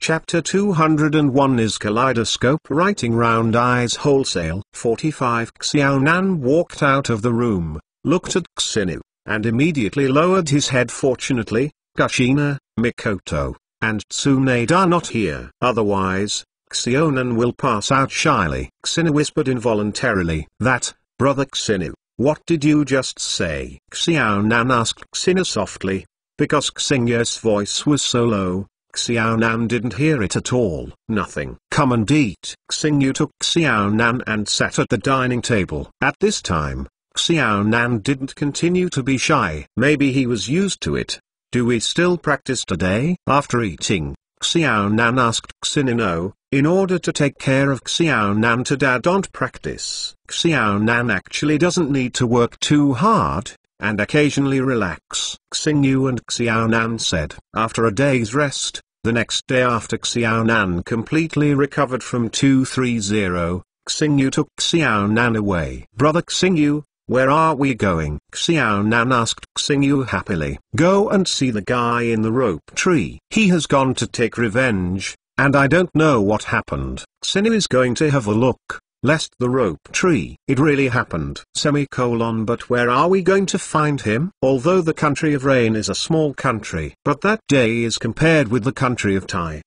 Chapter 201 Is Kaleidoscope Writing Round Eyes Wholesale? 45 Xiao Nan walked out of the room, looked at Xinu, and immediately lowered his head. Fortunately, Kushina, Mikoto, and Tsunade are not here. Otherwise, Xiao Nan will pass out shyly. Xinu whispered involuntarily. That, brother Xinu, what did you just say? Xiao Nan asked Xinu softly. Because Xinya's voice was so low, Xiao Nan didn't hear it at all. Nothing. Come and eat. Xingyu took Xiao Nan and sat at the dining table. At this time, Xiao Nan didn't continue to be shy. Maybe he was used to it. Do we still practice today? After eating, Xiao Nan asked Xinu. No, in order to take care of Xiao Nan today don't practice. Xiao Nan actually doesn't need to work too hard, and occasionally relax. Xingyu and Xiao Nan said. After a day's rest, the next day after Xiao Nan completely recovered from 230, Xingyu took Xiao Nan away. Brother Xingyu, where are we going? Xiao Nan asked Xingyu happily. Go and see the guy in the rope tree. He has gone to take revenge, and I don't know what happened. Xingyu is going to have a look, lest the rope tree. It really happened. But where are we going to find him? Although the country of rain is a small country, but that day is compared with the country of Tai.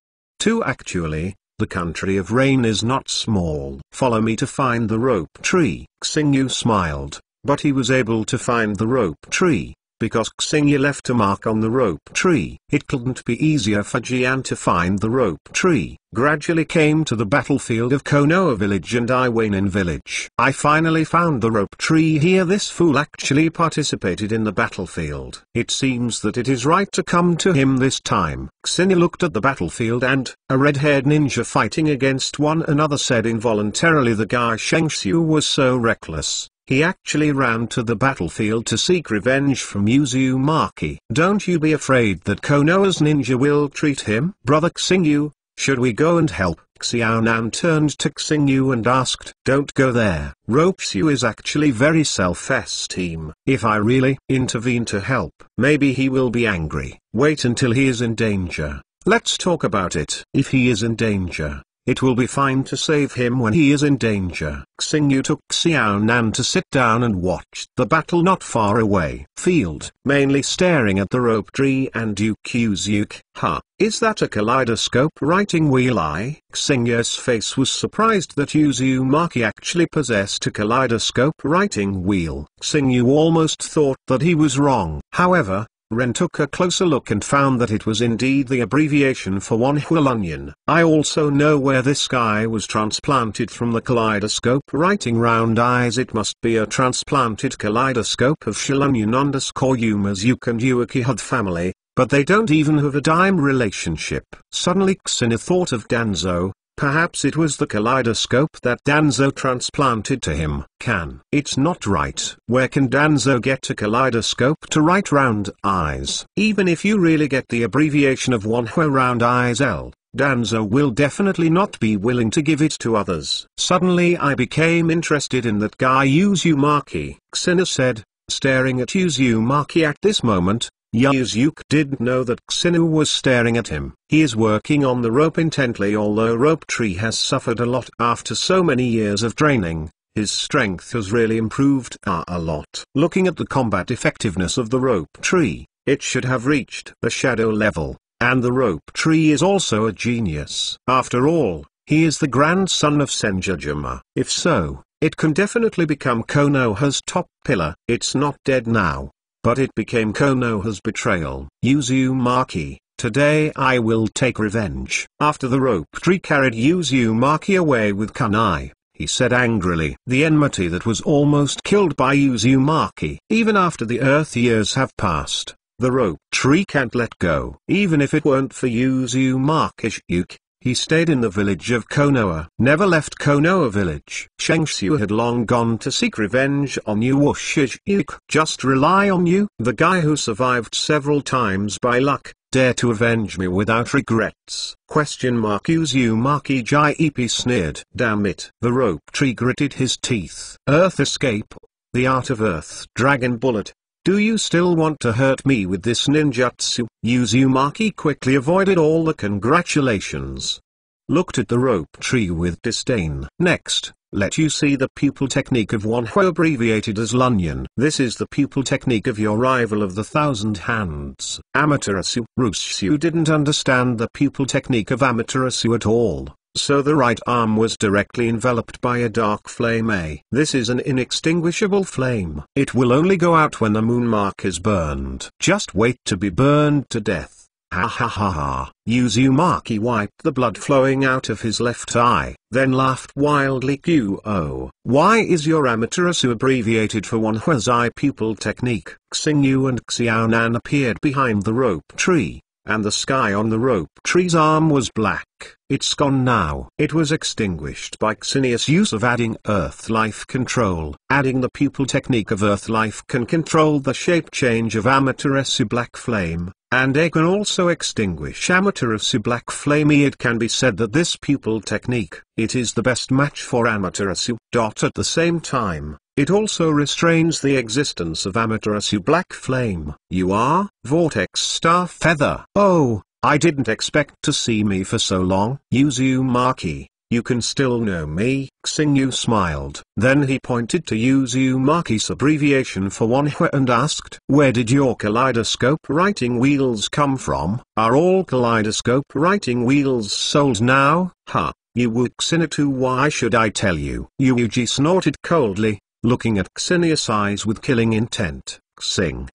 Actually, the country of rain is not small. Follow me to find the rope tree. Xingyu smiled, but he was able to find the rope tree, because Xingyu left a mark on the rope tree. It couldn't be easier for Jian to find the rope tree. Gradually came to the battlefield of Konoha village and Iwainen village. I finally found the rope tree here. This fool actually participated in the battlefield. It seems that it is right to come to him this time. Xinu looked at the battlefield and a red-haired ninja fighting against one another said involuntarily the guy Shengxiu was so reckless. He actually ran to the battlefield to seek revenge from Uzumaki. Don't you be afraid that Konoha's ninja will treat him? Brother Xingyu, should we go and help? Xiao Nan turned to Xingyu and asked. Don't go there. Ropeshu is actually very self-esteem. If I really intervene to help, maybe he will be angry. Wait until he is in danger. Let's talk about it. If he is in danger, it will be fine to save him when he is in danger. Xingyu took Xiao Nan to sit down and watched the battle not far away. Field, mainly staring at the rope tree and Yukyuzuke. Is that a kaleidoscope writing wheel? Xinya's face was surprised that Uzumaki actually possessed a kaleidoscope writing wheel. Xingyu almost thought that he was wrong. However, Ren took a closer look and found that it was indeed the abbreviation for one Hualunyan. I also know where this guy was transplanted from the kaleidoscope writing round eyes. It must be a transplanted kaleidoscope of Shilunyan_Yumazuke and Uekihud family, but they don't even have a dime relationship. Suddenly Xinu thought of Danzo. Perhaps it was the kaleidoscope that Danzo transplanted to him. It's not right. Where can Danzo get a kaleidoscope to write round eyes? Even if you really get the abbreviation of one round eyes L, Danzo will definitely not be willing to give it to others. Suddenly I became interested in that guy Uzumaki, Xinu said, staring at Uzumaki at this moment. Yuzuke didn't know that Xinu was staring at him. He is working on the rope intently. Although Rope Tree has suffered a lot after so many years of training, his strength has really improved a lot. Looking at the combat effectiveness of the Rope Tree, it should have reached the shadow level, and the Rope Tree is also a genius. After all, he is the grandson of Senjujima. If so, it can definitely become Konoha's top pillar. It's not dead now, but it became Konoha's betrayal. Uzumaki, today I will take revenge. After the rope tree carried Uzumaki away with kunai, he said angrily. The enmity that was almost killed by Uzumaki. Even after the Earth years have passed, the rope tree can't let go. Even if it weren't for Uzumaki, he stayed in the village of Konoha. Never left Konoha village. Shengxiu had long gone to seek revenge on Ushijike. Just rely on you, the guy who survived several times by luck, dare to avenge me without regrets? Uzumaki Jaipe sneered. Damn it. The rope tree gritted his teeth. Earth escape. The art of Earth. Dragon bullet. Do you still want to hurt me with this ninjutsu? Uzumaki quickly avoided all the congratulations. Looked at the rope tree with disdain. Next, let you see the pupil technique of Wonhwa, abbreviated as Lunyon. This is the pupil technique of your rival of the Thousand Hands, Amaterasu. Rushu didn't understand the pupil technique of Amaterasu at all, so the right arm was directly enveloped by a dark flame. This is an inextinguishable flame. It will only go out when the moon mark is burned. Just wait to be burned to death. Ha ha ha ha. Uzumaki wiped the blood flowing out of his left eye, then laughed wildly. Qo. Why is your Amaterasu abbreviated for Wonhwa's eye pupil technique? Xingyu and Xiaonan appeared behind the rope tree, and the sky on the rope tree's arm was black. It's gone now. It was extinguished by Xenius' use of adding Earth Life Control. Adding the pupil technique of Earth Life can control the shape change of Amaterasu Black Flame, and it can also extinguish Amaterasu Black Flame. It can be said that this pupil technique, it is the best match for Amaterasu. At the same time, it also restrains the existence of Amaterasu Black Flame. You are Vortex Star Feather. Oh, I didn't expect to see me for so long. Uzumaki, you can still know me. Xingyu smiled. Then he pointed to Uzumaki's abbreviation for Wonhwa and asked, where did your kaleidoscope writing wheels come from? Are all kaleidoscope writing wheels sold now? Ha, Xinatu, why should I tell you? Yuji snorted coldly, looking at Xenius' eyes with killing intent. Xing,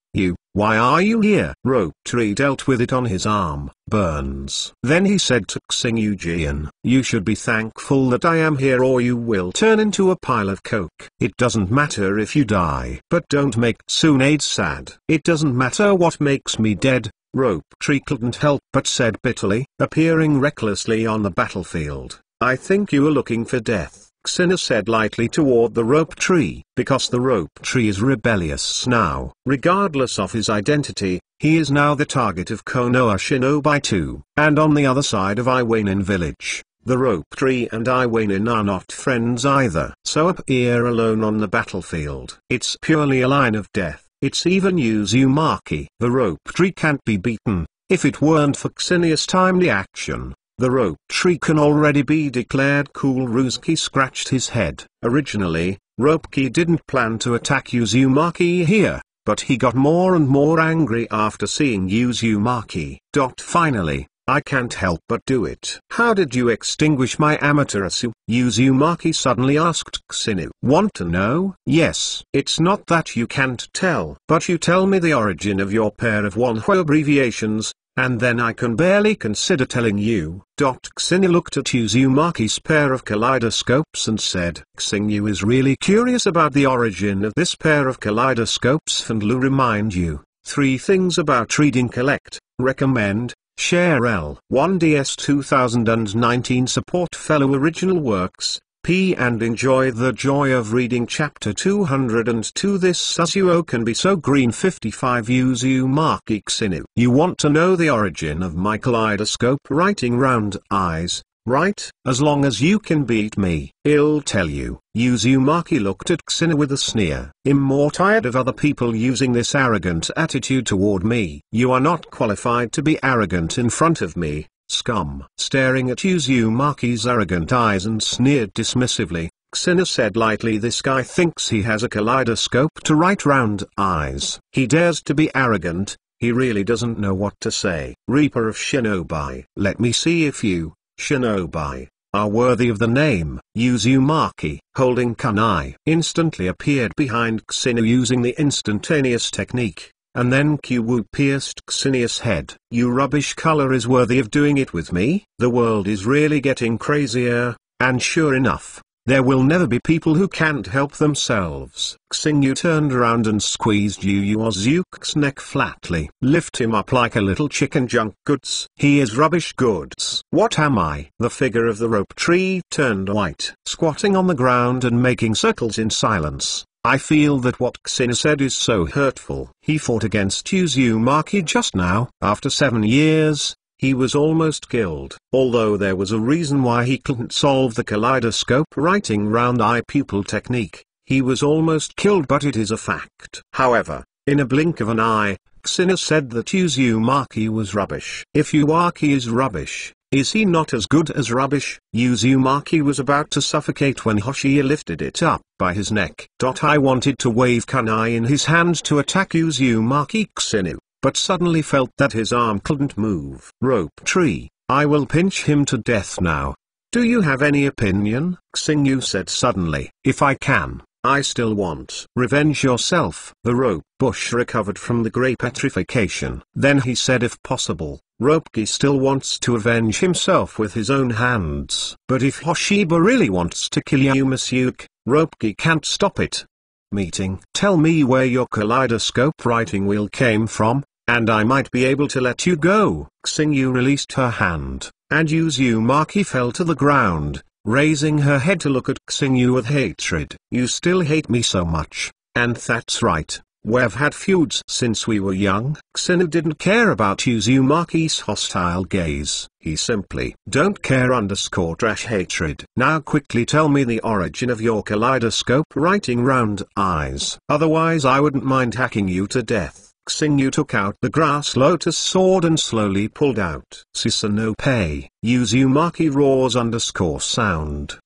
why are you here? Rope tree dealt with it on his arm. Burns. Then he said to Xingyu Jian, you should be thankful that I am here or you will turn into a pile of coke. It doesn't matter if you die. But don't make Tsunade sad. It doesn't matter what makes me dead. Rope tree couldn't help but said bitterly, appearing recklessly on the battlefield. I think you are looking for death. Xena said lightly toward the rope tree. Because the rope tree is rebellious now. Regardless of his identity, he is now the target of Konoha Shinobi 2. And on the other side of Iwainin village, the rope tree and Iwainin are not friends either. So appear alone on the battlefield. It's purely a line of death. It's even Uzumaki. The rope tree can't be beaten. If it weren't for Xenius' timely action, the rope tree can already be declared cool. Ruski scratched his head. Originally, Ropeki didn't plan to attack Uzumaki here, but he got more and more angry after seeing Uzumaki. Finally, I can't help but do it. How did you extinguish my Amaterasu? Uzumaki suddenly asked Xenu. Want to know? Yes. It's not that you can't tell, but you tell me the origin of your pair of Wonhwa abbreviations, and then I can barely consider telling you. Xingyu looked at Uzumaki's pair of kaleidoscopes and said, Xingyu is really curious about the origin of this pair of kaleidoscopes and will remind you, 3 things about reading: collect, recommend, share. L1DS 2019 support fellow original works, and enjoy the joy of reading chapter 202. This Sasuo can be so green. 55 Uzumaki Xinu. You want to know the origin of my kaleidoscope writing round eyes, right? As long as you can beat me, I'll tell you. Uzumaki looked at Xinu with a sneer. I'm more tired of other people using this arrogant attitude toward me. You are not qualified to be arrogant in front of me, scum. Staring at Uzumaki's arrogant eyes and sneered dismissively, Xena said lightly, this guy thinks he has a kaleidoscope to write round eyes. He dares to be arrogant, he really doesn't know what to say. Reaper of Shinobi. Let me see if you, Shinobi, are worthy of the name. Uzumaki, holding kunai, instantly appeared behind Xena using the instantaneous technique. And then Kyuwu pierced Xenius' head. You rubbish color is worthy of doing it with me? The world is really getting crazier, and sure enough, there will never be people who can't help themselves. Xingyu turned around and squeezed Yuzuki's neck flatly. Lift him up like a little chicken junk goods. He is rubbish goods. What am I? The figure of the rope tree turned white. Squatting on the ground and making circles in silence. I feel that what Xena said is so hurtful. He fought against Uzumaki just now. After 7 years, he was almost killed. Although there was a reason why he couldn't solve the kaleidoscope writing round eye pupil technique, he was almost killed, but it is a fact. However, In a blink of an eye, Kusinna said that Uzumaki was rubbish. If Uzumaki is rubbish, is he not as good as rubbish? Uzumaki was about to suffocate when Hoshia lifted it up by his neck. I wanted to wave kunai in his hand to attack Uzumaki Kusinna, but suddenly felt that his arm couldn't move. Rope tree, I will pinch him to death now. Do you have any opinion? Xingyu said suddenly. If I can, I still want. Revenge yourself. The rope bush recovered from the grey petrification. Then he said if possible, Ropeki still wants to avenge himself with his own hands. But if Hoshiba really wants to kill Yumasuke, Ropeki can't stop it. Meeting. Tell me where your kaleidoscope writing wheel came from, and I might be able to let you go. Xingyu released her hand, and Uzumaki fell to the ground, raising her head to look at Xingyu with hatred. You still hate me so much, and that's right. We've had feuds since we were young. Kusinna didn't care about Uzumaki's hostile gaze. He simply don't care _hatred. Now quickly tell me the origin of your kaleidoscope writing round eyes. Otherwise I wouldn't mind hacking you to death. Xingyu took out the grass lotus sword and slowly pulled out Susanoo-pei. Uzumaki roars _sound.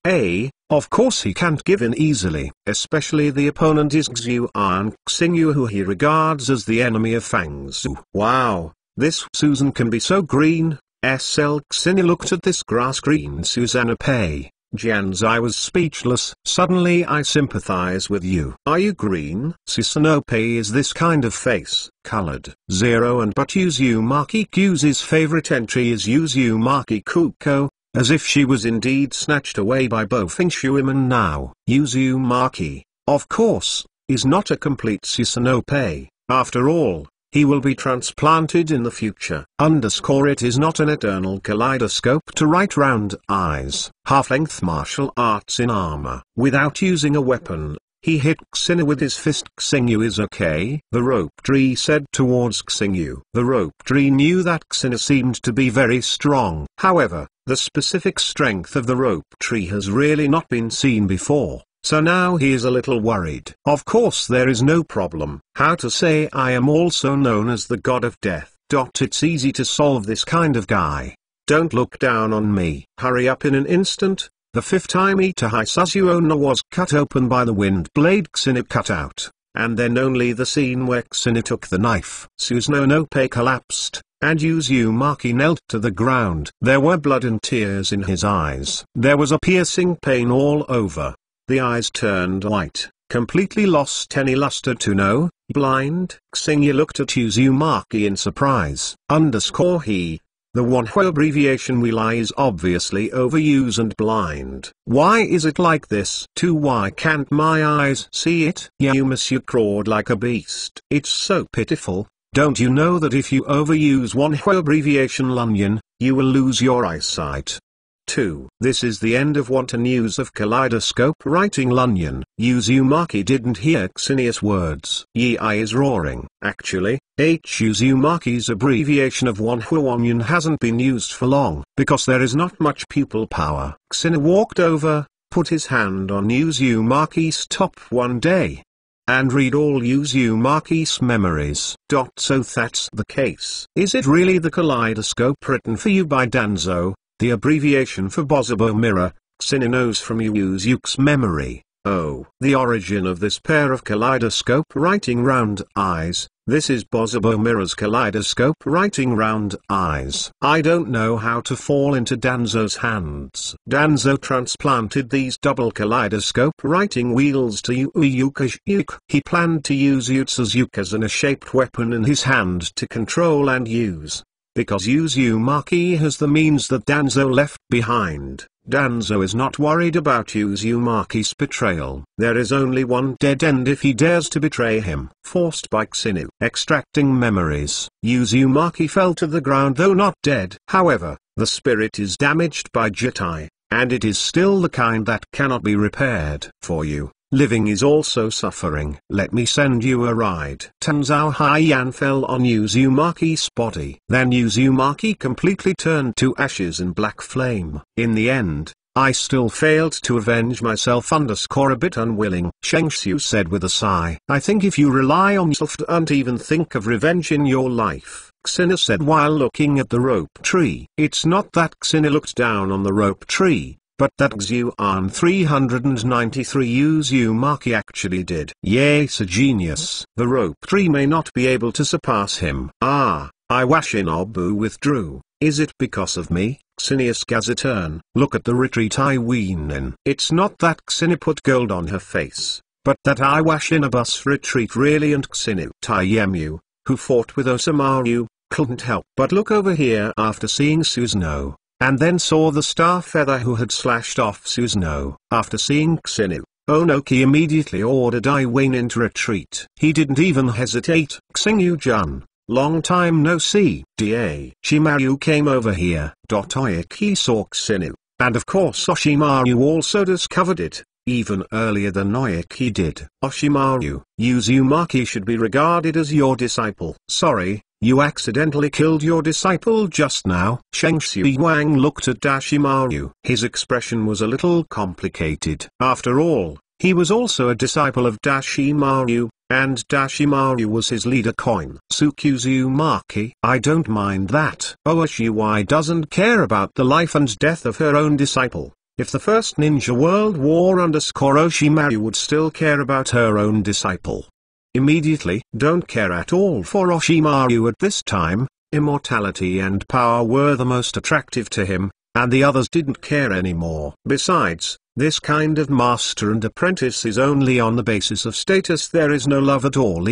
Of course he can't give in easily. Especially the opponent is Xuan Xingyu, who he regards as the enemy of Fangzhou. Wow, this Susan can be so green. SL Xingyu looked at this grass green Susanoo-pei. Jianzai was speechless. Suddenly I sympathize with you. Are you green? Susanoo-pei is this kind of face, colored. 0 and but Uzumaki Q's favorite entry is Uzumaki Kuko, as if she was indeed snatched away by Bofingshuiman now. Uzumaki, of course, is not a complete Susanoo-pei. After all, he will be transplanted in the future. It is not an eternal kaleidoscope to write round eyes. Half-length martial arts in armor. Without using a weapon, he hit Kusinna with his fist. Xingyu is okay, the rope tree said towards Xingyu. The rope tree knew that Kusinna seemed to be very strong. However, the specific strength of the rope tree has really not been seen before. So now he is a little worried. Of course there is no problem. How to say I am also known as the god of death. It's easy to solve this kind of guy. Don't look down on me. Hurry up in an instant. The fifth time Itahai Suzuona was cut open by the wind blade Kusinna cut out, and then only the scene where Kusinna took the knife. Susanoo-pei collapsed, and Uzumaki knelt to the ground. There were blood and tears in his eyes. There was a piercing pain all over. The eyes turned white, completely lost any luster to know, blind. Xingyu looked at Uzumaki in surprise. He. The Wanhua abbreviation Wili is obviously overused and blind. Why is it like this? Why can't my eyes see it? Yumasuke crawled like a beast. It's so pitiful. Don't you know that if you overuse Wanhua abbreviation Lunyan, you will lose your eyesight? 2. This is the end of wanton use of kaleidoscope writing Lunyan. Uzumaki didn't hear Xinia's words. Yi is roaring. Actually, Uzumaki's abbreviation of Wanhua hasn't been used for long, because there is not much pupil power. Xina walked over, put his hand on Uzumaki's top one day, and read all Uzumaki's memories. So that's the case. Is it really the kaleidoscope written for you by Danzo? The abbreviation for Bozobo Mirror, Xina knows from Yuzuke's memory. Oh, the origin of this pair of kaleidoscope writing round eyes. This is Bozobo Mirror's kaleidoscope writing round eyes. I don't know how to fall into Danzo's hands. Danzo transplanted these double kaleidoscope writing wheels to Yuzuke. He planned to use Utsuzuke as an A-shaped weapon in his hand to control and use. Because Uzumaki has the means that Danzo left behind, Danzo is not worried about Uzumaki's betrayal. There is only one dead end if he dares to betray him. Forced by Xinu. Extracting memories. Uzumaki fell to the ground though not dead. However, the spirit is damaged by Jitai, and it is still the kind that cannot be repaired. For you, living is also suffering. Let me send you a ride. Tanzao Haiyan fell on Uzumaki's body. Then Uzumaki completely turned to ashes and black flame. In the end, I still failed to avenge myself _ a bit unwilling. Shang Xiu said with a sigh. I think if you rely on yourself don't even think of revenge in your life, Xina said while looking at the rope tree. It's not that Xina looked down on the rope tree, but that Xuan 393 Uzumaki actually did. Yes, a genius. The rope tree may not be able to surpass him. Ah, Iwashinobu withdrew. Is it because of me? Xinius Gazetern. Look at the retreat I ween in. It's not that Xina put gold on her face, but that Iwashinobus retreat really, and Xinu Taiyemu, who fought with Osimaru, couldn't help but look over here after seeing Susanoo, and then saw the star feather who had slashed off Susanoo. After seeing Xinu, Onoki immediately ordered Iwain to retreat. He didn't even hesitate. Xingyu-jun, long time no see. Da Shimaru came over here. Oyaki saw Xinu, and of course Oshimaru also discovered it, even earlier than Oyaki did. Oshimaru, Uzumaki should be regarded as your disciple. Sorry, you accidentally killed your disciple just now. Shang Wang looked at Dashimaru. His expression was a little complicated. After all, he was also a disciple of Dashimaru, and Dashimaru was his leader coin. Tsukuzumaki. I don't mind that. Ooshiwai doesn't care about the life and death of her own disciple. If the first Ninja World War Oshimaru would still care about her own disciple. Immediately, don't care at all for Oshimaru at this time. Immortality and power were the most attractive to him, and the others didn't care anymore. Besides, this kind of master and apprentice is only on the basis of status. There is no love at all.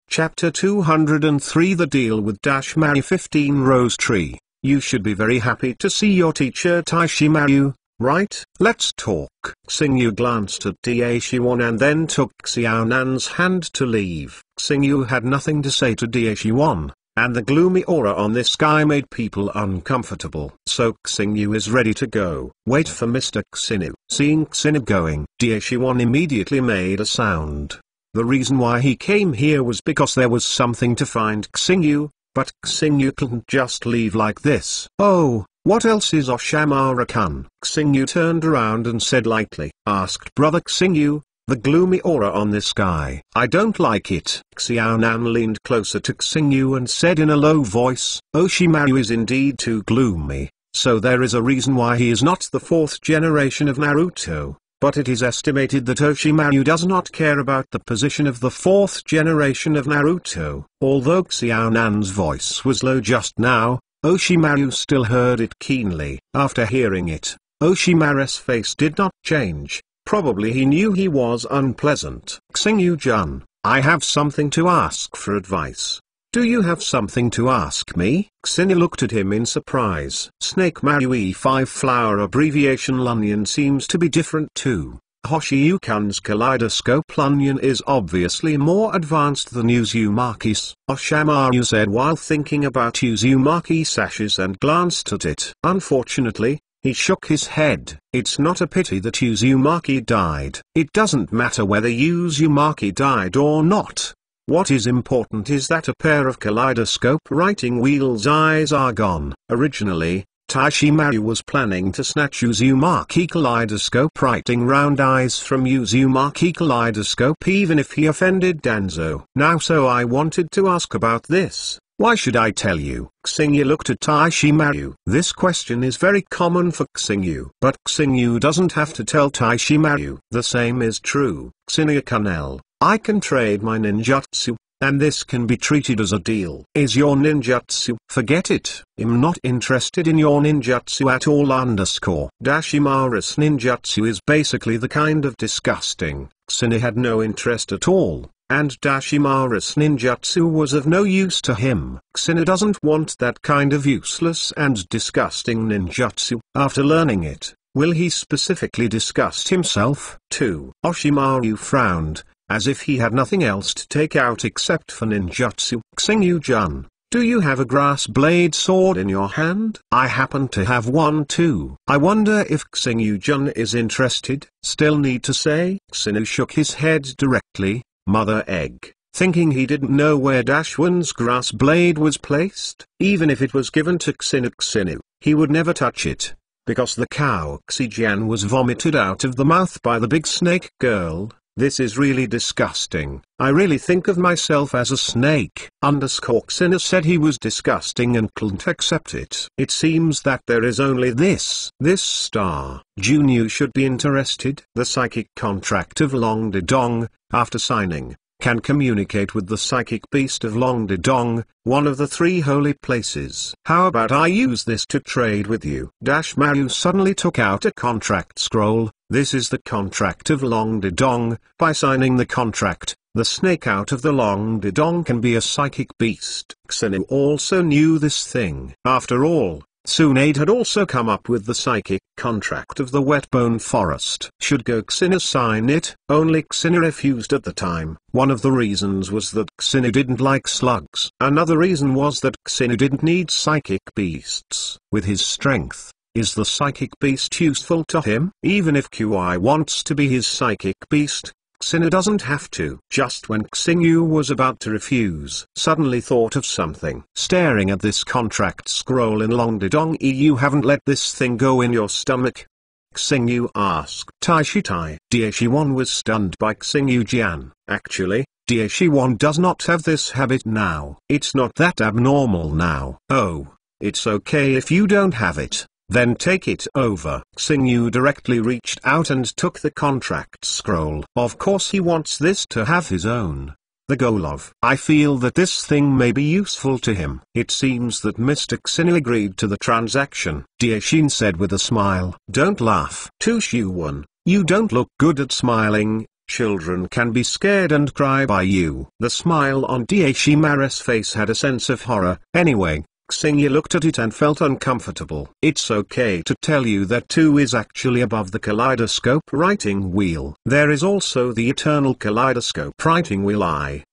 Chapter 203 The Deal with Mari 15 Rose Tree. You should be very happy to see your teacher Taishimaru, right? Let's talk. Xingyu glanced at Daishiwan and then took Xiaonan's hand to leave. Xingyu had nothing to say to Daishiwan, and the gloomy aura on this guy made people uncomfortable. So Xingyu is ready to go. Wait for Mr. Xinu. Seeing Xinu going, Daishiwan immediately made a sound. The reason why he came here was because there was something to find Xingyu, but Xingyu couldn't just leave like this. Oh, what else is Oshamara-kun? Xingyu turned around and said lightly. Asked Brother Xingyu, the gloomy aura on this guy. I don't like it. Xiaonan leaned closer to Xingyu and said in a low voice, Oshimaru is indeed too gloomy, so there is a reason why he is not the fourth generation of Naruto. But it is estimated that Oshimaru does not care about the position of the fourth generation of Naruto. Although Xiaonan's voice was low just now, Oshimaru still heard it keenly. After hearing it, Oshimaru's face did not change. Probably he knew he was unpleasant. Xingyu-jun, I have something to ask for advice. Do you have something to ask me? Xingyu looked at him in surprise. Snake Maru E5 flower abbreviation Lunyon seems to be different too. Hoshiyukan's kaleidoscope Lunyon is obviously more advanced than Uzumaki's, Oshamaru said while thinking about Uzumaki sashes and glanced at it. Unfortunately, he shook his head. It's not a pity that Uzumaki died. It doesn't matter whether Uzumaki died or not. What is important is that a pair of kaleidoscope writing wheels eyes are gone. Originally, Taishimaru was planning to snatch Uzumaki kaleidoscope writing round eyes from Uzumaki kaleidoscope even if he offended Danzo. Now so I wanted to ask about this. Why should I tell you? Xingyu looked at Taishimaru. This question is very common for Xingyu. But Xingyu doesn't have to tell Taishimaru. The same is true. Xingyu-kun, I can trade my ninjutsu, and this can be treated as a deal. Is your ninjutsu? Forget it. I'm not interested in your ninjutsu at all. Dashimaru's ninjutsu is basically the kind of disgusting. Xingyu had no interest at all, and Dashimaru's ninjutsu was of no use to him. Xingyu doesn't want that kind of useless and disgusting ninjutsu. After learning it, will he specifically disgust himself too? Oshimaru frowned, as if he had nothing else to take out except for ninjutsu. Xingyu-jun, do you have a grass blade sword in your hand? I happen to have one too. I wonder if Xingyu-jun is interested. Still need to say? Xingyu shook his head directly, mother egg, thinking he didn't know where Dashwan's grass blade was placed. Even if it was given to Xingyu, he would never touch it. because the cow Xijian was vomited out of the mouth by the big snake girl. This is really disgusting. I really think of myself as a snake. Xina said he was disgusting and couldn't accept it. It seems that there is only this star. Junyu should be interested. The psychic contract of Long Didong, after signing, can communicate with the psychic beast of Long Didong, one of the 3 holy places. How about I use this to trade with you? Mayu suddenly took out a contract scroll. This is the contract of Long Didong. By signing the contract, the snake out of the Long Didong can be a psychic beast. Xinu also knew this thing. After all, Tsunade had also come up with the psychic contract of the Wetbone Forest. Should Go Xinu sign it? Only Xinu refused at the time. One of the reasons was that Xinu didn't like slugs. Another reason was that Xinu didn't need psychic beasts. With his strength, is the psychic beast useful to him? Even if Qi wants to be his psychic beast, Xinu doesn't have to. Just when Xingyu was about to refuse, suddenly thought of something. Staring at this contract scroll in Long Didong, you haven't let this thing go in your stomach? Xingyu asked. Tai Diaxiwan was stunned by Xingyu Jian. Actually, Diaxiwan does not have this habit now. It's not that abnormal now. Oh, it's okay if you don't have it. Then take it over. Xingyu directly reached out and took the contract scroll. Of course he wants this to have his own. The goal of. I feel that this thing may be useful to him. It seems that Mr. Xinu agreed to the transaction. Diaxin said with a smile. Don't laugh. Tu Shuwen, you don't look good at smiling. Children can be scared and cry by you. The smile on Diaximaru's face had a sense of horror. Anyway, Xingyu looked at it and felt uncomfortable. It's okay to tell you that 2 is actually above the kaleidoscope writing wheel. There is also the eternal kaleidoscope writing wheel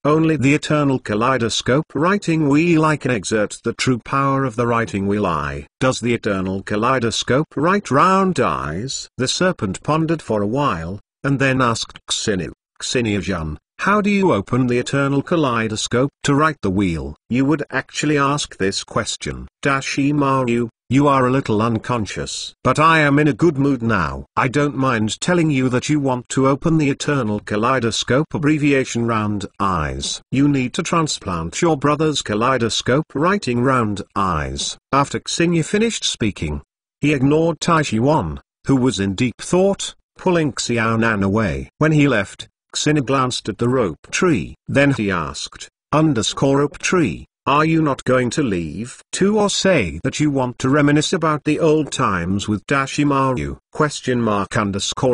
Only the eternal kaleidoscope writing wheel can exert the true power of the writing wheel Does the eternal kaleidoscope write round eyes? The serpent pondered for a while, and then asked Xinu. Xinu-jun, how do you open the eternal kaleidoscope to write the wheel? You would actually ask this question. Imaru, you are a little unconscious. But I am in a good mood now. I don't mind telling you that you want to open the eternal kaleidoscope abbreviation round eyes. You need to transplant your brother's kaleidoscope writing round eyes. After Xingyu finished speaking, he ignored Taixiwan, who was in deep thought, pulling Xiaonan away. When he left, Xinu glanced at the rope tree. Then he asked, _rope tree, are you not going to leave too, or say that you want to reminisce about the old times with Imaru?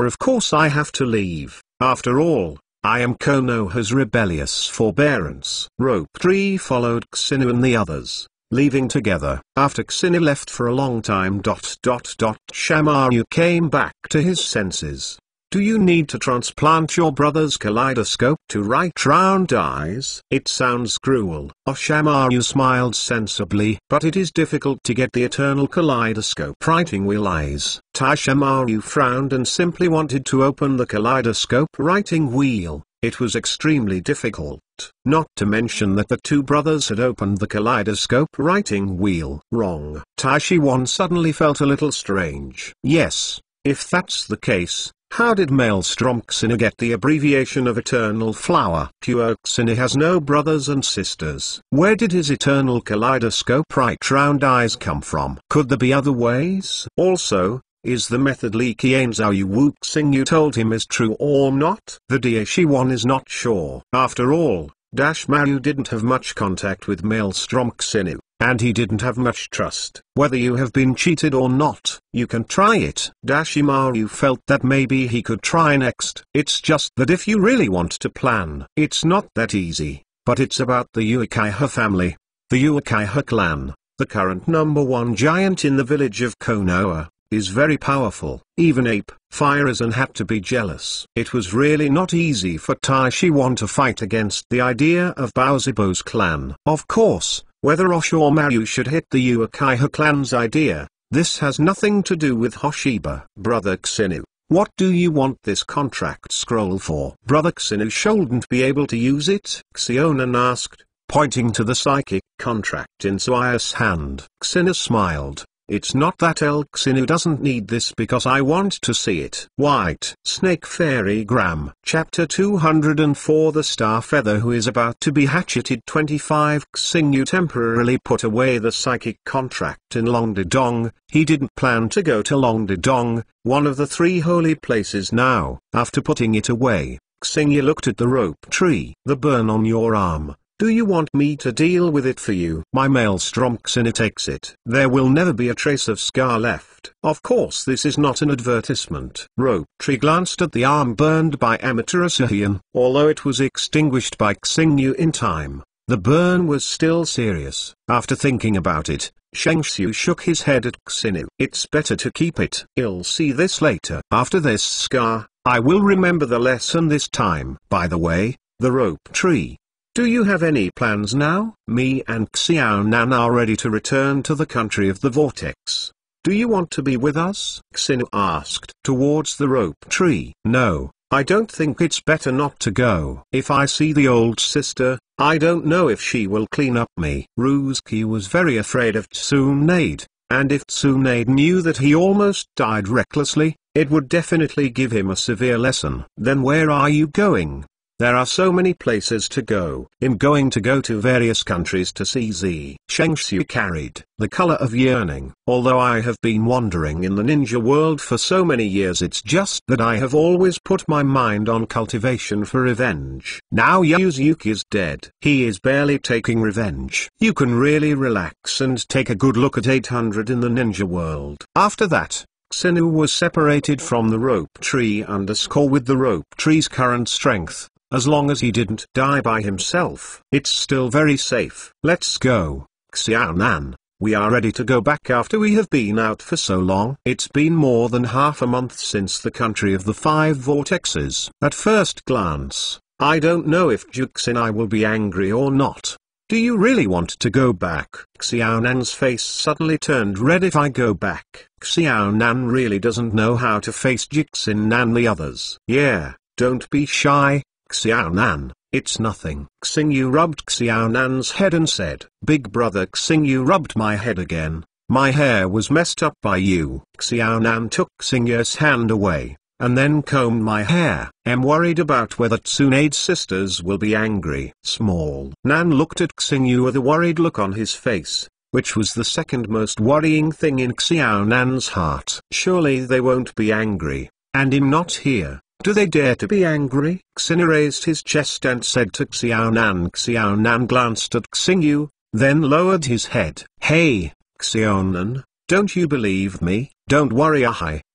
Of course I have to leave. After all, I am Konoha's rebellious forbearance. Rope tree followed Xinu and the others, leaving together. After Xinu left for a long time. Shamaru came back to his senses. Do you need to transplant your brother's kaleidoscope to write round eyes? It sounds cruel. Oshamaru smiled sensibly. But it is difficult to get the eternal kaleidoscope writing wheel eyes. Taishamaru frowned and simply wanted to open the kaleidoscope writing wheel. It was extremely difficult, not to mention that the 2 brothers had opened the kaleidoscope writing wheel wrong. Taishiwan suddenly felt a little strange. Yes, if that's the case, how did Maelstrom Xinu get the abbreviation of Eternal Flower? Kyo Xinu has no brothers and sisters. Where did his eternal kaleidoscope write round eyes come from? Could there be other ways? Also, is the method Li Qianzhou Wu Xingyu told him is true or not? The Diaxiwan is not sure. After all, Mayu didn't have much contact with Maelstrom Xinu, and he didn't have much trust. Whether you have been cheated or not, you can try it. Imaru felt that maybe he could try next. It's just that if you really want to plan, it's not that easy. But it's about the Uchiha family. The Uchiha clan, the current #1 giant in the village of Konoha, is very powerful. Even Ape, Firezan had to be jealous. It was really not easy for Taishiwan to fight against the idea of Baozibo's clan. Of course, whether Osh or Maru should hit the Uchiha clan's idea, this has nothing to do with Hoshiba. Brother Xinu, what do you want this contract scroll for? Brother Xinu shouldn't be able to use it, Xionan asked, pointing to the psychic contract in Suaya's hand. Xinu smiled. It's not that Xinu doesn't need this because I want to see it. White Snake Fairy Gram. Chapter 204 The Star Feather Who is about to be hatcheted. 25 Xingyu temporarily put away the psychic contract in Longdedong. He didn't plan to go to Longdedong, one of the 3 holy places now. After putting it away, Xingyu looked at the rope tree. The burn on your arm. Do you want me to deal with it for you? My maelstrom. Xingyu takes it. There will never be a trace of scar left. Of course this is not an advertisement. Rope tree glanced at the arm burned by Amaterasu. Although it was extinguished by Xingyu in time, the burn was still serious. After thinking about it, Shengxiu shook his head at Xingyu. It's better to keep it. You'll see this later. After this scar, I will remember the lesson this time. By the way, the rope tree. Do you have any plans now? Me and Xiaonan are ready to return to the country of the vortex. Do you want to be with us? Xingyu asked. Towards the rope tree. No, I don't think it's better not to go. If I see the old sister, I don't know if she will clean up me. Ruski was very afraid of Tsunade, and if Tsunade knew that he almost died recklessly, it would definitely give him a severe lesson. Then where are you going? There are so many places to go. I'm going to go to various countries to see Z. Shengxiu carried the color of yearning. Although I have been wandering in the ninja world for so many years, it's just that I have always put my mind on cultivation for revenge. Now Yuzuki is dead. He is barely taking revenge. You can really relax and take a good look at 800 in the ninja world. After that, Xingyu was separated from the rope tree with the rope tree's current strength. As long as he didn't die by himself, it's still very safe. Let's go, Xiaonan. We are ready to go back after we have been out for so long. It's been more than half a month since the country of the 5 vortexes. At first glance, I don't know if Jukes and I will be angry or not. Do you really want to go back? Xiaonan's face suddenly turned red. If I go back, Xiaonan really doesn't know how to face Jixin and the others. Yeah, don't be shy, Xiaonan, it's nothing. Xingyu rubbed Xiaonan's head and said, Big brother. Xingyu rubbed my head again. My hair was messed up by you. Xiaonan took Xingyu's hand away, and then combed my hair. I'm worried about whether Tsunade's sisters will be angry. Small Nan looked at Xingyu with a worried look on his face, which was the second most worrying thing in Xiaonan's heart. Surely they won't be angry, and I'm not here. Do they dare to be angry? Xingyu raised his chest and said to Xiaonan. Xiaonan glanced at Xingyu, then lowered his head. Hey, Xiaonan, don't you believe me? Don't worry,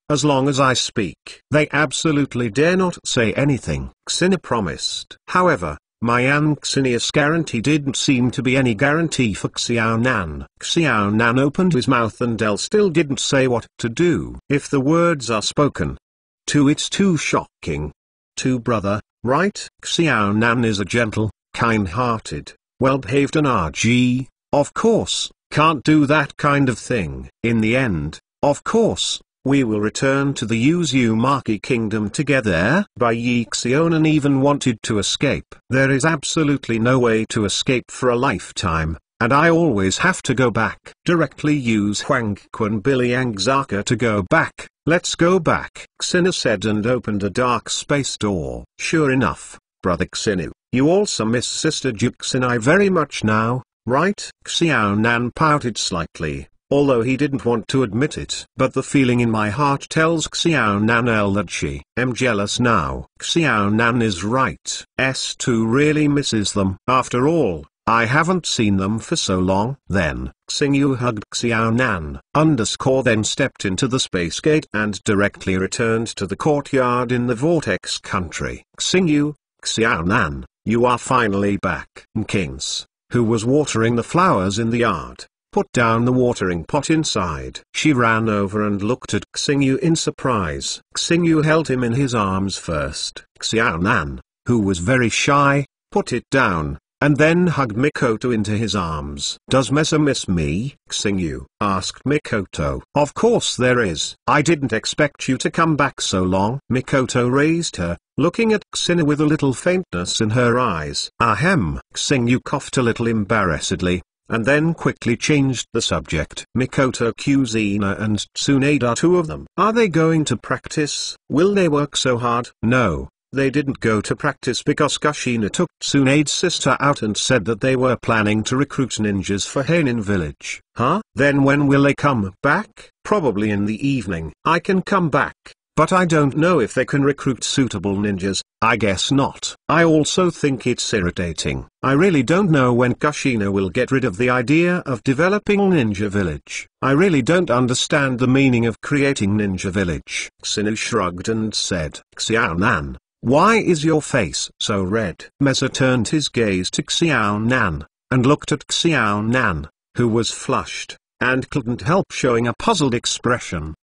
as long as I speak. They absolutely dare not say anything, Xingyu promised. However, Mayan Xingyi's guarantee didn't seem to be any guarantee for Xiaonan. Xiaonan opened his mouth and still didn't say what to do. If the words are spoken, it's too shocking. Brother, right? Xiaonan is a gentle, kind-hearted, well-behaved NRG, of course, can't do that kind of thing. In the end, of course, we will return to the Uzumaki kingdom together. Bai Xionan even wanted to escape. There is absolutely no way to escape for a lifetime, and I always have to go back. Directly use Huangquan Biliangzaka to go back. Let's go back, Xingyu said and opened a dark space door. Sure enough, brother Xingyu, you also miss sister Juxinai very much now, right? Xiaonan pouted slightly, although he didn't want to admit it. But the feeling in my heart tells Xiaonan that she am jealous now. Xiaonan is right. S2 really misses them. After all, I haven't seen them for so long. Then, Xingyu hugged Xiaonan, then stepped into the space gate and directly returned to the courtyard in the Vortex country. Xingyu, Xiaonan, you are finally back. Kings, who was watering the flowers in the yard, put down the watering pot inside. She ran over and looked at Xingyu in surprise. Xingyu held him in his arms first. Xiaonan, who was very shy, put it down, and then hugged Mikoto into his arms. Does Mesa miss me? Xingyu asked Mikoto. Of course there is. I didn't expect you to come back so long. Mikoto raised her, looking at Xingyu with a little faintness in her eyes. Ahem. Xingyu coughed a little embarrassedly, and then quickly changed the subject. Mikoto, Kushina and Tsunade are two of them. Are they going to practice? Will they work so hard? No. They didn't go to practice because Kushina took Tsunade's sister out and said that they were planning to recruit ninjas for Heinin village. Huh? Then when will they come back? Probably in the evening. I can come back, but I don't know if they can recruit suitable ninjas. I guess not. I also think it's irritating. I really don't know when Kushina will get rid of the idea of developing Ninja Village. I really don't understand the meaning of creating Ninja Village. Kushina shrugged and said, Xiaonan, why is your face so red? Meza turned his gaze to Xiaonan, and looked at Xiaonan, who was flushed, and couldn't help showing a puzzled expression.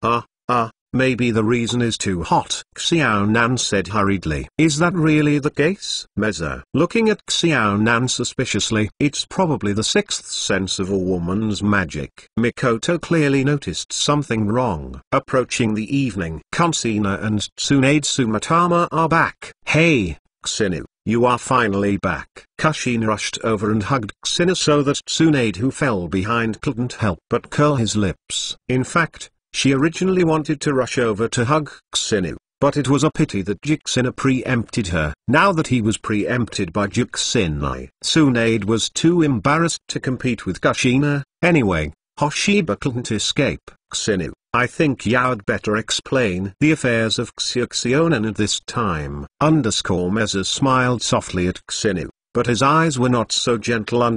Maybe the reason is too hot, Xiaonan said hurriedly. Is that really the case? Meza, looking at Xiaonan suspiciously. It's probably the sixth sense of a woman's magic. Mikoto clearly noticed something wrong. Approaching the evening, Kushina and Tsunade Sumatama are back. Hey, Kushina, you are finally back. Kushina rushed over and hugged Kushina so that Tsunade, who fell behind, couldn't help but curl his lips. In fact, she originally wanted to rush over to hug Kushina, but it was a pity that Kushina preempted her. Now that he was preempted by Kushina, Tsunade was too embarrassed to compete with Kushina. Anyway, Hoshiba couldn't escape. Kushina, I think you'd better explain the affairs of Xiaonan at this time. Meza smiled softly at Kushina, but his eyes were not so gentle.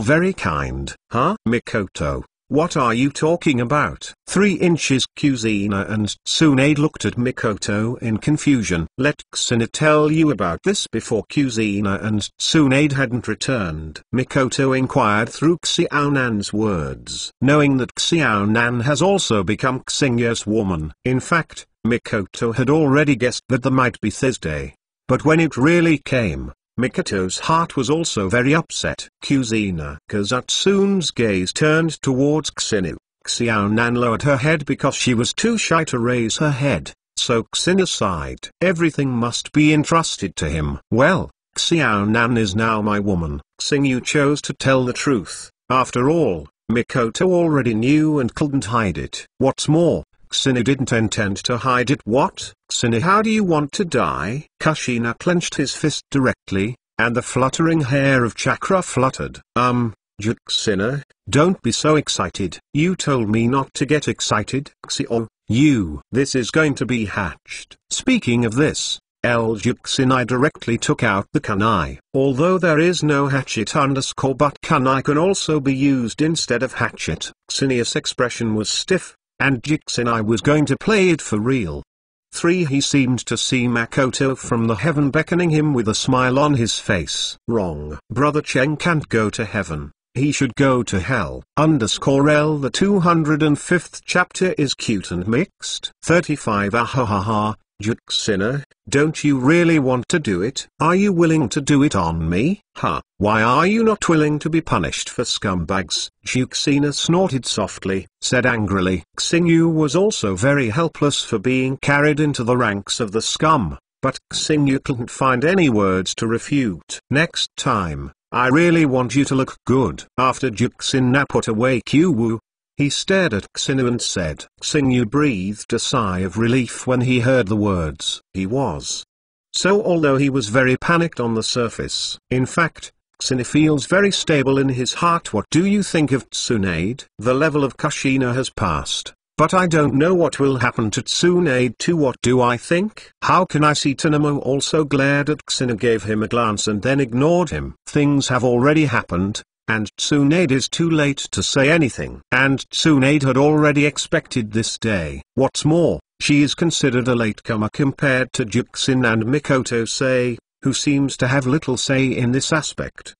Very kind. Huh? Mikoto, what are you talking about? 3 inches. Kushina and Tsunade looked at Mikoto in confusion. Let Kushina tell you about this. Before Kushina and Tsunade hadn't returned, Mikoto inquired through Xiaonan's words, knowing that Xiaonan has also become Xingya's woman. In fact, Mikoto had already guessed that there might be Thursday. But when it really came, Mikoto's heart was also very upset. Kushina. Kazutsune's gaze turned towards Kushina. Xiaonan lowered her head because she was too shy to raise her head, so Kushina sighed. Everything must be entrusted to him. Well, Xiaonan is now my woman. Xingyu chose to tell the truth. After all, Mikoto already knew and couldn't hide it. What's more, Kushina didn't intend to hide it. What? Kushina, how do you want to die? Kushina clenched his fist directly, and the fluttering hair of Chakra fluttered. Kushina, don't be so excited. You told me not to get excited. Xio, this is going to be hatched. Speaking of this, Kushina directly took out the kunai. Although there is no hatchet but kunai can also be used instead of hatchet. Kushina's expression was stiff, and Kushina was going to play it for real. 3. He seemed to see Makoto from the heaven beckoning him with a smile on his face. Wrong. Brother Cheng can't go to heaven. He should go to hell. L. The 205th chapter is cute and mixed. 35. Ahahaha. Kushina, don't you really want to do it? Are you willing to do it on me? Why are you not willing to be punished for scumbags? Kushina snorted softly, said angrily. Xingyu was also very helpless for being carried into the ranks of the scum, but Xingyu couldn't find any words to refute. Next time, I really want you to look good. After Kushina put away Kyuwu, he stared at Kushina and said. Xingyu breathed a sigh of relief when he heard the words. He was. So although he was very panicked on the surface, in fact, Kushina feels very stable in his heart. What do you think of Tsunade? The level of Kushina has passed, but I don't know what will happen to Tsunade too. What do I think? How can I see? Tanamo also glared at Kushina, gave him a glance and then ignored him. Things have already happened, and Tsunade is too late to say anything. And Tsunade had already expected this day. What's more, she is considered a latecomer compared to Kushina and Mikoto Sei, who seems to have little say in this aspect.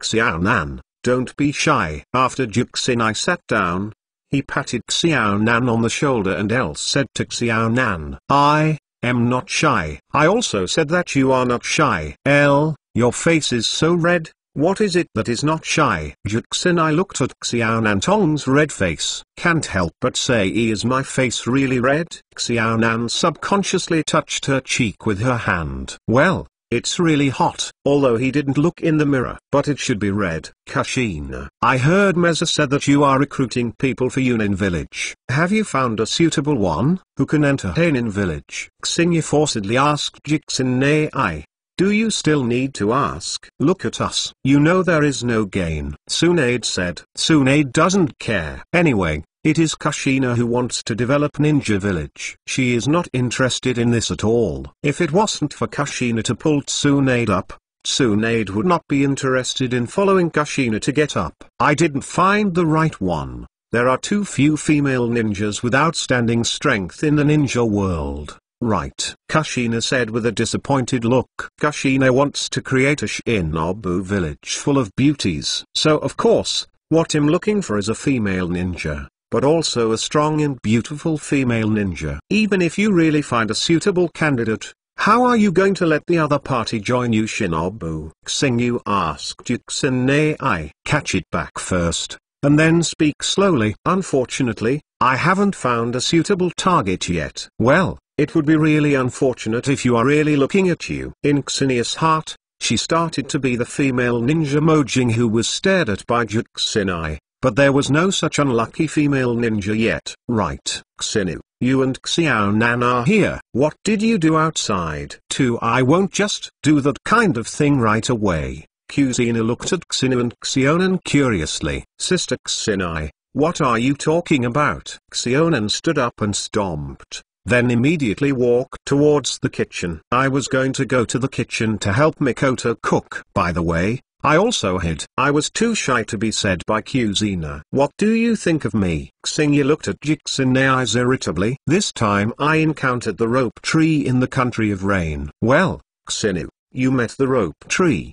Xiaonan, don't be shy. After Kushina sat down, he patted Xiaonan on the shoulder and else said to Xiaonan, I am not shy. I also said that you are not shy. Your face is so red. What is it that is not shy? Kushina looked at Xiaonan's red face. Can't help but say, is my face really red? Xiaonan subconsciously touched her cheek with her hand. Well, It's really hot, although he didn't look in the mirror. But it should be read. Kushina. I heard Meza said that you are recruiting people for Yunin village. Have you found a suitable one, who can enter Hainin village? Xingyu forcedly asked Jixin. Do you still need to ask? Look at us. You know there is no gain. Tsunade said. Tsunade doesn't care. Anyway, it is Kushina who wants to develop Ninja Village. She is not interested in this at all. If it wasn't for Kushina to pull Tsunade up, Tsunade would not be interested in following Kushina to get up. I didn't find the right one. There are too few female ninjas with outstanding strength in the ninja world. Right, Kushina said with a disappointed look. Kushina wants to create a Shinobu village full of beauties. So of course, what I'm looking for is a female ninja, but also a strong and beautiful female ninja. Even if you really find a suitable candidate, how are you going to let the other party join you, Shinobu? Xingyu asked Jixin. Catch it back first, and then speak slowly. Unfortunately, I haven't found a suitable target yet. Well, it would be really unfortunate if you are really looking at you. In Xinia's heart, she started to be the female ninja Mojing who was stared at by Jixin. But there was no such unlucky female ninja yet. Right, Xinu, you and Xiaonan are here. What did you do outside? I won't just do that kind of thing right away. Kuzina looked at Xinu and Xiaonan curiously. Sister Xinai, what are you talking about? Xiaonan stood up and stomped, then immediately walked towards the kitchen. I was going to go to the kitchen to help Mikoto cook. By the way, I also hid. I was too shy to be said by Kuzina. What do you think of me? Xingyu looked at Jixin irritably. This time I encountered the rope tree in the country of rain. Well, Xinu, you met the rope tree.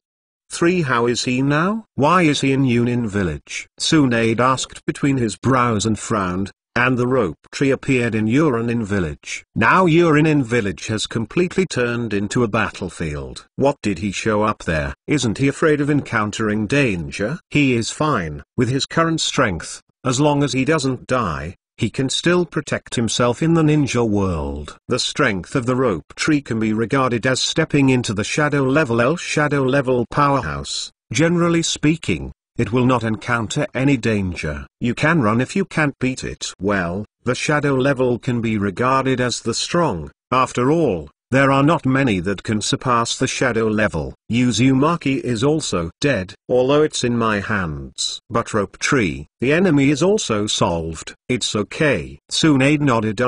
How is he now? Why is he in Yunin village? Tsunade asked between his brows and frowned. And the rope tree appeared in Urinin village. Now Urinin village has completely turned into a battlefield. What did he show up there? Isn't he afraid of encountering danger? He is fine. With his current strength, as long as he doesn't die, he can still protect himself in the ninja world. The strength of the rope tree can be regarded as stepping into the shadow level powerhouse. Generally speaking, it will not encounter any danger. You can run if you can't beat it. Well, the shadow level can be regarded as the strong. After all, there are not many that can surpass the shadow level. Uzumaki is also dead, although it's in my hands. But rope tree, the enemy is also solved. It's okay. Tsunade nodded.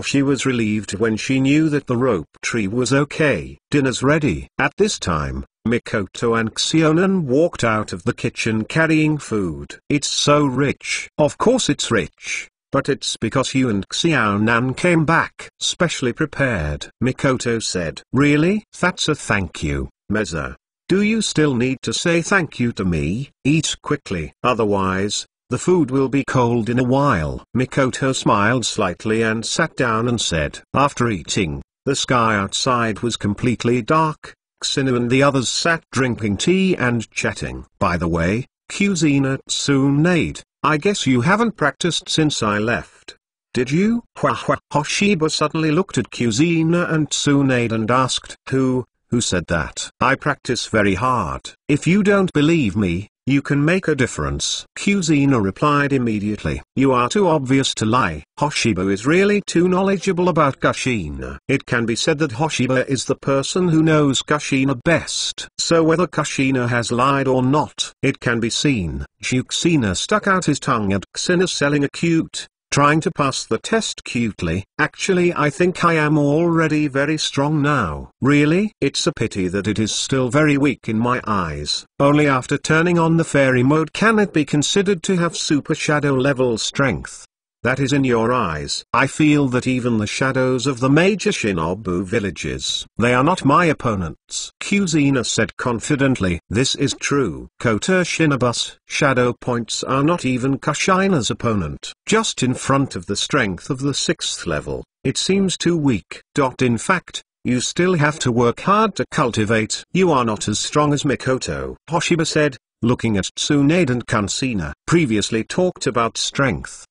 She was relieved when she knew that the rope tree was okay. Dinner's ready. At this time, Mikoto and Xiaonan walked out of the kitchen carrying food. It's so rich. Of course it's rich. But it's because you and Xiaonan came back. Specially prepared. Mikoto said. Really? That's a thank you, Meza. Do you still need to say thank you to me? Eat quickly. Otherwise, the food will be cold in a while. Mikoto smiled slightly and sat down and said. After eating, the sky outside was completely dark. Xinu and the others sat drinking tea and chatting. By the way, Kuzina Tsunade, I guess you haven't practiced since I left. Did you? Hoshiba suddenly looked at Kuzina and Tsunade and asked, Who said that? I practice very hard. If you don't believe me, you can make a difference. Kuzina replied immediately. You are too obvious to lie. Hoshiba is really too knowledgeable about Kushina. It can be said that Hoshiba is the person who knows Kushina best. So whether Kushina has lied or not, it can be seen. Jukesina stuck out his tongue at Xina selling a cute, trying to pass the test cutely. Actually, I think I am already very strong now. Really? It's a pity that it is still very weak in my eyes. Only after turning on the fairy mode can it be considered to have super shadow level strength. That is in your eyes. I feel that even the shadows of the major Shinobu villages, they are not my opponents. Kuzina said confidently. This is true. Kota Shinobu's shadow points are not even Kushina's opponent. Just in front of the strength of the 6th level, it seems too weak. In fact, you still have to work hard to cultivate. You are not as strong as Mikoto. Hoshiba said, looking at Tsunade and Kansina. Previously talked about strength.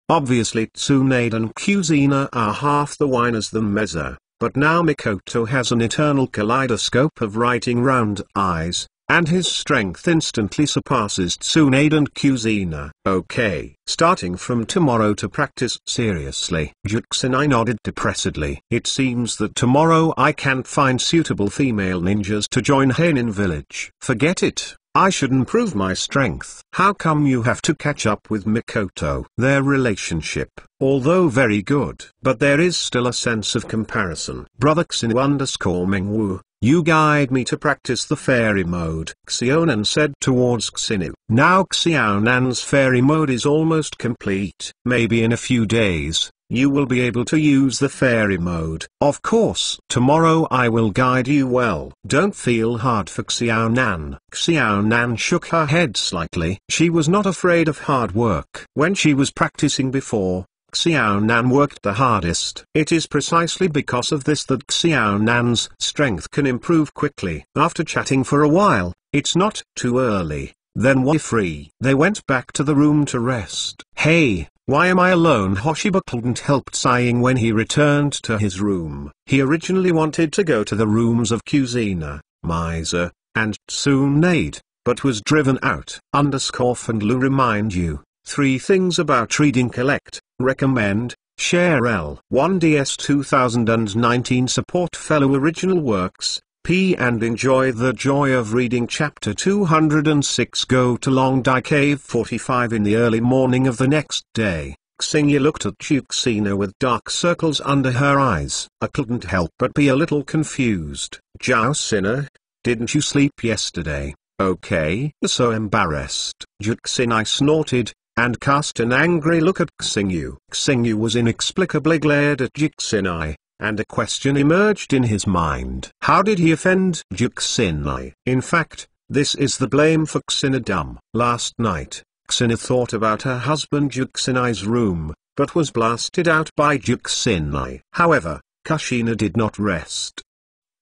Obviously Tsunade and Kuzina are half the whiners than Meza. but now Mikoto has an eternal kaleidoscope of writing round eyes, and his strength instantly surpasses Tsunade and Kuzina. Okay. Starting from tomorrow to practice seriously. Juxinai nodded depressedly. It seems that tomorrow I can't find suitable female ninjas to join Hainin village. Forget it. I should improve my strength. How come you have to catch up with Mikoto? Their relationship, although very good, but there is still a sense of comparison. Brother Xinu_Mengwu, you guide me to practice the fairy mode, Xiaonan said towards Xinu. Now Xiaonan's fairy mode is almost complete. Maybe in a few days, you will be able to use the fairy mode. Of course. Tomorrow I will guide you well. Don't feel hard for Xiaonan. Xiaonan shook her head slightly. She was not afraid of hard work. When she was practicing before, Xiaonan worked the hardest. It is precisely because of this that Xiaonan's strength can improve quickly. After chatting for a while, it's not too early, then we're free. They went back to the room to rest. Hey, why am I alone? Hoshiba couldn't help sighing when he returned to his room. He originally wanted to go to the rooms of Kuzina, Miza, and Tsunade, but was driven out. _Fandlu remind you, 3 things about reading: collect, recommend, share. L1DS 2019 support fellow original works, P and enjoy the joy of reading chapter 206. Go to Long Dai Cave 45 in the early morning of the next day. Xingyu looked at Juxina with dark circles under her eyes. I couldn't help but be a little confused. Zhao Sinner, didn't you sleep yesterday? Okay. So embarrassed. Juxina snorted, and cast an angry look at Xingyu. Xingyu was inexplicably glared at Juxinai, and a question emerged in his mind. How did he offend Juxinai? In fact, this is the blame for Xinadum. Last night, Xina thought about her husband Juxinai's room, but was blasted out by Juxinai. However, Kushina did not rest,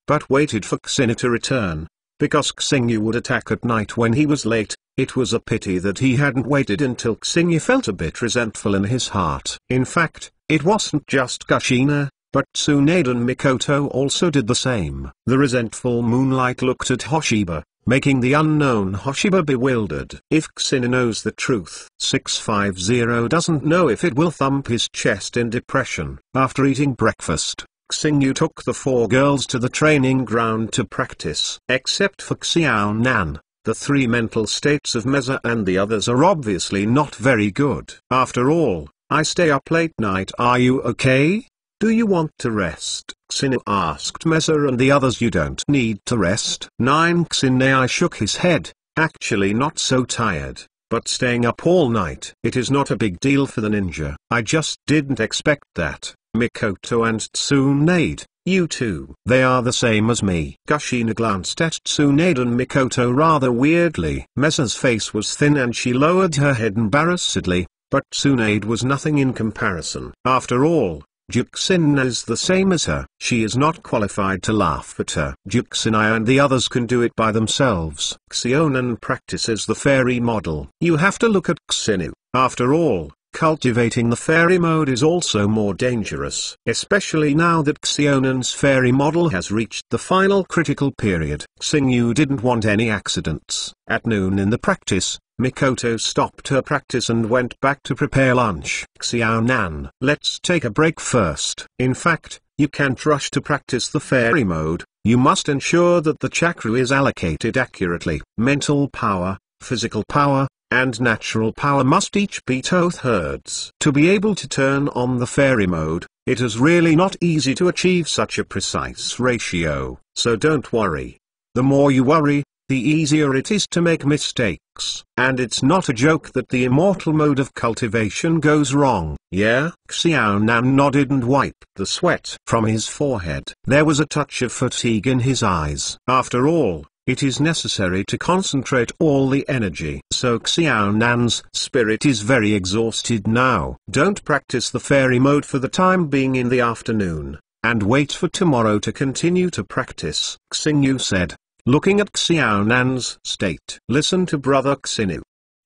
but waited for Xina to return, because Xingyu would attack at night when he was late. It was a pity that he hadn't waited until Xingyu felt a bit resentful in his heart. In fact, it wasn't just Kushina, but Tsunade and Mikoto also did the same. The resentful Moonlight looked at Hoshiba, making the unknown Hoshiba bewildered. If Xina knows the truth, 650 doesn't know if it will thump his chest in depression. After eating breakfast, Xingyu took the 4 girls to the training ground to practice. Except for Xiaonan, the 3 mental states of Meza and the others are obviously not very good. After all, I stay up late night. Are you okay? Do you want to rest? Xinu asked Meza and the others. You don't need to rest. 9. Xinai shook his head, actually not so tired, but staying up all night. It is not a big deal for the ninja. I just didn't expect that. Mikoto and Tsunade, you too. They are the same as me. Kushina glanced at Tsunade and Mikoto rather weirdly. Meza's face was thin and she lowered her head embarrassedly, but Tsunade was nothing in comparison. After all, Juxina is the same as her. She is not qualified to laugh at her. Juxina and the others can do it by themselves. Xiaonan practices the fairy model. You have to look at Xinu. After all, cultivating the fairy mode is also more dangerous, especially now that Xiaonan's fairy model has reached the final critical period. Xingyu didn't want any accidents. At noon in the practice, Mikoto stopped her practice and went back to prepare lunch. Xiaonan, let's take a break first. In fact, you can't rush to practice the fairy mode. You must ensure that the chakra is allocated accurately. Mental power, physical power, and natural power must each be 2/3. To be able to turn on the fairy mode, it is really not easy to achieve such a precise ratio. So don't worry. The more you worry, the easier it is to make mistakes. And it's not a joke that the immortal mode of cultivation goes wrong. Yeah? Xiaonan nodded and wiped the sweat from his forehead. There was a touch of fatigue in his eyes. After all, it is necessary to concentrate all the energy. So Xiaonan's spirit is very exhausted now. Don't practice the fairy mode for the time being in the afternoon, and wait for tomorrow to continue to practice, Xingyu said, looking at Xiaonan's state. Listen to brother Xinu.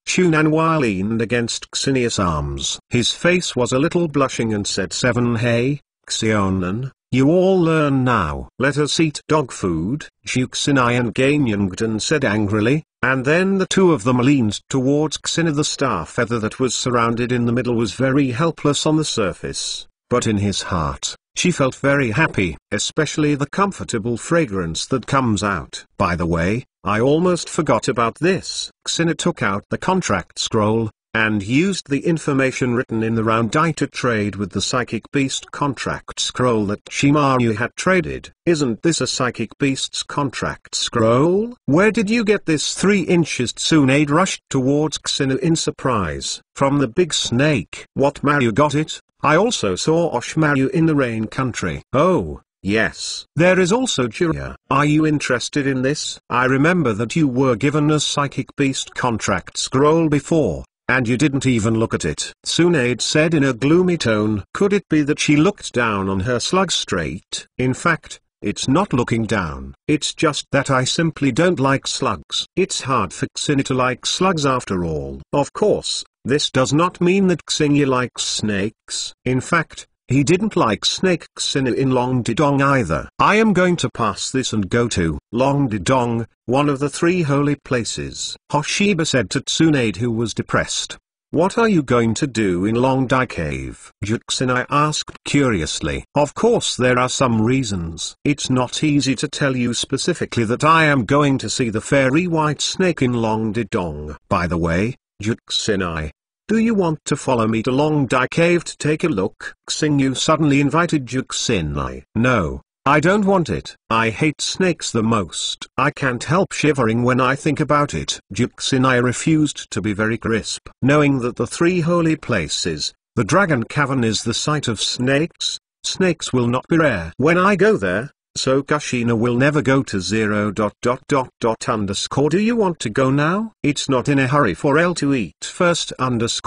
Shunanhua leaned against Xinia's arms. His face was a little blushing and said, 7. Hey, Xiaonan, You all learn now. Let us eat dog food, Juxinai and Ganyangdan said angrily, and then the two of them leaned towards Xina. The star feather that was surrounded in the middle was very helpless on the surface, but in his heart, she felt very happy, especially the comfortable fragrance that comes out. By the way, I almost forgot about this. Xina took out the contract scroll, and used the information written in the round die to trade with the Psychic Beast contract scroll that Shimaru had traded. Isn't this a Psychic Beast's contract scroll? Where did you get this 3 inches? Tsunade rushed towards Xina in surprise. From the big snake. What, Maru got it? I also saw Oshmaru in the rain country. Oh, yes. There is also Julia. Are you interested in this? I remember that you were given a Psychic Beast contract scroll before, and you didn't even look at it. Tsunade said in a gloomy tone. Could it be that she looked down on her slug straight? In fact, it's not looking down. It's just that I simply don't like slugs. It's hard for Xina to like slugs after all. Of course, this does not mean that Xingyu likes snakes. In fact, he didn't like Snake Xina in Long Didong either. I am going to pass this and go to Long Didong, one of the 3 holy places. Hoshiba said to Tsunade, who was depressed. What are you going to do in Long Dai Cave? Juxinai asked curiously. Of course there are some reasons. It's not easy to tell you specifically that I am going to see the fairy white snake in Long Didong. By the way, Juxinai, do you want to follow me to Long Dai Cave to take a look? Xingyu suddenly invited Juxinai. No, I don't want it. I hate snakes the most. I can't help shivering when I think about it. Juxinai refused to be very crisp. Knowing that the 3 holy places, the Dragon Cavern is the site of snakes, snakes will not be rare when I go there. So Kushina will never go to 0. Do you want to go now? It's not in a hurry for L to eat first. Let's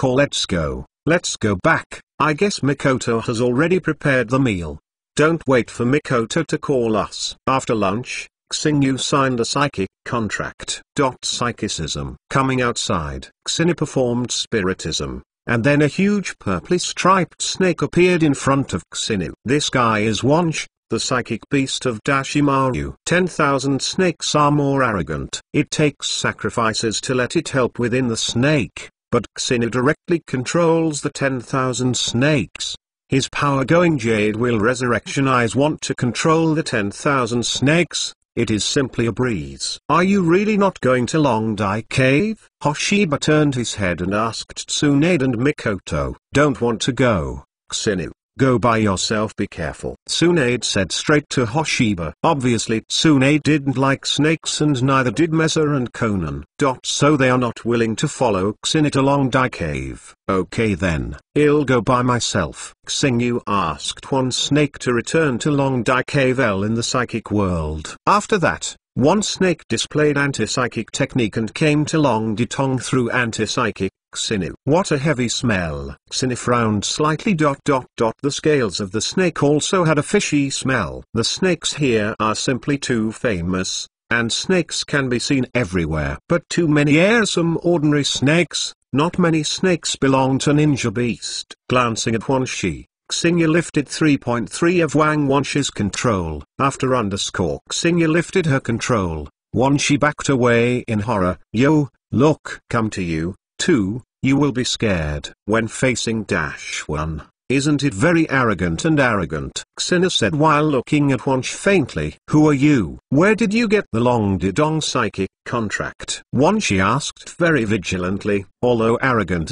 go. Let's go back. I guess Mikoto has already prepared the meal. Don't wait for Mikoto to call us. After lunch, Xingyu signed a psychic contract. Psychicism. Coming outside, Xina performed spiritism, and then a huge purply striped snake appeared in front of Xinu. This guy is Wonsh, the Psychic Beast of Dashimaru. 10,000 snakes are more arrogant. It takes sacrifices to let it help within the snake, but Xinu directly controls the 10,000 snakes. His power-going Jade will Resurrection Eyes want to control the 10,000 snakes. It is simply a breeze. Are you really not going to Long Dai Cave? Hoshiba turned his head and asked Tsunade and Mikoto. Don't want to go, Xinu. Go by yourself, be careful. Tsunade said straight to Hoshiba. Obviously Tsunade didn't like snakes and neither did Mesa and Conan. So they are not willing to follow Xina to Long Dai Cave. Okay then, I'll go by myself. Xingyu asked one snake to return to Long Dai Cave L in the psychic world. After that, one snake displayed anti-psychic technique and came to Long Ditong through anti-psychic Xinu. What a heavy smell. Xinu frowned slightly. The scales of the snake also had a fishy smell. The snakes here are simply too famous, and snakes can be seen everywhere. But too many are some ordinary snakes. Not many snakes belong to Ninja Beast. Glancing at Wonshi, Xingyu lifted 3.3 of Wang Wonshi's control. After Xingyu lifted her control, Wonshi backed away in horror. Yo, look, come to you, too, you will be scared. When facing -1, isn't it very arrogant? Xina said while looking at Wonsh faintly. Who are you? Where did you get the Long Didong psychic contract? Wonshi asked very vigilantly. Although arrogant,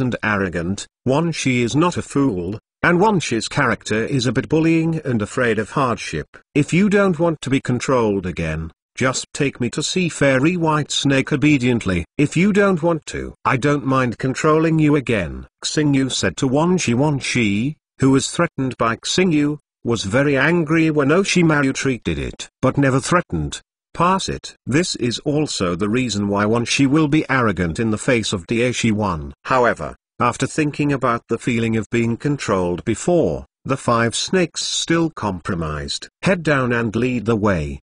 Wonshi is not a fool. And Wonshi's character is a bit bullying and afraid of hardship. If you don't want to be controlled again, just take me to see Fairy White Snake obediently. If you don't want to, I don't mind controlling you again. Xingyu said to Wonshi. Wonshi, who was threatened by Xingyu, was very angry when Oshimaru treated it, but never threatened. Pass it. This is also the reason why Wonshi will be arrogant in the face of Daishiwan. However, after thinking about the feeling of being controlled before, the 5 snakes still compromised. Head down and lead the way.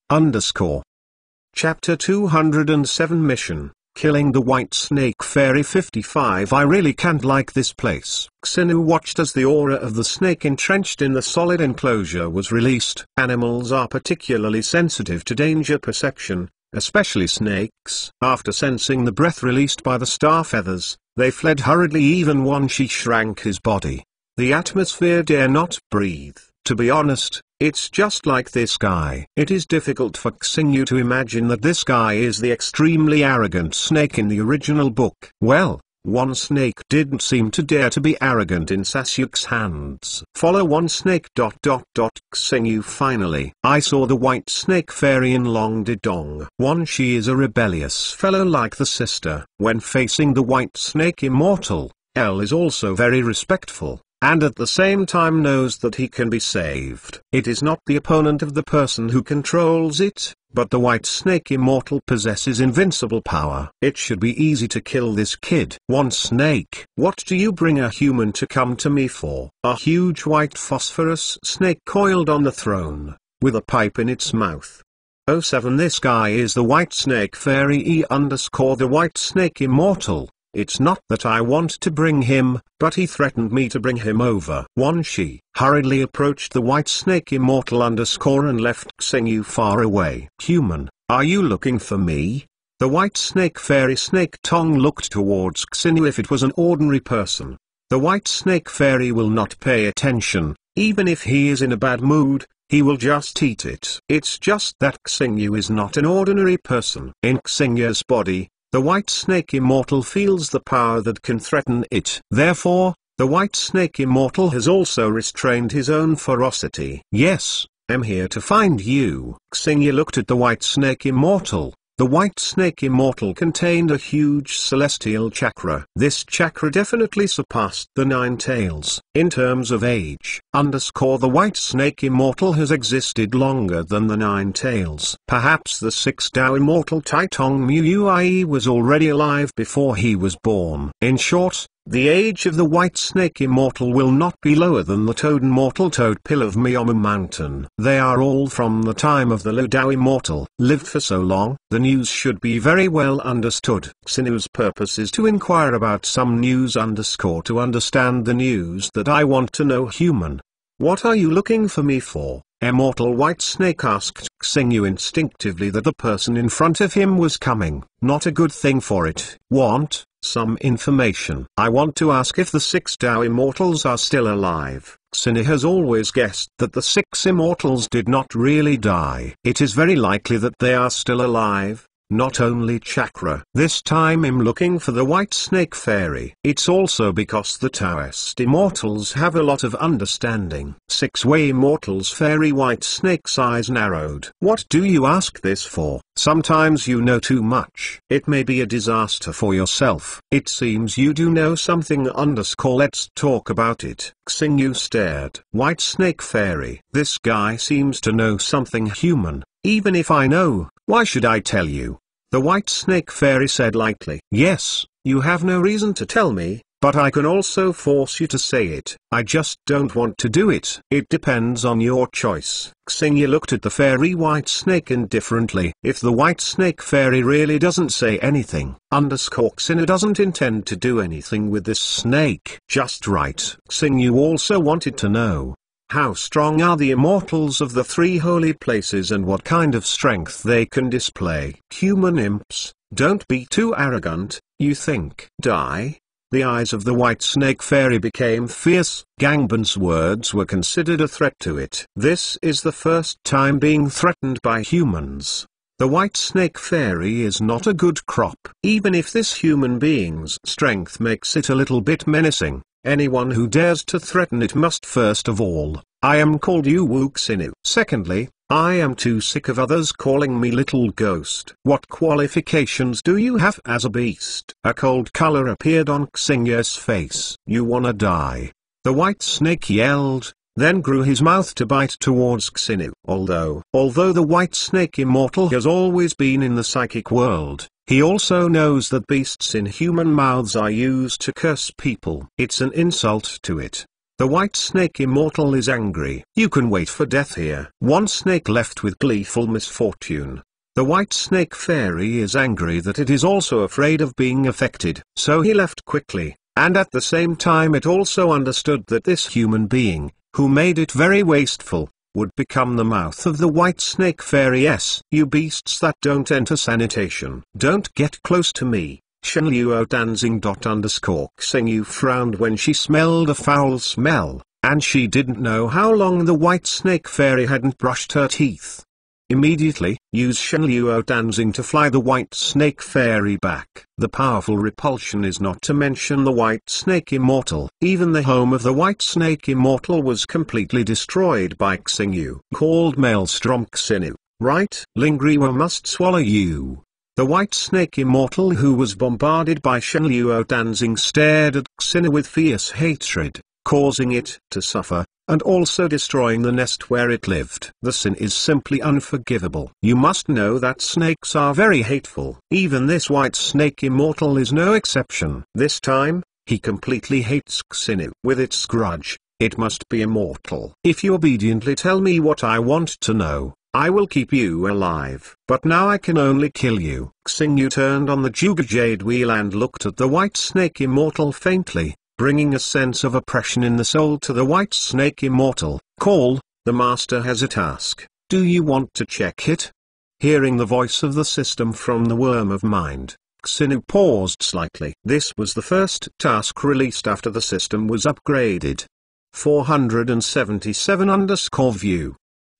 Chapter 207 Mission. killing the White Snake Fairy. 55 I really can't like this place. Xinu watched as the aura of the snake entrenched in the solid enclosure was released. Animals are particularly sensitive to danger perception, especially snakes. After sensing the breath released by the star feathers, they fled hurriedly. Even Wan Shi shrank his body. The atmosphere dare not breathe. To be honest, it's just like this guy. It is difficult for Xingyu to imagine that this guy is the extremely arrogant snake in the original book. Well, one snake didn't seem to dare to be arrogant in Sasuke's hands. Follow one snake. Xingyu finally. I saw the White Snake Fairy in Long Didong. Wan Shi is a rebellious fellow like the sister. When facing the White Snake Immortal, L is also very respectful, and at the same time knows that he can be saved. It is not the opponent of the person who controls it, but the White Snake Immortal possesses invincible power. It should be easy to kill this kid. One snake. What do you bring a human to come to me for? A huge white phosphorus snake coiled on the throne, with a pipe in its mouth. 07 This guy is the White Snake Fairy the White Snake Immortal. It's not that I want to bring him, but he threatened me to bring him over. Wan Shi hurriedly approached the White Snake Immortal and left Xingyu far away. Human, are you looking for me? The White Snake Fairy Snake Tongue looked towards Xingyu. If it was an ordinary person, the White Snake Fairy will not pay attention. Even if he is in a bad mood, he will just eat it. It's just that Xingyu is not an ordinary person. In Xingyu's body, the White Snake Immortal feels the power that can threaten it. Therefore, the White Snake Immortal has also restrained his own ferocity. Yes, I'm here to find you. Xingyu looked at the White Snake Immortal. The White Snake Immortal contained a huge celestial chakra. This chakra definitely surpassed the Nine Tails. In terms of age, the White Snake Immortal has existed longer than the Nine Tails. Perhaps the Six Dao Immortal Taitong Muyi was already alive before he was born. In short, the age of the White Snake Immortal will not be lower than the Toad Immortal Toadpill of Miyomu Mountain. They are all from the time of the Lu Dao Immortal. Lived for so long, the news should be very well understood. Xinu's purpose is to inquire about some news to understand the news that I want to know. Human, what are you looking for me for? Immortal White Snake asked Xingyu instinctively that the person in front of him was coming. Not a good thing for it. Want some information. I want to ask if the Six Dao Immortals are still alive. Xingyu has always guessed that the Six Immortals did not really die. It is very likely that they are still alive. Not only chakra. This time I'm looking for the White Snake Fairy. It's also because the Taoist Immortals have a lot of understanding. Six-way Immortals Fairy White Snake's eyes narrowed. What do you ask this for? Sometimes you know too much. It may be a disaster for yourself. It seems you do know something. Let's talk about it. Xingyu stared. White Snake Fairy. This guy seems to know something. Human. Even if I know, why should I tell you? The White Snake Fairy said lightly. Yes, you have no reason to tell me, but I can also force you to say it. I just don't want to do it. It depends on your choice. Xingyu looked at the Fairy White Snake indifferently. If the White Snake Fairy really doesn't say anything, Xingyu doesn't intend to do anything with this snake. Just right. Xingyu also wanted to know, how strong are the immortals of the three holy places and what kind of strength they can display? Human imps, don't be too arrogant. You think die? The eyes of the White Snake Fairy became fierce. Gangban's words were considered a threat to it. This is the first time being threatened by humans. The White Snake Fairy is not a good crop. Even if this human being's strength makes it a little bit menacing, anyone who dares to threaten it must first of all, I am called Yu Wu Xinu. Secondly, I am too sick of others calling me little ghost. What qualifications do you have as a beast? A cold color appeared on Xingyu's face. You wanna die? The White Snake yelled, then grew his mouth to bite towards Xinu. Although the White Snake Immortal has always been in the psychic world, he also knows that beasts in human mouths are used to curse people. It's an insult to it. The White Snake Immortal is angry. You can wait for death here. One snake left with gleeful misfortune. The white snake fairy is angry that it is also afraid of being affected. So he left quickly, and at the same time it also understood that this human being, who made it very wasteful, would become the mouth of the white snake fairy. Yes, you beasts that don't enter sanitation. Don't get close to me. Shenluo Danzing. Xingyu frowned when she smelled a foul smell, and she didn't know how long the white snake fairy hadn't brushed her teeth. Immediately, use Shenluo Danzing to fly the white snake fairy back. The powerful repulsion is not to mention the white snake immortal. Even the home of the white snake immortal was completely destroyed by Xingyu. Called Maelstrom Xinu, right? Lingriwa must swallow you. The white snake immortal, who was bombarded by Shenluo Danzing, stared at Xinu with fierce hatred, causing it to suffer, and also destroying the nest where it lived. The sin is simply unforgivable. You must know that snakes are very hateful. Even this white snake immortal is no exception. This time, he completely hates Xinu. With its grudge, it must be immortal. If you obediently tell me what I want to know, I will keep you alive. But now I can only kill you. Xingyu turned on the Juga Jade wheel and looked at the white snake immortal faintly, bringing a sense of oppression in the soul to the white snake immortal. Call, the master has a task. Do you want to check it? Hearing the voice of the system from the worm of mind, Xinu paused slightly. This was the first task released after the system was upgraded. 477_view.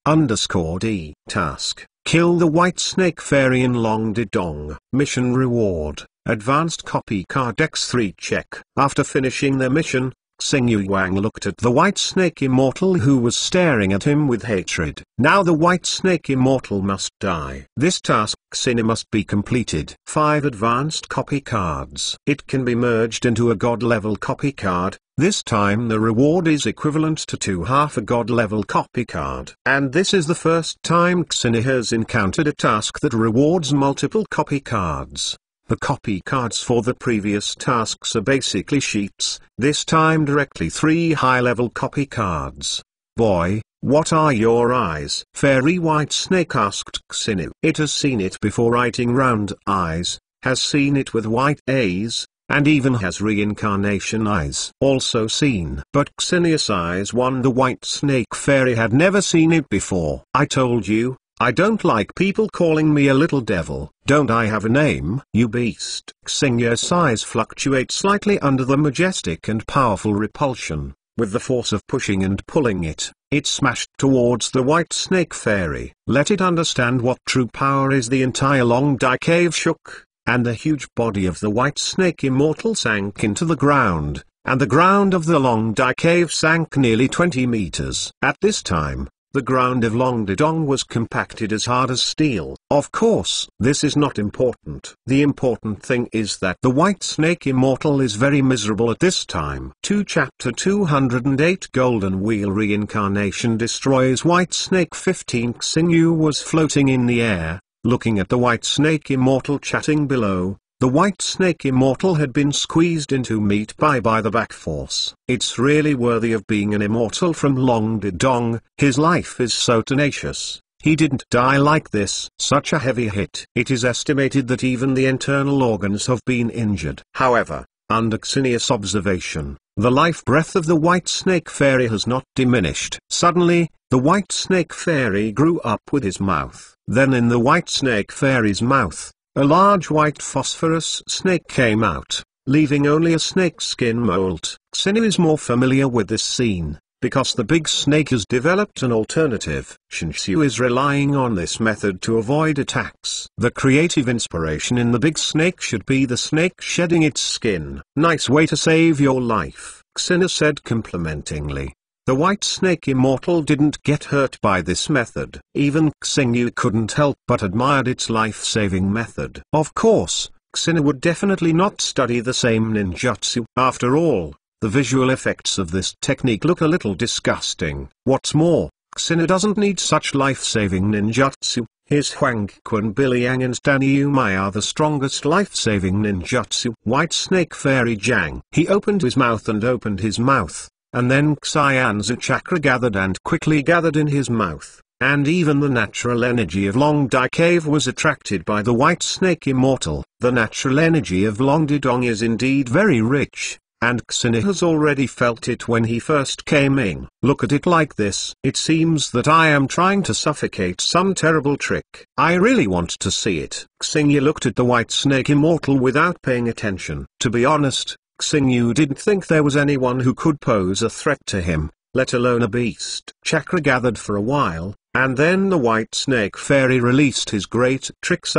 _D. Task. Kill the white snake fairy in Longdedong. Mission reward. Advanced copy card X3 check. After finishing their mission, Xingyu Wang looked at the white snake immortal, who was staring at him with hatred. Now the white snake immortal must die. This task Xinu must be completed. 5 advanced copy cards. It can be merged into a god level copy card. This time the reward is equivalent to 2 half a god level copy card. And this is the first time Xinu has encountered a task that rewards multiple copy cards. The copy cards for the previous tasks are basically sheets, this time directly 3 high-level copy cards. Boy, what are your eyes? Fairy White Snake asked Xinu. It has seen it before, writing round eyes, has seen it with white A's, and even has reincarnation eyes also seen. But Xenius Eyes 1, the white snake fairy, had never seen it before. I told you, I don't like people calling me a little devil. Don't I have a name? You beast. Xenius Eyes fluctuate slightly under the majestic and powerful repulsion. With the force of pushing and pulling it smashed towards the white snake fairy. Let it understand what true power is. The entire Long Dai cave shook, and the huge body of the white snake immortal sank into the ground, and the ground of the Long Dai cave sank nearly 20 meters. At this time, the ground of Longdedong was compacted as hard as steel. Of course, this is not important. The important thing is that the white snake immortal is very miserable at this time. Chapter 208 Golden Wheel Reincarnation destroys White Snake. 15 Xingyu was floating in the air, looking at the white snake immortal chatting below. The white snake immortal had been squeezed into meat pie by the back force. It's really worthy of being an immortal from Longdedong. His life is so tenacious. He didn't die like this. Such a heavy hit. It is estimated that even the internal organs have been injured. However, under Xenius observation, the life breath of the white snake fairy has not diminished. Suddenly, the white snake fairy grew up with his mouth. Then in the white snake fairy's mouth, a large white phosphorus snake came out, leaving only a snake skin mold. Xenu is more familiar with this scene, because the big snake has developed an alternative. Shinshu is relying on this method to avoid attacks. The creative inspiration in the big snake should be the snake shedding its skin. Nice way to save your life, Xenu said complimentingly. The white snake immortal didn't get hurt by this method. Even Xingyu couldn't help but admired its life-saving method. Of course, Xingyu would definitely not study the same ninjutsu. After all, the visual effects of this technique look a little disgusting. What's more, Xingyu doesn't need such life-saving ninjutsu. His Huangquan Biliang and Danyumai are the strongest life-saving ninjutsu. White Snake Fairy Jiang. He opened his mouth and opened his mouth. And then Xianzu chakra gathered and quickly gathered in his mouth. and even the natural energy of Long Dai Cave was attracted by the White Snake Immortal. The natural energy of Long Didong is indeed very rich, and Xingyu has already felt it when he first came in. Look at it like this. It seems that I am trying to suffocate some terrible trick. I really want to see it. Xingyu looked at the White Snake Immortal without paying attention. To be honest, Xingyu didn't think there was anyone who could pose a threat to him, let alone a beast. Chakra gathered for a while, and then the White Snake Fairy released his great tricks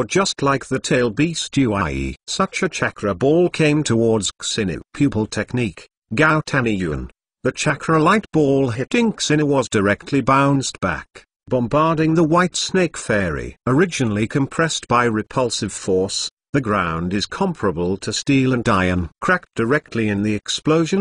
just like the tail beast Ui. Such a chakra ball came towards Xingyu. Pupil technique, Gao Tani Yuan. The chakra light ball hitting Xingyu was directly bounced back, bombarding the White Snake Fairy. Originally compressed by repulsive force, the ground is comparable to steel and iron. Cracked directly in the explosion.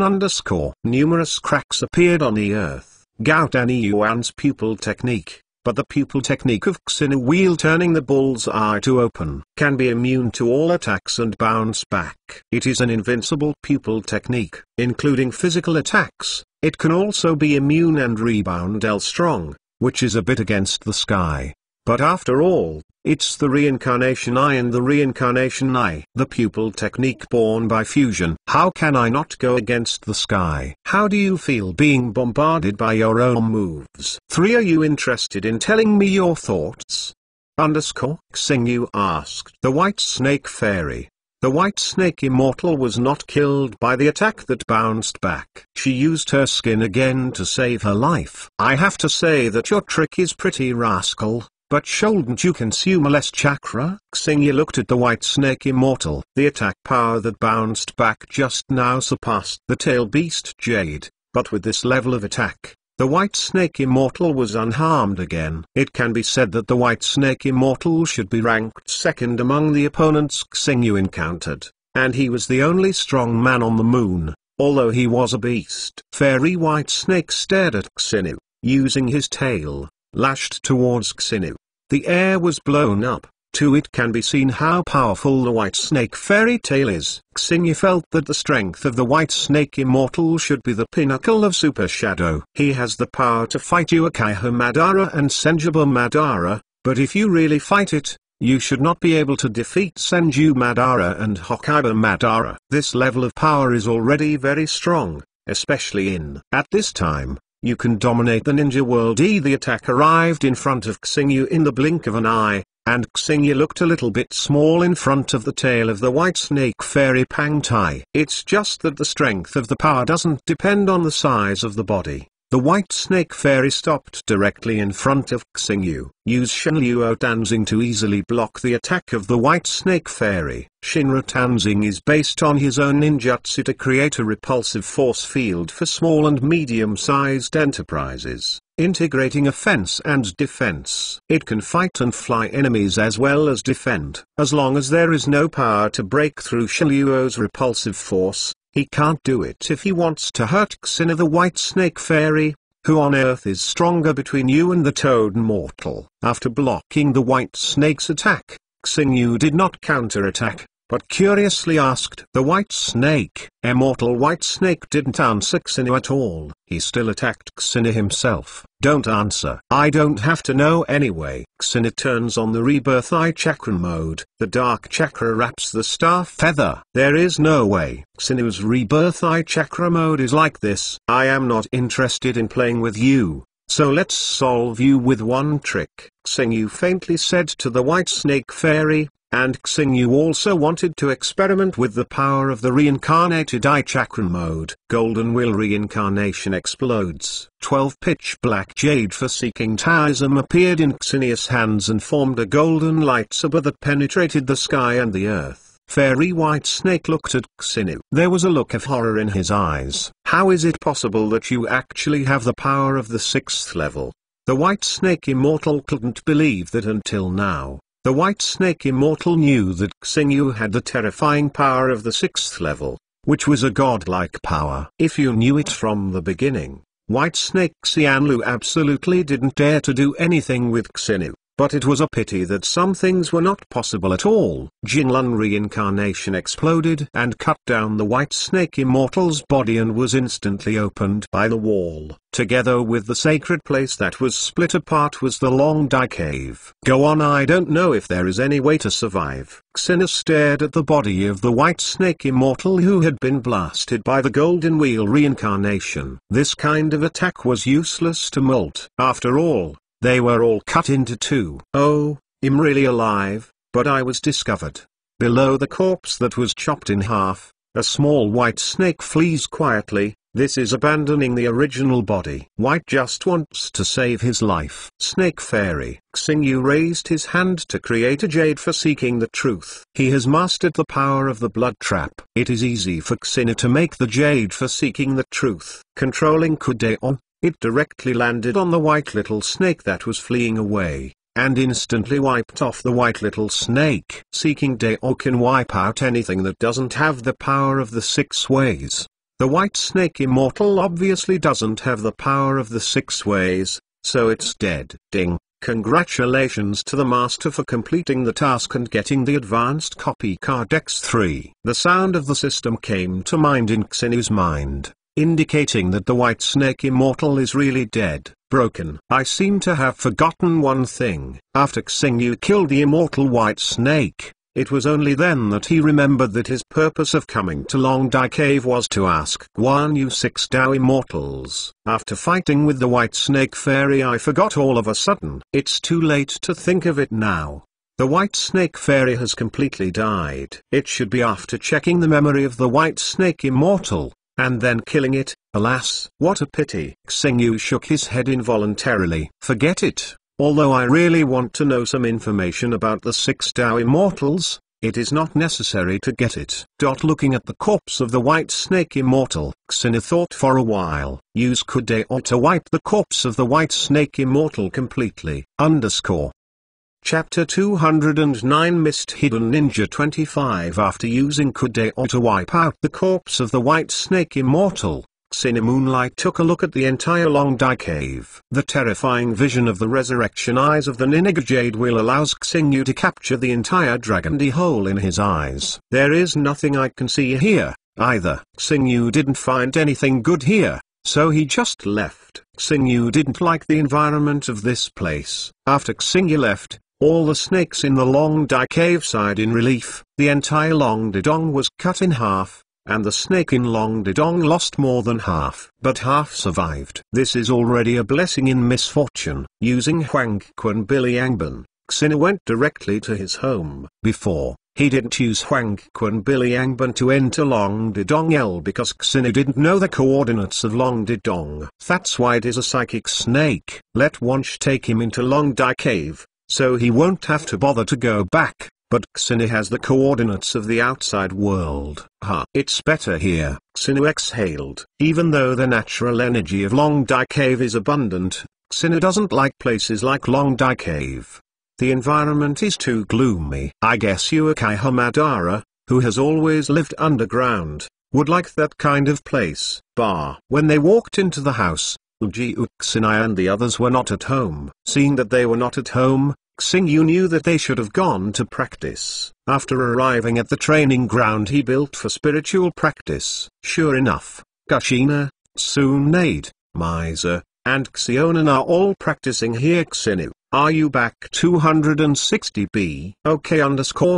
Numerous cracks appeared on the earth. Gao Tani Yuan's pupil technique, but the pupil technique of Xingyu wheel turning the bull's eye to open can be immune to all attacks and bounce back. It is an invincible pupil technique, including physical attacks. It can also be immune and rebound L strong, which is a bit against the sky. But after all, it's the reincarnation eye and the reincarnation eye. The pupil technique born by fusion. How can I not go against the sky? How do you feel being bombarded by your own moves? 3. Are you interested in telling me your thoughts? Xingyu asked the White Snake Fairy. The White Snake Immortal was not killed by the attack that bounced back. She used her skin again to save her life. I have to say that your trick is pretty rascal. But shouldn't you consume less chakra? Xingyu looked at the White Snake Immortal. The attack power that bounced back just now surpassed the tail beast Jade, but with this level of attack, the White Snake Immortal was unharmed again. It can be said that the White Snake Immortal should be ranked second among the opponents Xingyu encountered, and he was the only strong man on the moon, although he was a beast. Fairy White Snake stared at Xingyu, using his tail, lashed towards Xingyu. The air was blown up. To it can be seen how powerful the White Snake Fairy tail is. Xingyu felt that the strength of the White Snake Immortal should be the pinnacle of Super Shadow. He has the power to fight Uchiha Madara and Senju Madara, but if you really fight it, you should not be able to defeat Senju Madara and Hokkaiba Madara. This level of power is already very strong, especially at this time. You can dominate the ninja world. The attack arrived in front of Xingyu in the blink of an eye, and Xingyu looked a little bit small in front of the tail of the White Snake Fairy Pang Tai. It's just that the strength of the power doesn't depend on the size of the body. The White Snake Fairy stopped directly in front of Xingyu. Use Shinryu Tanzing to easily block the attack of the White Snake Fairy. Shinryu Tanzing is based on his own ninjutsu to create a repulsive force field for small and medium-sized enterprises, integrating offense and defense. It can fight and fly enemies as well as defend. As long as there is no power to break through Shinryu's repulsive force, he can't do it. If he wants to hurt Xingyu the White Snake Fairy, who on Earth is stronger between you and the Toad Mortal. After blocking the White Snake's attack, Xingyu did not counterattack, but curiously asked. The White Snake Immortal White Snake didn't answer Xingyu at all. He still attacked Xingyu himself. Don't answer. I don't have to know anyway. Xingyu turns on the Rebirth Eye Chakra mode. The Dark Chakra wraps the Star Feather. There is no way. Xingyu's Rebirth Eye Chakra mode is like this. I am not interested in playing with you, so let's solve you with one trick. Xingyu faintly said to the White Snake Fairy, and Xingyu also wanted to experiment with the power of the reincarnated Eye Chakra mode. Golden Will reincarnation explodes. 12 pitch black jade forsaking Taoism appeared in Xingyu's hands and formed a golden lightsaber that penetrated the sky and the earth. Fairy White Snake looked at Xingyu. There was a look of horror in his eyes. How is it possible that you actually have the power of the 6th level? The White Snake Immortal couldn't believe that until now. The White Snake Immortal knew that Xingyu had the terrifying power of the 6th level, which was a godlike power. If you knew it from the beginning, White Snake Xianlu absolutely didn't dare to do anything with Xingyu. but it was a pity that some things were not possible at all. Jinlun reincarnation exploded and cut down the White Snake Immortal's body and was instantly opened by the wall. Together with the sacred place that was split apart was the Long Dai Cave. Go on, I don't know if there is any way to survive. Xena stared at the body of the White Snake Immortal who had been blasted by the Golden Wheel reincarnation. This kind of attack was useless to Molt. After all, they were all cut into two. Oh, I'm really alive, but I was discovered. Below the corpse that was chopped in half, a small white snake flees quietly. This is abandoning the original body. White just wants to save his life. Snake Fairy. Xingyu raised his hand to create a jade for seeking the truth. He has mastered the power of the blood trap. It is easy for Xena to make the jade for seeking the truth. Controlling Kudeon, it directly landed on the white little snake that was fleeing away, and instantly wiped off the white little snake. Seeking Deo can wipe out anything that doesn't have the power of the 6 ways. The White Snake Immortal obviously doesn't have the power of the 6 ways, so it's dead. Ding. Congratulations to the master for completing the task and getting the advanced copy card X3. The sound of the system came to mind in Xenu's mind, indicating that the White Snake Immortal is really dead, broken. I seem to have forgotten one thing. After Xingyu killed the immortal White Snake, it was only then that he remembered that his purpose of coming to Long Dai Cave was to ask Guan Yu 6 Dao Immortals. After fighting with the White Snake Fairy, I forgot all of a sudden. It's too late to think of it now. The White Snake Fairy has completely died. It should be after checking the memory of the White Snake Immortal, and then killing it. Alas, what a pity. Xingyu shook his head involuntarily. Forget it. Although I really want to know some information about the 6 Dao Immortals, it is not necessary to get it. Looking at the corpse of the White Snake Immortal, Xena thought for a while. Use Kudeo to wipe the corpse of the White Snake Immortal completely. Chapter 209 Mist Hidden Ninja 25. After using Kudeo to wipe out the corpse of the White Snake Immortal, Xena Moonlight took a look at the entire Long Dai Cave. The terrifying vision of the resurrection eyes of the Ninja Jade Wheel allows Xingyu to capture the entire Dragondy hole in his eyes. There is nothing I can see here, either. Xingyu didn't find anything good here, so he just left. Xingyu didn't like the environment of this place. After Xingyu left, all the snakes in the Long Dai Cave sighed in relief. The entire Long Didong was cut in half, and the snake in Long Didong lost more than half. But half survived. This is already a blessing in misfortune. Using Huang Quan Biliangban, Xena went directly to his home. Before, he didn't use Huang Quan Biliangban to enter Long Didong L because Xena didn't know the coordinates of Long Didong. That's why it is a psychic snake. Let Wunsch take him into Long Dai Cave, so he won't have to bother to go back. But Xena has the coordinates of the outside world. It's better here. Xena exhaled. Even though the natural energy of Long Dai Cave is abundant, Xena doesn't like places like Long Dai Cave. The environment is too gloomy. I guess Uchiha Madara, who has always lived underground, would like that kind of place. When they walked into the house, Uji Xena and the others were not at home. Seeing that they were not at home, Xingyu knew that they should have gone to practice. After arriving at the training ground he built for spiritual practice. Sure enough, Kushina, Tsunade, Miser, and Xionan are all practicing here. Xenu, are you back? 260b.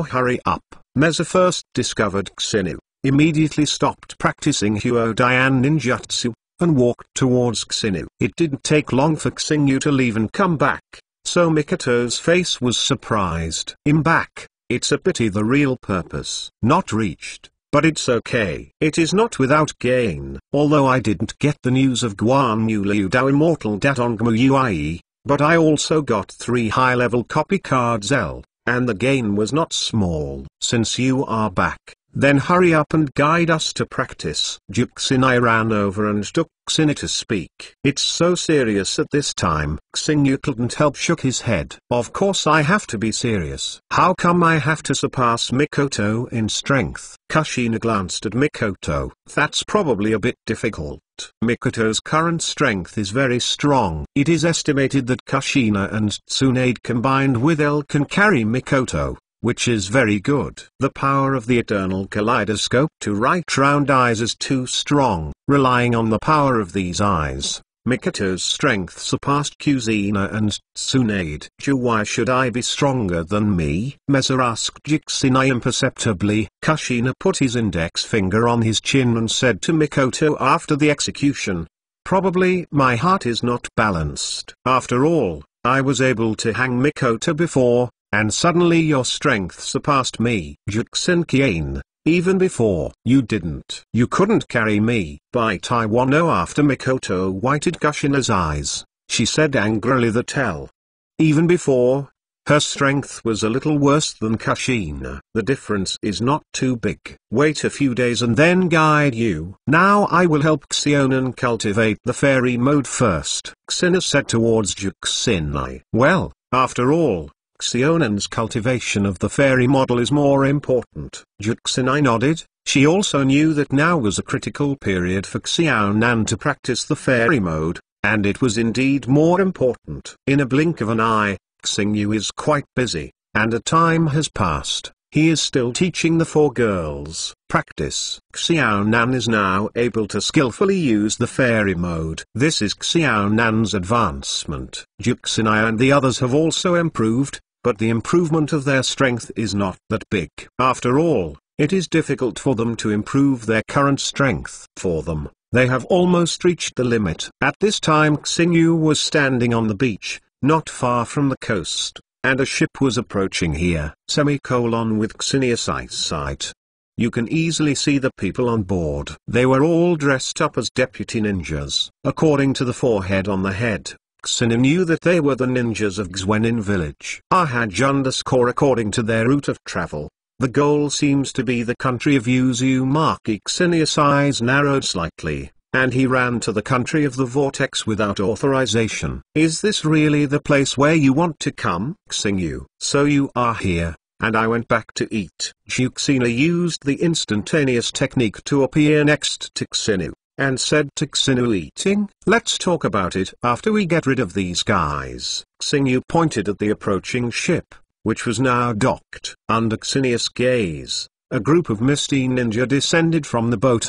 Hurry up. Meza first discovered Xenu, immediately stopped practicing Huo Dian Ninjutsu, and walked towards Xenu. It didn't take long for Xingyu to leave and come back, so Mikato's face was surprised. I'm back. It's a pity the real purpose not reached, but it's okay. It is not without gain. Although I didn't get the news of Guan Yu Liu Dao Immortal Datongmu Ue, but I also got 3 high-level copy cards L, and the gain was not small. Since you are back, Then hurry up and guide us to practice. Juxinai ran over and took Xingyu to speak. It's so serious at this time. Xingyu couldn't help shook his head. Of course I have to be serious. How come I have to surpass Mikoto in strength? Kushina glanced at Mikoto. That's probably a bit difficult. Mikoto's current strength is very strong. It is estimated that Kushina and Tsunade combined with L can carry Mikoto, which is very good. The power of the eternal kaleidoscope to write round eyes is too strong. Relying on the power of these eyes, Mikoto's strength surpassed Kushina and Tsunade. Why should I be stronger than me? Meza asked Juxinai imperceptibly. Kushina put his index finger on his chin and said to Mikoto after the execution, "Probably my heart is not balanced. After all, I was able to hang Mikoto before, and suddenly your strength surpassed me." Juxin, even before you didn't. You couldn't carry me. By Taiwano after Mikoto whited Kushina's eyes, she said angrily that L. Even before, her strength was a little worse than Kushina. The difference is not too big. Wait a few days and then guide you. Now I will help Xionan cultivate the fairy mode first, Xina said towards Juxinai. Well, after all, Xionan's cultivation of the fairy model is more important. Juxinai nodded. She also knew that now was a critical period for Xionan to practice the fairy mode, and it was indeed more important. In a blink of an eye, Xingyu is quite busy, and a time has passed. He is still teaching the four girls. Practice. Xiaonan is now able to skillfully use the fairy mode. This is Xiaonan's advancement. Juxinai and the others have also improved, but the improvement of their strength is not that big. After all, it is difficult for them to improve their current strength. For them, they have almost reached the limit. At this time Xingyu was standing on the beach, not far from the coast, and a ship was approaching here. With Xinia's eyesight, you can easily see the people on board. They were all dressed up as deputy ninjas. According to the forehead on the head, Xina knew that they were the ninjas of Xuenin village. According to their route of travel, the goal seems to be the country of Uzumaki. Xinia's eyes narrowed slightly, and he ran to the country of the vortex without authorization. Is this really the place where you want to come, Xingyu? So you are here, and I went back to eat. Juxina used the instantaneous technique to appear next to Xinu, and said to Xinu, eating? Let's talk about it after we get rid of these guys. Xingyu pointed at the approaching ship, which was now docked. Under Xinia's gaze, a group of misty ninja descended from the boat.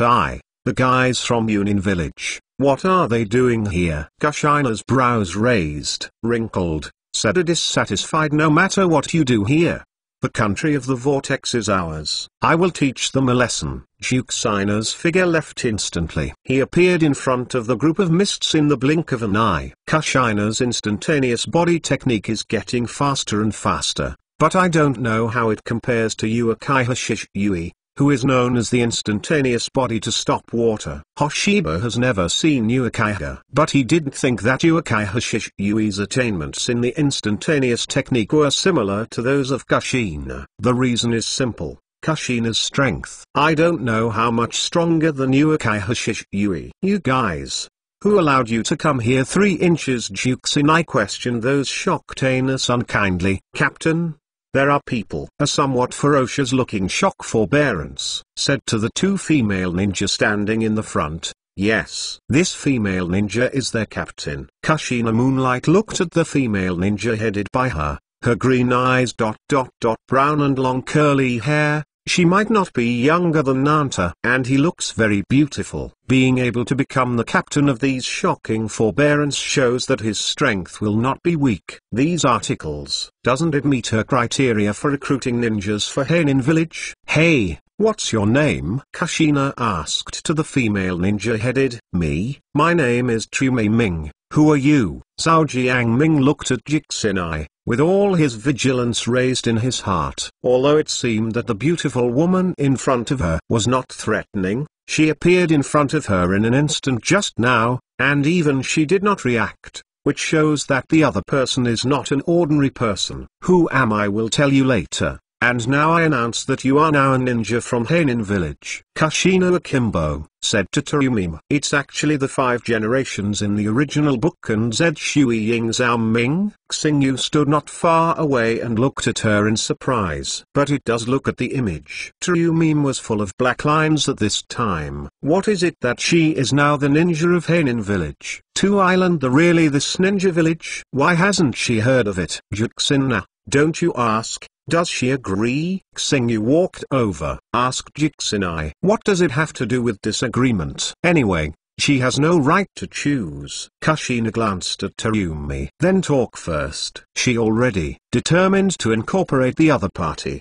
The guys from Yunin village. What are they doing here? Kushina's brows raised, wrinkled, said a dissatisfied, no matter what you do here, the country of the vortex is ours. I will teach them a lesson. Juxina's figure left instantly. He appeared in front of the group of mists in the blink of an eye. Kushina's instantaneous body technique is getting faster and faster, but I don't know how it compares to Uchiha Shishui, who is known as the instantaneous body to stop water. Hoshiba has never seen Uchiha, but he didn't think that Uchiha Shishui's attainments in the instantaneous technique were similar to those of Kushina. The reason is simple. Kushina's strength. I don't know how much stronger than Uchiha Shishui. You guys, who allowed you to come here 3 inches? Juxinai questioned those Shocktainus unkindly. Captain, there are people. A somewhat ferocious-looking shock forbearance said to the 2 female ninja standing in the front. Yes, this female ninja is their captain. Kushina Moonlight looked at the female ninja headed by her green eyes brown and long curly hair. She might not be younger than Nanta, and he looks very beautiful. Being able to become the captain of these shocking forbearance shows that his strength will not be weak. These articles, doesn't it meet her criteria for recruiting ninjas for Heinin village? Hey, what's your name? Kushina asked to the female ninja headed. Me? My name is Trumei Ming. Who are you? Zhao Jiangming looked at Juxinai, with all his vigilance raised in his heart. Although it seemed that the beautiful woman in front of her was not threatening, she appeared in front of her in an instant just now, and even she did not react, which shows that the other person is not an ordinary person. Who am I will tell you later, And now I announce that you are now a ninja from Hainin village. Kushina Akimbo said to Terumim. It's actually the 5 generations in the original book, and Zed Shui Ying Zhao Ming. Xingyu stood not far away and looked at her in surprise. But it does look at the image. Terumim was full of black lines at this time. What is it that she is now the ninja of Hainin village? Two Island, the really this ninja village? Why hasn't she heard of it? Juxina, don't you ask? Does she agree? Xingyu walked over, asked Jixinai. What does it have to do with disagreement? Anyway, she has no right to choose. Kushina glanced at Terumi. Then talk first. She already determined to incorporate the other party.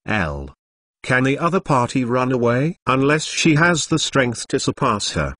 Can the other party run away? Unless she has the strength to surpass her.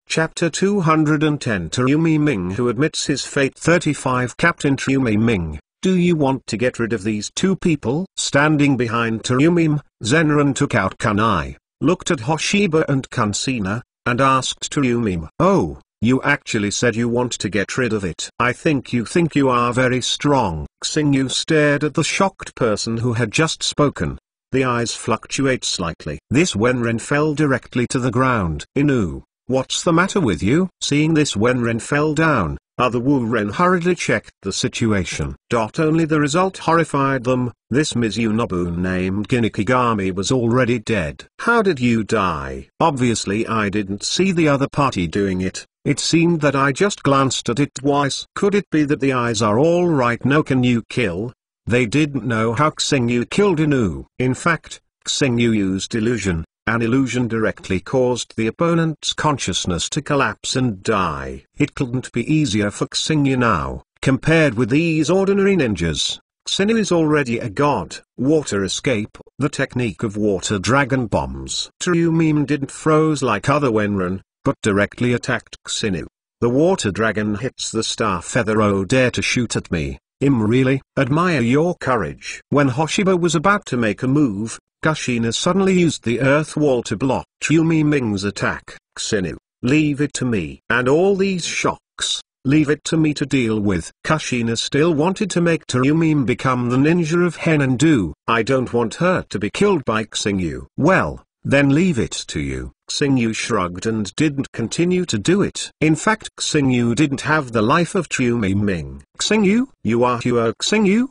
Chapter 210 Terumi Ming who admits his fate. 35 Captain Terumi Ming. Do you want to get rid of these two people? Standing behind Terumim, Zenran took out kunai, looked at Hoshiba and Kansina, and asked Terumim, "Oh, you actually said you want to get rid of it. I think you are very strong." Xingyu stared at the shocked person who had just spoken. The eyes fluctuate slightly. This Wenren fell directly to the ground. Inu, what's the matter with you? Seeing this Wenren fell down, other Wu-Ren hurriedly checked the situation. Only the result horrified them. This Mizunobu named Ginikigami was already dead. How did you die? Obviously I didn't see the other party doing it. It seemed that I just glanced at it twice. Could it be that the eyes are all right? No, can you kill? They didn't know how Xingyu killed Inu. In fact, Xingyu used illusion. An illusion directly caused the opponent's consciousness to collapse and die. It couldn't be easier for Xingyu now, compared with these ordinary ninjas. Xingyu is already a god. Water escape, the technique of water dragon bombs. Terumim didn't froze like other Wenren, but directly attacked Xingyu. The water dragon hits the star feather. Oh, dare to shoot at me. Really? Admire your courage. When Hoshiba was about to make a move, Kushina suddenly used the earth wall to block Terumi Ming's attack. Xingyu, leave it to me. And all these shocks, leave it to me to deal with. Kushina still wanted to make Terumi become the ninja of Hainin. I don't want her to be killed by Xingyu. Well, then leave it to you. Xingyu shrugged and didn't continue to do it. In fact, Xingyu didn't have the life of Terumi Ming. Xingyu? You are Xingyu?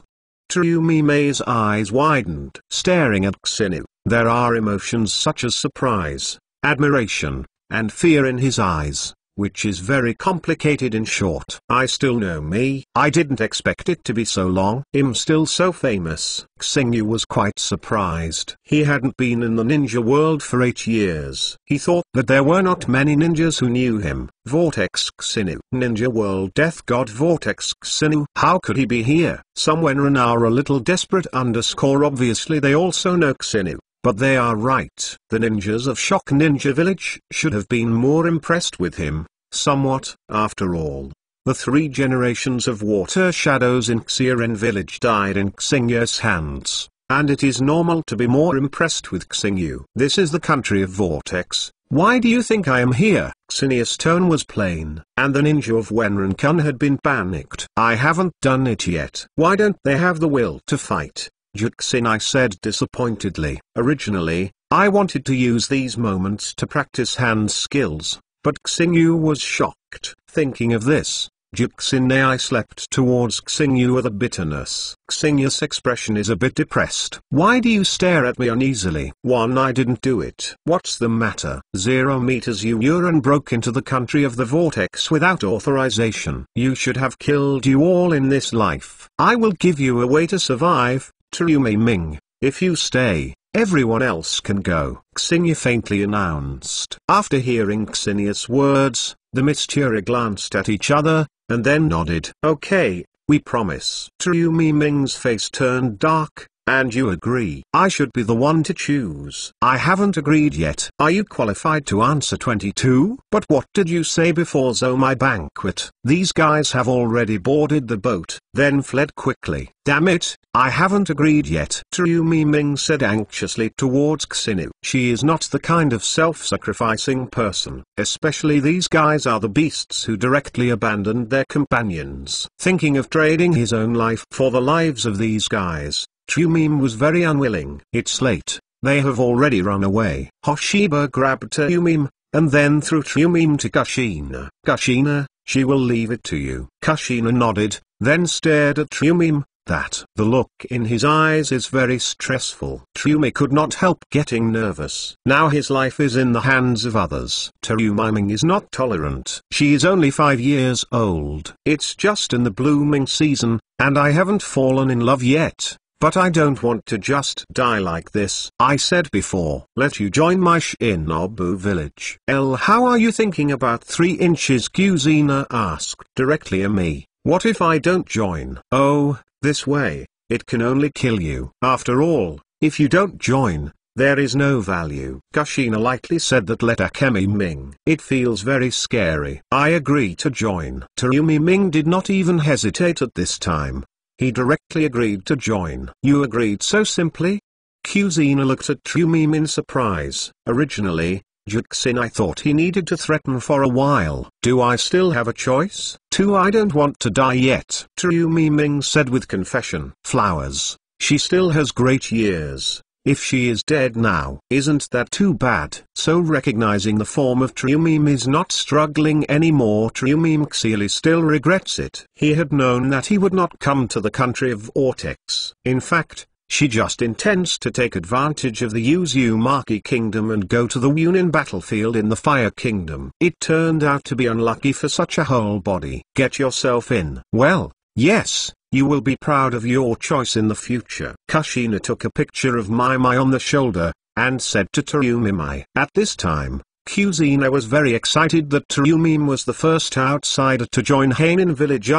Terumi Mei's eyes widened. Staring at Xingyu, there are emotions such as surprise, admiration, and fear in his eyes, which is very complicated. In short, I still know me. I didn't expect it to be so long. I'm still so famous. Xingyu was quite surprised. He hadn't been in the ninja world for 8 years. He thought that there were not many ninjas who knew him. Vortex Xingyu. Ninja world death god Vortex Xingyu. How could he be here? Some Wenren are a little desperate. Obviously they also know Xingyu. But they are right. The ninjas of Shock Ninja Village should have been more impressed with him, somewhat. After all, the 3 generations of water shadows in Xiren Village died in Xingyu's hands, and it is normal to be more impressed with Xingyu. This is the country of Vortex. Why do you think I am here? Xingyu's tone was plain, and the ninja of Wenren-kun had been panicked. I haven't done it yet. Why don't they have the will to fight? Juxinai said disappointedly. Originally, I wanted to use these moments to practice hand skills, but Xingyu was shocked. Thinking of this, Juxinai slept towards Xingyu with a bitterness. Xingyu's expression is a bit depressed. Why do you stare at me uneasily? I didn't do it. What's the matter? 0 meters. Yuran broke into the country of the Vortex without authorization. You should have killed you all in this life. I will give you a way to survive. Terumi Ming, if you stay, everyone else can go, Xingyu faintly announced. After hearing Xingyu's words, the Mystura glanced at each other, and then nodded. Okay, we promise. Terumi Ming's face turned dark. And you agree? I should be the one to choose. I haven't agreed yet. Are you qualified to answer 22? But what did you say before Zomai banquet? These guys have already boarded the boat, then fled quickly. Damn it, I haven't agreed yet. Terumi Ming said anxiously towards Xingyu. She is not the kind of self-sacrificing person. Especially these guys are the beasts who directly abandoned their companions. Thinking of trading his own life for the lives of these guys, Tsume was very unwilling. It's late, they have already run away. Hoshiba grabbed Tsume, and then threw Tsume to Kushina. Kushina, she will leave it to you. Kushina nodded, then stared at Tsume. The look in his eyes is very stressful. Tsume could not help getting nervous. Now his life is in the hands of others. Tsume is not tolerant. She is only 5 years old. It's just in the blooming season, and I haven't fallen in love yet. But I don't want to just die like this. I said before, let you join my Shinobu village. How are you thinking about 3 inches? Kushina asked directly at me. What if I don't join? Oh, this way, it can only kill you. After all, if you don't join, there is no value. Kushina lightly said that let Akemi Ming. It feels very scary. I agree to join. Tsume Ming did not even hesitate at this time. He directly agreed to join. You agreed so simply? Kushina looked at Tsume in surprise. Originally, I thought he needed to threaten for a while. Do I still have a choice? I don't want to die yet. Tsume Ming said with confession. Flowers. She still has great years. If she is dead now, isn't that too bad? So recognizing the form of Tsume is not struggling anymore, Tsume clearly still regrets it. He had known that he would not come to the country of Vortex. In fact, she just intends to take advantage of the Uzumaki Kingdom and go to the Yunin battlefield in the Fire Kingdom. It turned out to be unlucky for such a whole body. Get yourself in. Well, yes, you will be proud of your choice in the future. Kushina took a picture of Mai on the shoulder, and said to Tsume. At this time, Kushina was very excited that Tsume was the first outsider to join Hainin village.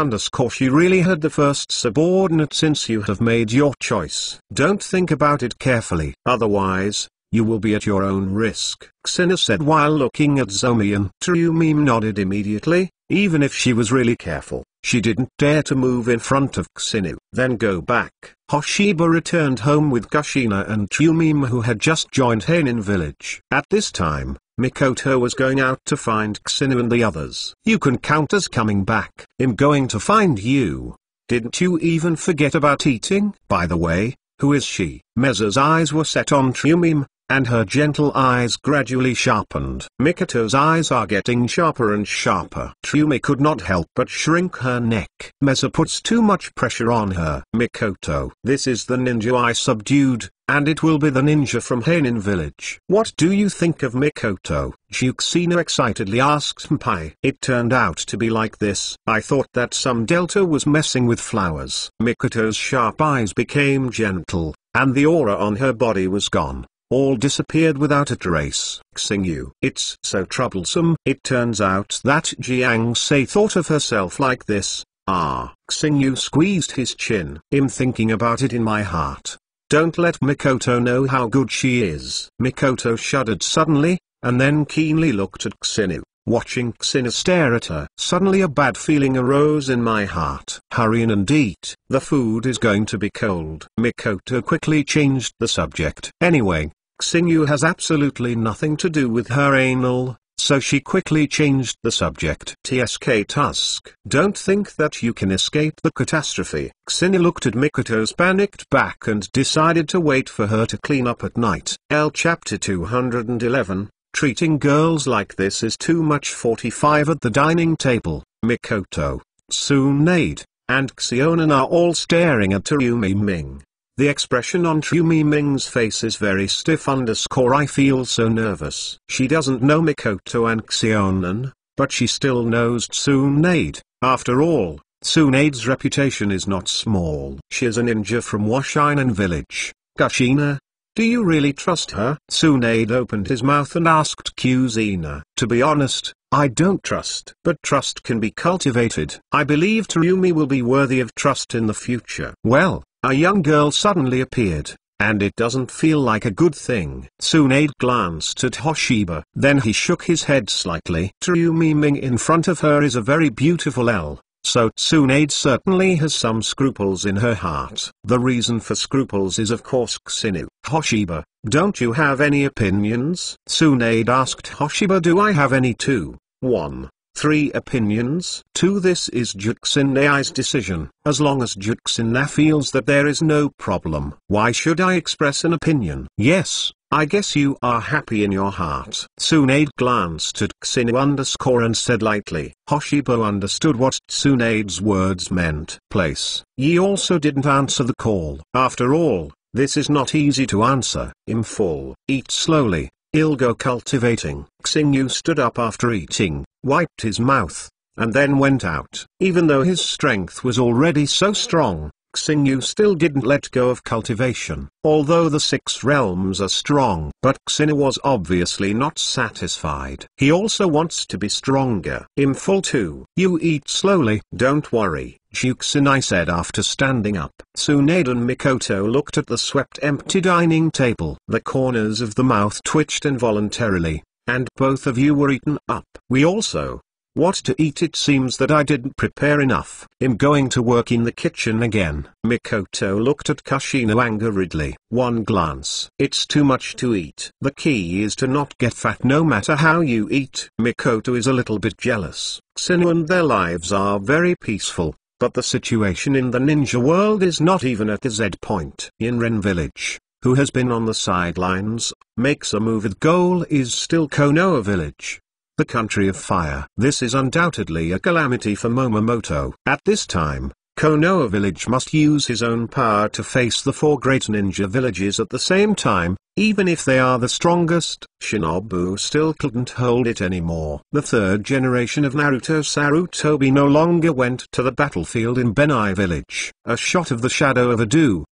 She really had the first subordinate since you have made your choice. Don't think about it carefully, otherwise, you will be at your own risk. Kushina said while looking at Zomian. Tsume nodded immediately. Even if she was really careful, she didn't dare to move in front of Kushina. Then go back. Hoshiba returned home with Kushina and Tsume, who had just joined Hainin village. At this time, Mikoto was going out to find Kushina and the others. You can count us coming back. I'm going to find you. Didn't you even forget about eating? By the way, who is she? Meza's eyes were set on Tsume, and her gentle eyes gradually sharpened. Mikoto's eyes are getting sharper and sharper. Tsume could not help but shrink her neck. Meza puts too much pressure on her. Mikoto. This is the ninja I subdued, and it will be the ninja from Hainin village. What do you think of Mikoto? Kushina excitedly asked Mpai. It turned out to be like this. I thought that some delta was messing with flowers. Mikoto's sharp eyes became gentle, and the aura on her body was gone. All disappeared without a trace. Xingyu. It's so troublesome. It turns out that Jiang Sei thought of herself like this. Xingyu squeezed his chin. I'm thinking about it in my heart. Don't let Mikoto know how good she is. Mikoto shuddered suddenly, and then keenly looked at Xingyu. Watching Xingyu stare at her, suddenly a bad feeling arose in my heart. Hurry in and eat. The food is going to be cold. Mikoto quickly changed the subject. Anyway, Xingyu has absolutely nothing to do with her anal, so she quickly changed the subject. TSK Tusk. Don't think that you can escape the catastrophe. Xingyu looked at Mikoto's panicked back and decided to wait for her to clean up at night. Chapter 211. Treating girls like this is too much. 45 At the dining table, Mikoto, Tsunade, and Xionan are all staring at Tsume Ming. The expression on Tsume Ming's face is very stiff. I feel so nervous. She doesn't know Mikoto and Xionan, but she still knows Tsunade. After all, Tsunade's reputation is not small. She is a ninja from Washinan village. Kushina, do you really trust her? Tsunade opened his mouth and asked Kushina. To be honest, I don't trust. But trust can be cultivated. I believe Tsume will be worthy of trust in the future. Well, a young girl suddenly appeared, and it doesn't feel like a good thing. Tsunade glanced at Hoshiba. Then he shook his head slightly. Tsume Ming in front of her is a very beautiful L. So Tsunade certainly has some scruples in her heart. The reason for scruples is of course Xingyu. Hoshiba, don't you have any opinions? Tsunade asked Hoshiba. Do I have any too? 1. 3 opinions. 2. This is Juxinai's decision. As long as Juxinai feels that there is no problem, why should I express an opinion? Yes, I guess you are happy in your heart. Tsunade glanced at Xinu and said lightly. Hoshibo understood what Tsunade's words meant. Place. Ye also didn't answer the call. After all, this is not easy to answer. In full. Eat slowly. I'll go cultivating. Xingyu stood up after eating, wiped his mouth, and then went out. Even though his strength was already so strong, Xingyu still didn't let go of cultivation. Although the 6 realms are strong, but Xingyu was obviously not satisfied. He also wants to be stronger. In full too. You eat slowly. Don't worry, Juxinai said after standing up. Tsunade and Mikoto looked at the swept empty dining table. The corners of the mouth twitched involuntarily, and both of you were eaten up. We also what to eat? It seems that I didn't prepare enough. I'm going to work in the kitchen again. Mikoto looked at Kushina angeredly. One glance. It's too much to eat. The key is to not get fat no matter how you eat. Mikoto is a little bit jealous. Xinu and their lives are very peaceful, but the situation in the ninja world is not even at the Z point. In Ren Village, who has been on the sidelines, makes a move. The goal is still Konoha Village, the country of fire. This is undoubtedly a calamity for Momomoto. At this time, Konoha Village must use his own power to face the 4 great ninja villages at the same time, even if they are the strongest. Shinobu still couldn't hold it anymore. The 3rd generation of Naruto Sarutobi no longer went to the battlefield in Benai Village. A shot of the shadow of a do.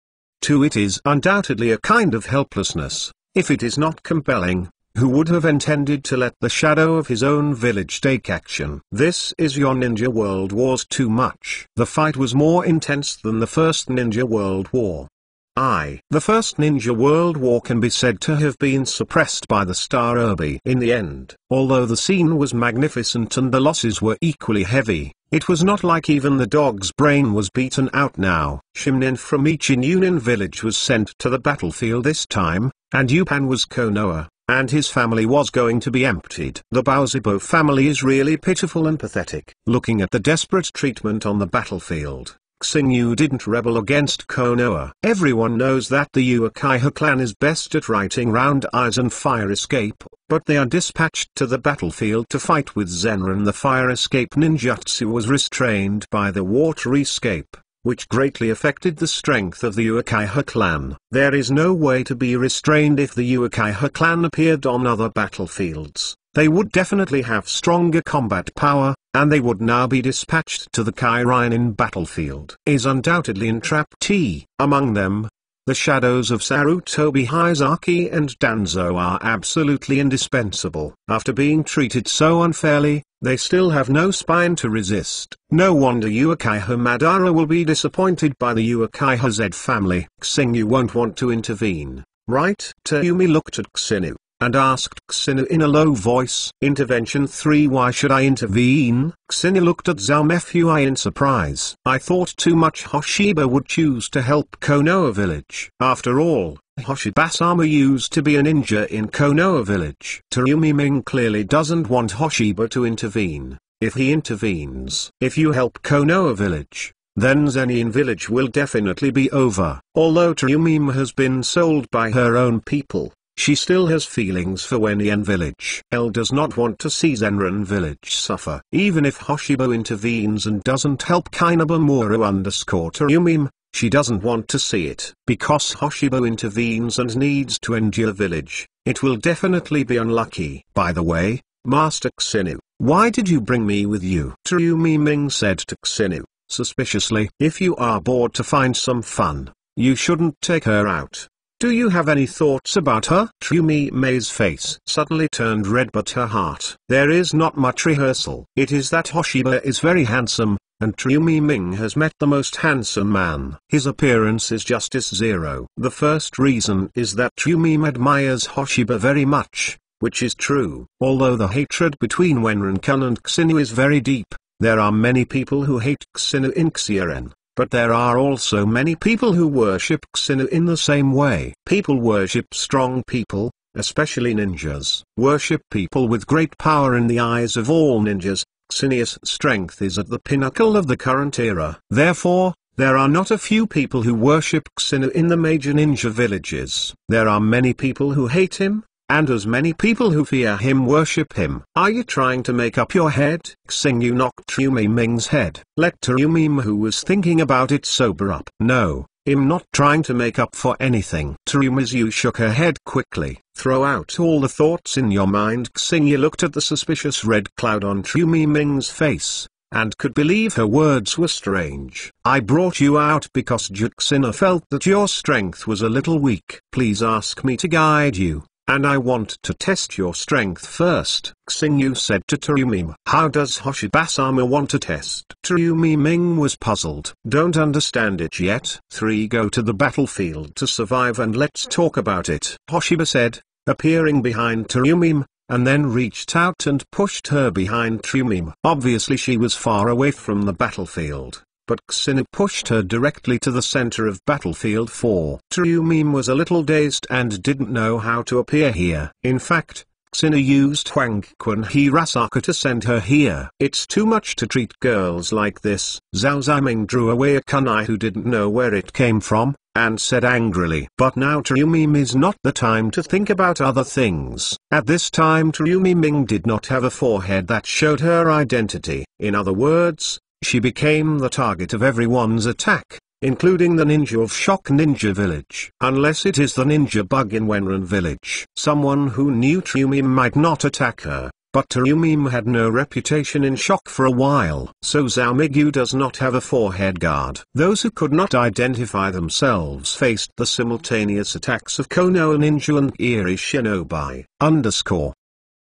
It is undoubtedly a kind of helplessness, if it is not compelling. Who would have intended to let the shadow of his own village take action? This is your Ninja World Wars too much. The fight was more intense than the first Ninja World War. The first Ninja World War can be said to have been suppressed by the Star Urbi. In the end, although the scene was magnificent and the losses were equally heavy, it was not like even the dog's brain was beaten out now. Shimnen from each Inunin village was sent to the battlefield this time, and Yupan was Konoha, and his family was going to be emptied. The Baozibo family is really pitiful and pathetic. Looking at the desperate treatment on the battlefield, Xingyu didn't rebel against Konoha. Everyone knows that the Uchiha clan is best at writing round eyes and fire escape, but they are dispatched to the battlefield to fight with Zenran. The fire escape ninjutsu was restrained by the water escape, which greatly affected the strength of the Uchiha clan. There is no way to be restrained if the Uchiha clan appeared on other battlefields. They would definitely have stronger combat power, and they would now be dispatched to the Kairainen battlefield. Is undoubtedly entrapped. Among them, the shadows of Sarutobi Hizaki and Danzo are absolutely indispensable. After being treated so unfairly, they still have no spine to resist. No wonder Uchiha Madara will be disappointed by the Uchiha Z family. Xingyu won't want to intervene, right? Tayumi looked at Xinu and asked Xinu in a low voice. Intervention 3. Why should I intervene? Xinu looked at Zalmefui in surprise. I thought too much Hoshiba would choose to help Konoha Village. After all, Hoshiba-sama used to be a ninja in Konoha Village. Tayumi Ming clearly doesn't want Hoshiba to intervene. If he intervenes, if you help Konoha Village, then Zenin Village will definitely be over. Although Tayumi has been sold by her own people, she still has feelings for Wenien Village. Elle does not want to see Zenran Village suffer. Even if Hoshiba intervenes and doesn't help Kainaba-Muru_Tayumi, she doesn't want to see it. Because Hoshiba intervenes and needs to endure Village, it will definitely be unlucky. By the way, Master Xinu, why did you bring me with you? Tayumi Ming said to Xinu, suspiciously. If you are bored to find some fun, you shouldn't take her out. Do you have any thoughts about her? Tayumi Mei's face suddenly turned red, but her heart. There is not much rehearsal. It is that Hoshiba is very handsome, and Tayumi Ming has met the most handsome man. His appearance is justice zero. The first reason is that Tayumi admires Hoshiba very much, which is true. Although the hatred between Wenran-kun and Xinu is very deep, there are many people who hate Xinu in Xiaren. But there are also many people who worship Xinu in the same way. People worship strong people, especially ninjas. Worship people with great power in the eyes of all ninjas. Xenia's strength is at the pinnacle of the current era. Therefore, there are not a few people who worship Xenia in the major ninja villages. There are many people who hate him, and as many people who fear him worship him. Are you trying to make up your head? Xingyu knocked Trumi Ming's head. Let Trumi, who was thinking about it, sober up. No, I'm not trying to make up for anything. Trumi shook her head quickly. Throw out all the thoughts in your mind. Xingyu looked at the suspicious red cloud on Trumi Ming's face, and could believe her words were strange. I brought you out because Juxina felt that your strength was a little weak. Please ask me to guide you, and I want to test your strength first. Xingyu said to Trumi. How does Hoshibasama want to test? Trumi Ming was puzzled. Don't understand it yet. 3. Go to the battlefield to survive and let's talk about it, Hoshiba said, appearing behind Trumi, and then reached out and pushed her behind Trumi. Obviously she was far away from the battlefield, but Xenia pushed her directly to the center of battlefield 4. Trumi was a little dazed and didn't know how to appear here. In fact, Xenia used Huang Quan Hirasaka to send her here. It's too much to treat girls like this. Zhao Ziming drew away a kunai who didn't know where it came from, and said angrily. But now Trumi is not the time to think about other things. At this time Trumi Ming did not have a forehead that showed her identity. In other words, she became the target of everyone's attack, including the ninja of Shock Ninja Village. Unless it is the ninja bug in Wenren Village. Someone who knew Trumi might not attack her. But Trumi had no reputation in Shock for a while. So Zhao Mingyu does not have a forehead guard. Those who could not identify themselves faced the simultaneous attacks of Konoha Ninja and Eri Shinobi.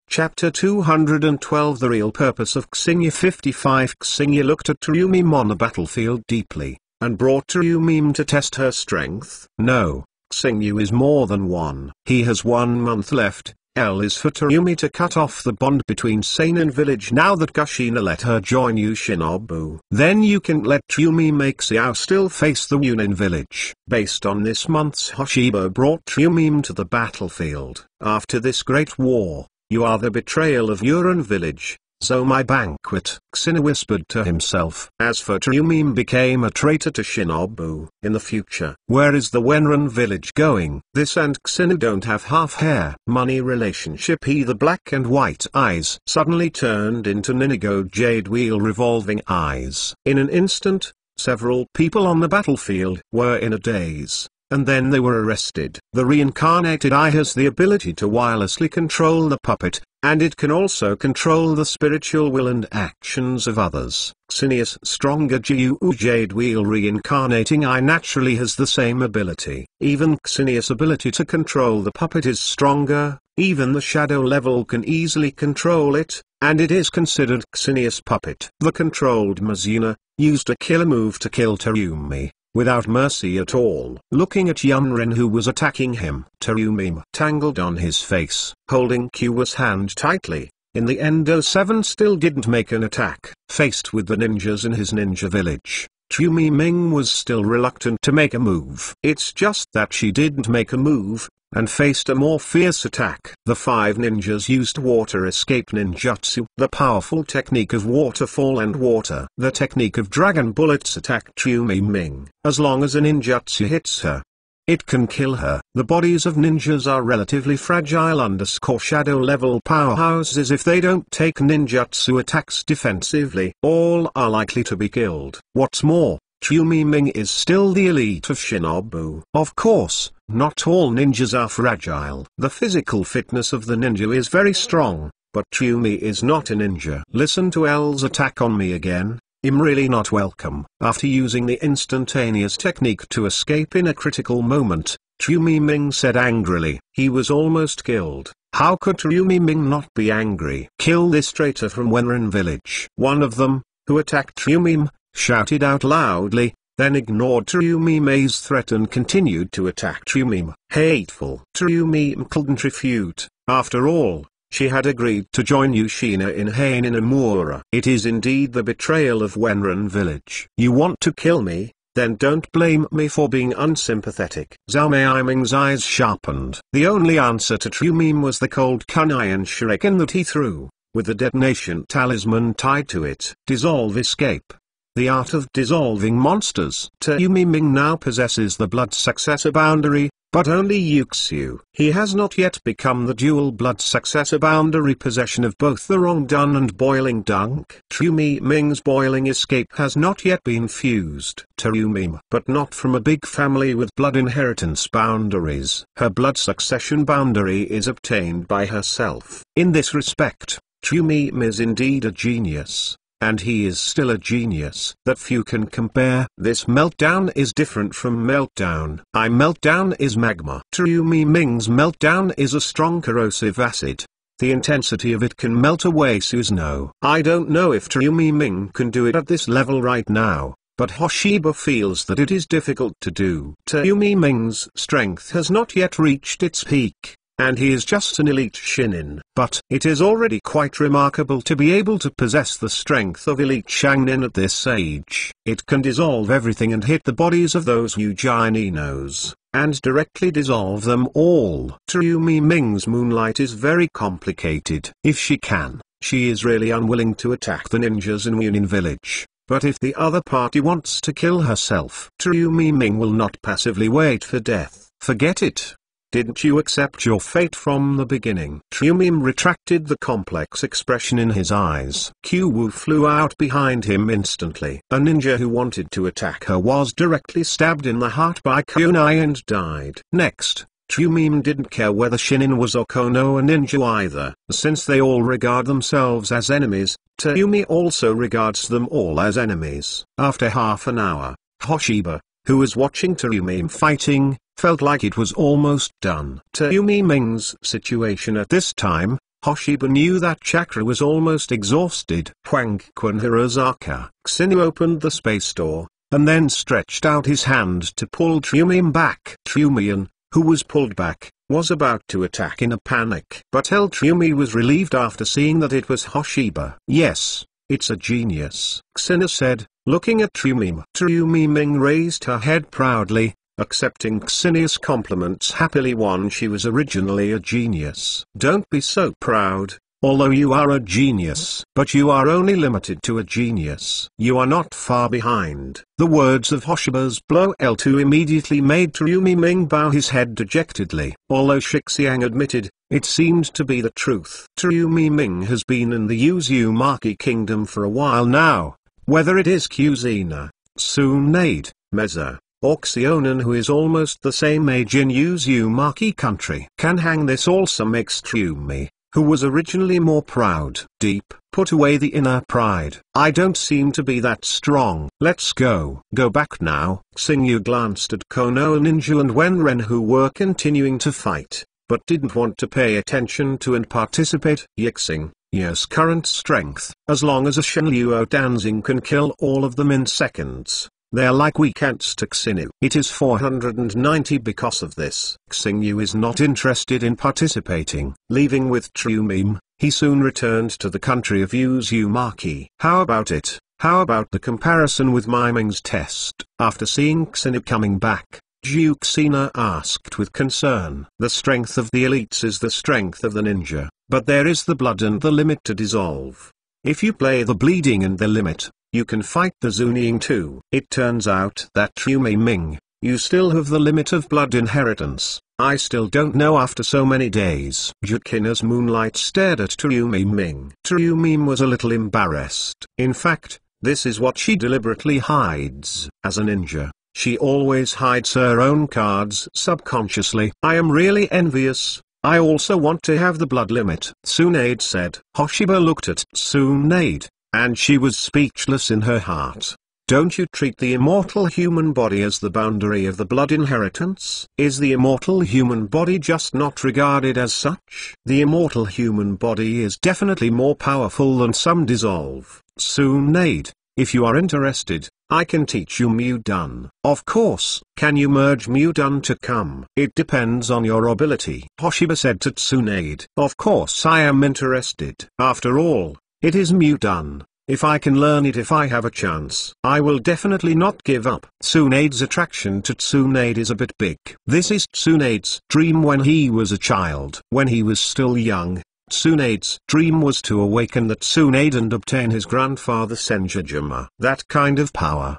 Chapter 212 The Real Purpose of Xenia 55 Xenia looked at Trumi on the battlefield deeply, and brought Trumi to test her strength. No, Xenia is more than one. He has 1 month left. L is for Trumi to cut off the bond between Seinen Village now that Kushina let her join Yoshinobu. Then you can let Trumi make Xiao still face the Yunin Village. Based on this month's Hoshiba brought Trumi to the battlefield. After this great war, you are the betrayal of Yurin Village. So my banquet, Xenia whispered to himself. As for Trumi became a traitor to Shinobu. In the future, where is the Wenren Village going? This and Xenia don't have half hair. Money relationship. He the black and white eyes suddenly turned into Ninigo jade wheel revolving eyes. In an instant, several people on the battlefield were in a daze, and then they were arrested. The reincarnated eye has the ability to wirelessly control the puppet, and it can also control the spiritual will and actions of others. Xenia's stronger Jiu Jade Wheel reincarnating eye naturally has the same ability. Even Xenia's ability to control the puppet is stronger. Even the shadow level can easily control it, and it is considered Xenia's puppet. The controlled Mizuna used a killer move to kill Terumi, without mercy at all. Looking at Yunrin who was attacking him, Terumi tangled on his face, holding Q's hand tightly. In the end 07 still didn't make an attack. Faced with the ninjas in his ninja village, Trumi Ming was still reluctant to make a move. It's just that she didn't make a move, and faced a more fierce attack. The 5 ninjas used water escape ninjutsu, the powerful technique of waterfall and water. The technique of dragon bullets attack Trumi Ming. As long as a ninjutsu hits her, it can kill her. The bodies of ninjas are relatively fragile shadow level powerhouses. If they don't take ninjutsu attacks defensively, all are likely to be killed. What's more, Trumi Ming is still the elite of Shinobu. Of course, not all ninjas are fragile. The physical fitness of the ninja is very strong, but Trumi is not a ninja. Listen to L's attack on me again. I'm really not welcome. After using the instantaneous technique to escape in a critical moment, Trumi Ming said angrily. He was almost killed. How could Trumi Ming not be angry? Kill this traitor from Wenren Village. One of them, who attacked Trumi, shouted out loudly, then ignored Trumi Ming's threat and continued to attack Trumi. Hateful. Trumi couldn't refute. After all, she had agreed to join Yoshina in Heininamura. It is indeed the betrayal of Wenren Village. You want to kill me? Then don't blame me for being unsympathetic. Zhao Meiming's eyes sharpened. The only answer to Trumi was the cold kunai and shuriken that he threw. with the detonation talisman tied to it. Dissolve escape. The art of dissolving monsters. Tu Ming now possesses the blood successor boundary, but only Yuxiu. He has not yet become the dual blood successor boundary possession of both the Rongdun and Boiling Dunk. Tu Ming's boiling escape has not yet been fused to Ming, but not from a big family with blood inheritance boundaries. Her blood succession boundary is obtained by herself. In this respect, Tu Ming is indeed a genius. And he is still a genius that few can compare. This meltdown is different from meltdown. Meltdown is magma. Tu Ming's meltdown is a strong corrosive acid. The intensity of it can melt away Susanoo. I don't know if Tu Ming can do it at this level right now, but Hoshiba feels that it is difficult to do. Tu Ming's strength has not yet reached its peak, and he is just an elite Shinin. But it is already quite remarkable to be able to possess the strength of elite Shangnin at this age. It can dissolve everything and hit the bodies of those Eugeninos, and directly dissolve them all. Tu Ming's moonlight is very complicated. If she can, she is really unwilling to attack the ninjas in Yunin village. But if the other party wants to kill herself, Tu Ming will not passively wait for death. Forget it. Didn't you accept your fate from the beginning? Tu Ming retracted the complex expression in his eyes. Qiu Wu flew out behind him instantly. A ninja who wanted to attack her was directly stabbed in the heart by kunai and died. Next, Tu Ming didn't care whether Shinin was or Konoha ninja either. Since they all regard themselves as enemies, Tu Ming also regards them all as enemies. After half an hour, Hoshiba, who was watching Tu Ming fighting, felt like it was almost done. Tu Ming's situation at this time, Hoshiba knew that chakra was almost exhausted. Huang Quan Hirozaka. Xinu opened the space door, and then stretched out his hand to pull Tu Ming back. Tu Ming, who was pulled back, was about to attack in a panic. But Tu Ming was relieved after seeing that it was Hoshiba. Yes, it's a genius, Xinu said, looking at Tu Ming. Tu Ming raised her head proudly, accepting Xinu's compliments happily. She was originally a genius. Don't be so proud, although you are a genius. But you are only limited to a genius. You are not far behind. The words of Hoshiba's blow L2 immediately made Tu Ming bow his head dejectedly. Although Shixiang admitted, it seemed to be the truth. Tu Ming has been in the Uzumaki kingdom for a while now. Whether it is Kuzina, Tsunade, Meza, or Xionin, who is almost the same age in Uzumaki country, can hang. This also makes Tu Ming, who was originally more proud, deep, put away the inner pride. I don't seem to be that strong. Let's go. Go back now. Xingyu glanced at Konoha Ninja and Wenren, who were continuing to fight, but didn't want to pay attention to and participate. Yixing, yes, current strength. As long as a Shenluo Danzing can kill all of them in seconds, they're like weak ants to Xinu. It is 490 because of this. Xingyu is not interested in participating. Leaving with Tu Ming, he soon returned to the country of Uzumaki. How about it? How about the comparison with Miming's test? After seeing Xinu coming back, Zhu Xina asked with concern. The strength of the elites is the strength of the ninja, but there is the blood and the limit to dissolve. If you play the bleeding and the limit, you can fight the Zunying too. It turns out that Tu Ming, you still have the limit of blood inheritance. I still don't know after so many days. Jukina's moonlight stared at Tu Ming. Tu Ming was a little embarrassed. In fact, this is what she deliberately hides. As a ninja, she always hides her own cards subconsciously. I am really envious. I also want to have the blood limit, Tsunade said. Hoshiba looked at Tsunade, and she was speechless in her heart. Don't you treat the immortal human body as the boundary of the blood inheritance? Is the immortal human body just not regarded as such? The immortal human body is definitely more powerful than some dissolve. Tsunade, if you are interested, I can teach you Mudun. Of course. Can you merge Mudun to come? It depends on your ability, Hoshiba said to Tsunade. Of course I am interested. After all, it is Mudun. If I can learn it, if I have a chance, I will definitely not give up. Tsunade's attraction to Tsunade is a bit big. This is Tsunade's dream when he was a child. When he was still young, Tsunade's dream was to awaken the Tsunade and obtain his grandfather Senjujima. That kind of power.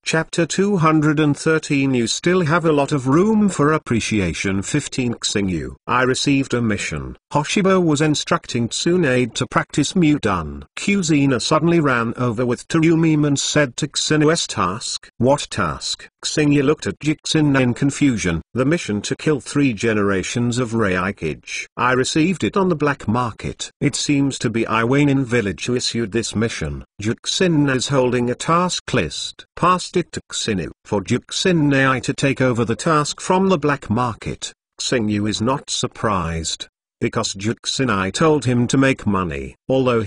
Chapter 213. You still have a lot of room for appreciation. 15. Xingyu. I received a mission. Hoshiba was instructing Tsunade to practice Mudan. Kuzina suddenly ran over with Tsurumi and said to Xinu's task. What task? Xingyu looked at Jixin in confusion. The mission to kill 3 generations of Raikage. I received it on the black market. It seems to be Iwanin village who issued this mission. Jixin is holding a task list. Passed it to Xinu. For Jixin to take over the task from the black market. Xingyu is not surprised, because Jixin told him to make money. Although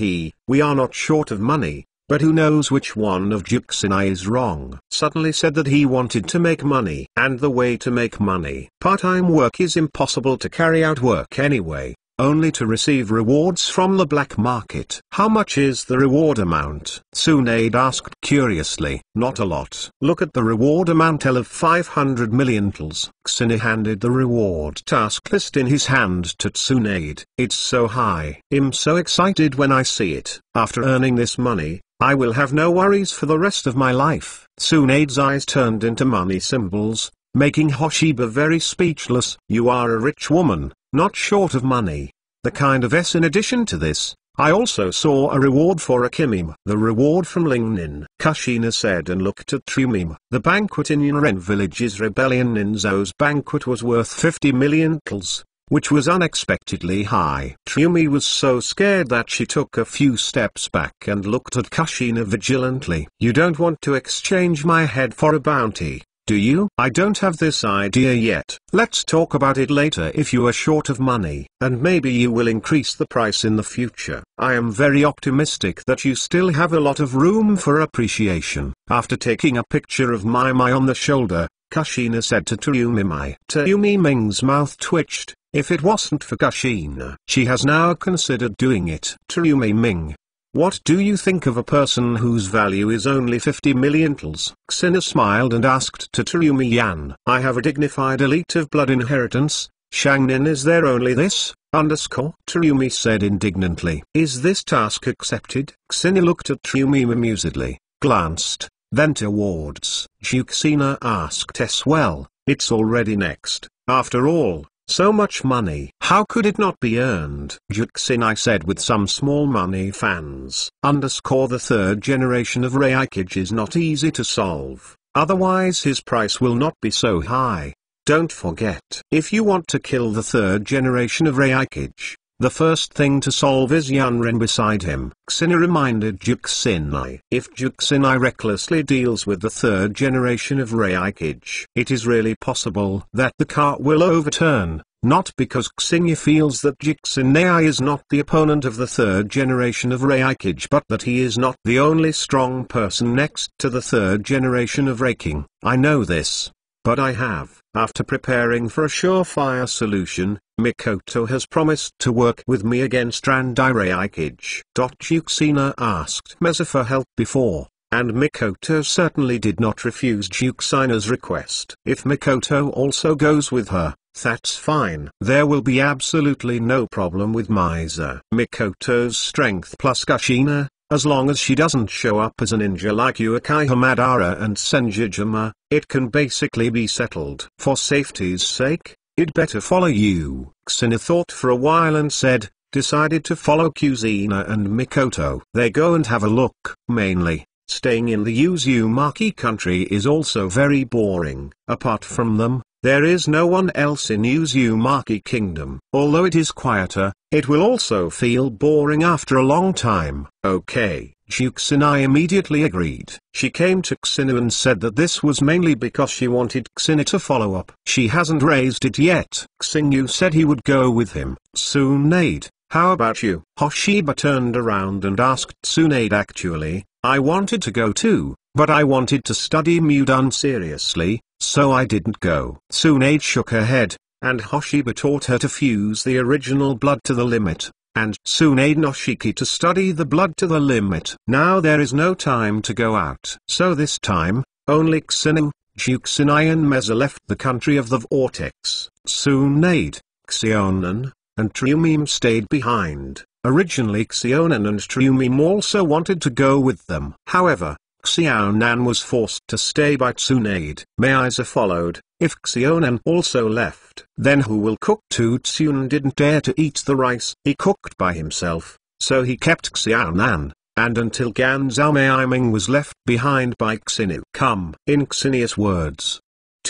we are not short of money, but who knows which one of Jixin is wrong. Suddenly said that he wanted to make money. And the way to make money. Part-time work is impossible to carry out work anyway. Only to receive rewards from the black market. How much is the reward amount? Tsunade asked curiously. Not a lot. Look at the reward amount of 500 million tals. Xinu handed the reward task list in his hand to Tsunade. It's so high. I'm so excited when I see it. After earning this money, I will have no worries for the rest of my life. Tsunade's eyes turned into money symbols, making Hoshiba very speechless. You are a rich woman, not short of money. The kind of S. In addition to this, I also saw a reward for Akimim. The reward from Lingnin, Kushina said and looked at Trumim. The banquet in Yunren village's rebellion Ninzo's banquet was worth 50 million tals, which was unexpectedly high. Trumi was so scared that she took a few steps back and looked at Kushina vigilantly. You don't want to exchange my head for a bounty, do you? I don't have this idea yet. Let's talk about it later if you are short of money, and maybe you will increase the price in the future. I am very optimistic that you still have a lot of room for appreciation. After taking a picture of Mai Mai on the shoulder, Kushina said to Tsurumi Mai. Tsurumi Ming's mouth twitched. If it wasn't for Kushina, she has now considered doing it. Tsurumi Ming. What do you think of a person whose value is only 50 million tals? Xinu smiled and asked to Tsurumi Yan. I have a dignified elite of blood inheritance. Shangnin, is there only this? Tsurumi said indignantly. Is this task accepted? Xinu looked at Tsurumi amusedly, glanced, then towards Jukesina asked well, it's already next. After all, so much money. How could it not be earned? Jukesina said with some small money fans. The 3rd generation of Raikage is not easy to solve. Otherwise his price will not be so high. Don't forget. If you want to kill the 3rd generation of Raikage, the first thing to solve is Yunren beside him. Xinu reminded Jukesina. If Jukesina recklessly deals with the 3rd generation of Raikage, it is really possible that the cart will overturn, not because Xinu feels that Jukesina is not the opponent of the 3rd generation of Raikage, but that he is not the only strong person next to the 3rd generation of Raking. I know this. But I have. After preparing for a surefire solution, Mikoto has promised to work with me against Randai Raikage. Jukesina asked Meza for help before, and Mikoto certainly did not refuse Jukesina's request. If Mikoto also goes with her, that's fine. There will be absolutely no problem with Meza. Mikoto's strength plus Kushina, as long as she doesn't show up as a ninja like Uchiha Madara and Senjujima, it can basically be settled. For safety's sake, it better follow you. Xinu thought for a while and decided to follow Kuzina and Mikoto. They go and have a look. Mainly, staying in the Uzumaki country is also very boring. Apart from them, there is no one else in Uzumaki Kingdom. Although it is quieter, it will also feel boring after a long time. Okay, Jukesina immediately agreed. She came to Xinu and said that this was mainly because she wanted Xinu to follow up. She hasn't raised it yet. Xinu said he would go with him. Tsunade, how about you? Hoshiba turned around and asked Tsunade. Actually, I wanted to go too, but I wanted to study Mudan seriously, so I didn't go. Tsunade shook her head, and Hoshiba taught her to fuse the original blood to the limit, and Tsunade Noshiki to study the blood to the limit. Now there is no time to go out. So this time, only Xinu, Jukesina and Meza left the country of the vortex. Tsunade, Xionan, and Triumim stayed behind. Originally Xiaonan and Triumim also wanted to go with them. However, Xiaonan was forced to stay by Tsunade. Meiza followed. If Xiaonan also left, then who will cook? Tsun didn't dare to eat the rice he cooked by himself, so he kept Xiaonan, and until Ganzhou Meiming was left behind by Xinu. Come. In Xinius words.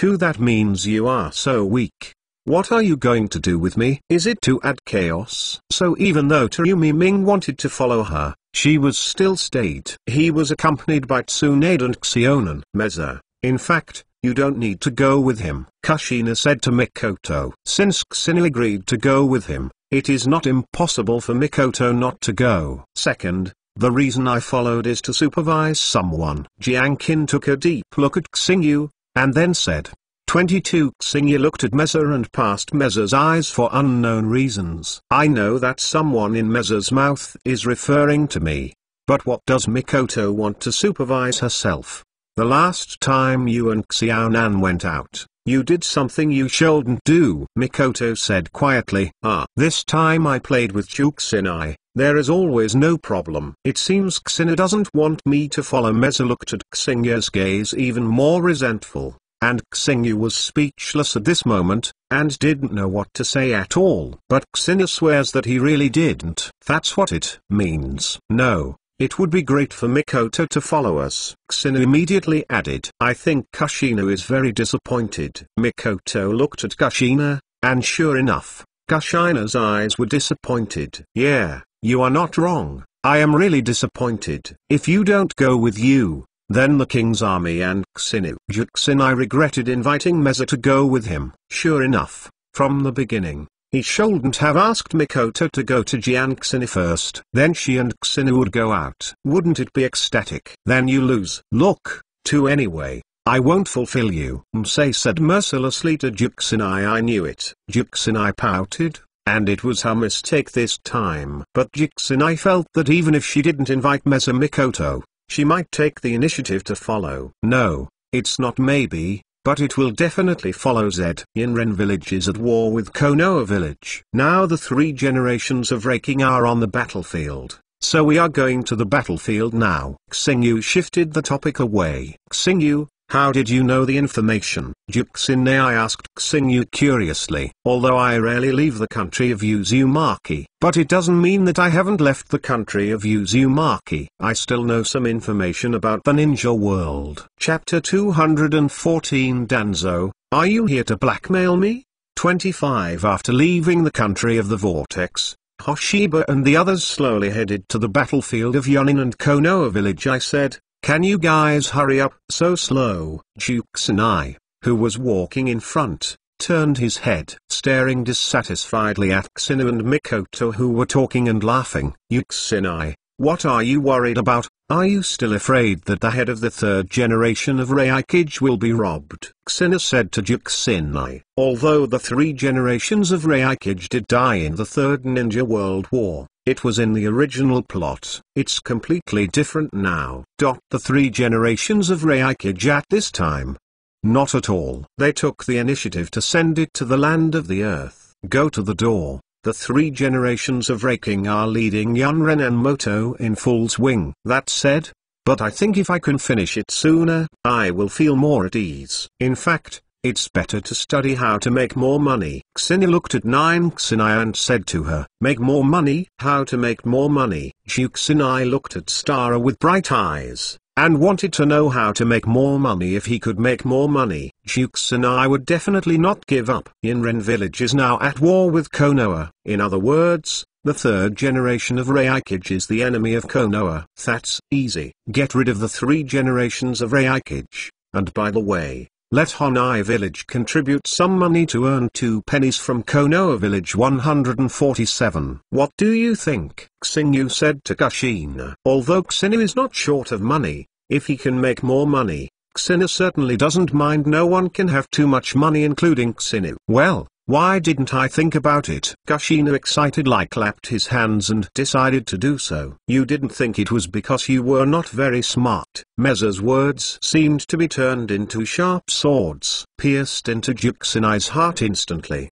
That means you are so weak. What are you going to do with me? Is it to add chaos? So even though Triumim wanted to follow her, she was still stayed. He was accompanied by Tsunade and Xiaonan. Meiza, in fact, you don't need to go with him, Kushina said to Mikoto. Since Xinu agreed to go with him, it is not impossible for Mikoto not to go. Second, the reason I followed is to supervise someone. Jiangqin took a deep look at Xingyu, and then said, 22. Xingyu looked at Meiza and passed Meiza's eyes for unknown reasons. I know that someone in Meiza's mouth is referring to me. But what does Mikoto want to supervise herself? The last time you and Xiaonan went out, you did something you shouldn't do, Mikoto said quietly. This time I played with Juxinai. There is always no problem. It seems Xinu doesn't want me to follow. Meiza looked at Xingyu's gaze even more resentful. And Xingyu was speechless at this moment, and didn't know what to say at all. But Xinu swears that he really didn't. That's what it means. No, it would be great for Mikoto to follow us. Xinu immediately added. I think Kushina is very disappointed. Mikoto looked at Kushina, and sure enough, Kushina's eyes were disappointed. Yeah, you are not wrong. I am really disappointed. If you don't go with you, then the king's army and Xinu. Juxinai regretted inviting Meiza to go with him. Sure enough, from the beginning, he shouldn't have asked Mikoto to go to Jiangxini first. Then she and Xinu would go out. Wouldn't it be ecstatic? Then you lose. Look, anyway, I won't fulfill you. Msei said mercilessly to Juxinai. I knew it. Juxinai pouted, and it was her mistake this time. But Juxinai felt that even if she didn't invite Meiza Mikoto, she might take the initiative to follow. No, it's not maybe, but it will definitely follow. Yinren village is at war with Konoha village. Now the 3 generations of Raking are on the battlefield, so we are going to the battlefield now. Xingyu shifted the topic away. Xingyu, how did you know the information? Juxinai asked Xingyu curiously. Although I rarely leave the country of Uzumaki, but it doesn't mean that I haven't left the country of Uzumaki. I still know some information about the ninja world. Chapter 214. Danzo, are you here to blackmail me? 25. After leaving the country of the vortex, Hoshiba and the others slowly headed to the battlefield of Yonin and Konoha village. I said, can you guys hurry up? So slow. Juxinai, who was walking in front, turned his head, staring dissatisfiedly at Xinu and Mikoto, who were talking and laughing. Juxinai, what are you worried about? Are you still afraid that the head of the 3rd generation of Raikage will be robbed? Xinu said to Juxinai. Although the 3 generations of Raikage did die in the 3rd Ninja World War, it was in the original plot. It's completely different now. The 3 generations of Raikage at this time? Not at all. They took the initiative to send it to the land of the earth. Go to the door. The 3 generations of Raking are leading Yunren and Moto in full swing. That said, but I think if I can finish it sooner, I will feel more at ease. In fact, it's better to study how to make more money. Xinu looked at Nine Xinai and said to her, make more money? How to make more money? Juxinai looked at Stara with bright eyes, and wanted to know how to make more money. If he could make more money, Juxinai would definitely not give up. Yinren village is now at war with Konoha. In other words, the 3rd generation of Raikage is the enemy of Konoha. That's easy. Get rid of the 3 generations of Raikage, and by the way, let Honai village contribute some money to earn 2 pennies from Konoha village. 147. What do you think? Xingyu said to Kushina. Although Xinu is not short of money, if he can make more money, Xinu certainly doesn't mind. No one can have too much money, including Xinu. Well, why didn't I think about it? Kushina excitedly clapped his hands and decided to do so. You didn't think it was because you were not very smart. Meiza's words seemed to be turned into sharp swords, pierced into Juxinai's heart instantly.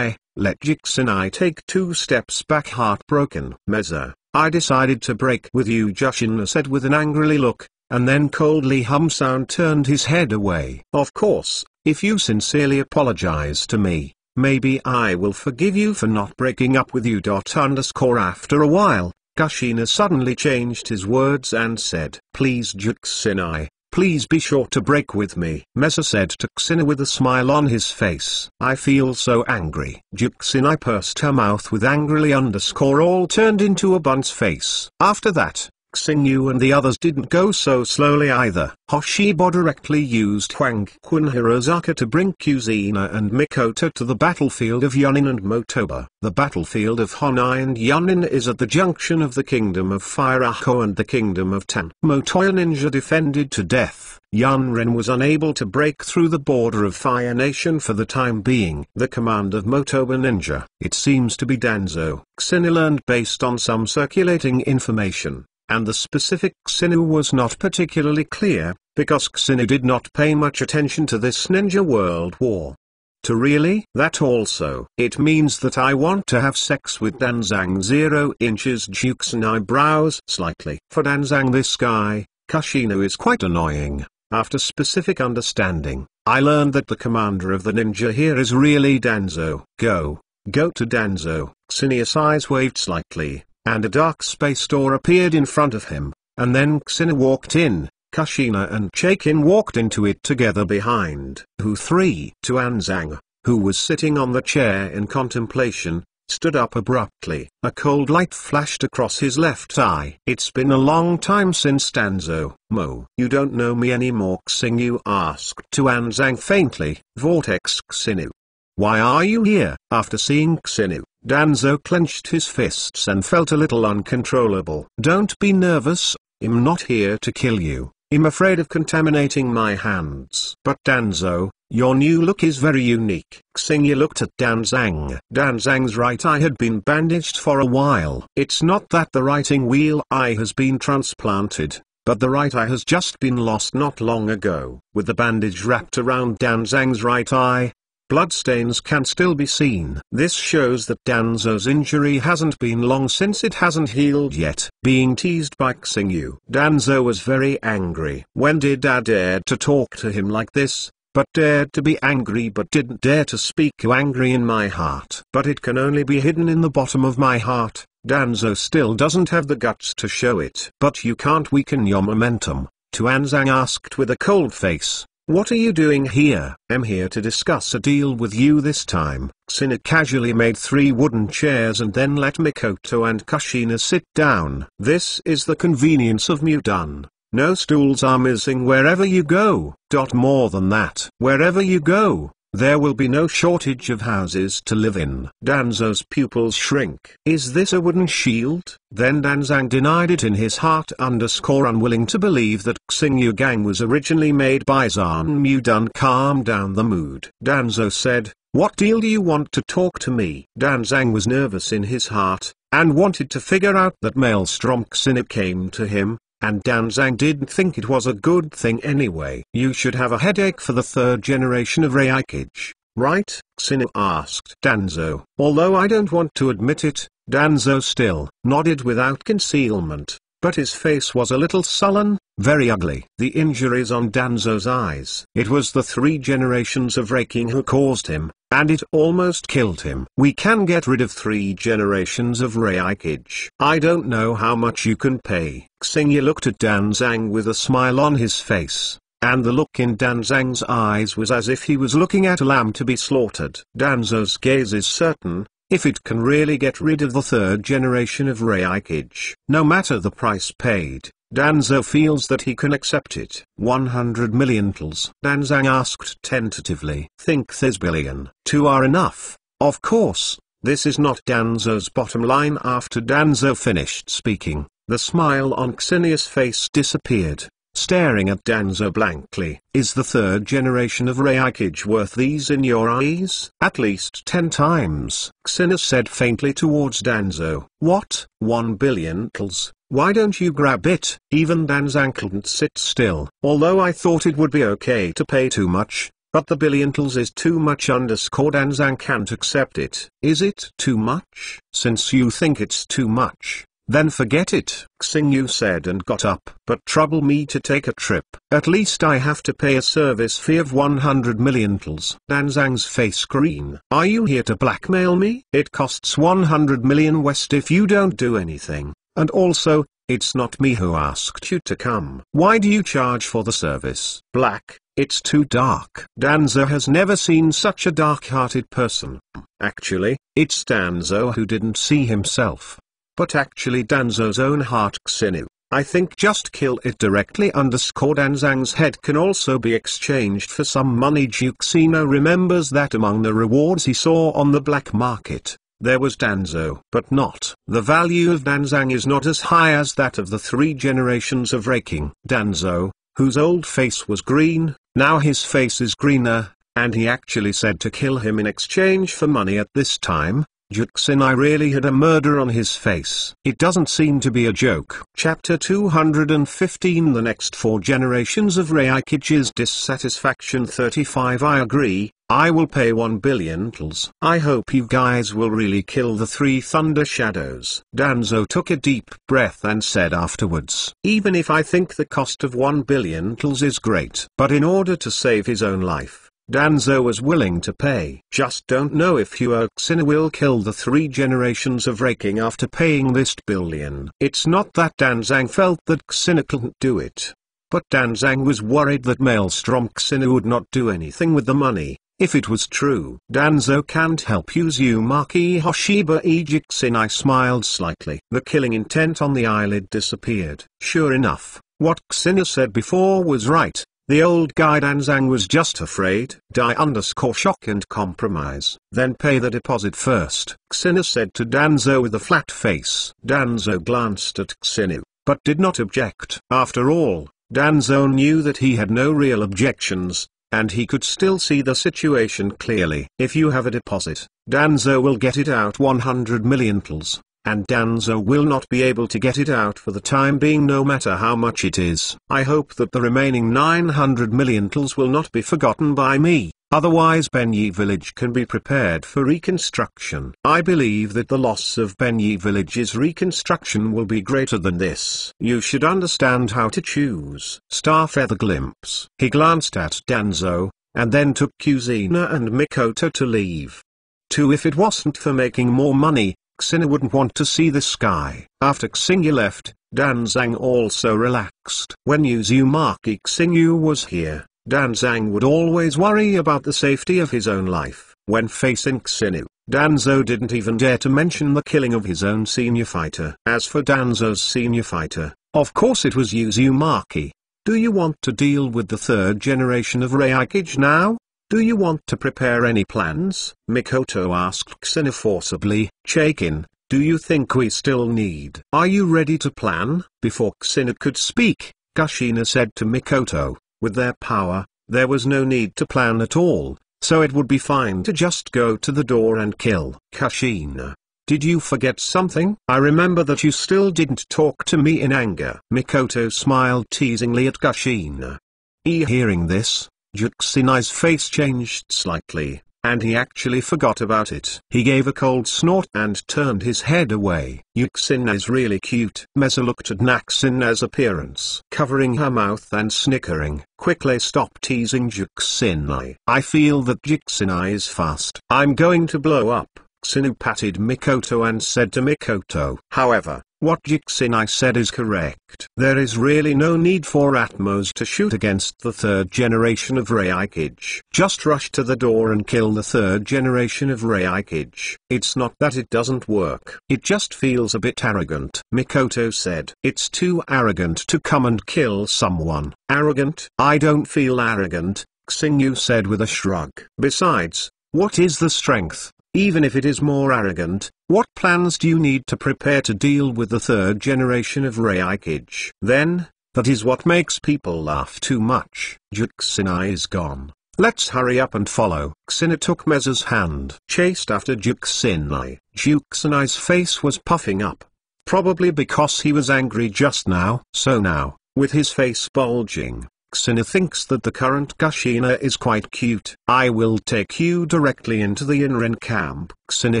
let Jixinai take 2 steps back heartbroken. Meza, I decided to break with you, Jushina said with an angrily look, and then coldly Humsound turned his head away. Of course, if you sincerely apologize to me, maybe I will forgive you for not breaking up with you. After a while, Kushina suddenly changed his words and said, please Jixinai, please be sure to break with me. Meza said to Kushina with a smile on his face. I feel so angry. Jixinai pursed her mouth with angrily all turned into a bunt's face. After that, Xingyu and the others didn't go so slowly either. Hoshibo directly used Huang Quan Hirozaka to bring Kuzina and Mikoto to the battlefield of Yunin and Motoba. The battlefield of Honai and Yunin is at the junction of the Kingdom of Fire-Ako and the Kingdom of Tan. Motoya Ninja defended to death. Yunren was unable to break through the border of Fire Nation for the time being. The command of Motoba Ninja, it seems to be Danzo. Xingyu learned based on some circulating information, and the specific Xingyu was not particularly clear, because Xingyu did not pay much attention to this Ninja World War. To really? That also. It means that I want to have sex with Danzang. 0 inches Jixinai brows slightly. For Danzang this guy, Kushina is quite annoying. After specific understanding, I learned that the commander of the ninja here is really Danzo. Go to Danzo. Xingya's eyes waved slightly, and a dark space door appeared in front of him, and then Xingya walked in. Kushina and Chaikin walked into it together behind. Who 3? Tuanzang, who was sitting on the chair in contemplation, stood up abruptly. A cold light flashed across his left eye. It's been a long time since Danzo. Mo, you don't know me anymore, Xingyu asked Tuanzang faintly. Vortex Xingyu. Why are you here? After seeing Xingyu, Danzo clenched his fists and felt a little uncontrollable. Don't be nervous, I'm not here to kill you. I'm afraid of contaminating my hands. But Danzo, your new look is very unique. Xingyu looked at Danzang. Danzang's right eye had been bandaged for a while. It's not that the writing wheel eye has been transplanted, but the right eye has just been lost not long ago. With the bandage wrapped around Danzang's right eye, bloodstains can still be seen. This shows that Danzo's injury hasn't been long since it hasn't healed yet. Being teased by Xingyu, Danzo was very angry. When did I dare to talk to him like this? But dared to be angry but didn't dare to speak angry in my heart. But it can only be hidden in the bottom of my heart. Danzo still doesn't have the guts to show it. But you can't weaken your momentum, Tuanzang asked with a cold face. What are you doing here? I'm here to discuss a deal with you this time. Xingyu casually made 3 wooden chairs and then let Mikoto and Kushina sit down. This is the convenience of Mudan. No stools are missing wherever you go. More than that, wherever you go, there will be no shortage of houses to live in. Danzo's pupils shrink. Is this a wooden shield? Then Danzang denied it in his heart unwilling to believe that Xingyu Gang was originally made by Zan Mudan. Calm down the mood. Danzo said, what deal do you want to talk to me? Danzang was nervous in his heart, and wanted to figure out that Maelstrom Xingyu came to him. And Danzang didn't think it was a good thing anyway. You should have a headache for the 3rd generation of Raikage, right? Xingyu asked Danzo. Although I don't want to admit it, Danzo still nodded without concealment, but his face was a little sullen, very ugly. The injuries on Danzo's eyes. It was the 3 generations of raking who caused him, and it almost killed him. We can get rid of 3 generations of Raikage. I don't know how much you can pay. Xingyu looked at Danzang with a smile on his face, and the look in Danzang's eyes was as if he was looking at a lamb to be slaughtered. Danzo's gaze is certain, if it can really get rid of the 3rd generation of Raikage. No matter the price paid, Danzo feels that he can accept it. 100 million tals. Danzang asked tentatively. Think this billion. 2 are enough. Of course, this is not Danzo's bottom line. After Danzo finished speaking, the smile on Xingya's face disappeared. Staring at Danzo blankly. Is the 3rd generation of Raikage worth these in your eyes? At least 10 times. Xingya said faintly towards Danzo. What? 1 billion tals? Why don't you grab it? Even Danzang couldn't sit still. Although I thought it would be okay to pay too much, But the billiontals is too much underscore Danzang can't accept it. Is it too much? Since you think it's too much, then forget it, Xingyu said and got up. But trouble me to take a trip. At least I have to pay a service fee of 100 milliontals. Danzang's face green. Are you here to blackmail me? It costs 100 million West if you don't do anything. And also, it's not me who asked you to come. Why do you charge for the service? Black, it's too dark. Danzo has never seen such a dark-hearted person. Actually, it's Danzo who didn't see himself. But actually Danzo's own heart Xinu. I think just kill it directly underscore Danzang's head can also be exchanged for some money. Juxino remembers that among the rewards he saw on the black market, there was Danzo. But not. The value of Danzang is not as high as that of the 3 generations of raking. Danzo, whose old face was green, now his face is greener, and he actually said to kill him in exchange for money at this time. Juxinai really had a murder on his face. It doesn't seem to be a joke. Chapter 215. The next 4 generations of Raikichi's dissatisfaction. 35. I agree, I will pay 1 billion tals. I hope you guys will really kill the 3 thunder shadows. Danzo took a deep breath and said afterwards, even if I think the cost of 1 billion tals is great, but in order to save his own life, Danzo was willing to pay. Just don't know if Xinu will kill the 3 generations of raking after paying this billion. It's not that Danzang felt that Xinu couldn't do it. But Danzang was worried that Maelstrom Xinu would not do anything with the money, if it was true. Danzo can't help Uzumaki Hoshiba. Juxinai smiled slightly. The killing intent on the eyelid disappeared. Sure enough, what Xinu said before was right. The old guy Danzang was just afraid. Die underscore shock and compromise. Then pay the deposit first, Xinu said to Danzo with a flat face. Danzo glanced at Xinu, but did not object. After all, Danzo knew that he had no real objections, and he could still see the situation clearly. If you have a deposit, Danzo will get it out 100 million tals. And Danzo will not be able to get it out for the time being no matter how much it is. I hope that the remaining 900 million tals will not be forgotten by me, otherwise Benyi village can be prepared for reconstruction. I believe that the loss of Benyi village's reconstruction will be greater than this. You should understand how to choose. Starfeather glimpse. He glanced at Danzo, and then took Kuzina and Mikoto to leave. 2. If it wasn't for making more money, Xinu wouldn't want to see the sky. After Xingyu left, Danzang also relaxed. When Uzumaki Xingyu was here, Danzang would always worry about the safety of his own life. When facing Xinu, Danzo didn't even dare to mention the killing of his own senior fighter. As for Danzo's senior fighter, of course it was Uzumaki. Do you want to deal with the 3rd generation of Raikage now? Do you want to prepare any plans? Mikoto asked Xinu forcibly. Shaken, do you think we still need? Are you ready to plan? Before Xinu could speak, Kushina said to Mikoto, with their power, there was no need to plan at all, so it would be fine to just go to the door and kill. Kushina, did you forget something? I remember that you still didn't talk to me in anger. Mikoto smiled teasingly at Kushina. Hearing this, Juxinai's face changed slightly, and he actually forgot about it. He gave a cold snort and turned his head away. Juxinai's really cute. Meza looked at Naxina's appearance, covering her mouth and snickering. Quickly stop teasing Juxinai. I feel that Juxinai is fast. I'm going to blow up. Xinu patted Mikoto and said to Mikoto. However, what Juxinai said is correct. There is really no need for Atmos to shoot against the 3rd generation of Raikage. Just rush to the door and kill the 3rd generation of Raikage. It's not that it doesn't work. It just feels a bit arrogant. Mikoto said. It's too arrogant to come and kill someone. Arrogant? I don't feel arrogant, Xingyu said with a shrug. Besides, what is the strength? Even if it is more arrogant, what plans do you need to prepare to deal with the 3rd generation of Raikage? Then, that is what makes people laugh too much. Juxinai is gone. Let's hurry up and follow. Xinu took Meza's hand. Chased after Juxinai. Juxinai's face was puffing up. Probably because he was angry just now. So now, with his face bulging, Xinu thinks that the current Kushina is quite cute. I will take you directly into the Yunren camp. Xinu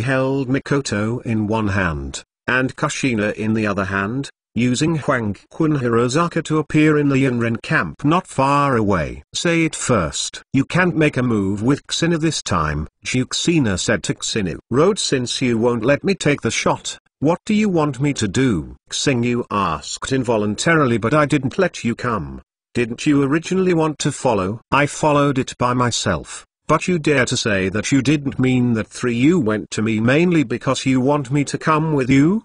held Mikoto in one hand, and Kushina in the other hand, using Huang Kun Hirozaka to appear in the Yunren camp not far away. Say it first. You can't make a move with Xinu this time, Juxina said to Xinu. Road, since you won't let me take the shot, what do you want me to do? Xinu asked involuntarily. But I didn't let you come. Didn't you originally want to follow? I followed it by myself. But you dare to say that you didn't mean that you went to me mainly because you want me to come with you?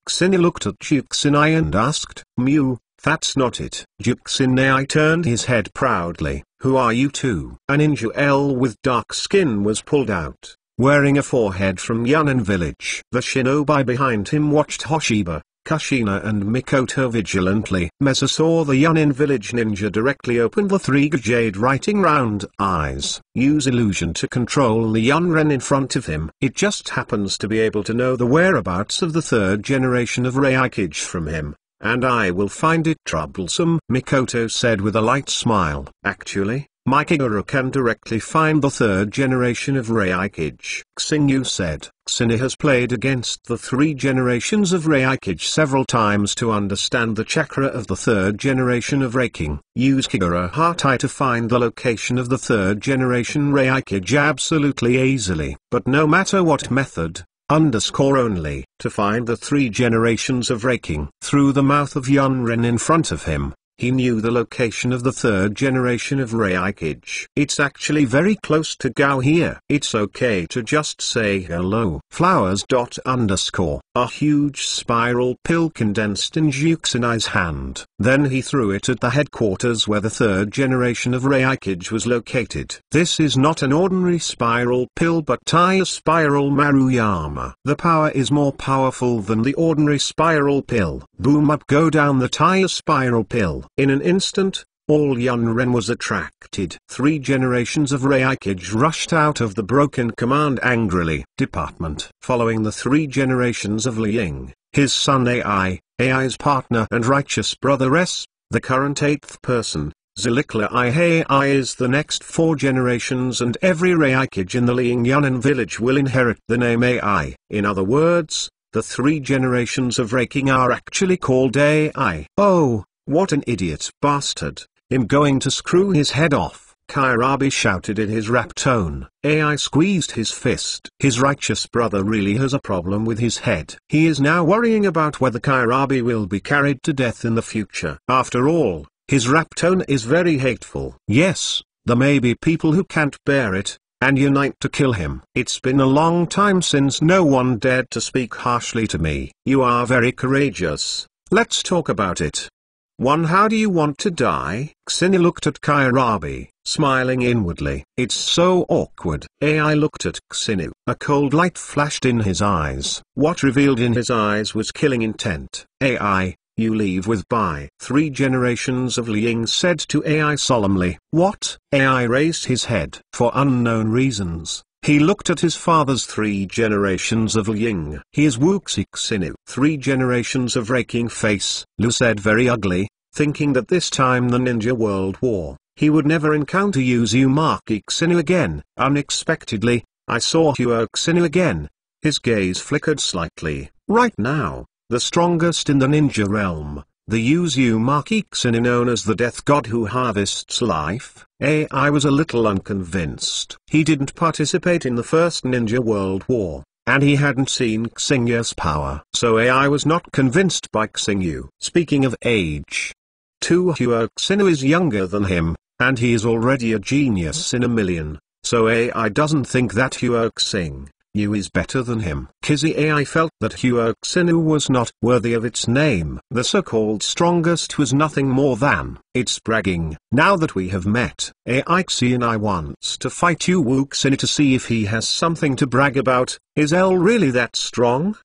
Xinu looked at Juxinai and asked, Mew, that's not it. Juxinai turned his head proudly. Who are you two? A ninja L with dark skin was pulled out, wearing a forehead from Yunnan village. The shinobi behind him watched Hoshiba, Kushina and Mikoto vigilantly. Mesa saw the Yunnan village ninja directly open the three jade writing round eyes. Use illusion to control the Yunren in front of him. It just happens to be able to know the whereabouts of the third generation of Reikage from him, and I will find it troublesome, Mikoto said with a light smile. Actually, my Kigoro can directly find the third generation of Reikage, Xinu said. Xinu has played against the three generations of Reikage several times to understand the chakra of the third generation of Reiking. Use Kigoro Heart Eye to find the location of the third generation Reikage absolutely easily. But no matter what method, only to find the three generations of Reiking. Through the mouth of Yunren in front of him, he knew the location of the third generation of Reikage. It's actually very close to Gao here. It's okay to just say hello. Flowers. A huge spiral pill condensed in Juxinai's hand. Then he threw it at the headquarters where the third generation of Reikage was located. This is not an ordinary spiral pill but Taya Spiral Maruyama. The power is more powerful than the ordinary spiral pill. Boom, up go down the Taya Spiral pill. In an instant, all Yunren was attracted. Three generations of Reikage rushed out of the broken command angrily. Department. Following the three generations of Liying, his son AI's partner and righteous brother S, the current eighth person, Zilikla AI is the next four generations, and every Reikage in the Liying Yunnan village will inherit the name AI. In other words, the three generations of Reiking are actually called AI. Oh, what an idiot bastard. I'm going to screw his head off, Kairabi shouted in his rap tone. AI squeezed his fist. His righteous brother really has a problem with his head. He is now worrying about whether Kairabi will be carried to death in the future. After all, his rap tone is very hateful. Yes, there may be people who can't bear it, and unite to kill him. It's been a long time since no one dared to speak harshly to me. You are very courageous. Let's talk about it. 1. How do you want to die? Xinu looked at Kairabi, smiling inwardly. It's so awkward. AI looked at Xinu. A cold light flashed in his eyes. What revealed in his eyes was killing intent. AI, you leave with Bai. Three generations of Liying said to AI solemnly. What? AI raised his head. For unknown reasons, he looked at his father's three generations of Liying. He is Wuxi Xinu. Three generations of Reiking face. Lu said very ugly, thinking that this time the Ninja World War, he would never encounter Uzumaki Xinu again. Unexpectedly, I saw Xinu again. His gaze flickered slightly. Right now, the strongest in the ninja realm, the Uzumaki Xinu known as the death god who harvests life. AI was a little unconvinced. He didn't participate in the first Ninja World War, and he hadn't seen Xinyu's power. So AI was not convinced by Xinyu. Speaking of age, 2. Xinu is younger than him, and he is already a genius in a million, so AI doesn't think that Xinyu is better than him. Kizzy AI felt that Xinu was not worthy of its name. The so-called strongest was nothing more than its bragging. Now that we have met, AI Xinyu wants to fight Xinu to see if he has something to brag about. Is L really that strong?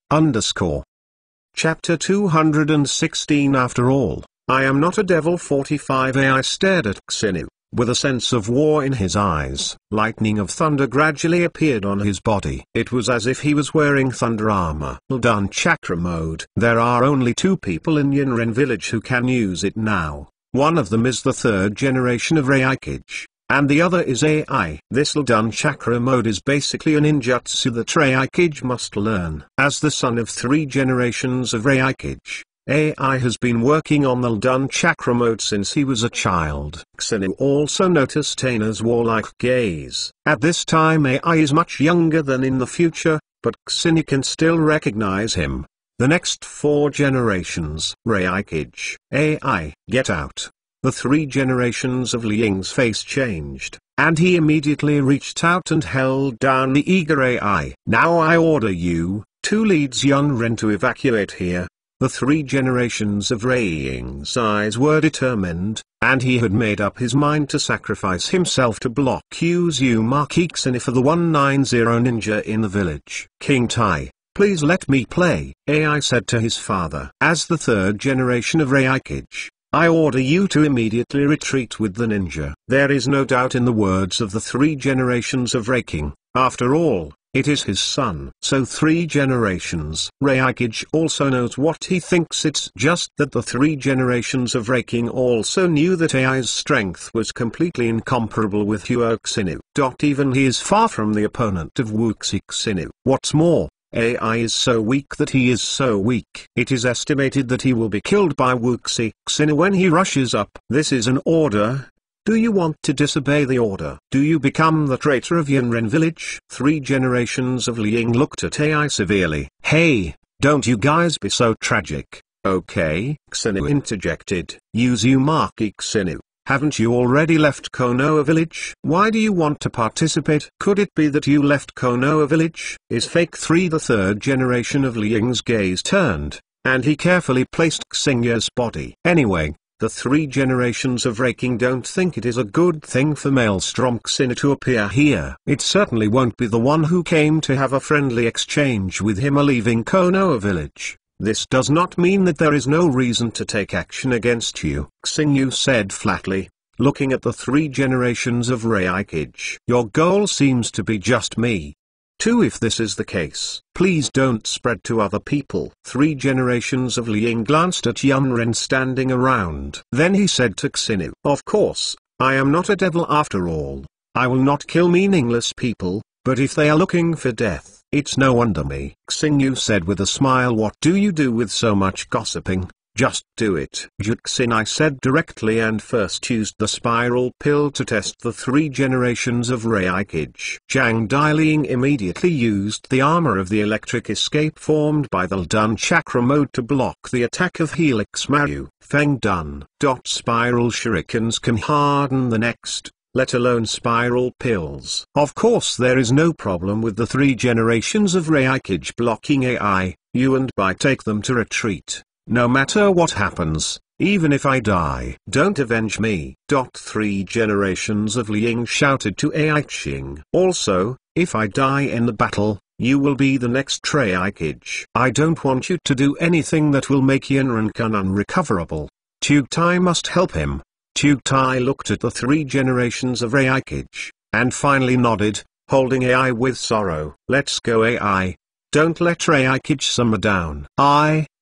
Chapter 216. After all, I am not a devil. 45. AI stared at Xinu, with a sense of war in his eyes. Lightning of thunder gradually appeared on his body. It was as if he was wearing thunder armor. Done chakra mode. There are only 2 people in Yunren village who can use it now. One of them is the third generation of Raikage, and the other is AI. This Ladun Chakra mode is basically a ninjutsu that Raikage must learn. As the son of 3 generations of Raikage, AI has been working on the Ladun Chakra mode since he was a child. Xenu also noticed Tainer's warlike gaze. At this time AI is much younger than in the future, but Xenu can still recognize him. The next 4 generations, Raikage, AI, get out. The 3 generations of Liying's face changed, and he immediately reached out and held down the eager AI. Now I order you, 2 leads Yunren to evacuate here. The 3 generations of Liying's eyes were determined, and he had made up his mind to sacrifice himself to block Uzumaki Xenu for the 190 ninja in the village. King Tai, please let me play, AI said to his father. As the 3rd generation of Raikage, I order you to immediately retreat with the ninja. There is no doubt in the words of the 3 generations of Raking. After all, it is his son. So 3 generations. Raikage also knows what he thinks. It's just that the 3 generations of Raking also knew that AI's strength was completely incomparable with Huo Xinu. Even he is far from the opponent of Wuxi Xinu. What's more, AI is so weak that he is so weak. It is estimated that he will be killed by Wuxi Xinu when he rushes up. This is an order. Do you want to disobey the order? Do you become the traitor of Yunren village? 3 generations of Liying looked at AI severely. Hey, don't you guys be so tragic, okay? Xenu interjected. Uzumaki Xenu, haven't you already left Konoha village? Why do you want to participate? Could it be that you left Konoha village? Is fake 3 the 3rd generation of Liying's gaze turned, and he carefully placed Xingya's body. Anyway, the 3 generations of Raking don't think it is a good thing for Maelstrom Xinu to appear here. It certainly won't be the one who came to have a friendly exchange with him leaving Konoha village. This does not mean that there is no reason to take action against you, Xingyu said flatly, looking at the 3 generations of Raikage. Your goal seems to be just me. 2. If this is the case, please don't spread to other people. 3 generations of Liying glanced at Yunren standing around. Then he said to Xinu, of course, I am not a devil after all. I will not kill meaningless people, but if they are looking for death, it's no wonder me. Xingyu said with a smile, what do you do with so much gossiping? Just do it. Juxinai said directly and first used the spiral pill to test the 3 generations of Raikage. Zhang Dailing immediately used the armor of the electric escape formed by the Ladun Chakra mode to block the attack of Helix Maru. Feng Dun. Spiral shurikens can harden the next, let alone spiral pills. Of course there is no problem with the 3 generations of Raikage blocking AI, you and Bai take them to retreat. No matter what happens, even if I die. Don't avenge me. 3 generations of Liying shouted to AI Qing. Also, if I die in the battle, you will be the next Raikage. I don't want you to do anything that will make Yunren-kun unrecoverable. Tutai must help him. Tutai looked at the 3 generations of Raikage, and finally nodded, holding AI with sorrow. Let's go AI. Don't let Raikage simmer down.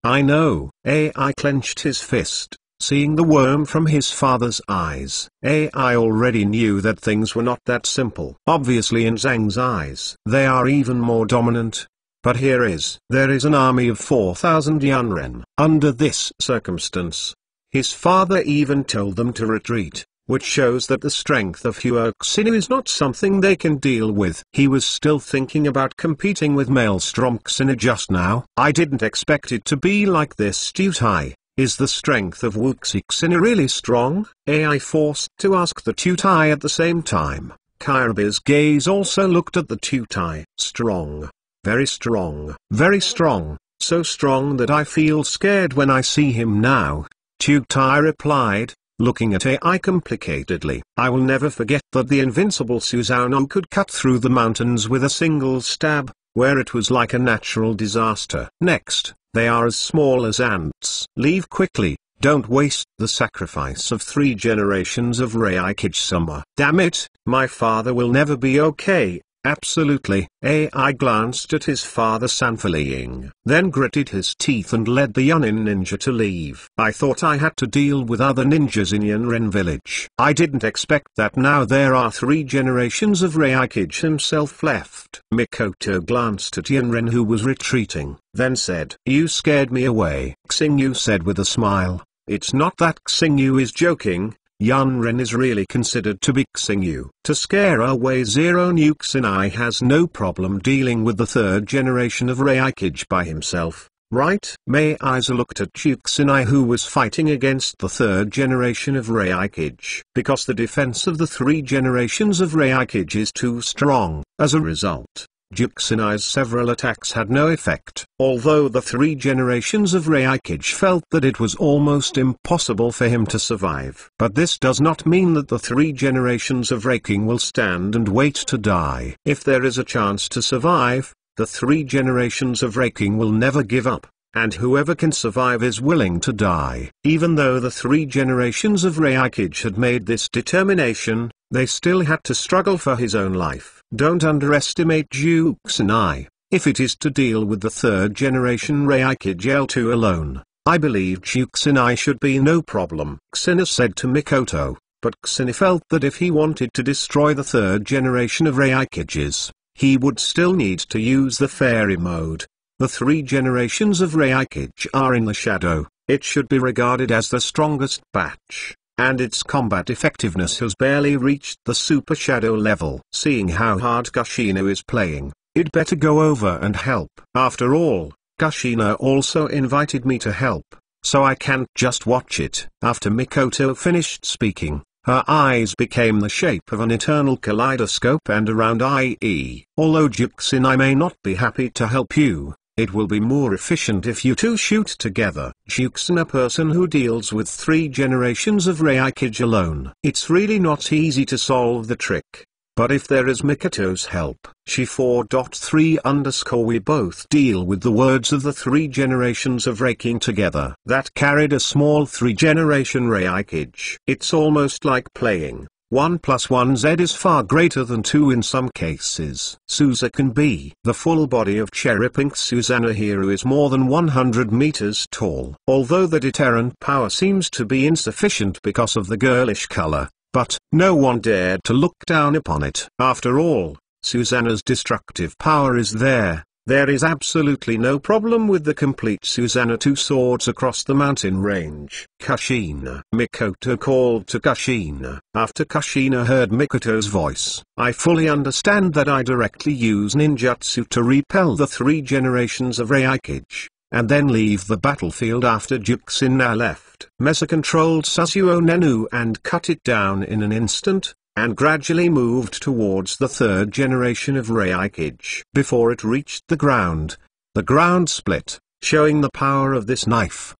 I know. AI clenched his fist, seeing the worm from his father's eyes. AI already knew that things were not that simple. Obviously in Zhang's eyes, they are even more dominant. But there is an army of 4,000 Yunren. Under this circumstance, his father even told them to retreat, which shows that the strength of Huo Xinu is not something they can deal with. He was still thinking about competing with Maelstrom Xinu just now. I didn't expect it to be like this. Tutai, is the strength of Wuxi Xinu really strong? AI forced to ask the Tutai at the same time. Kyrabe's gaze also looked at the Tutai. Strong. Very strong. Very strong. So strong that I feel scared when I see him now. Tutai replied, looking at AI complicatedly. I will never forget that the invincible Susanoo could cut through the mountains with a single stab, where it was like a natural disaster. Next, they are as small as ants. Leave quickly, don't waste the sacrifice of 3 generations of Raikage Sama. Damn it, my father will never be okay. Absolutely. AI glanced at his father Sanfaleeing, then gritted his teeth and led the Yunin ninja to leave. I thought I had to deal with other ninjas in Yunren village. I didn't expect that now there are 3 generations of Raikage himself left. Mikoto glanced at Yunren who was retreating, then said, "You scared me away." Xingyu said with a smile, "It's not that Xingyu is joking. Yunren is really considered to be Xingyu. To scare away Zero Nukes, has no problem dealing with the 3rd generation of Raikage by himself, right?" Mei Aiza looked at Yuxinai who was fighting against the 3rd generation of Raikage. Because the defense of the 3 generations of Raikage is too strong. As a result, Yuxinai's several attacks had no effect. Although the 3 generations of Raikage felt that it was almost impossible for him to survive. But this does not mean that the 3 generations of Raking will stand and wait to die. If there is a chance to survive, the 3 generations of Raking will never give up, and whoever can survive is willing to die. Even though the 3 generations of Raikage had made this determination, they still had to struggle for his own life. Don't underestimate Yuxinai. If it is to deal with the 3rd generation Raikage L2 alone, I believe Yuxinai should be no problem. Xina said to Mikoto, but Xina felt that if he wanted to destroy the 3rd generation of Raikages, he would still need to use the fairy mode. The 3 generations of Raikage are in the shadow. It should be regarded as the strongest batch, and its combat effectiveness has barely reached the super shadow level. Seeing how hard Kushina is playing, it better go over and help. After all, Kushina also invited me to help, so I can't just watch it. After Mikoto finished speaking, her eyes became the shape of an eternal kaleidoscope and around IE. Although Yuxinai may not be happy to help you, it will be more efficient if you two shoot together. Yuxin, a person who deals with 3 generations of Raikage alone. It's really not easy to solve the trick. But if there is Mikoto's help, she 4.3_ we both deal with the words of the 3 generations of Raking together. That carried a small 3 generation Raikage. It's almost like playing 1 + 1 Z is far greater than 2 in some cases. Suza can be. The full body of cherry pink Susanna Hiro is more than 100 meters tall. Although the deterrent power seems to be insufficient because of the girlish color, but no one dared to look down upon it. After all, Susanna's destructive power is there. There is absolutely no problem with the complete Susanna 2 swords across the mountain range. Kushina. Mikoto called to Kushina. After Kushina heard Mikoto's voice, I fully understand that I directly use ninjutsu to repel the 3 generations of Raikage, and then leave the battlefield after Yuxinai left. Mesa controlled Sasuo Nenu and cut it down in an instant, and gradually moved towards the 3rd generation of Raikage. Before it reached the ground split, showing the power of this knife.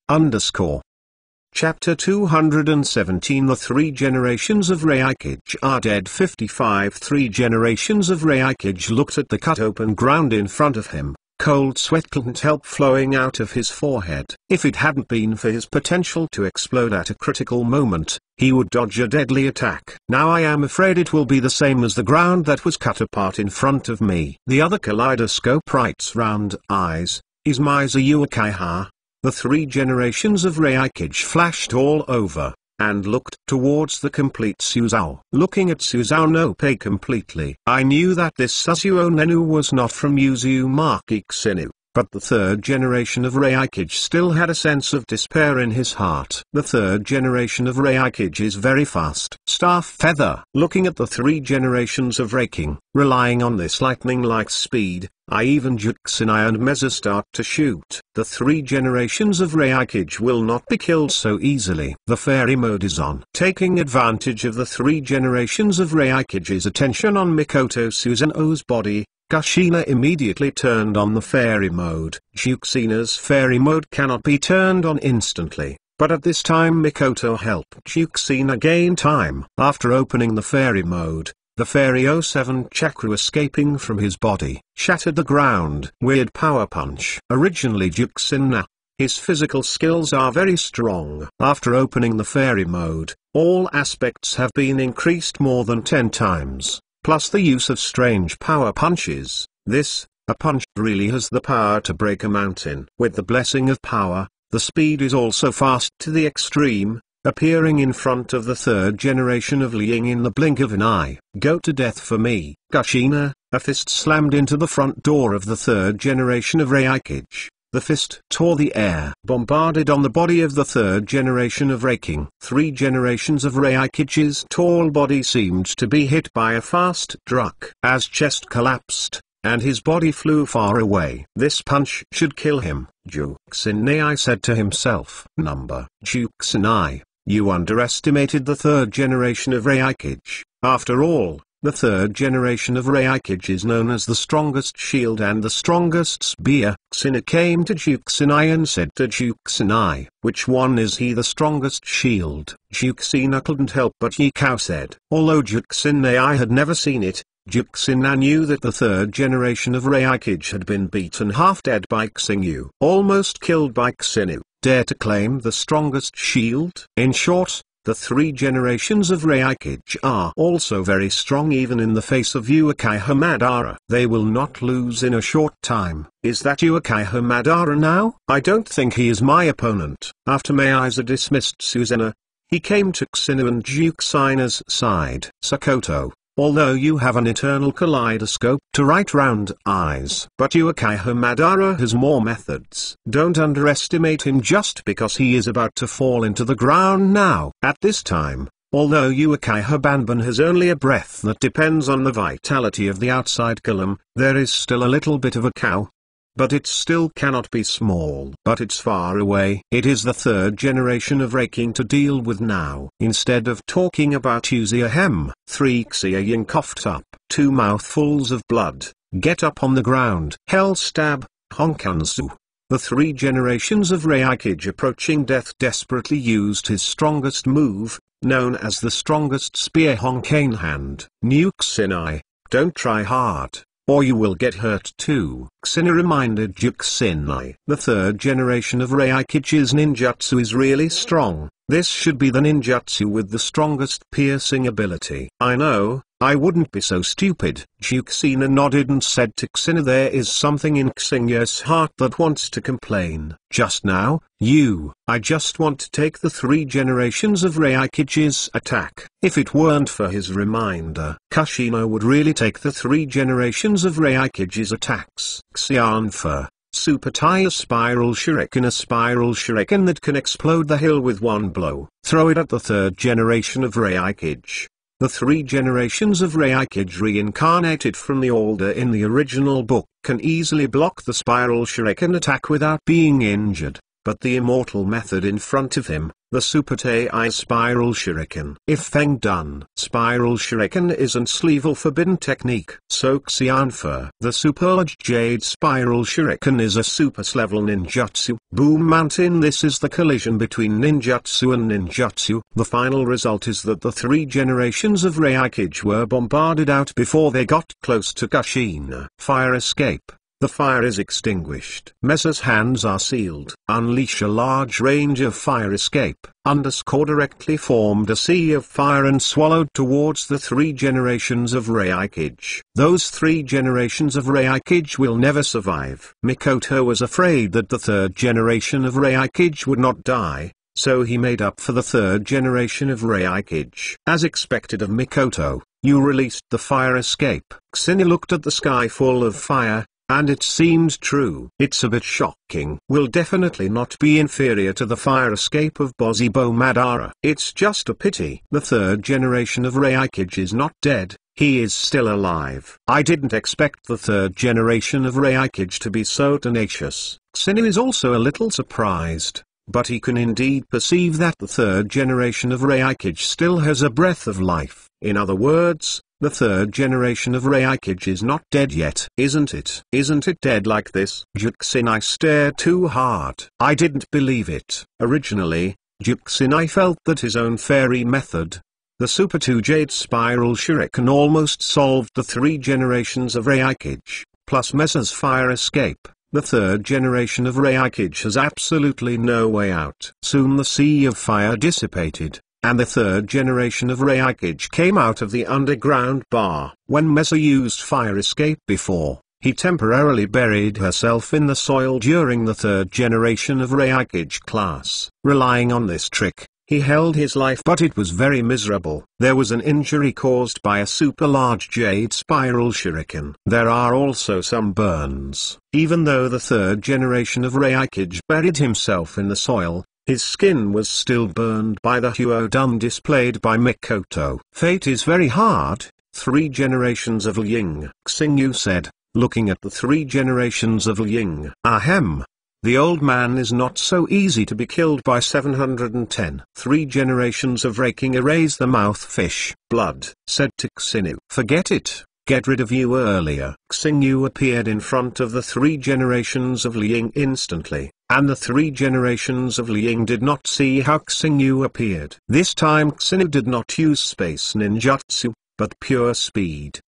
Chapter 217. The 3 generations of Raikage are dead. 55 3 generations of Raikage looked at the cut open ground in front of him. Cold sweat couldn't help flowing out of his forehead. If it hadn't been for his potential to explode at a critical moment, he would dodge a deadly attack. Now I am afraid it will be the same as the ground that was cut apart in front of me. The other kaleidoscope writes round eyes, is Mizuyu Kaiha. The 3 generations of Raikage flashed all over, and looked towards the complete Suzuo. Looking at Suzuo no Pei completely, I knew that this Sasuo Nenu was not from Uzumaki Xinu, but the 3rd generation of Raikage still had a sense of despair in his heart. The 3rd generation of Raikage is very fast. Staff Feather. Looking at the 3 generations of Raking, relying on this lightning-like speed, I even Yuxinai and Meza start to shoot. The 3 generations of Raikage will not be killed so easily. The fairy mode is on. Taking advantage of the 3 generations of Raikage's attention on Mikoto Susanoo's body, Kushina immediately turned on the fairy mode. Yuxina's fairy mode cannot be turned on instantly, but at this time Mikoto helped Yuxina gain time. After opening the fairy mode, the fairy 07 chakra escaping from his body shattered the ground. Weird power punch. Originally Yuxina, his physical skills are very strong. After opening the fairy mode, all aspects have been increased more than 10 times. plus the use of strange power punches. A punch really has the power to break a mountain. With the blessing of power, the speed is also fast to the extreme, appearing in front of the third generation of Liang in the blink of an eye. Go to death for me, Kushina. A fist slammed into the front door of the third generation of Raikage. The fist tore the air, bombarded on the body of the third generation of Raking. 3 generations of Raikage's tall body seemed to be hit by a fast truck. As chest collapsed, and his body flew far away. This punch should kill him, Juxinai said to himself. Juxinai, you underestimated the third generation of Raikage. After all, the third generation of Raikage is known as the strongest shield and the strongest spear. Kushina came to Juxinai and said to Juxinai, which one is he, the strongest shield? Juxina couldn't help but Yikao said. Although Juxinai had never seen it, Juxina knew that the third generation of Raikage had been beaten half dead by Xingyu, almost killed by Xingyu. Dare to claim the strongest shield? In short, the 3 generations of Raikage are also very strong even in the face of Uchiha Madara. They will not lose in a short time. Is that Uchiha Madara now? I don't think he is my opponent. After Meiza dismissed Susanoo, he came to Kushina and Juxina's side. Sakoto, although you have an eternal kaleidoscope to write round eyes, but Uchiha Madara has more methods. Don't underestimate him just because he is about to fall into the ground now. At this time, although Uchiha Banban has only a breath that depends on the vitality of the outside column, there is still a little bit of a cow. But it still cannot be small. But it's far away. It is the third generation of Raking to deal with now. Instead of talking about Uzi 3 Xiaoying coughed up 2 mouthfuls of blood. Get up on the ground. Hell stab, Honkansu. The 3 generations of Raikage approaching death desperately used his strongest move, known as the strongest spear Honkane hand. Kushina, don't try hard, or you will get hurt too. Kushina reminded Juxinai. The third generation of Raikage's ninjutsu is really strong. This should be the ninjutsu with the strongest piercing ability. I know, I wouldn't be so stupid. Juxina nodded and said to Kushina, there is something in Xinya's heart that wants to complain. Just now, I just want to take the 3 generations of Raikage's attack. If it weren't for his reminder, Kushina would really take the 3 generations of Raikage's attacks. Xianfa. Super Tire Spiral Shuriken, a spiral shuriken that can explode the hill with one blow. Throw it at the third generation of Raikage. The 3 generations of Raikage reincarnated from the order in the original book can easily block the spiral shuriken attack without being injured, but the immortal method in front of him, the Super Tai Spiral Shuriken. If Feng done, Spiral Shuriken isn't sleevel forbidden technique. So Xianfa. The Super Jade Spiral Shuriken is a super-level ninjutsu. Boom Mountain. This is the collision between ninjutsu and ninjutsu. The final result is that the 3 generations of Raikage were bombarded out before they got close to Kushina. Fire escape. The fire is extinguished. Mesa's hands are sealed. Unleash a large range of fire escape. Directly formed a sea of fire and swallowed towards the 3 generations of Raikage. Those 3 generations of Raikage will never survive. Mikoto was afraid that the 3rd generation of Raikage would not die, so he made up for the 3rd generation of Raikage. As expected of Mikoto, you released the fire escape. Kushina looked at the sky full of fire, and it seemed true. It's a bit shocking. Will definitely not be inferior to the fire escape of Bozibo Madara. It's just a pity. The 3rd generation of Raikage is not dead, he is still alive. I didn't expect the 3rd generation of Raikage to be so tenacious. Kushina is also a little surprised, but he can indeed perceive that the 3rd generation of Raikage still has a breath of life. In other words, the 3rd generation of Raikage is not dead yet. Isn't it? Isn't it dead like this? Juxinai stared too hard. I didn't believe it. Originally, Juxinai felt that his own fairy method, the Super 2 Jade Spiral Shuriken, almost solved the 3 generations of Raikage, plus Mesa's fire escape. The 3rd generation of Raikage has absolutely no way out. Soon the sea of fire dissipated, and the third generation of Raikage came out of the underground bar. When Mesa used fire escape before, he temporarily buried herself in the soil during the third generation of Raikage class. Relying on this trick, he held his life, but it was very miserable. There was an injury caused by a super large jade spiral shuriken. There are also some burns. Even though the third generation of Raikage buried himself in the soil, his skin was still burned by the Huodun displayed by Mikoto. Fate is very hard. 3 generations of Liang, Xingyu said, looking at the 3 generations of Liang. Ahem. The old man is not so easy to be killed by 710. 3 generations of raking erase the mouth fish. Blood, said to Xingyu. Forget it. Get rid of you earlier. Xingyu appeared in front of the 3 generations of Liang instantly, and the 3 generations of Liang did not see how Xingyu appeared. This time Xingyu did not use space ninjutsu, but pure speed.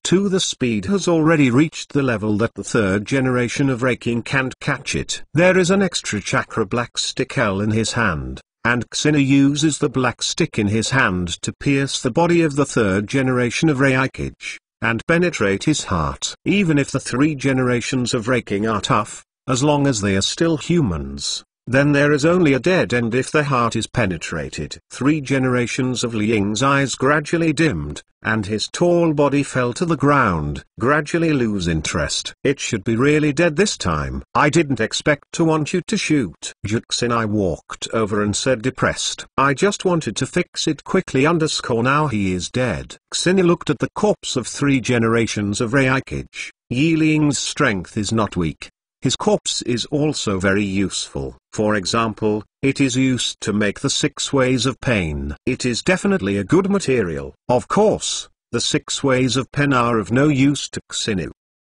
The speed has already reached the level that the third generation of raking can't catch it. There is an extra chakra black stick L in his hand, and Xingyu uses the black stick in his hand to pierce the body of the third generation of Raikage, and penetrate his heart. Even if the 3 generations of raking are tough, as long as they are still humans, then there is only a dead end if the heart is penetrated. 3 generations of Liang's eyes gradually dimmed, and his tall body fell to the ground, gradually lose interest. It should be really dead this time. I didn't expect to want you to shoot. Juxinai walked over and said depressed. I just wanted to fix it quickly _ now he is dead. Xingyu looked at the corpse of 3 generations of Raikage. Yi Ling's strength is not weak. His corpse is also very useful. For example, it is used to make the 6 ways of pain. It is definitely a good material. Of course, the 6 ways of pain are of no use to Xingyu.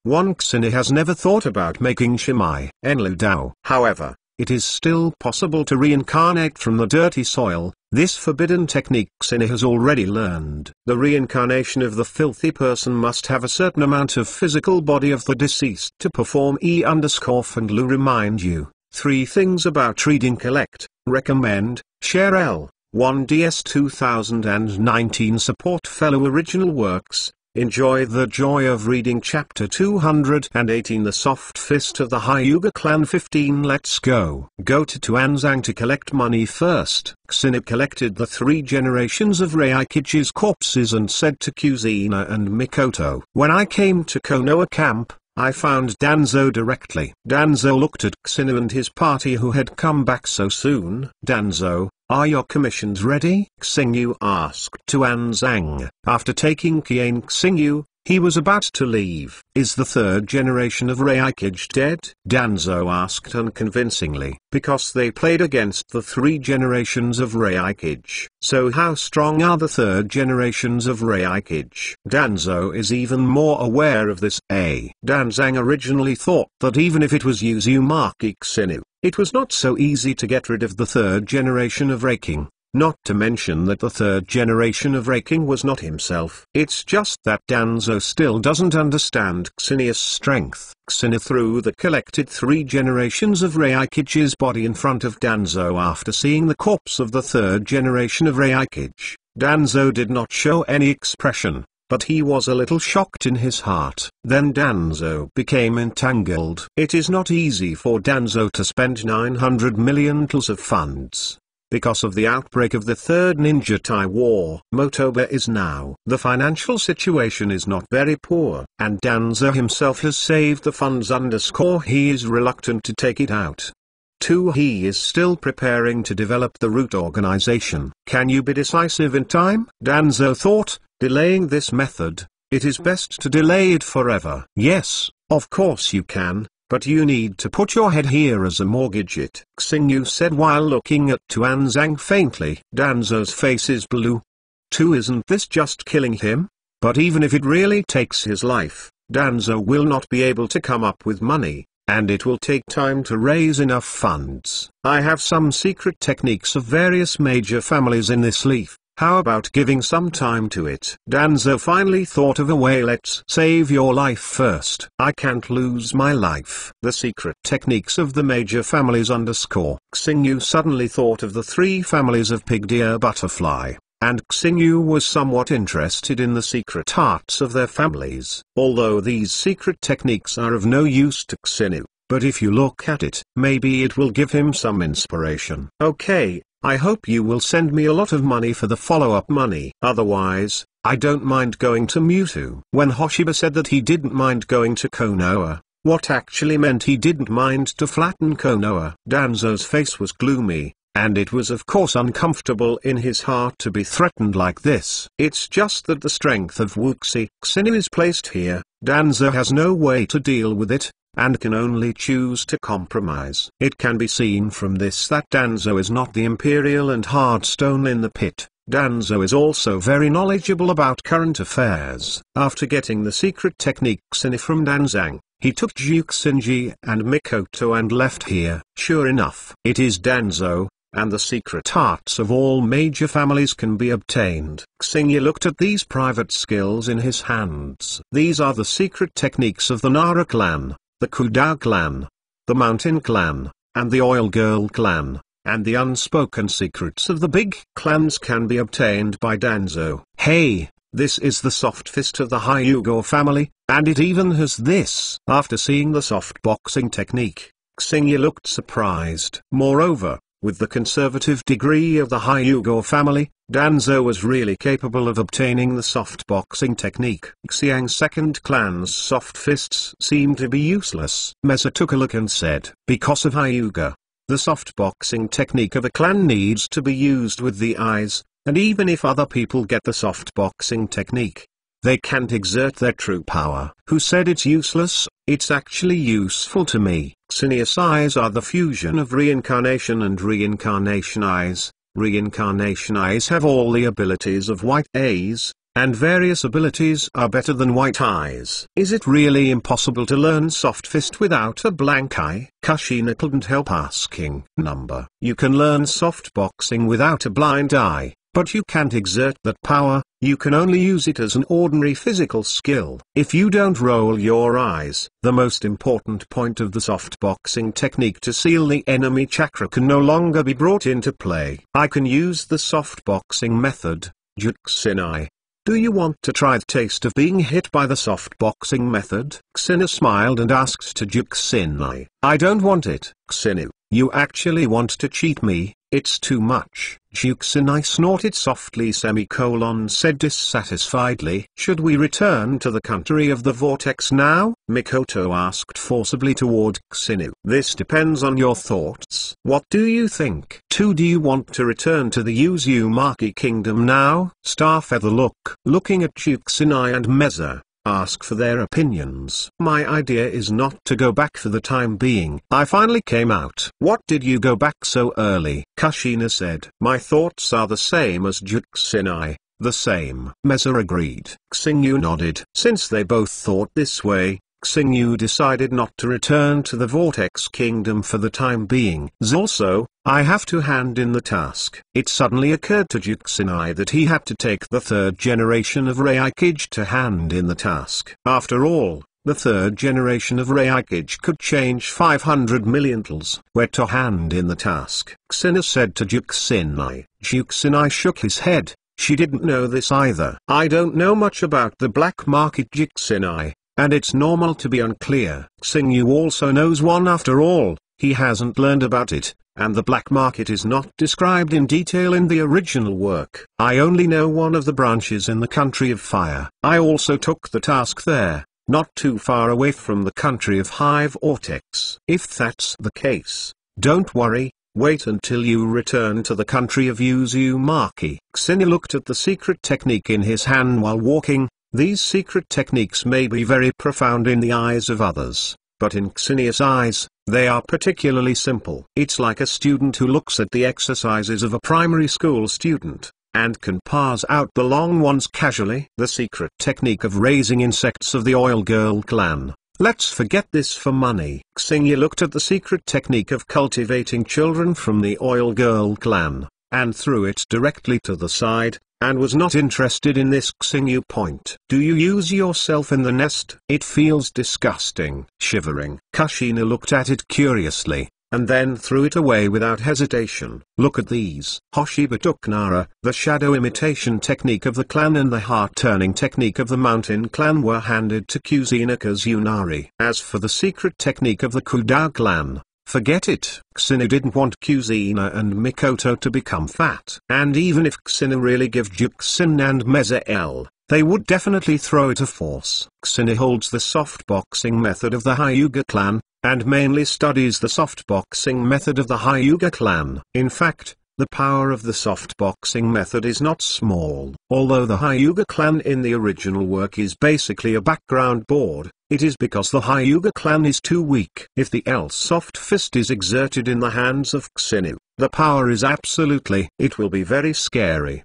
Xingyu has never thought about making Shimai Enlu Dao. However, it is still possible to reincarnate from the dirty soil. This forbidden technique Xingyu has already learned. The reincarnation of the filthy person must have a certain amount of physical body of the deceased to perform E_Fandlu remind you. 3 things about reading collect, recommend, share L. 1DS 2019 support fellow original works. Enjoy the joy of reading Chapter 218 The Soft Fist of the Hyuga Clan 15 Let's go. Go to Tuanzang to collect money first. Xingyu collected the 3 generations of Raikage's corpses and said to Kuzina and Mikoto. When I came to Konoha camp, I found Danzo directly. Danzo looked at Xingyu and his party who had come back so soon. Danzo, are your commissions ready? Xingyu asked Tuanzang. After taking Kiane Xingyu, he was about to leave. Is the 3rd generation of Raikage dead? Danzo asked unconvincingly. Because they played against the 3 generations of Raikage. So how strong are the 3rd generations of Raikage? Danzo is even more aware of this. Danzang originally thought that even if it was Uzumaki Xingyu, it was not so easy to get rid of the 3rd generation of raking. Not to mention that the 3rd generation of raking was not himself. It's just that Danzo still doesn't understand Xingyu's strength. Xingyu threw the collected 3 generations of Raikage's body in front of Danzo after seeing the corpse of the 3rd generation of Raikage. Danzo did not show any expression, but he was a little shocked in his heart. Then Danzo became entangled. It is not easy for Danzo to spend 900 million tals of funds. Because of the outbreak of the 3rd Ninja Tai War, Motoba is now. The financial situation is not very poor, and Danzo himself has saved the funds _ he is reluctant to take it out. 2. He is still preparing to develop the root organization. Can you be decisive in time? Danzo thought, delaying this method, it is best to delay it forever. Yes, of course you can. But you need to put your head here as a mortgage it. Xingyu said while looking at Tuanzang faintly. Danzo's face is blue. 2. Isn't this just killing him? But even if it really takes his life, Danzo will not be able to come up with money, and it will take time to raise enough funds. I have some secret techniques of various major families in this leaf. How about giving some time to it? Danzo finally thought of a way. Let's save your life first. I can't lose my life. The secret techniques of the major families _ Xingyu suddenly thought of the 3 families of pig, deer, butterfly, and Xingyu was somewhat interested in the secret arts of their families. Although these secret techniques are of no use to Xingyu, but if you look at it, maybe it will give him some inspiration. Okay, I hope you will send me a lot of money for the follow-up money. Otherwise, I don't mind going to Mewtwo. When Hoshiba said that he didn't mind going to Konoha, what actually meant he didn't mind to flatten Konoha? Danzo's face was gloomy, and it was of course uncomfortable in his heart to be threatened like this. It's just that the strength of Wuxi Xingyu is placed here. Danzo has no way to deal with it, and can only choose to compromise. It can be seen from this that Danzo is not the imperial and hard stone in the pit. Danzo is also very knowledgeable about current affairs. After getting the secret techniques from Danzang, he took Juxinji and Mikoto and left here. Sure enough, it is Danzo, and the secret arts of all major families can be obtained. Xingyu looked at these private skills in his hands. These are the secret techniques of the Nara clan, the Kudao clan, the Mountain clan, and the Oil Girl clan, and the unspoken secrets of the big clans can be obtained by Danzo. Hey, this is the soft fist of the Hyuga family, and it even has this. After seeing the soft boxing technique, Xingyu looked surprised. Moreover, with the conservative degree of the Hyuga family, Danzo was really capable of obtaining the soft boxing technique. Xiang's second clan's soft fists seemed to be useless. Meza took a look and said, because of Hyuga, the soft boxing technique of a clan needs to be used with the eyes, and even if other people get the soft boxing technique, they can't exert their true power. Who said it's useless? It's actually useful to me. Xingya's eyes are the fusion of reincarnation and reincarnation eyes. Reincarnation eyes have all the abilities of white eyes, and various abilities are better than white eyes. Is it really impossible to learn soft fist without a blank eye? Kushina couldn't help asking. Number. You can learn soft boxing without a blind eye, but you can't exert that power. You can only use it as an ordinary physical skill. If you don't roll your eyes, the most important point of the soft boxing technique to seal the enemy chakra can no longer be brought into play. I can use the soft boxing method, Juxinai. Do you want to try the taste of being hit by the soft boxing method? Xingyu smiled and asked to Juxinai. I don't want it. Xingyu, you actually want to cheat me? It's too much. Juxinai snorted softly said dissatisfiedly. Should we return to the country of the vortex now? Mikoto asked forcibly toward Xingyu. This depends on your thoughts. What do you think? Do you want to return to the Uzumaki kingdom now? Starfeather looking at Juxinai and Meza, ask for their opinions. My idea is not to go back for the time being. I finally came out. What did you go back so early? Kushina said. My thoughts are the same as Juxinai, the same. Meza agreed. Xingyu nodded. Since they both thought this way, Xingyu decided not to return to the Vortex Kingdom for the time being. Also, I have to hand in the task. It suddenly occurred to Juxinai that he had to take the third generation of Raikage to hand in the task. After all, the third generation of Raikage could change 500 millions. Where to hand in the task? Xingyu said to Juxinai. Juxinai shook his head. She didn't know this either. I don't know much about the black market, Juxinai, and it's normal to be unclear. Xingyu also knows one after all. He hasn't learned about it, and the black market is not described in detail in the original work. I only know one of the branches in the country of fire. I also took the task there, not too far away from the country of Hive Vortex. If that's the case, don't worry, wait until you return to the country of Uzumaki. Xingyu looked at the secret technique in his hand while walking. These secret techniques may be very profound in the eyes of others, but in Xinya's eyes, they are particularly simple. It's like a student who looks at the exercises of a primary school student, and can parse out the long ones casually. The secret technique of raising insects of the Oil Girl clan. Let's forget this for money. Xingyu looked at the secret technique of cultivating children from the Oil Girl clan. and threw it directly to the side, and was not interested in this Xingyu point. Do you use yourself in the nest? It feels disgusting. Shivering, Kushina looked at it curiously, and then threw it away without hesitation. Look at these. Hoshiba took Nara, the shadow imitation technique of the clan and the heart-turning technique of the mountain clan were handed to Kushina Kazunari. As for the secret technique of the Kudao clan, forget it. Kushina didn't want Kushina and Mikoto to become fat. And even if Kushina really give Juksin and Mezael, they would definitely throw it a force. Kushina holds the softboxing method of the Hyuga clan, and mainly studies the softboxing method of the Hyuga clan. In fact, the power of the softboxing method is not small. Although the Hyuga clan in the original work is basically a background board, it is because the Hyuga clan is too weak. If the L soft fist is exerted in the hands of Xinu, the power is absolutely, it will be very scary.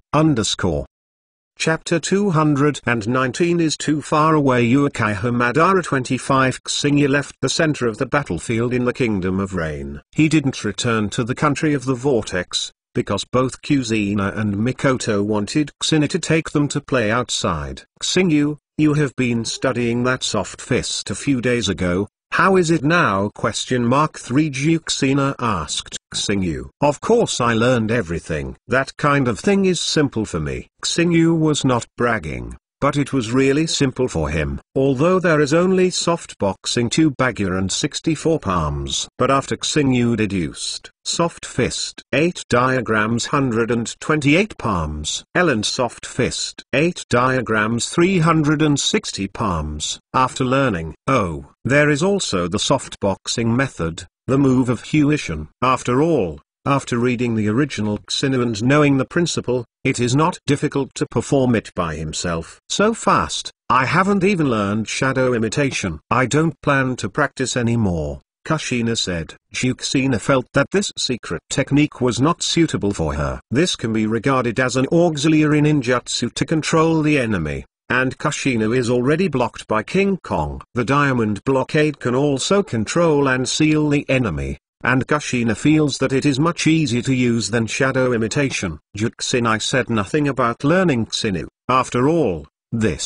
Chapter 219 is too far away. Uchiha Madara 25. Xingyu left the center of the battlefield in the Kingdom of Rain. He didn't return to the country of the Vortex, because both Kushina and Mikoto wanted Xingyu to take them to play outside. Xingyu, you have been studying that soft fist a few days ago. How is it now? 3 Jukina asked Xingyu. Of course I learned everything. That kind of thing is simple for me. Xingyu was not bragging, but it was really simple for him. Although there is only softboxing 2 bagger and 64 palms. But after Xingyu deduced, soft fist 8 diagrams 128 palms. L and soft fist 8 diagrams 360 palms. After learning, oh, there is also the softboxing method, the move of Huishin. After all, after reading the original Xinu and knowing the principle, it is not difficult to perform it by himself. So fast, I haven't even learned shadow imitation. I don't plan to practice anymore, Kushina said. Jukina felt that this secret technique was not suitable for her. This can be regarded as an auxiliary ninjutsu to control the enemy, and Kushina is already blocked by King Kong. The diamond blockade can also control and seal the enemy, and Kushina feels that it is much easier to use than shadow imitation. Juksinai said nothing about learning Xinu. After all, the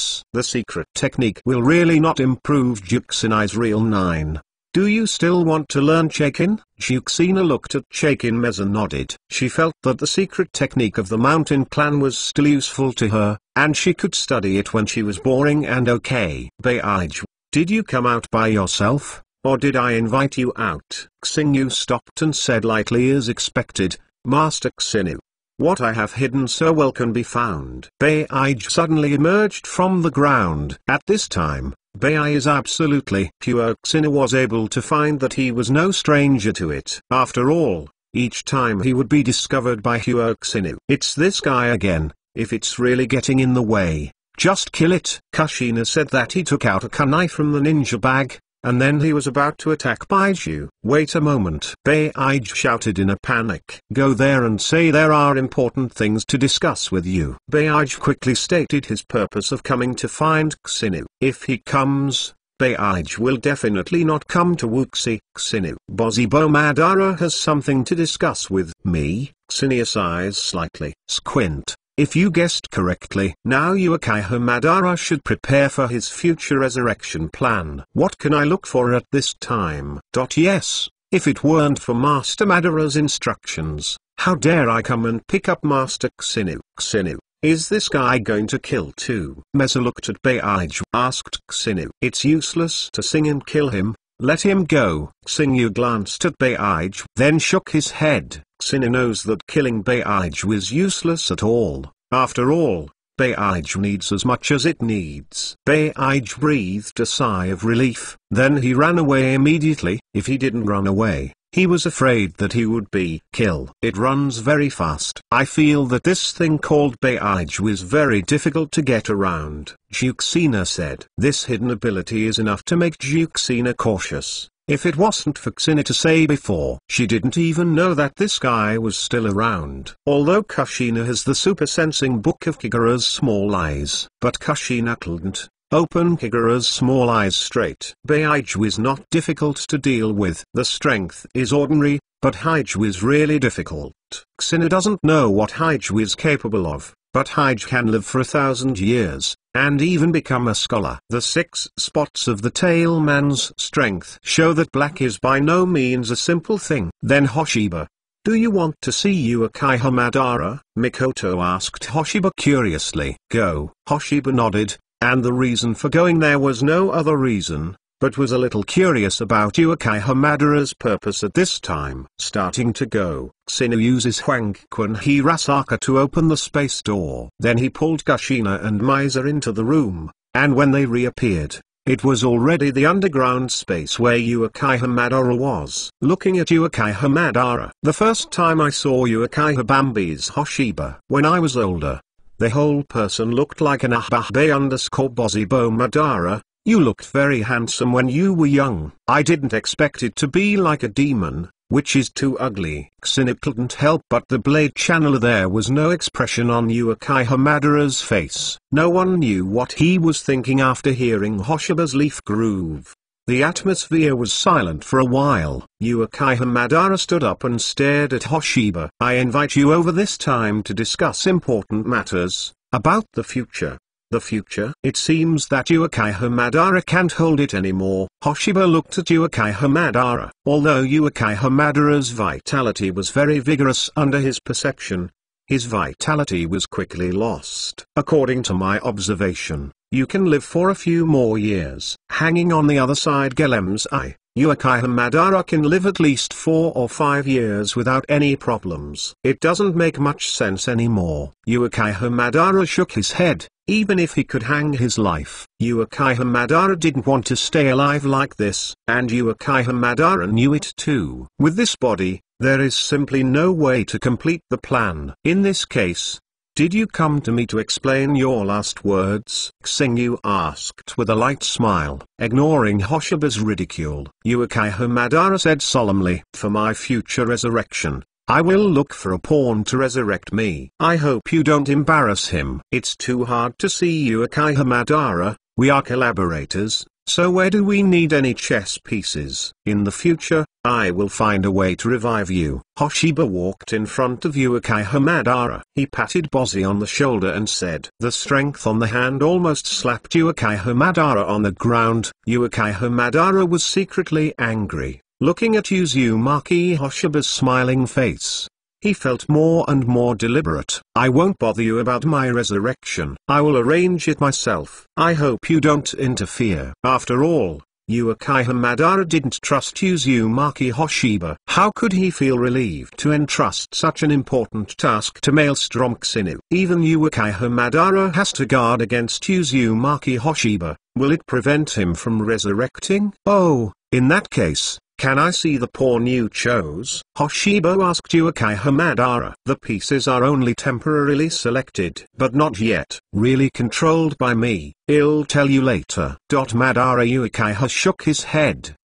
secret technique will really not improve Juksinai's real 9. Do you still want to learn Chaikin? Jukina looked at Chaikin. Meza nodded. She felt that the secret technique of the mountain clan was still useful to her, and she could study it when she was boring and okay. Beige, did you come out by yourself, or did I invite you out? Xingyu stopped and said lightly as expected, Master Xinu, what I have hidden so well can be found. Beige suddenly emerged from the ground. At this time, Beige is absolutely pure. Xinu was able to find that he was no stranger to it. After all, each time he would be discovered by Hua Xinu. It's this guy again. If it's really getting in the way, just kill it. Kushina said that he took out a kunai from the ninja bag, and then he was about to attack Baiju. Wait a moment. Beige shouted in a panic. Go there and say there are important things to discuss with you. Beige quickly stated his purpose of coming to find Xinu. If he comes, Beige will definitely not come to Wuxi. Xinu. Bozibo Madara has something to discuss with me. Xinia's eyes slightly squint. If you guessed correctly, now Uchiha Madara should prepare for his future resurrection plan. What can I look for at this time? Yes, if it weren't for Master Madara's instructions, how dare I come and pick up Master Xinu? Xinu, is this guy going to kill too? Meza looked at Beige, asked Xinu. It's useless to sing and kill him, let him go. Xingyu glanced at Beige, then shook his head. Xinu knows that killing Beige was useless at all. After all, Beige needs as much as it needs. Beige breathed a sigh of relief. Then he ran away immediately. If he didn't run away, he was afraid that he would be killed. It runs very fast. I feel that this thing called Beige was very difficult to get around, Jukina said. This hidden ability is enough to make Jukina cautious. If it wasn't for Xinu to say before, she didn't even know that this guy was still around. Although Kushina has the super sensing book of Kagura's small eyes, but Kushina couldn't open Kagura's small eyes straight. Beige was not difficult to deal with. The strength is ordinary, but Haiju is really difficult. Xinu doesn't know what Haiju is capable of, but Haiju can live for 1,000 years, and even become a scholar. The 6 spots of the tail man's strength show that black is by no means a simple thing. Then Hoshiba, "Do you want to see Uchiha Madara?" Mikoto asked Hoshiba curiously. "Go." Hoshiba nodded, and the reason for going there was no other reason, but was a little curious about Uchiha Madara's purpose at this time. Starting to go, Xinu uses Huangquan Hirasaka to open the space door. Then he pulled Kushina and Miser into the room, and when they reappeared, it was already the underground space where Uchiha Madara was. Looking at Uchiha Madara, "The first time I saw Uchiha Bambi's Hoshiba when I was older, the whole person looked like an Ahabe_Bozibo Madara. You looked very handsome when you were young. I didn't expect it to be like a demon, which is too ugly." Xinu couldn't help but the blade channeler. There was no expression on Uchiha Madara's face. No one knew what he was thinking after hearing Hoshiba's leaf groove. The atmosphere was silent for a while. Uchiha Madara stood up and stared at Hoshiba. "I invite you over this time to discuss important matters, about the future." "The future?" It seems that Uchiha Madara can't hold it anymore. Hoshiba looked at Uchiha Madara. Although Uchiha Madara's vitality was very vigorous under his perception, his vitality was quickly lost. "According to my observation, you can live for a few more years." Hanging on the other side Gelem's eye, Uchiha Madara can live at least 4 or 5 years without any problems. It doesn't make much sense anymore. Uchiha Madara shook his head. Even if he could hang his life, Uchiha Madara didn't want to stay alive like this, and Uchiha Madara knew it too. With this body, there is simply no way to complete the plan. "In this case, did you come to me to explain your last words?" Xingyu asked with a light smile. Ignoring Hoshiba's ridicule, Uchiha Madara said solemnly, "For my future resurrection, I will look for a pawn to resurrect me. I hope you don't embarrass him." "It's too hard to see Uchiha Madara, we are collaborators, so where do we need any chess pieces? In the future, I will find a way to revive you." Hoshiba walked in front of Uchiha Madara. He patted Bozzy on the shoulder and said. The strength on the hand almost slapped Uchiha Madara on the ground. Uchiha Madara was secretly angry. Looking at Uzumaki Hoshiba's smiling face, he felt more and more deliberate. "I won't bother you about my resurrection. I will arrange it myself. I hope you don't interfere." After all, Uchiha Madara didn't trust Uzumaki Hoshiba. How could he feel relieved to entrust such an important task to Maelstrom Xinu? Even Uchiha Madara has to guard against Uzumaki Hoshiba. Will it prevent him from resurrecting? "Oh, in that case, can I see the pawn you chose?" Hoshiba asked Uchiha Madara. "The pieces are only temporarily selected, but not yet really controlled by me. I'll tell you later." Madara Uchiha shook his head.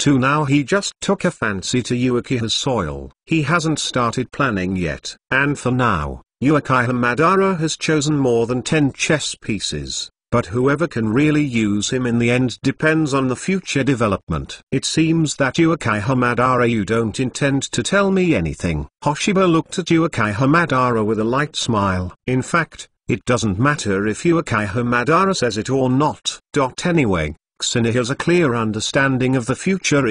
Now he just took a fancy to Uchiha's soil. He hasn't started planning yet. And for now, Uchiha Madara has chosen more than 10 chess pieces. But whoever can really use him in the end depends on the future development. "It seems that Uchiha Madara, you don't intend to tell me anything." Hoshiba looked at Uchiha Madara with a light smile. "In fact, it doesn't matter if Uchiha Madara says it or not. Anyway, Xinu has a clear understanding of the future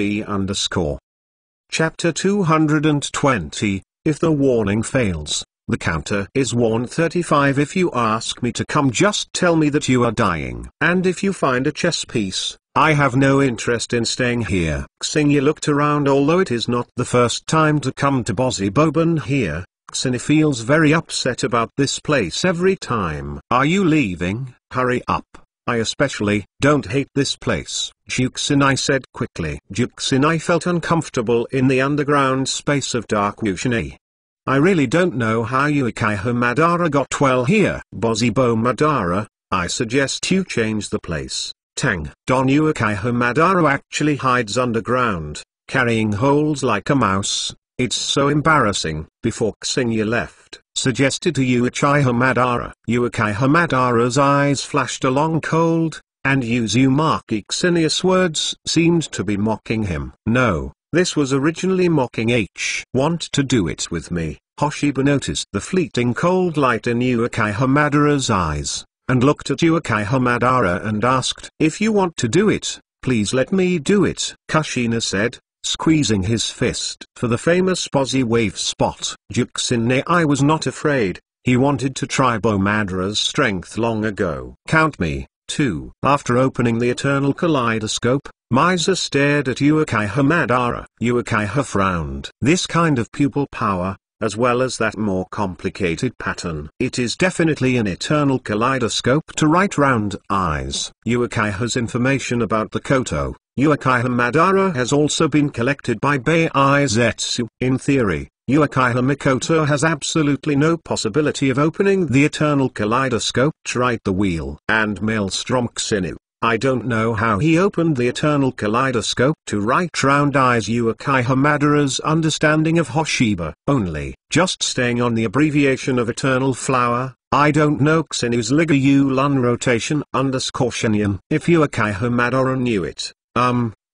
Chapter 220, If the warning fails. The counter is worn 35. If you ask me to come, just tell me that you are dying. And if you find a chess piece, I have no interest in staying here." Xingyu looked around. Although it is not the first time to come to Boziboban here, Xingyu feels very upset about this place every time. "Are you leaving? Hurry up. I especially don't hate this place," Juxinai said quickly. Juxinai felt uncomfortable in the underground space of Dark Wushini. "I really don't know how Uchiha Madara got well here." "Bozibo Madara, I suggest you change the place." Tang. Uchiha Madara actually hides underground, carrying holes like a mouse. "It's so embarrassing." Before Xingyu left, suggested to Uchiha Madara. Uchiha Madara's eyes flashed along cold, and Uzumaki Xinius words seemed to be mocking him. "No, This was originally mocking H. Want to do it with me? Hoshiba noticed the fleeting cold light in Uchiha Madara's eyes, and looked at Uchiha Madara and asked, "If you want to do it, please let me do it," Kushina said, squeezing his fist for the famous Bozzy wave spot. Juxinei was not afraid. He wanted to try Madara's strength long ago. Count me, too. After opening the Eternal Kaleidoscope, Miser stared at Uchiha Madara. Uchiha frowned. This kind of pupil power, as well as that more complicated pattern. It is definitely an Eternal Kaleidoscope to right round eyes. Uchiha's information about the Koto, Uchiha Madara has also been collected by Baizetsu. In theory, Uchiha Mikoto has absolutely no possibility of opening the Eternal Kaleidoscope to right the wheel. And Maelstrom Xinu, I don't know how he opened the Eternal Kaleidoscope to right round eyes. Uchiha Madara's understanding of Hoshiba, only, just staying on the abbreviation of Eternal Flower, I don't know Xinu's Liga Lun rotation _Shenyan. If Uchiha Madara knew it,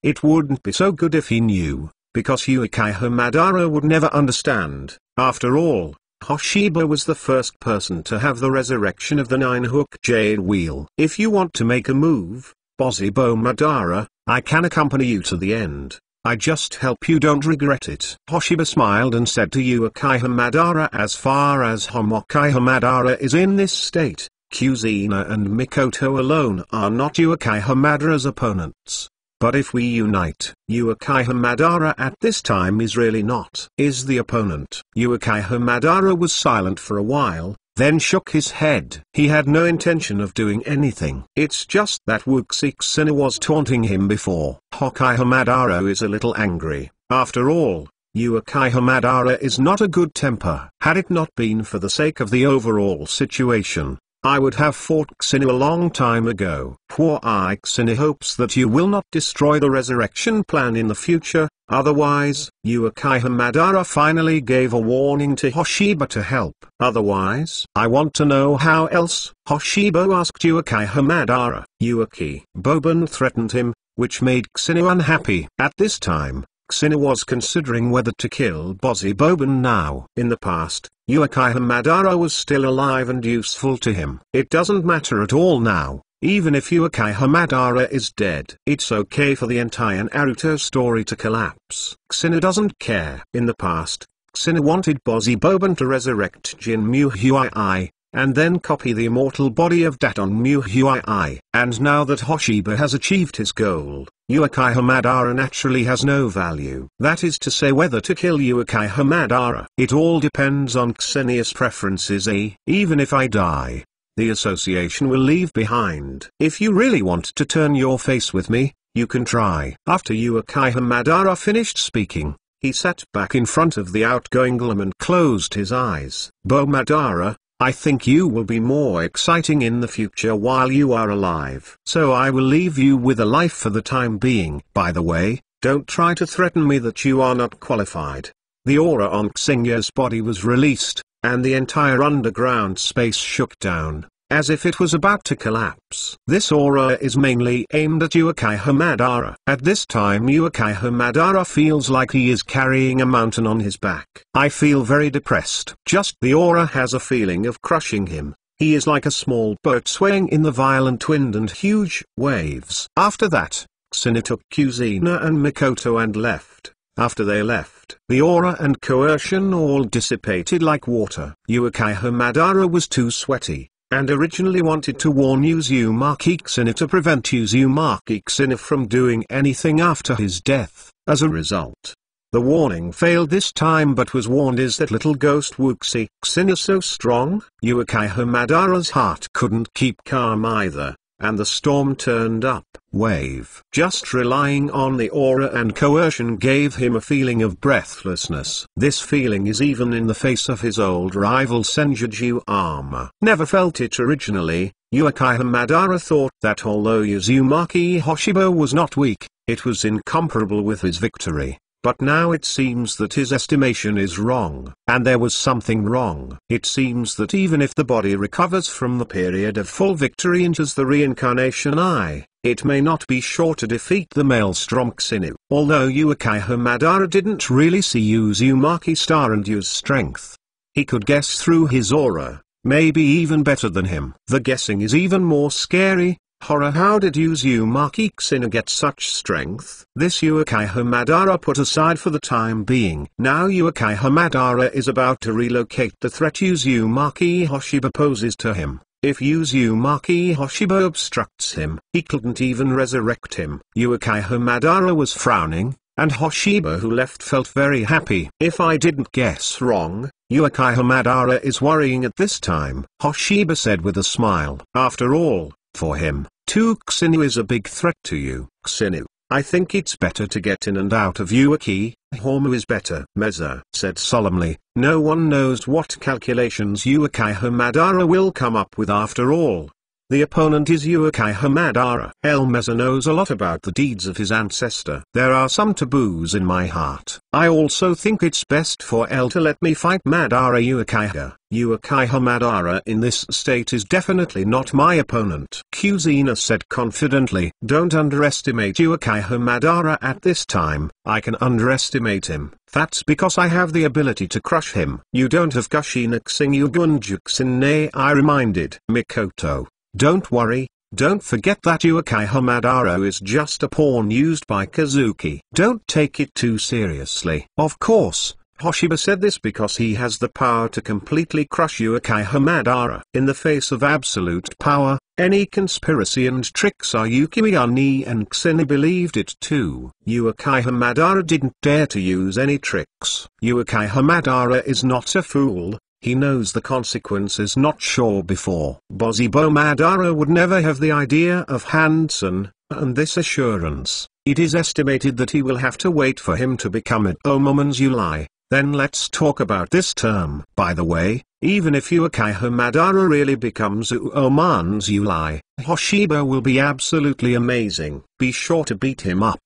it wouldn't be so good if he knew, because Uchiha Madara would never understand. After all, Hoshiba was the first person to have the resurrection of the nine-hook jade wheel. If you want to make a move, Bozzy Madara, I can accompany you to the end. I just hope you don't regret it. Hoshiba smiled and said to Uchiha Madara, as far as Homochiha Madara is in this state, Kuzina and Mikoto alone are not Uchiha Madara's opponents. But if we unite, Uchiha Madara at this time is really not is the opponent. Uchiha Madara was silent for a while, then shook his head. He had no intention of doing anything. It's just that Wuxi Xinu was taunting him before. Uchiha Madara is a little angry. After all, Uchiha Madara is not a good temper. Had it not been for the sake of the overall situation, I would have fought Xinu a long time ago. Huai Xinu hopes that you will not destroy the resurrection plan in the future, otherwise, Uchiha Madara finally gave a warning to Hoshiba to help. Otherwise, I want to know how else, Hoshiba asked Uchiha Madara. Uchi Boban threatened him, which made Xinu unhappy. At this time, Xinu was considering whether to kill Bozzy Boban now. In the past, Uchiha Madara was still alive and useful to him. It doesn't matter at all now, even if Uchiha Madara is dead. It's okay for the entire Naruto story to collapse. Xinu doesn't care. In the past, Xinu wanted Bozzy Boban to resurrect Jin Muhuii, and then copy the immortal body of Daton Muhuii. And now that Hoshiba has achieved his goal, Uchiha Madara naturally has no value. That is to say, whether to kill Uchiha Madara. It all depends on Xenia's preferences. Even if I die, the association will leave behind. If you really want to turn your face with me, you can try. After Uchiha Madara finished speaking, he sat back in front of the outgoing Golem and closed his eyes. Madara, I think you will be more exciting in the future while you are alive. So I will leave you with a life for the time being. By the way, don't try to threaten me that you are not qualified. The aura on Xingya's body was released, and the entire underground space shook down, as if it was about to collapse. This aura is mainly aimed at Uchiha Madara. At this time Uchiha Madara feels like he is carrying a mountain on his back. I feel very depressed. Just the aura has a feeling of crushing him. He is like a small boat swaying in the violent wind and huge waves. After that, Xinu took Kuzina and Mikoto and left. After they left, the aura and coercion all dissipated like water. Uchiha Madara was too sweaty, and originally wanted to warn Uzumaki Xinu to prevent Uzumaki Xinu from doing anything after his death. As a result, the warning failed this time, but was warned. Is that little ghost Wuxi Xinu so strong? Uchiha Madara's heart couldn't keep calm either, and the storm turned up. Wave. Just relying on the aura and coercion gave him a feeling of breathlessness. This feeling is even in the face of his old rival Senjutsu armor. Never felt it originally. Uchiha Madara thought that although Uzumaki Hoshiba was not weak, it was incomparable with his victory. but now it seems that his estimation is wrong. And there was something wrong. It seems that even if the body recovers from the period of full victory enters the reincarnation eye, it may not be sure to defeat the maelstrom Xinu. Although Uchiha Madara didn't really see Uzumaki star and use strength, he could guess through his aura, maybe even better than him. The guessing is even more scary. Horror, how did Uzumaki Xinu get such strength? This Uchiha Madara put aside for the time being. Now Uchiha Madara is about to relocate the threat Uzumaki Hoshiba poses to him. If Uzumaki Hoshiba obstructs him, he couldn't even resurrect him. Uchiha Madara was frowning, and Hoshiba, who left, felt very happy. If I didn't guess wrong, Uchiha Madara is worrying at this time, Hoshiba said with a smile. After all, for him, too, Xinu is a big threat to you. Xinu, I think it's better to get in and out of Ueki. Hormu is better. Meza said solemnly, no one knows what calculations Uchiha Madara will come up with after all. The opponent is Uchiha Madara. El Meza knows a lot about the deeds of his ancestor. There are some taboos in my heart. I also think it's best for El to let me fight Madara Uchiha. Uchiha Madara in this state is definitely not my opponent. Kuzina said confidently. Don't underestimate Uchiha Madara at this time. I can underestimate him. That's because I have the ability to crush him. You don't have Kushina Xingyu Gunjuxin, I reminded Mikoto. Don't worry, don't forget that Uchiha Madara is just a pawn used by Kazuki. Don't take it too seriously. Of course, Hoshiba said this because he has the power to completely crush Uchiha Madara. In the face of absolute power, any conspiracy and tricks are Yukimi and Xinu believed it too. Uchiha Madara didn't dare to use any tricks. Uchiha Madara is not a fool. He knows the consequences not sure before. Bozibo Madara would never have the idea of Hansen, and this assurance. It is estimated that he will have to wait for him to become an Omomon's Yulai. Then let's talk about this term. By the way, even if Uchiha Madara really becomes Uoman's Yulai, Hoshiba will be absolutely amazing. Be sure to beat him up.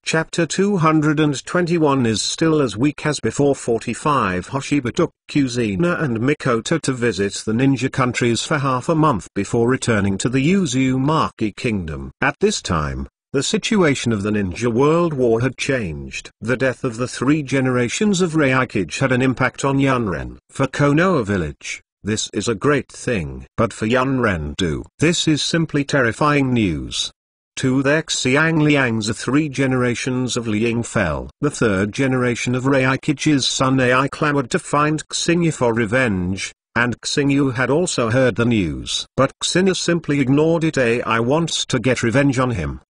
Chapter 221 is still as weak as before. 45 Hoshiba took Kuzina and Mikoto to visit the ninja countries for half a month before returning to the Uzumaki kingdom. At this time, the situation of the ninja world war had changed. The death of the 3 generations of Reikage had an impact on Yunren. For Konoha village, this is a great thing. But for Yunren-do, this is simply terrifying news. To their Xiang Liangs, the 3 generations of Liang fell. The 3rd generation of Reikage's son Ai clamored to find Xingyu for revenge, and Xingyu had also heard the news. But Xingyu simply ignored it. Ai wants to get revenge on him.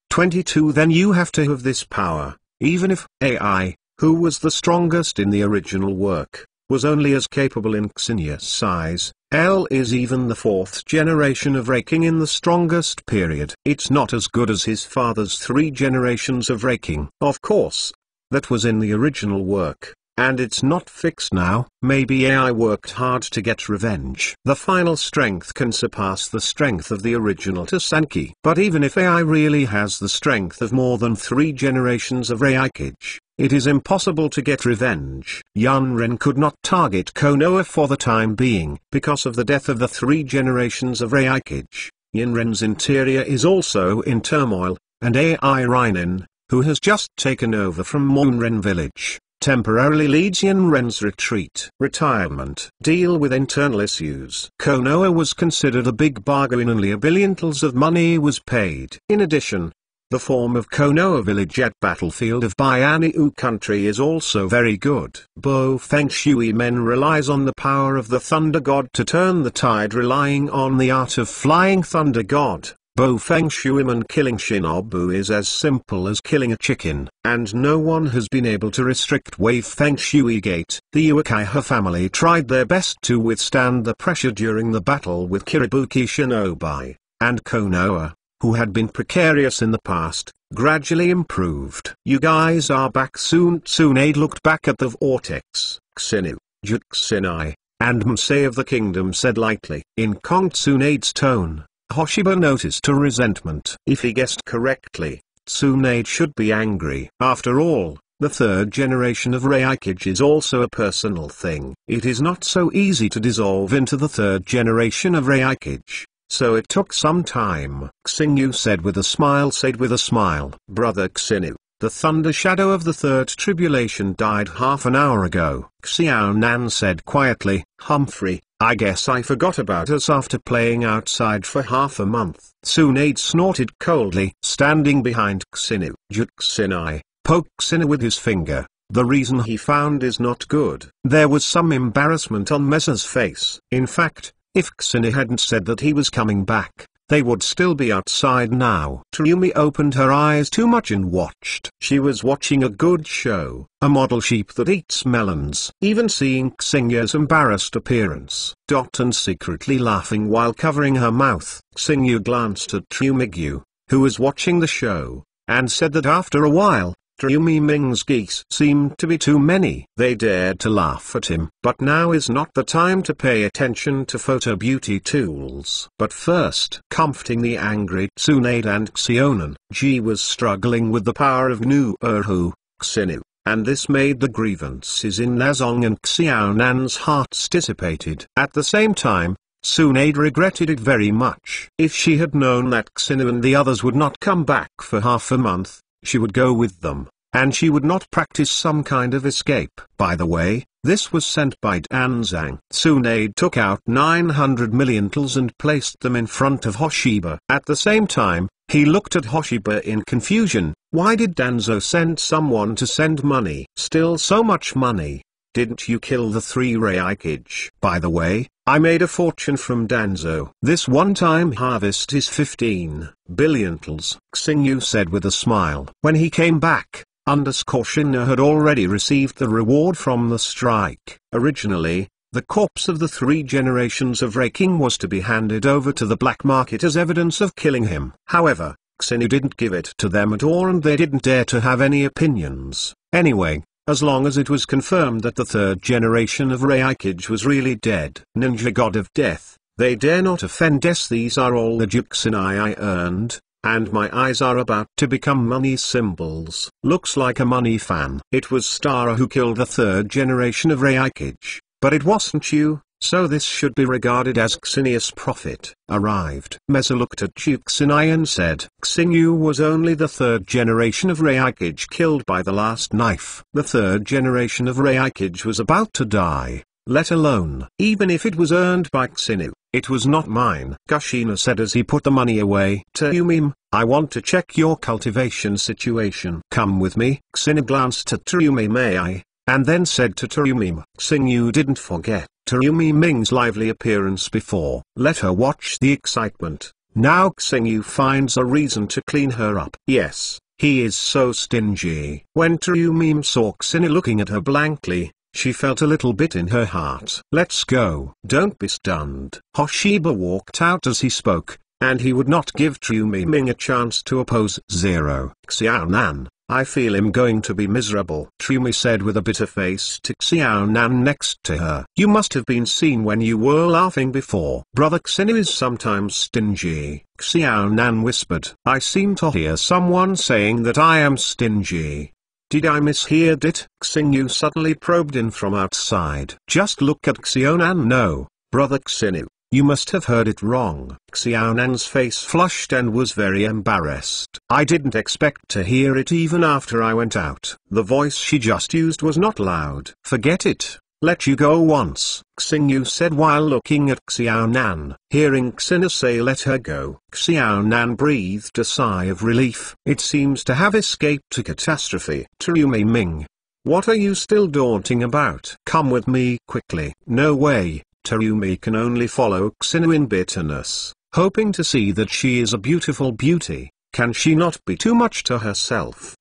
22 Then you have to have this power, even if Ai, who was the strongest in the original work, was only as capable in Xinyu's size. L is even the 4th generation of Raking in the strongest period. It's not as good as his father's 3 generations of Raking. Of course, that was in the original work, and it's not fixed now. Maybe AI worked hard to get revenge. The final strength can surpass the strength of the original Tasanki. But even if AI really has the strength of more than 3 generations of Reikage, it is impossible to get revenge. Yunren could not target Konoha for the time being because of the death of the 3 generations of Reikage. Yunren's interior is also in turmoil, and Ai Reinin, who has just taken over from Monren village, temporarily leads Yunren's retreat. Retirement. Deal with internal issues. Konoha was considered a big bargain. Only $1 billion of money was paid. In addition, the form of Konoha village at battlefield of Bianiu country is also very good. Bo Feng Shui men relies on the power of the Thunder God to turn the tide, relying on the art of flying Thunder God. Bo Feng Shui men killing Shinobu is as simple as killing a chicken, and no one has been able to restrict Wei Feng Shui Gate. The Uchiha family tried their best to withstand the pressure during the battle with Kiribuki Shinobi, and Konoha, who had been precarious in the past, gradually improved. You guys are back soon. Tsunade looked back at the vortex. Xinu, Juxinai, and Msei of the kingdom said lightly. In Kong Tsunade's tone, Hoshiba noticed a resentment. If he guessed correctly, Tsunade should be angry. After all, the third generation of Raikage is also a personal thing. It is not so easy to dissolve into the third generation of Raikage, so it took some time. Xingyu said with a smile. Brother Xinu, the thunder shadow of the third tribulation died half an hour ago. Xiao Nan said quietly. Humphrey, I guess I forgot about us after playing outside for half a month. Tsunade snorted coldly, standing behind Xinu. Juxinai poked Xinu with his finger. The reason he found is not good. There was some embarrassment on Mesa's face. In fact, if Xinu hadn't said that he was coming back, they would still be outside now. Tsuyumi opened her eyes too much and watched. She was watching a good show, a model sheep that eats melons. Even seeing Xingyu's embarrassed appearance, and secretly laughing while covering her mouth, Xingyu glanced at Tsuyumi, who was watching the show, and said that after a while, Tsuyumi Ming's geese seemed to be too many. They dared to laugh at him. But now is not the time to pay attention to photo beauty tools. But first, comforting the angry Tsunade and Xionan, Ji was struggling with the power of Nu Erhu, Xinu, and this made the grievances in Nazong and Xiaonan's hearts dissipated. At the same time, Tsunade regretted it very much. If she had known that Xinu and the others would not come back for half a month, she would go with them, and she would not practice some kind of escape. By the way, this was sent by Danzang. Tsunade took out 900 million tals and placed them in front of Hoshiba. At the same time, he looked at Hoshiba in confusion. Why did Danzo send someone to send money? Still so much money. Didn't you kill the 3 Raikage? By the way, I made a fortune from Danzo. This one-time harvest is 15 billion tals, Xingyu said with a smile. When he came back, Shina had already received the reward from the strike. Originally, the corpse of the 3 generations of Reiking was to be handed over to the black market as evidence of killing him. However, Xinu didn't give it to them at all and they didn't dare to have any opinions. Anyway, as long as it was confirmed that the 3rd generation of Raikage was really dead. Ninja god of death, they dare not offend us. These are all the Juxinai I earned, and my eyes are about to become money symbols. Looks like a money fan. It was Stara who killed the 3rd generation of Raikage, but it wasn't you, so this should be regarded as Xinius' profit. Arrived. Mesa looked at Juxinai and said, Xingyu was only the 3rd generation of Raikage killed by the last knife. The 3rd generation of Raikage was about to die, let alone. Even if it was earned by Xinu, it was not mine. Kushina said as he put the money away. Tsuyumi, I want to check your cultivation situation. Come with me. Xinu glanced at Tsuyumi. May I? And then said to Tsuyumi, Xingyu didn't forget Tsuyumi Ming's lively appearance before. Let her watch the excitement. Now Xingyu finds a reason to clean her up. Yes, he is so stingy. When Tsuyumi saw Xinu looking at her blankly, she felt a little bit in her heart. Let's go. Don't be stunned. Hoshiba walked out as he spoke, and he would not give Tsuyumi Ming a chance to oppose. Xiaonan, I feel him going to be miserable. Tsuyumi said with a bitter face to Xiaonan next to her. You must have been seen when you were laughing before. Brother Xinu is sometimes stingy. Xiaonan whispered. I seem to hear someone saying that I am stingy. Did I mishear it? Xingyu suddenly probed in from outside. Just look at Xiaonan. No, Brother Xinu, you must have heard it wrong. Xiaonan's face flushed and was very embarrassed. I didn't expect to hear it even after I went out. The voice she just used was not loud. Forget it. Let you go once, Xingyu said while looking at Xiaonan. Hearing Xinu say let her go, Xiaonan breathed a sigh of relief. It seems to have escaped a catastrophe. Tsuyumi Ming, what are you still daunting about? Come with me quickly. No way. Tsuyumi can only follow Xinu in bitterness, hoping to see that she is a beautiful beauty. Can she not be too much to herself?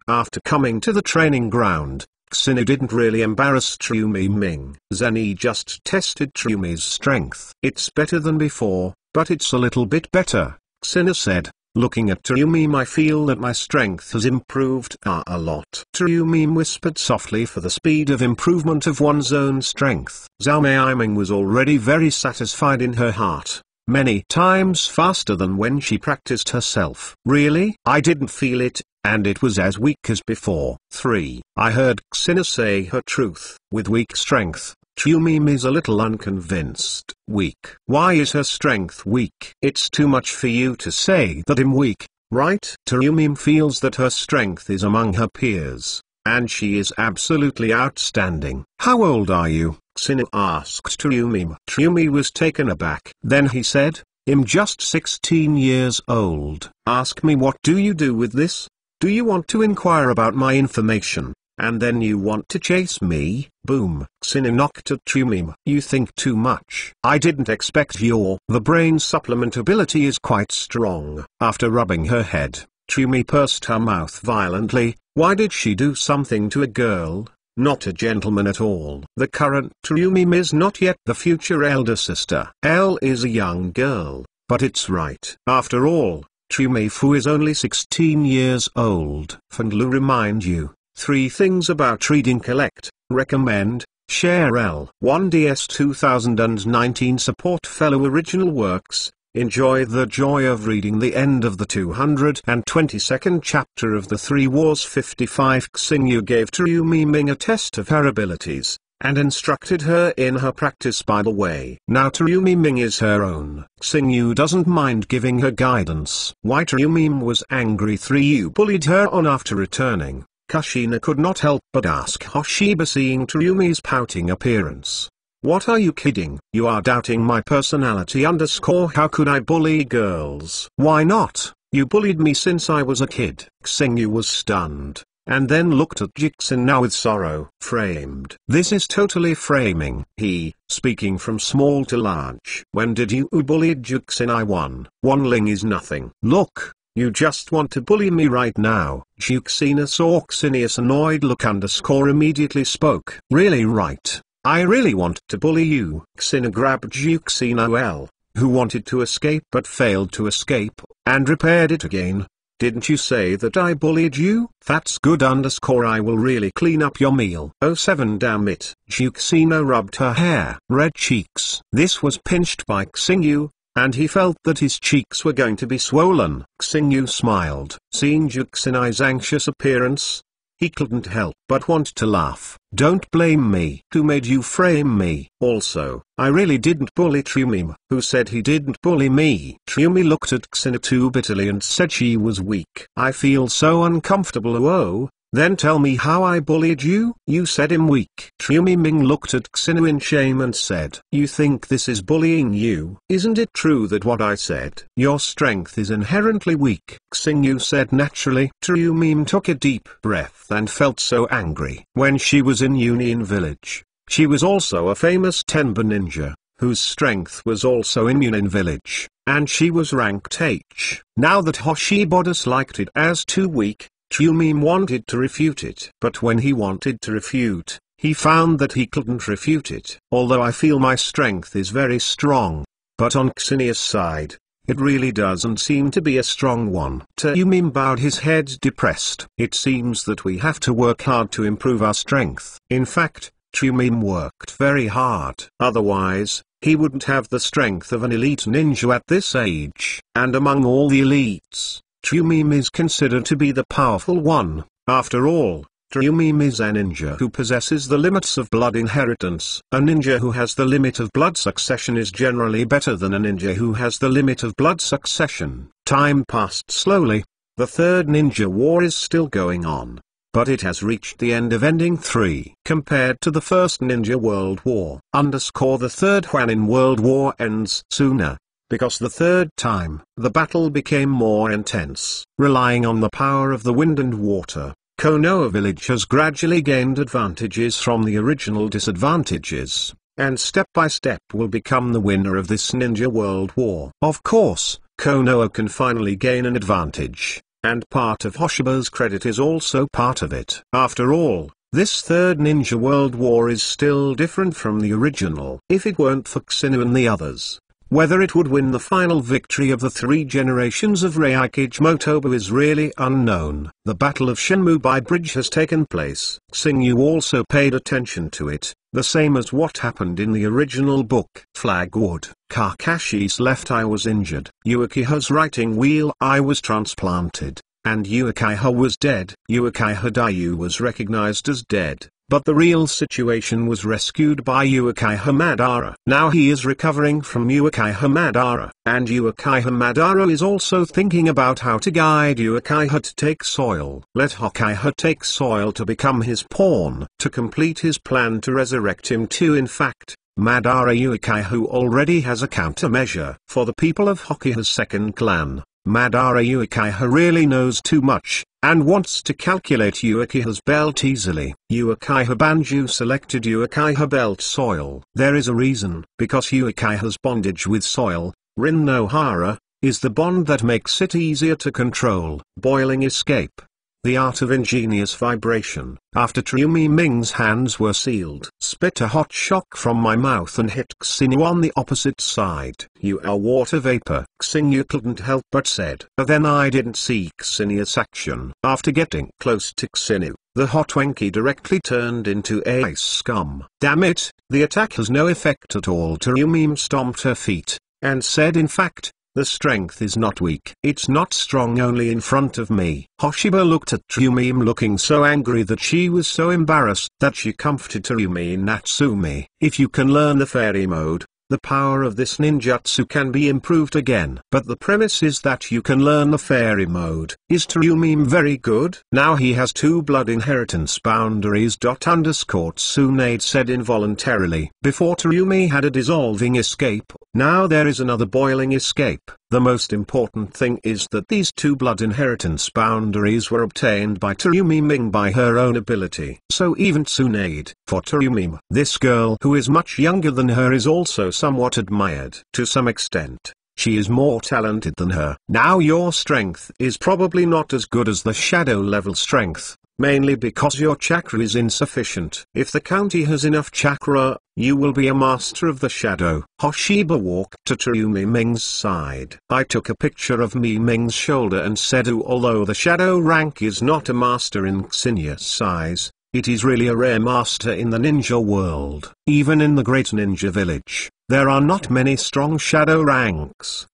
After coming to the training ground, Xinu didn't really embarrass Tsuyumi Ming. Zeni just tested Tsuyumi's strength. It's better than before, but it's a little bit better, Xinu said. Looking at Tsuyumi, I feel that my strength has improved a lot. Tsuyumi whispered softly for the speed of improvement of one's own strength. Zhao Meiming was already very satisfied in her heart. many times faster than when she practiced herself. Really? I didn't feel it, and it was as weak as before. 3. I heard Xina say her truth. With weak strength, Tumim is a little unconvinced. Weak. Why is her strength weak? It's too much for you to say that I'm weak, right? Tumim feels that her strength is among her peers, and she is absolutely outstanding. How old are you? Xina asked Tumim. Tumim was taken aback. Then he said, I'm just 16 years old. Ask me, what do you do with this? Do you want to inquire about my information, and then you want to chase me? Boom. Xina knocked at Tumim. You think too much. I didn't expect The brain supplement ability is quite strong. After rubbing her head, Tumim pursed her mouth violently. Why did she do something to a girl? Not a gentleman at all. The current Tumim is not yet the future elder sister. Elle is a young girl, but it's right. After all, Tumim Fu is only 16 years old. Fandlu remind you, 3 things about reading: collect, recommend, share. L1DS 2019 support fellow original works. Enjoy the joy of reading the end of the 222nd chapter of the 3 Wars 55. Xingyu gave Tumim a test of her abilities, and instructed her in her practice by the way. Now Tumim is her own. Xingyu doesn't mind giving her guidance. Why Tumim was angry. 3. You bullied her on after returning. Kushina could not help but ask Hoshiba, seeing Tumim's pouting appearance. What are you kidding? You are doubting my personality. How could I bully girls? Why not? You bullied me since I was a kid. Xingyu was stunned, and then looked at Jixin now with sorrow. Framed. This is totally framing. He, speaking from small to large. When did you bully Jixin? I won. One ling is nothing. Look. You just want to bully me right now. Juxina saw Xinius annoyed look immediately spoke. Really, right. I really want to bully you. Xina grabbed Juxina L, who wanted to escape but failed to escape, and repaired it again. Didn't you say that I bullied you? That's good. I will really clean up your meal. Oh 7 damn it. Juxina rubbed her hair. Red cheeks. This was pinched by Xingyu, and he felt that his cheeks were going to be swollen. Xingyu smiled. Seeing Juxina's anxious appearance, he couldn't help but want to laugh. Don't blame me. Who made you frame me? Also, I really didn't bully Tumim. Who said he didn't bully me? Tumim looked at Xina too bitterly and said she was weak. I feel so uncomfortable. Oh, then tell me how I bullied you. You said I'm weak. Tumim looked at Xina in shame and said, you think this is bullying you? Isn't it true that what I said? Your strength is inherently weak. Xingyu said naturally. Tumim took a deep breath and felt so angry. When she was in Union Village, she was also a famous Tenba ninja, whose strength was also in Union Village, and she was ranked H. Now that Hoshiba disliked it as too weak, Tumim wanted to refute it. But when he wanted to refute, he found that he couldn't refute it. Although I feel my strength is very strong, but on Xinia's side, it really doesn't seem to be a strong one. Tumim bowed his head depressed. It seems that we have to work hard to improve our strength. In fact, Tumim worked very hard. Otherwise, he wouldn't have the strength of an elite ninja at this age. And among all the elites, Tumim is considered to be the powerful one. After all, Tumim is a ninja who possesses the limits of blood inheritance. A ninja who has the limit of blood succession is generally better than a ninja who has the limit of blood succession. Time passed slowly. The third ninja war is still going on, but it has reached the end of Ending 3. Compared to the first Ninja World War, the third Huanin World War ends sooner, because the third time, the battle became more intense. Relying on the power of the wind and water, Konoha Village has gradually gained advantages from the original disadvantages, and step by step will become the winner of this Ninja World War. Of course, Konoha can finally gain an advantage, and part of Hoshiba's credit is also part of it. After all, this third Ninja World War is still different from the original. If it weren't for Xinu and the others, Whether it would win the final victory of the 3 generations of Reikage Motoba is really unknown. The Battle of Shinmubai Bridge has taken place. Xingyu also paid attention to it, the same as what happened in the original book. Flagwood. Kakashi's left eye was injured. Uchiha's writing wheel eye was transplanted, and Uchiha was dead. Uchiha Dayu was recognized as dead, but the real situation was rescued by Uchiha Madara. Now he is recovering from Uchiha Madara, and Uchiha Madara is also thinking about how to guide Uchiha to take soil. Let Hokiha take soil to become his pawn, to complete his plan to resurrect him too. In fact, Madara Uchiha already has a countermeasure. For the people of Hokiha's second clan, Madara Uchiha really knows too much, and wants to calculate Uchiha's belt easily. Uchiha Banju selected Uchiha belt soil. There is a reason. Because Uchiha's bondage with soil, Rin no Hara, is the bond that makes it easier to control. Boiling escape. The art of ingenious vibration. After Tryumi Ming's hands were sealed, spit a hot shock from my mouth and hit Xingyu on the opposite side. You are water vapor. Xingyu couldn't help but said. But then I didn't see Xinyu's action. After getting close to Xingyu, the hot Wenki directly turned into ice scum. Damn it, the attack has no effect at all. Tryumi stomped her feet, and said, in fact, the strength is not weak. It's not strong only in front of me. Hoshiba looked at Tryumi looking so angry that she was so embarrassed that she comforted Tryumi Natsumi. If you can learn the fairy mode, the power of this ninjutsu can be improved again. But the premise is that you can learn the fairy mode. Is Tryumi very good? Now he has 2 blood inheritance boundaries. Tsunade said involuntarily. Before Tryumi had a dissolving escape, now there is another boiling escape. The most important thing is that these 2 blood inheritance boundaries were obtained by Tryumi Ming by her own ability. So even Tsunade. For Tryumi, this girl who is much younger than her is also somewhat admired. To some extent, she is more talented than her. Now your strength is probably not as good as the shadow level strength, mainly because your chakra is insufficient. If the county has enough chakra, you will be a master of the shadow. Hoshiba walked to Tryumi Ming's side. I took a picture of Mi Ming's shoulder and said, although the shadow rank is not a master in Xinyu's size, it is really a rare master in the ninja world. Even in the great ninja village, there are not many strong shadow ranks.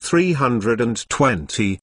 320,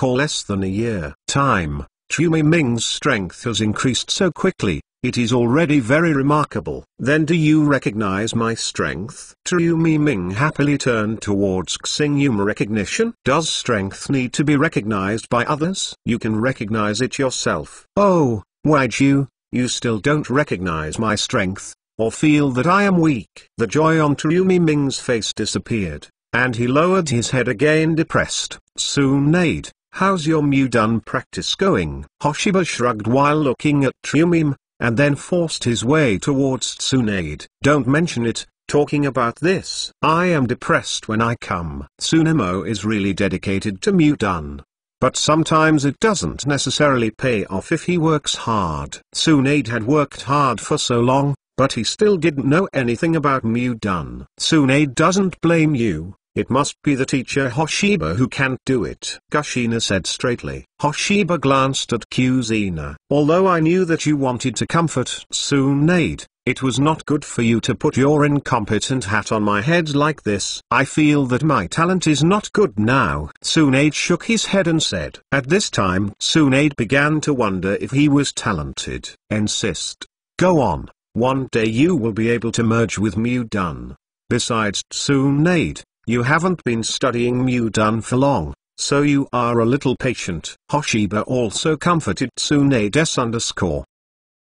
less than a year. Time. Tryumi Ming's strength has increased so quickly, it is already very remarkable. Then do you recognize my strength? Tryumi Ming happily turned towards Xingyu. Recognition? Does strength need to be recognized by others? You can recognize it yourself. Oh, why'd you still don't recognize my strength, or feel that I am weak? The joy on Tryumi Ming's face disappeared, and he lowered his head again, depressed. Tsunade, how's your Mudan practice going? Hoshiba shrugged while looking at Tryumi, and then forced his way towards Tsunade. Don't mention it, talking about this. I am depressed when I come. Tsunemo is really dedicated to Mudan, but sometimes it doesn't necessarily pay off if he works hard. Tsunade had worked hard for so long, but he still didn't know anything about Mudan. Tsunade doesn't blame you. It must be the teacher Hoshiba who can't do it. Kushina said straightly. Hoshiba glanced at Kuzina. Although I knew that you wanted to comfort Tsunade, it was not good for you to put your incompetent hat on my head like this. I feel that my talent is not good now. Tsunade shook his head and said. At this time Tsunade began to wonder if he was talented. Insist. Go on. One day you will be able to merge with Mudan. Besides Tsunade, you haven't been studying Mudan for long, so you are a little patient. Hoshiba also comforted Tsunade.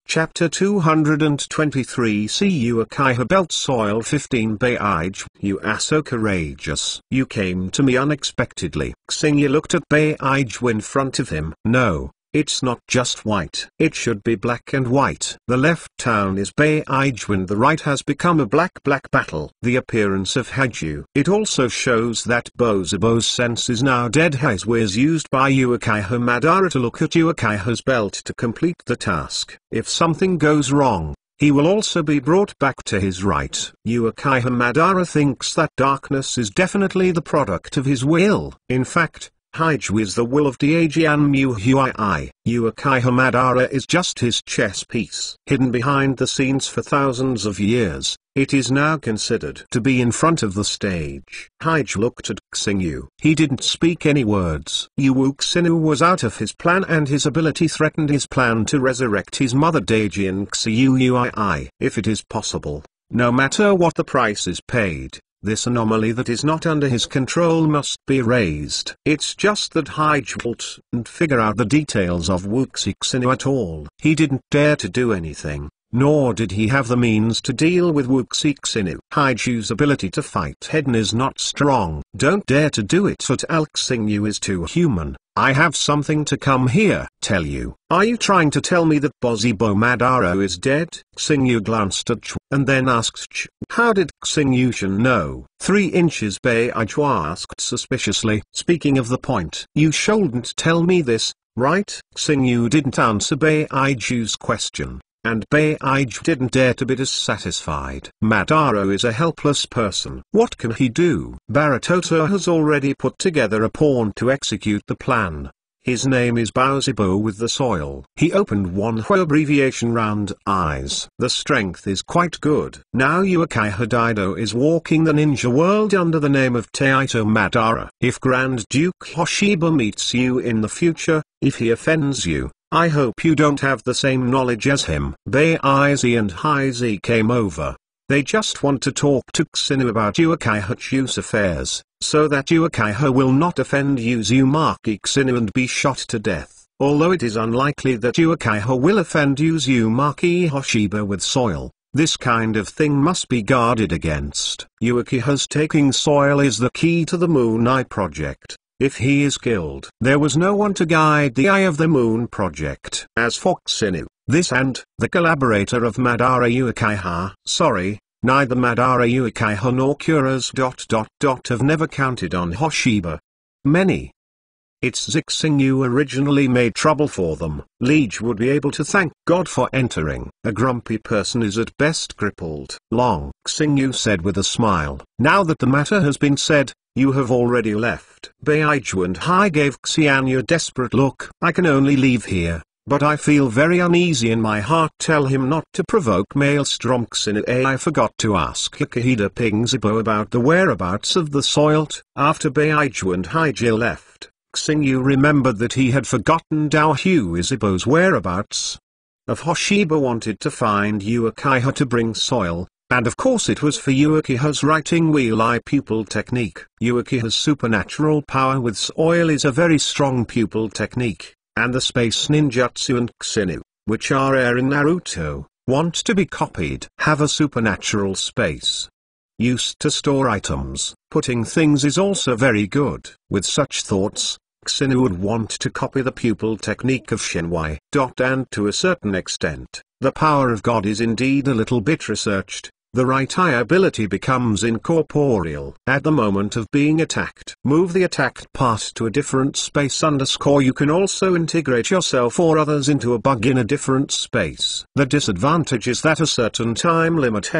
Chapter 223. See Uchiha Belt Soil 15 Beige. You are so courageous. You came to me unexpectedly. Xingyu looked at Beige in front of him. No, it's not just white. It should be black and white. The left town is Beige when the right has become a black battle. The appearance of Haju. It also shows that Bozubo's sense is now dead. His was used by Uchiha Madara to look at Uchiha's belt to complete the task. If something goes wrong, he will also be brought back to his right. Uchiha Madara thinks that darkness is definitely the product of his will. In fact, Haiju is the will of Diajian Muhui. Uchiha Madara is just his chess piece. Hidden behind the scenes for thousands of years, it is now considered to be in front of the stage. Haiju looked at Xingyu. He didn't speak any words. Xingyu was out of his plan, and his ability threatened his plan to resurrect his mother Dajian Xiuyui. If it is possible, no matter what the price is paid, this anomaly that is not under his control must be raised. It's just that Haiju didn't figure out the details of Wuxi Xingyu at all. He didn't dare to do anything, nor did he have the means to deal with Wuxi Xingyu. Haiju's ability to fight head-on is not strong. Don't dare to do it at all. Xingyu is too human. I have something to come here. Tell you. Are you trying to tell me that Bozibo Madara is dead? Xingyu glanced at Chu, and then asked Chu. How did Xingyu know? 3 inches, Beiju asked suspiciously. Speaking of the point, you shouldn't tell me this, right? Xingyu didn't answer Beiju's question, and Beiju didn't dare to be dissatisfied. Madara is a helpless person. What can he do? Baratoto has already put together a pawn to execute the plan. His name is Baozibo with the soil. He opened one abbreviation round eyes. The strength is quite good. Now Uchiha Daido is walking the ninja world under the name of Taito Madara. If Grand Duke Hoshiba meets you in the future, if he offends you, I hope you don't have the same knowledge as him. Baizi and Heizi came over. They just want to talk to Xingyu about Uchiha Chu's affairs, so that Uchiha will not offend Uzumaki Xingyu and be shot to death. Although it is unlikely that Uchiha will offend Uzumaki Hoshiba with soil, this kind of thing must be guarded against. Uchiha's taking soil is the key to the Moon Eye project. If he is killed, there was no one to guide the Eye of the Moon project. As for Xingyu, this and the collaborator of Madara Uchiha. Sorry, neither Madara Uchiha nor Kuras... have never counted on Hoshiba. Many. It's Xingyu originally made trouble for them. Liege would be able to thank God for entering. A grumpy person is at best crippled. Long, Xingyu said with a smile. Now that the matter has been said, you have already left. Baiju and Hai gave Xianyu a desperate look. I can only leave here, but I feel very uneasy in my heart. Tell him not to provoke Maelstrom Xingyu. I forgot to ask Akihida Pingzibo about the whereabouts of the soilt. After Baiju and Haiji left, Xingyu remembered that he had forgotten Dao Huizibo's whereabouts. If Hoshiba wanted to find Uchiha to bring soil, and of course it was for Uchiha's writing wheel eye pupil technique. Uchiha's supernatural power with soil is a very strong pupil technique, and the space ninjutsu and Xingyu, which are rare in Naruto, want to be copied. Have a supernatural space used to store items. Putting things is also very good. With such thoughts, Xingyu would want to copy the pupil technique of Shenwai. And to a certain extent, the power of God is indeed a little bit researched. The right eye ability becomes incorporeal. At the moment of being attacked, move the attacked part to a different space. You can also integrate yourself or others into a bug in a different space. The disadvantage is that a certain time limit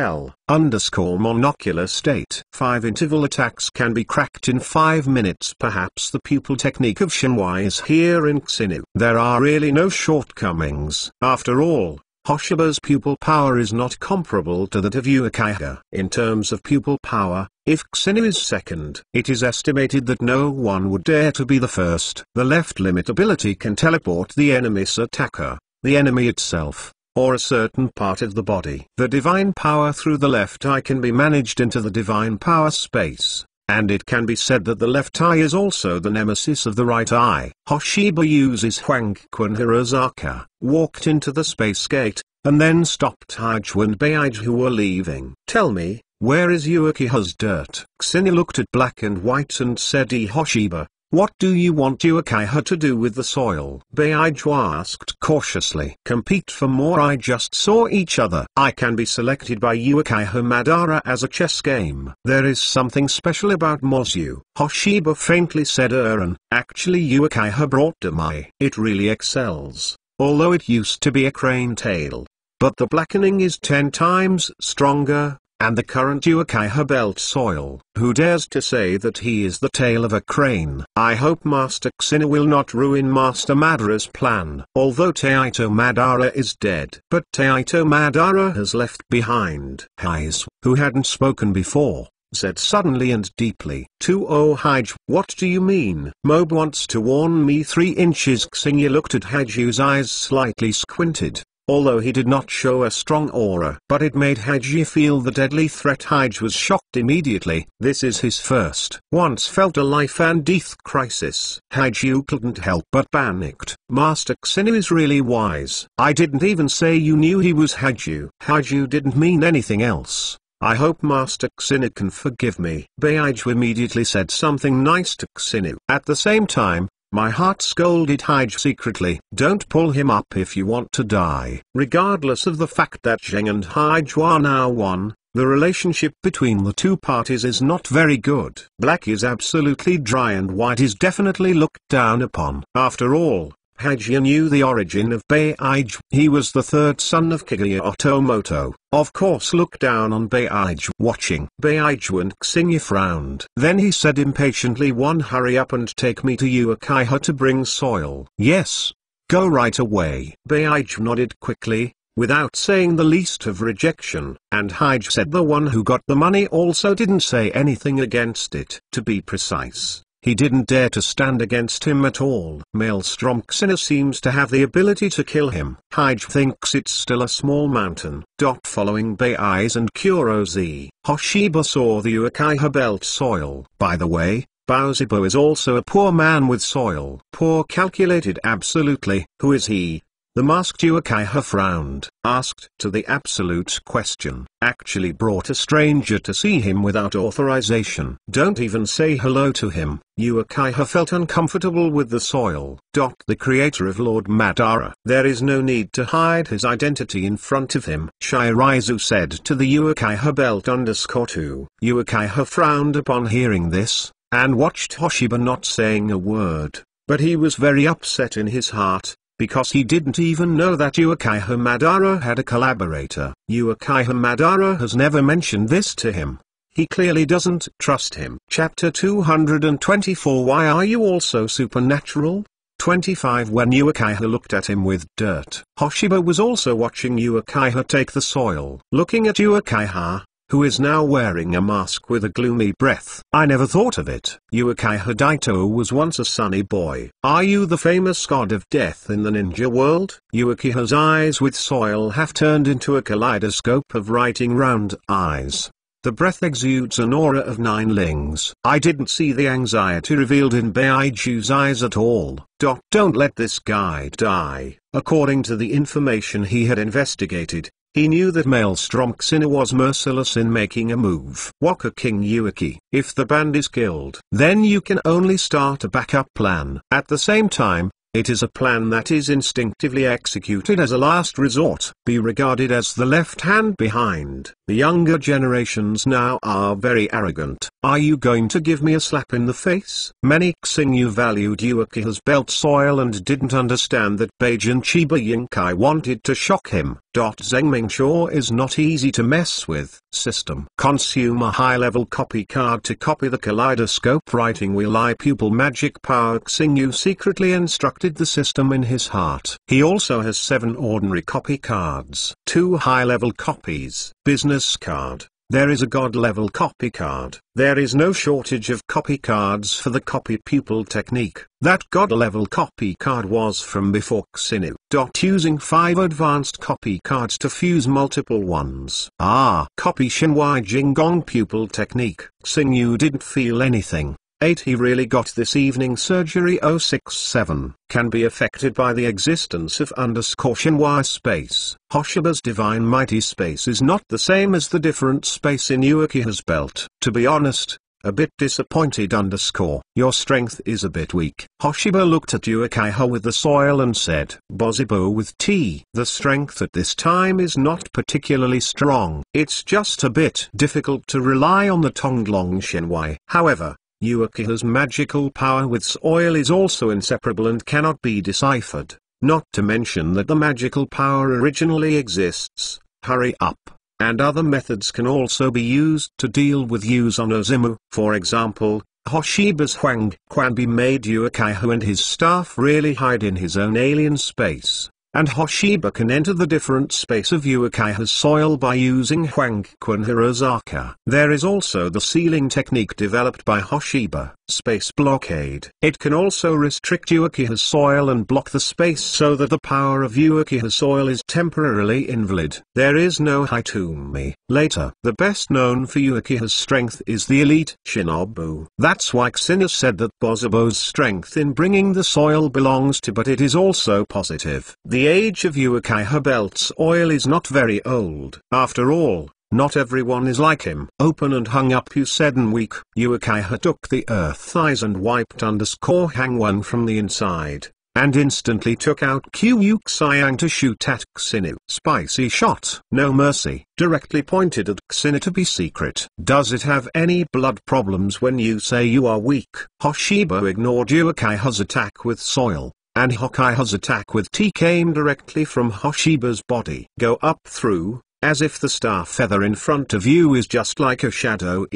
monocular state. 5 interval attacks can be cracked in 5 minutes. Perhaps the pupil technique of Shenwai is here in Xingyu. There are really no shortcomings. After all, Hoshiba's pupil power is not comparable to that of Uchiha. In terms of pupil power, if Xingyu is second, it is estimated that no one would dare to be the first. The left limit ability can teleport the enemy's attacker, the enemy itself, or a certain part of the body. The divine power through the left eye can be managed into the divine power space. And it can be said that the left eye is also the nemesis of the right eye. Hoshiba uses Huangquan Hirazaka, walked into the space gate, and then stopped Haiju and Baiju who were leaving. Tell me, where is Uchiha's dirt? Xingyu looked at black and white and said, Hoshiba, what do you want Uchiha to do with the soil? Baiju asked cautiously. Compete for more. I just saw each other. I can be selected by Uchiha Madara as a chess game. There is something special about Mozu. Hoshiba faintly said actually Uchiha brought Damai. It really excels, although it used to be a crane tail. but the blackening is 10 times stronger, and the current Uchiha belt soil. Who dares to say that he is the tail of a crane? I hope Master Kushina will not ruin Master Madara's plan. Although Taito Madara is dead. But Taito Madara has left behind. Hise, who hadn't spoken before, said suddenly and deeply. Hige, what do you mean? Mob wants to warn me 3 inches. Kushina looked at Hige, whose eyes slightly squinted. Although he did not show a strong aura, but it made Hige feel the deadly threat. Hige was shocked immediately. This is his first. Once felt a life and death crisis. Hige couldn't help but panicked. Master Kushina is really wise. I didn't even say you knew he was Hige. Hige didn't mean anything else. I hope Master Kushina can forgive me. Beige immediately said something nice to Kushina. At the same time, my heart scolded Hige secretly. Don't pull him up if you want to die. Regardless of the fact that Zheng and Hige are now one, the relationship between the two parties is not very good. Black is absolutely dry and white is definitely looked down upon. After all, Hige knew the origin of Beige. He was the 3rd son of Kaguya Otomoto. Of course looked down on Beige. Watching Beige and Kushina frowned. Then he said impatiently, "One, hurry up and take me to Uchiha to bring soil." "Yes. Go right away." Beige nodded quickly, without saying the least of rejection, and Hige said the one who got the money also didn't say anything against it. To be precise, he didn't dare to stand against him at all. Maelstrom Kushina seems to have the ability to kill him. Hige thinks it's still a small mountain. Following Beige and Kurozi, Hoshiba saw the Uchiha belt soil. By the way, Baozibo is also a poor man with soil. Poor calculated absolutely. Who is he? The masked Uchiha frowned, asked to the absolute question, actually brought a stranger to see him without authorization. Don't even say hello to him. Uchiha felt uncomfortable with the soil. The creator of Lord Madara. There is no need to hide his identity in front of him. Shiraizu said to the Uchiha belt _2. Uchiha frowned upon hearing this, and watched Hoshiba not saying a word, but he was very upset in his heart, because he didn't even know that Uchiha Madara had a collaborator. Uchiha Madara has never mentioned this to him. He clearly doesn't trust him. Chapter 224. Why are you also supernatural? 25. When Uchiha looked at him with dirt, Hoshiba was also watching Uchiha take the soil. Looking at Uchiha, who is now wearing a mask with a gloomy breath. I never thought of it. Uchiha Daito was once a sunny boy. Are you the famous god of death in the ninja world? Uchiha's eyes with soil have turned into a kaleidoscope of writing round eyes. The breath exudes an aura of 9 lings. I didn't see the anxiety revealed in Beiju's eyes at all. Don't let this guy die. According to the information he had investigated, he knew that Maelstrom Kushina was merciless in making a move. Waka King Ueki. If the band is killed, then you can only start a backup plan. At the same time, it is a plan that is instinctively executed as a last resort. Be regarded as the left hand behind. The younger generations now are very arrogant. Are you going to give me a slap in the face? Many Xingyu valued Uchiha's belt soil and didn't understand that Beijing Chiba Yinkai wanted to shock him. Zheng Mingxia is not easy to mess with. System. Consume a high-level copy card to copy the kaleidoscope writing wheel. Pupil magic power. Xingyu secretly instructed the system in his heart. He also has 7 ordinary copy cards. 2 high-level copies. Business card. There is a god-level copy card. There is no shortage of copy cards for the copy pupil technique. That god-level copy card was from before Kushina. Using 5 advanced copy cards to fuse multiple ones. Copy Shenwai Jinggong pupil technique. Xingyu didn't feel anything. 8. He really got this evening surgery. 067 can be affected by the existence of _Shenhua space. Hoshiba's divine mighty space is not the same as the different space in Uchiha's belt. To be honest, a bit disappointed. Your strength is a bit weak. Hoshiba looked at Uchiha with the soil and said, Bozibo with T. The strength at this time is not particularly strong. It's just a bit difficult to rely on the Tonglong Shenwai. However, Uchiha's magical power with soil is also inseparable and cannot be deciphered. not to mention that the magical power originally exists. Hurry up. And other methods can also be used to deal with Uzonozumu. For example, Hoshiba's Huang Quanbi made Uchiha and his staff really hide in his own alien space, and Hoshiba can enter the different space of Uchiha's soil by using Huang Quan Hirozaka. There is also the sealing technique developed by Hoshiba, space blockade. It can also restrict Uchiha's soil and block the space so that the power of Uchiha's soil is temporarily invalid. There is no Hitumi. Later, the best known for Uchiha's strength is the elite Shinobu. That's why Kusinu said that Bozubo's strength in bringing the soil belongs to, but it is also positive. The age of Uchiha Belt's oil is not very old. After all, not everyone is like him. Open and hung up Usedon weak. Uchiha took the earth eyes and wiped _Hangwon from the inside, and instantly took out Kyuuxiang to shoot at Kusinu. Spicy shot. No mercy. Directly pointed at Kusinu to be secret. Does it have any blood problems when you say you are weak? Hoshiba ignored Uchiha's attack with soil, and Hokiha's attack with tea came directly from Hoshiba's body. Go up through, as if the star feather in front of you is just like a shadow.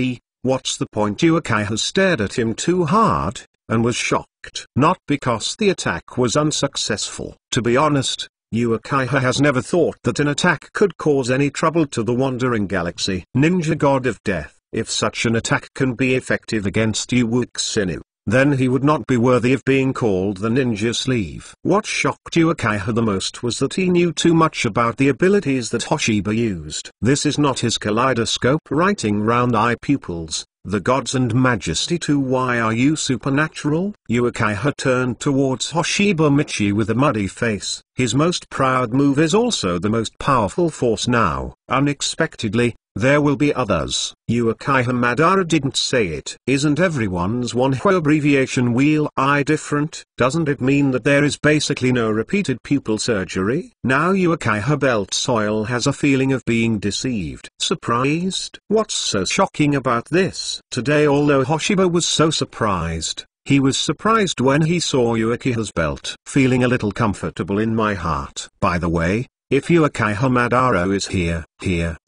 What's the point? Uchiha stared at him too hard, and was shocked. Not because the attack was unsuccessful. To be honest, Uchiha has never thought that an attack could cause any trouble to the wandering galaxy. Ninja god of death, if such an attack can be effective against Kusinu, then he would not be worthy of being called the ninja sleeve. What shocked Uchiha the most was that he knew too much about the abilities that Hoshiba used. This is not his kaleidoscope writing round eye pupils, the gods and majesty too. Why are you supernatural? Uchiha turned towards Hoshiba Michi with a muddy face. His most proud move is also the most powerful force now. Unexpectedly, there will be others. Uchiha Madara didn't say it. Isn't everyone's Wonhwa abbreviation wheel eye different? Doesn't it mean that there is basically no repeated pupil surgery? Now Uchiha Belt Soil has a feeling of being deceived. Surprised? What's so shocking about this? Today, although Hoshiba was so surprised, he was surprised when he saw Uchiha's belt. Feeling a little comfortable in my heart. By the way, if Uchiha Madara is here,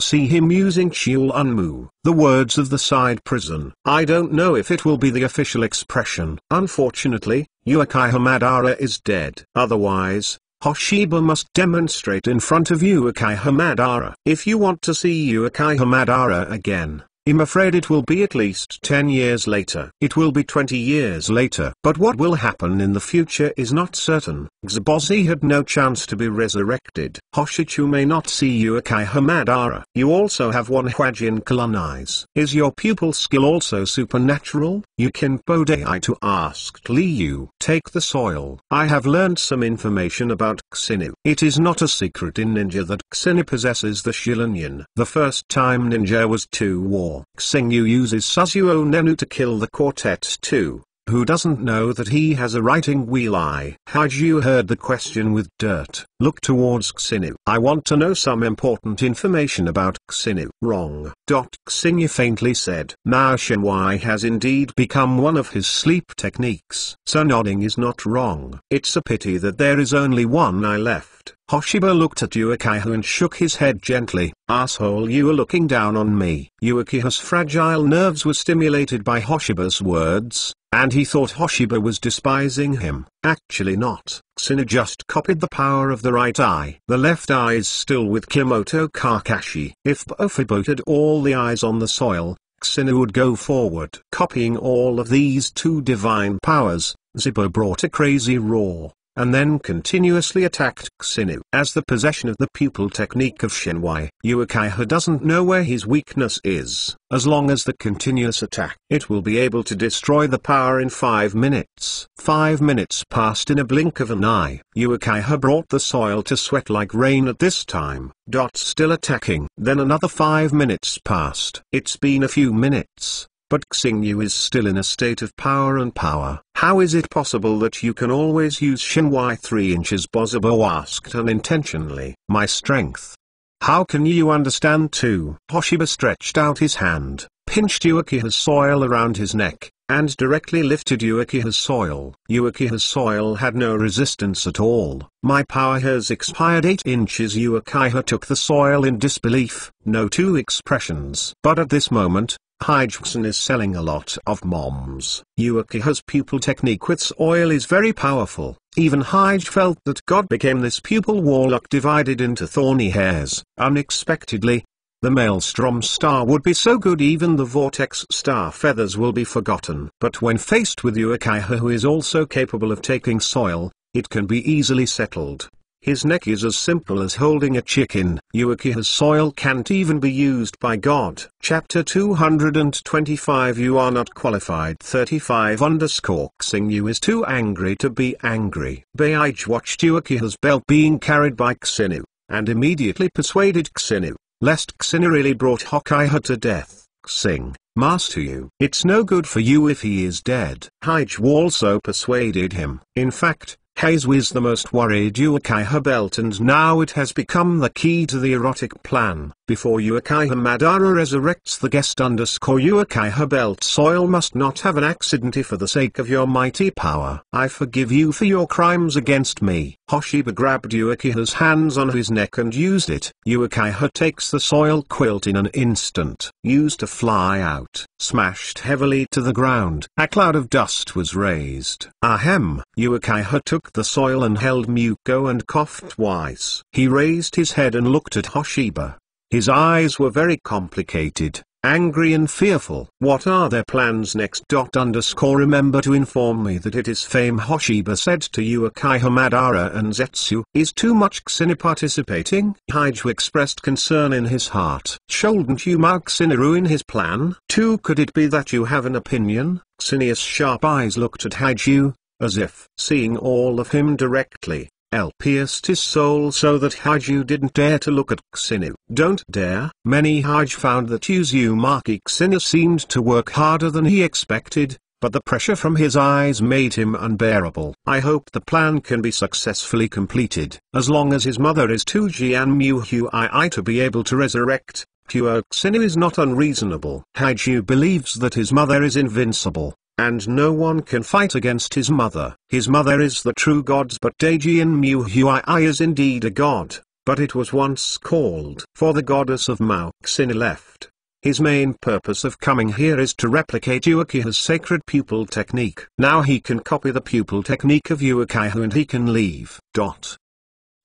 see him using Chiul-Unmu, the words of the side prison. I don't know if it will be the official expression. Unfortunately, Uchiha Madara is dead. Otherwise, Hoshiba must demonstrate in front of Uchiha Madara. If you want to see Uchiha Madara again, I'm afraid it will be at least 10 years later. It will be 20 years later. But what will happen in the future is not certain. Zubozi had no chance to be resurrected. Hoshichu may not see Uchiha Madara. You also have one Huajin Kalan eyes. Is your pupil skill also supernatural? Yukin Podeitu asked Liu. Take the soil. I have learned some information about Kusinu. It is not a secret in ninja that Kusinu possesses the Shilinyan. The first time ninja was 2 war. Xingyu uses Suzuo Nenu to kill the quartet too. Who doesn't know that he has a writing wheel eye? Haiju heard the question with dirt. Look towards Kusinu. I want to know some important information about Kusinu. Wrong. Xingyu faintly said. Now Shenwai has indeed become one of his sleep techniques. So nodding is not wrong. It's a pity that there is only one eye left. Hoshiba looked at Uchiha and shook his head gently. Asshole, you are looking down on me. Uchiha's fragile nerves were stimulated by Hoshiba's words, and he thought Hoshiba was despising him. Actually not. Kusinu just copied the power of the right eye. The left eye is still with Kimoto Kakashi. If Bofubo had all the eyes on the soil, Kusinu would go forward. Copying all of these 2 divine powers, Zippo brought a crazy roar, and then continuously attacked Kusinu. As the possession of the pupil technique of Shenwai, Uchiha doesn't know where his weakness is. As long as the continuous attack, it will be able to destroy the power in 5 minutes. 5 minutes passed in a blink of an eye. Uchiha brought the soil to sweat like rain at this time. Still attacking. Then another 5 minutes passed. It's been a few minutes, but Xingyu is still in a state of power and power. How is it possible that you can always use Shenwai 3 inches? Bozubo asked unintentionally. My strength. How can you understand too? Hoshiba stretched out his hand, pinched Uchiha's soil around his neck, and directly lifted Uchiha's soil. Uchiha's soil had no resistance at all. My power has expired 8 inches. Uchiha took the soil in disbelief. No two expressions. But at this moment, Hyjksen is selling a lot of moms. Uchiha's pupil technique with soil is very powerful. Even Hyj felt that God became this pupil warlock divided into thorny hairs. Unexpectedly, the Maelstrom star would be so good even the Vortex star feathers will be forgotten. But when faced with Uchiha, who is also capable of taking soil, it can be easily settled. His neck is as simple as holding a chicken. Uchiha's soil can't even be used by God. Chapter 225 You are not qualified. 35_Xinu is too angry to be angry. Baij watched Uchiha's belt being carried by Xinu, and immediately persuaded Xinu, lest Xinu really brought Uchiha to death. Xing, Master you. It's no good for you if he is dead. Hyj also persuaded him. In fact, Heizu is the most worried Uchiha belt, and now it has become the key to the erotic plan. Before Uchiha Madara resurrects the guest Uchiha belt soil must not have an accident for the sake of your mighty power. I forgive you for your crimes against me. Hoshiba grabbed Uchiha's hands on his neck and used it. Uchiha takes the soil quilt in an instant. Used to fly out. Smashed heavily to the ground. A cloud of dust was raised. Ahem. Uchiha took the soil and held Muko and coughed twice. He raised his head and looked at Hoshiba. His eyes were very complicated, angry and fearful. What are their plans next? Remember to inform me that it is fame. Hoshiba said to Uchiha Madara and Zetsu. Is too much Xinu participating? Hyju expressed concern in his heart. Shouldn't you make Xinu ruin his plan? Too, could it be that you have an opinion? Xinia's sharp eyes looked at Hyju, as if seeing all of him directly. L pierced his soul so that Hyju didn't dare to look at Xinu. Don't dare. Many Hyj found that Uzumaki Xinu seemed to work harder than he expected, but the pressure from his eyes made him unbearable. I hope the plan can be successfully completed. As long as his mother is too Jianmu Hui to be able to resurrect, Pure Xinu is not unreasonable. Hyju believes that his mother is invincible, and no one can fight against his mother. His mother is the true gods, but Daejian Hui is indeed a god, but it was once called. For the goddess of Mao Xinu left. His main purpose of coming here is to replicate Uchiha's sacred pupil technique. Now he can copy the pupil technique of Uchiha and he can leave.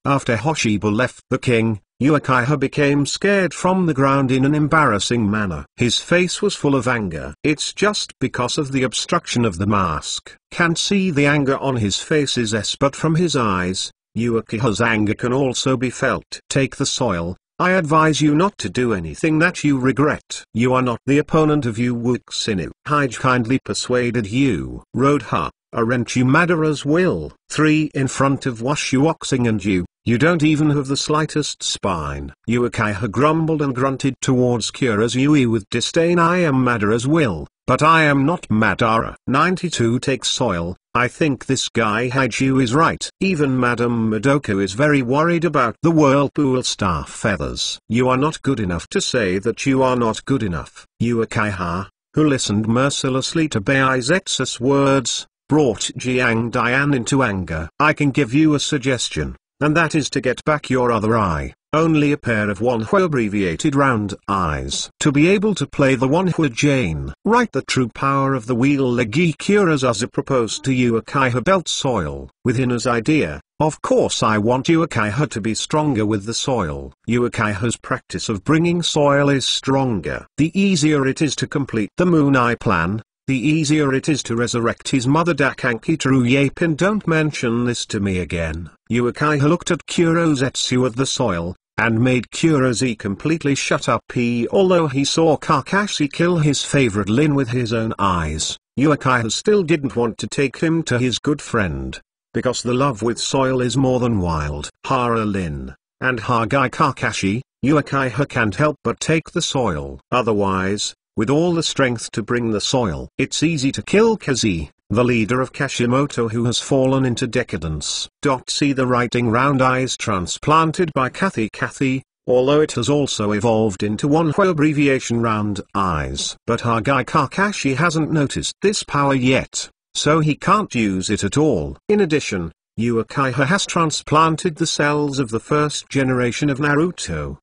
After Hoshiba left the king, Uchiha became scared from the ground in an embarrassing manner. His face was full of anger. It's just because of the obstruction of the mask. Can't see the anger on his face's but from his eyes, Uchiha's anger can also be felt. Take the soil. I advise you not to do anything that you regret. You are not the opponent of Xinu. Hyj kindly persuaded you. Rodha, Arenchu Madara's will. 3 In front of Washuoxing and you don't even have the slightest spine. Uchiha grumbled and grunted towards Kura's Yui with disdain. I am Madara's will, but I am not Madara. 92 Take soil. I think this guy Hyju is right. Even Madame Madoka is very worried about the Whirlpool Star feathers. You are not good enough to say that you are not good enough. Uchiha, who listened mercilessly to Baizetsu's words, brought Jiang Dian into anger. I can give you a suggestion, and that is to get back your other eye. Only a pair of Wanhua abbreviated round eyes. To be able to play the Wanhua Jane. Right, the true power of the wheel. Legi Kurazaza proposed to Uchiha belt soil. Within his idea, of course I want Uchiha to be stronger with the soil. Uchiha's practice of bringing soil is stronger. The easier it is to complete the Moon Eye plan, the easier it is to resurrect his mother Dakanki Truyapin. Don't mention this to me again. Uchiha looked at Kurozetsu of the soil, and made Kurozi completely shut up. Although he saw Kakashi kill his favorite Lin with his own eyes, Uchiha still didn't want to take him to his good friend, because the love with soil is more than wild. Hara Lin, and Hagai Kakashi, Uchiha can't help but take the soil. Otherwise, with all the strength to bring the soil, it's easy to kill Kazi, the leader of Kashimoto, who has fallen into decadence. See the writing round eyes transplanted by Kathy. although it has also evolved into one abbreviation round eyes. But Hagai Kakashi hasn't noticed this power yet, so he can't use it at all. In addition, Uchiha has transplanted the cells of the first generation of Naruto.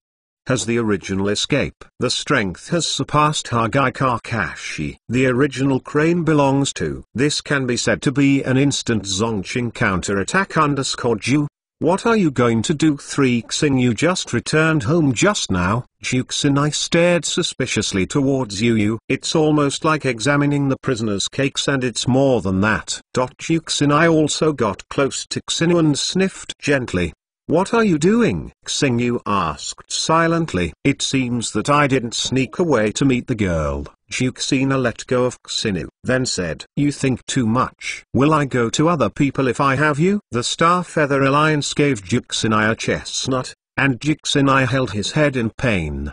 Has the original escape? The strength has surpassed Hagai Kakashi. The original crane belongs to. This can be said to be an instant Zongqing counterattack _Ju. What are you going to do? 3 Xing, you just returned home just now. Juxinai stared suspiciously towards Yu. It's almost like examining the prisoner's cakes, and it's more than that. Juxinai also got close to Xinu and sniffed gently. What are you doing? Xingyu asked silently. It seems that I didn't sneak away to meet the girl. Juxina let go of Xinu, then said, you think too much. Will I go to other people if I have you? The Star Feather Alliance gave Juxinai a chestnut, and Juxinai held his head in pain.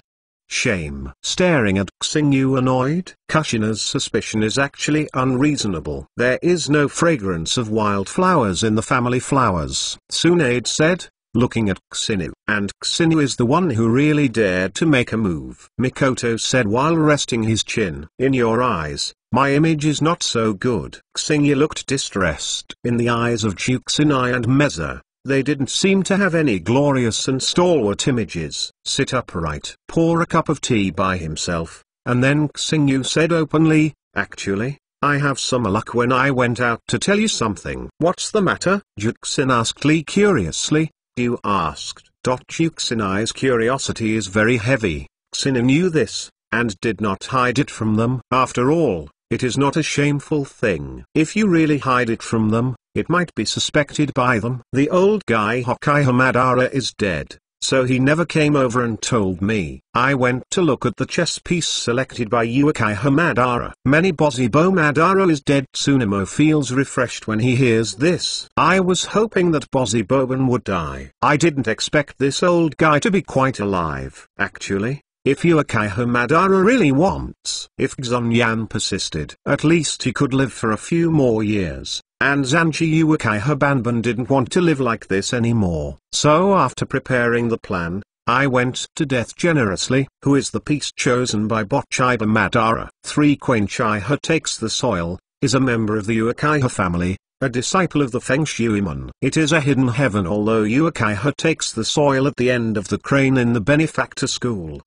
Shame. Staring at Xingyu annoyed, Kushina's suspicion is actually unreasonable. There is no fragrance of wildflowers in the family flowers, Tsunade said, looking at Xinu. And Xinu is the one who really dared to make a move. Mikoto said while resting his chin. In your eyes, my image is not so good. Xingyu looked distressed. In the eyes of Juxinai and Meza, they didn't seem to have any glorious and stalwart images. Sit upright. Pour a cup of tea by himself, and then Xingyu said openly, actually, I have some luck when I went out to tell you something. What's the matter? Juxin asked Lee curiously. You asked. Juxinai's curiosity is very heavy. Xinu knew this, and did not hide it from them. After all, it is not a shameful thing. If you really hide it from them, it might be suspected by them. The old guy Hokuiha Madara is dead, so he never came over and told me. I went to look at the chess piece selected by Uchiha Madara. Bozzibo Madara is dead. Tsunemo feels refreshed when he hears this. I was hoping that Bozziboban would die. I didn't expect this old guy to be quite alive. Actually, if Uchiha Madara really wants. If Xunyan persisted, at least he could live for a few more years. And Zanji Uchiha Banban didn't want to live like this anymore. So after preparing the plan, I went to death generously. Who is the piece chosen by Bozzibo Madara? 3 Quenchiha takes the soil, is a member of the Uchiha family, a disciple of the Feng Shuiman. It is a hidden heaven, although Uchiha takes the soil at the end of the crane in the benefactor school.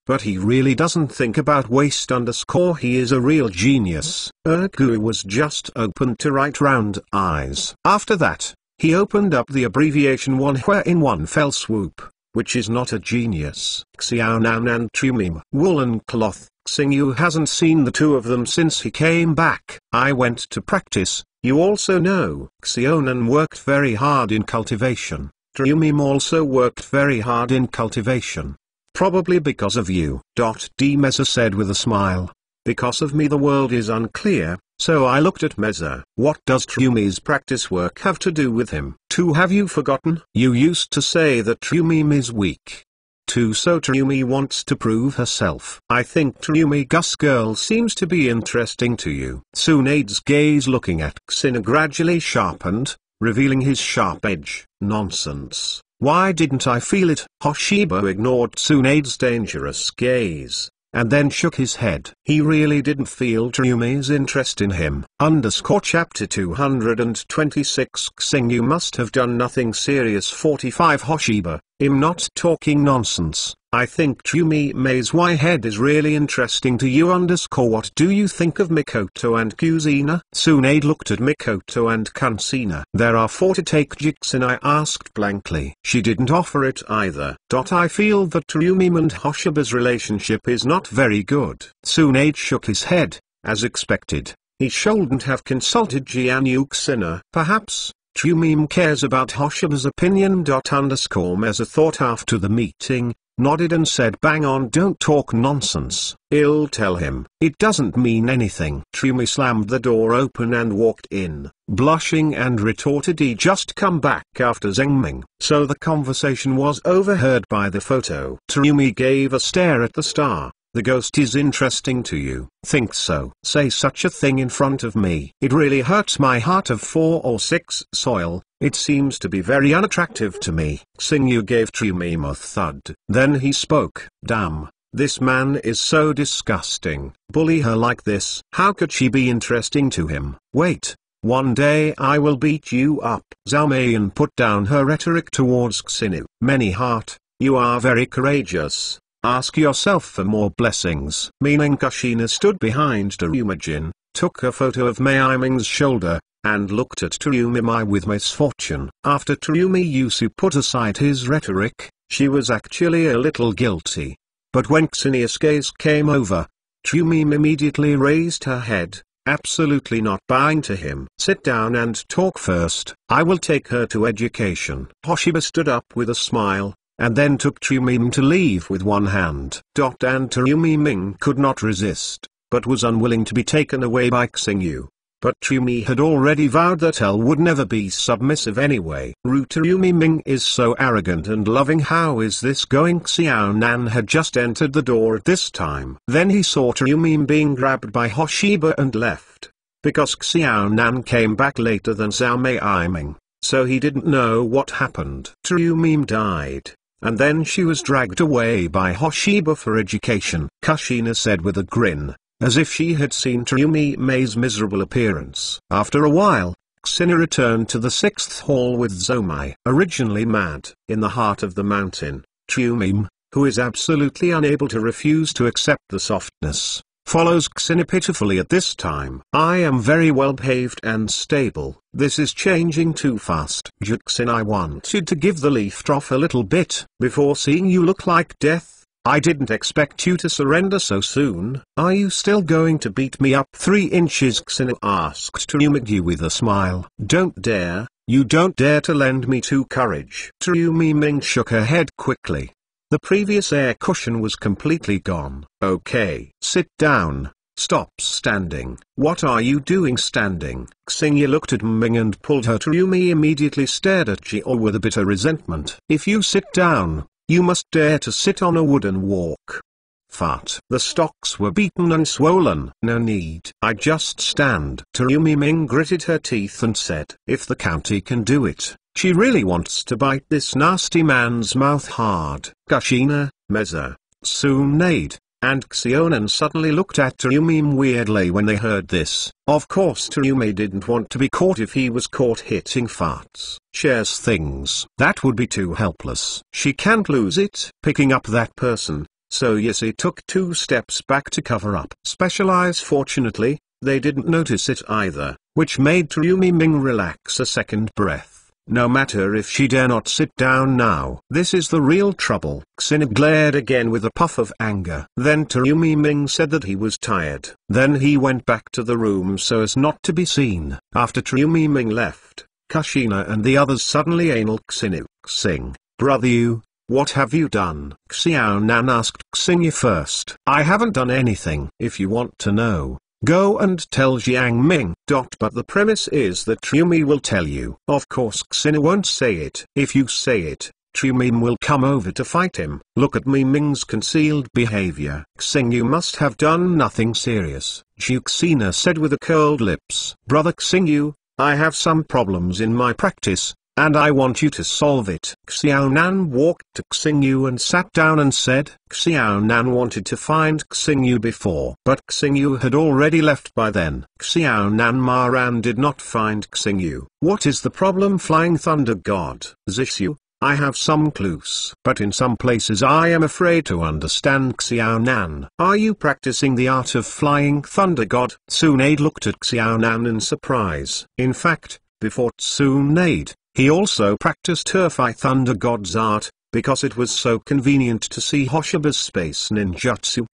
But he really doesn't think about waste _ he is a real genius. Ergu was just opened to write round eyes. After that, he opened up the abbreviation one in one fell swoop, which is not a genius. Xiaonan and Trumim. Woolen cloth. Xingyu hasn't seen the two of them since he came back. I went to practice. You also know, Xiaonan worked very hard in cultivation. Trumim also worked very hard in cultivation. Probably because of you. D. Meza said with a smile. Because of me the world is unclear, so I looked at Meza. What does Trumi's practice work have to do with him? 2. Have you forgotten? You used to say that Trumi is weak. 2. So Trumi wants to prove herself. I think Trumi Gus girl seems to be interesting to you. Tsunade's gaze looking at Xinu gradually sharpened, revealing his sharp edge. Nonsense. Why didn't I feel it? Hoshibo ignored Tsunade's dangerous gaze, and then shook his head. He really didn't feel Trumi's interest in him. Chapter 226 Xingyu must have done nothing serious. 45 Hoshiba, I'm not talking nonsense. I think Trumi's head is really interesting to you. What do you think of Mikoto and Kuzina? Tsunade looked at Mikoto and Kansina. There are 4 to take. Juxinai asked blankly. She didn't offer it either. I feel that Trumi and Hoshiba's relationship is not very good. Tsunade shook his head, as expected. He shouldn't have consulted Jian Yuxina. Perhaps Trumi cares about Hoshiba's opinion. Meza thought after the meeting, nodded and said, bang on, don't talk nonsense. I'll tell him. It doesn't mean anything. Trumi slammed the door open and walked in, blushing, and retorted he just come back after Zhengming. So the conversation was overheard by the photo. Trumi gave a stare at the star. The ghost is interesting to you. Think so? Say such a thing in front of me. It really hurts my heart. Of 4 or 6 soil, It seems to be very unattractive to me. Xingyu gave Trumim a thud. Then he spoke. Damn, this man is so disgusting. Bully her like this. How could she be interesting to him? Wait. One day I will beat you up. Zhao Meiyan put down her rhetoric towards Xingyu. Many heart, you are very courageous. Ask yourself for more blessings. Meaning Kushina stood behind Darumajin, took a photo of Mei Aiming's shoulder, and looked at Tarumimai with misfortune. After Tarumi Yusu put aside his rhetoric, she was actually a little guilty. But when Xinia's gaze came over, Tarumim immediately raised her head, absolutely not bowing to him. Sit down and talk first. I will take her to education. Hoshiba stood up with a smile, and then took Trumim to leave with one hand. And Trumim could not resist, but was unwilling to be taken away by Xingyu. But Trumi had already vowed that Elle would never be submissive anyway. Trumim is so arrogant and loving. How is this going? Xiao Nan had just entered the door at this time. Then he saw Trumim being grabbed by Hoshiba and left. Because Xiao Nan came back later than Zhao Mei Aiming, so he didn't know what happened. Trumim died, and then she was dragged away by Hoshiba for education. Kushina said with a grin, as if she had seen Trumim's miserable appearance. After a while, Xina returned to the 6th hall with Zomai. Originally mad, in the heart of the mountain, Trumim, who is absolutely unable to refuse to accept the softness, follows Xina pitifully at this time. I am very well behaved and stable. This is changing too fast. Juxin, I wanted to give the leaf off a little bit before seeing you look like death. I didn't expect you to surrender so soon. Are you still going to beat me up 3 inches? Xina asked Trumim with a smile. Don't dare, you don't dare to lend me to courage. Trumim shook her head quickly. The previous air cushion was completely gone. Okay. Sit down. Stop standing. What are you doing standing? Xingyu looked at Ming and pulled her. Trumim immediately stared at Jiao with a bitter resentment. If you sit down, you must dare to sit on a wooden walk. Fart. The stocks were beaten and swollen. No need. I just stand. Trumim gritted her teeth and said, if the county can do it, she really wants to bite this nasty man's mouth hard. Kushina, Meza, Tsunade, and Xionan suddenly looked at Trumim weirdly when they heard this. Of course Trumim didn't want to be caught if he was caught hitting farts. Shares things. That would be too helpless. She can't lose it. Picking up that person, so yes, he took 2 steps back to cover up. Specialize. Fortunately, they didn't notice it either, which made Trumim relax a second breath. No matter if she dare not sit down now. This is the real trouble. Xina glared again with a puff of anger. Then Trumim said that he was tired. Then he went back to the room so as not to be seen. After Trumim left, Kushina and the others suddenly anal Xinu. Xing, brother, you, what have you done? Xiao Nan asked Xingyu first. I haven't done anything. If you want to know, go and tell Jiang Ming. But the premise is that Trumim will tell you. Of course Xina won't say it. If you say it, Trumim will come over to fight him. Look at Ming's concealed behavior. Xingyu must have done nothing serious. Xina said with a curled lips. Brother Xingyu, I have some problems in my practice, and I want you to solve it. Xiao Nan walked to Xingyu and sat down and said. Xiao Nan wanted to find Xingyu before, but Xingyu had already left by then. Xiao Nan Maran did not find Xingyu. What is the problem? Flying Thunder God. Zixu, I have some clues, but in some places I am afraid to understand. Xiao Nan, are you practicing the art of Flying Thunder God? Tsunade looked at Xiao Nan in surprise. In fact, before Tsunade, he also practiced Fly Thunder God's art, because it was so convenient to see Hoshiba's space ninjutsu.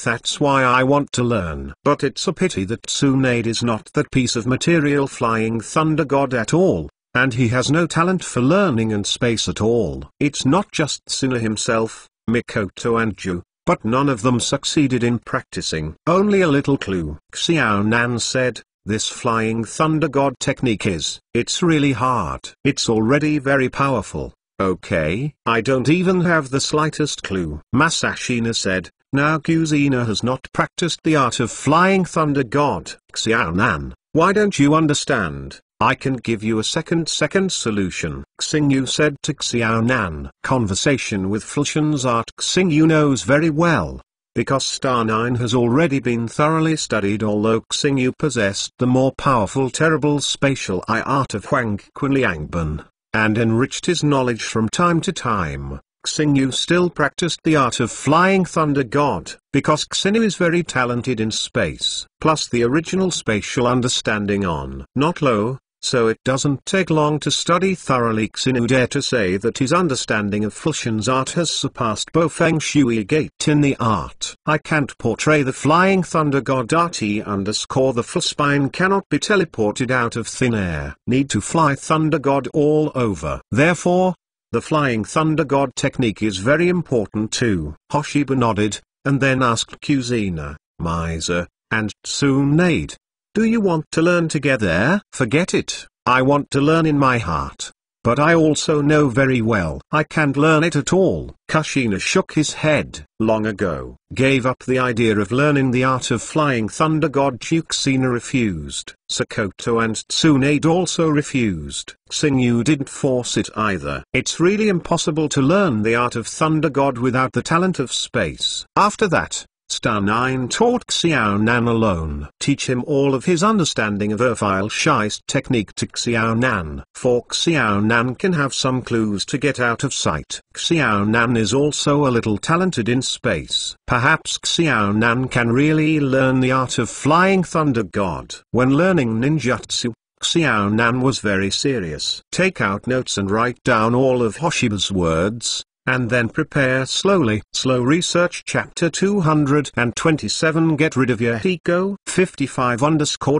That's why I want to learn. But it's a pity that Tsunade is not that piece of material Flying Thunder God at all, and he has no talent for learning and space at all. It's not just Tsuna himself, Mikoto and Ju, but none of them succeeded in practicing. Only a little clue. Xiao Nan said. This Flying Thunder God technique it's really hard. It's already very powerful. Okay, I don't even have the slightest clue. Masashina said. Now Kuzina has not practiced the art of Flying Thunder God. Xiao Nan, why don't you understand? I can give you a second solution, Xingyu said to Xiao Nan. Conversation with Fulshan's art Xingyu knows very well, because Star 9 has already been thoroughly studied. Although Xingyu possessed the more powerful terrible spatial eye art of Huang Qinliangban, and enriched his knowledge from time to time, Xingyu still practiced the art of Flying Thunder God, because Xingyu is very talented in space, plus the original spatial understanding on not low, so it doesn't take long to study thoroughly. Xingyu dare to say that his understanding of Fulshan's art has surpassed Bo Feng Shui Gate in the art. I can't portray the Flying Thunder God art. The full spine cannot be teleported out of thin air. Need to fly Thunder God all over. Therefore, the Flying Thunder God technique is very important too. Hoshiba nodded, and then asked Kuzina, Miser, and Tsunade, do you want to learn together? Forget it, I want to learn in my heart. But I also know very well I can't learn it at all. Kushina shook his head. Long ago, gave up the idea of learning the art of Flying Thunder God. Kushina refused. Sakoto and Tsunade also refused. Xingyu didn't force it either. It's really impossible to learn the art of Thunder God without the talent of space. After that, Star 9 taught Xiao Nan alone. Teach him all of his understanding of Erfile Scheist technique to Xiao Nan. For Xiao Nan can have some clues to get out of sight. Xiao Nan is also a little talented in space. Perhaps Xiao Nan can really learn the art of Flying Thunder God. When learning ninjutsu, Xiao Nan was very serious. Take out notes and write down all of Hoshiba's words, and then prepare slowly. Slow research. Chapter 227. Get rid of your ego. 55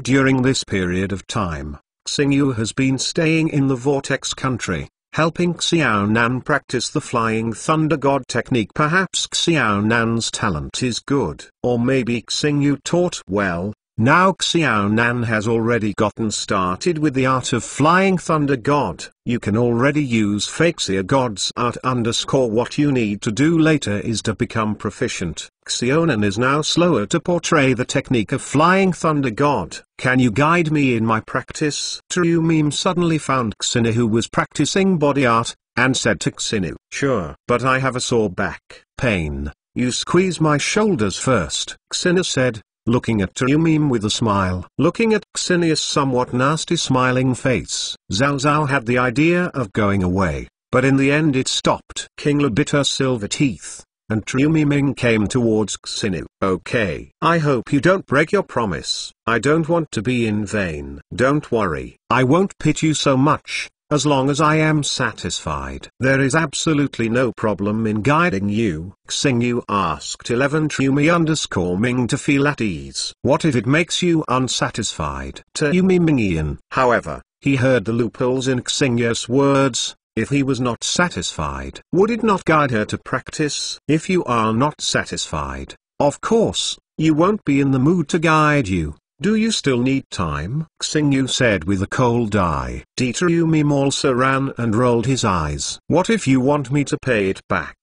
During this period of time, Xingyu has been staying in the Vortex country, helping Xiao Nan practice the Flying Thunder God technique. Perhaps Xiao Nan's talent is good, or maybe Xingyu taught well. Now Xiao Nan has already gotten started with the art of Flying Thunder God. You can already use Faxia God's art. What you need to do later is to become proficient. Xiaonan is now slower to portray the technique of Flying Thunder God. Can you guide me in my practice? Trumim suddenly found Xingyu, who was practicing body art, and said to Xingyu, sure, but I have a sore back pain. You squeeze my shoulders first, Xingyu said, looking at Trumim with a smile. Looking at Xingyu's somewhat nasty smiling face, Zhao Zhao had the idea of going away, but in the end it stopped. Kingla bit her silver teeth, and Trumim came towards Xingyu. Okay. I hope you don't break your promise. I don't want to be in vain. Don't worry, I won't pit you so much, as long as I am satisfied. There is absolutely no problem in guiding you. Xingyu asked 11 Trumi_Ming to feel at ease. What if it makes you unsatisfied? Trumi Mingian. However, he heard the loopholes in Xingyu's words. If he was not satisfied, would it not guide her to practice? If you are not satisfied, of course, you won't be in the mood to guide you. Do you still need time? Xingyu said with a cold eye. Trumim also ran and rolled his eyes. What if you want me to pay it back?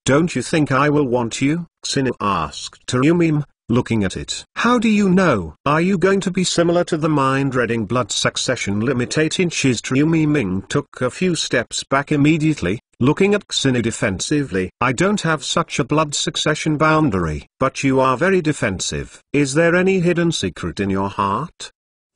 Don't you think I will want you? Xingyu asked Trumim, looking at it. How do you know? Are you going to be similar to the mind-reading blood succession limited inches? Trumim took a few steps back immediately, looking at Xingyu defensively. I don't have such a blood succession boundary. But you are very defensive. Is there any hidden secret in your heart?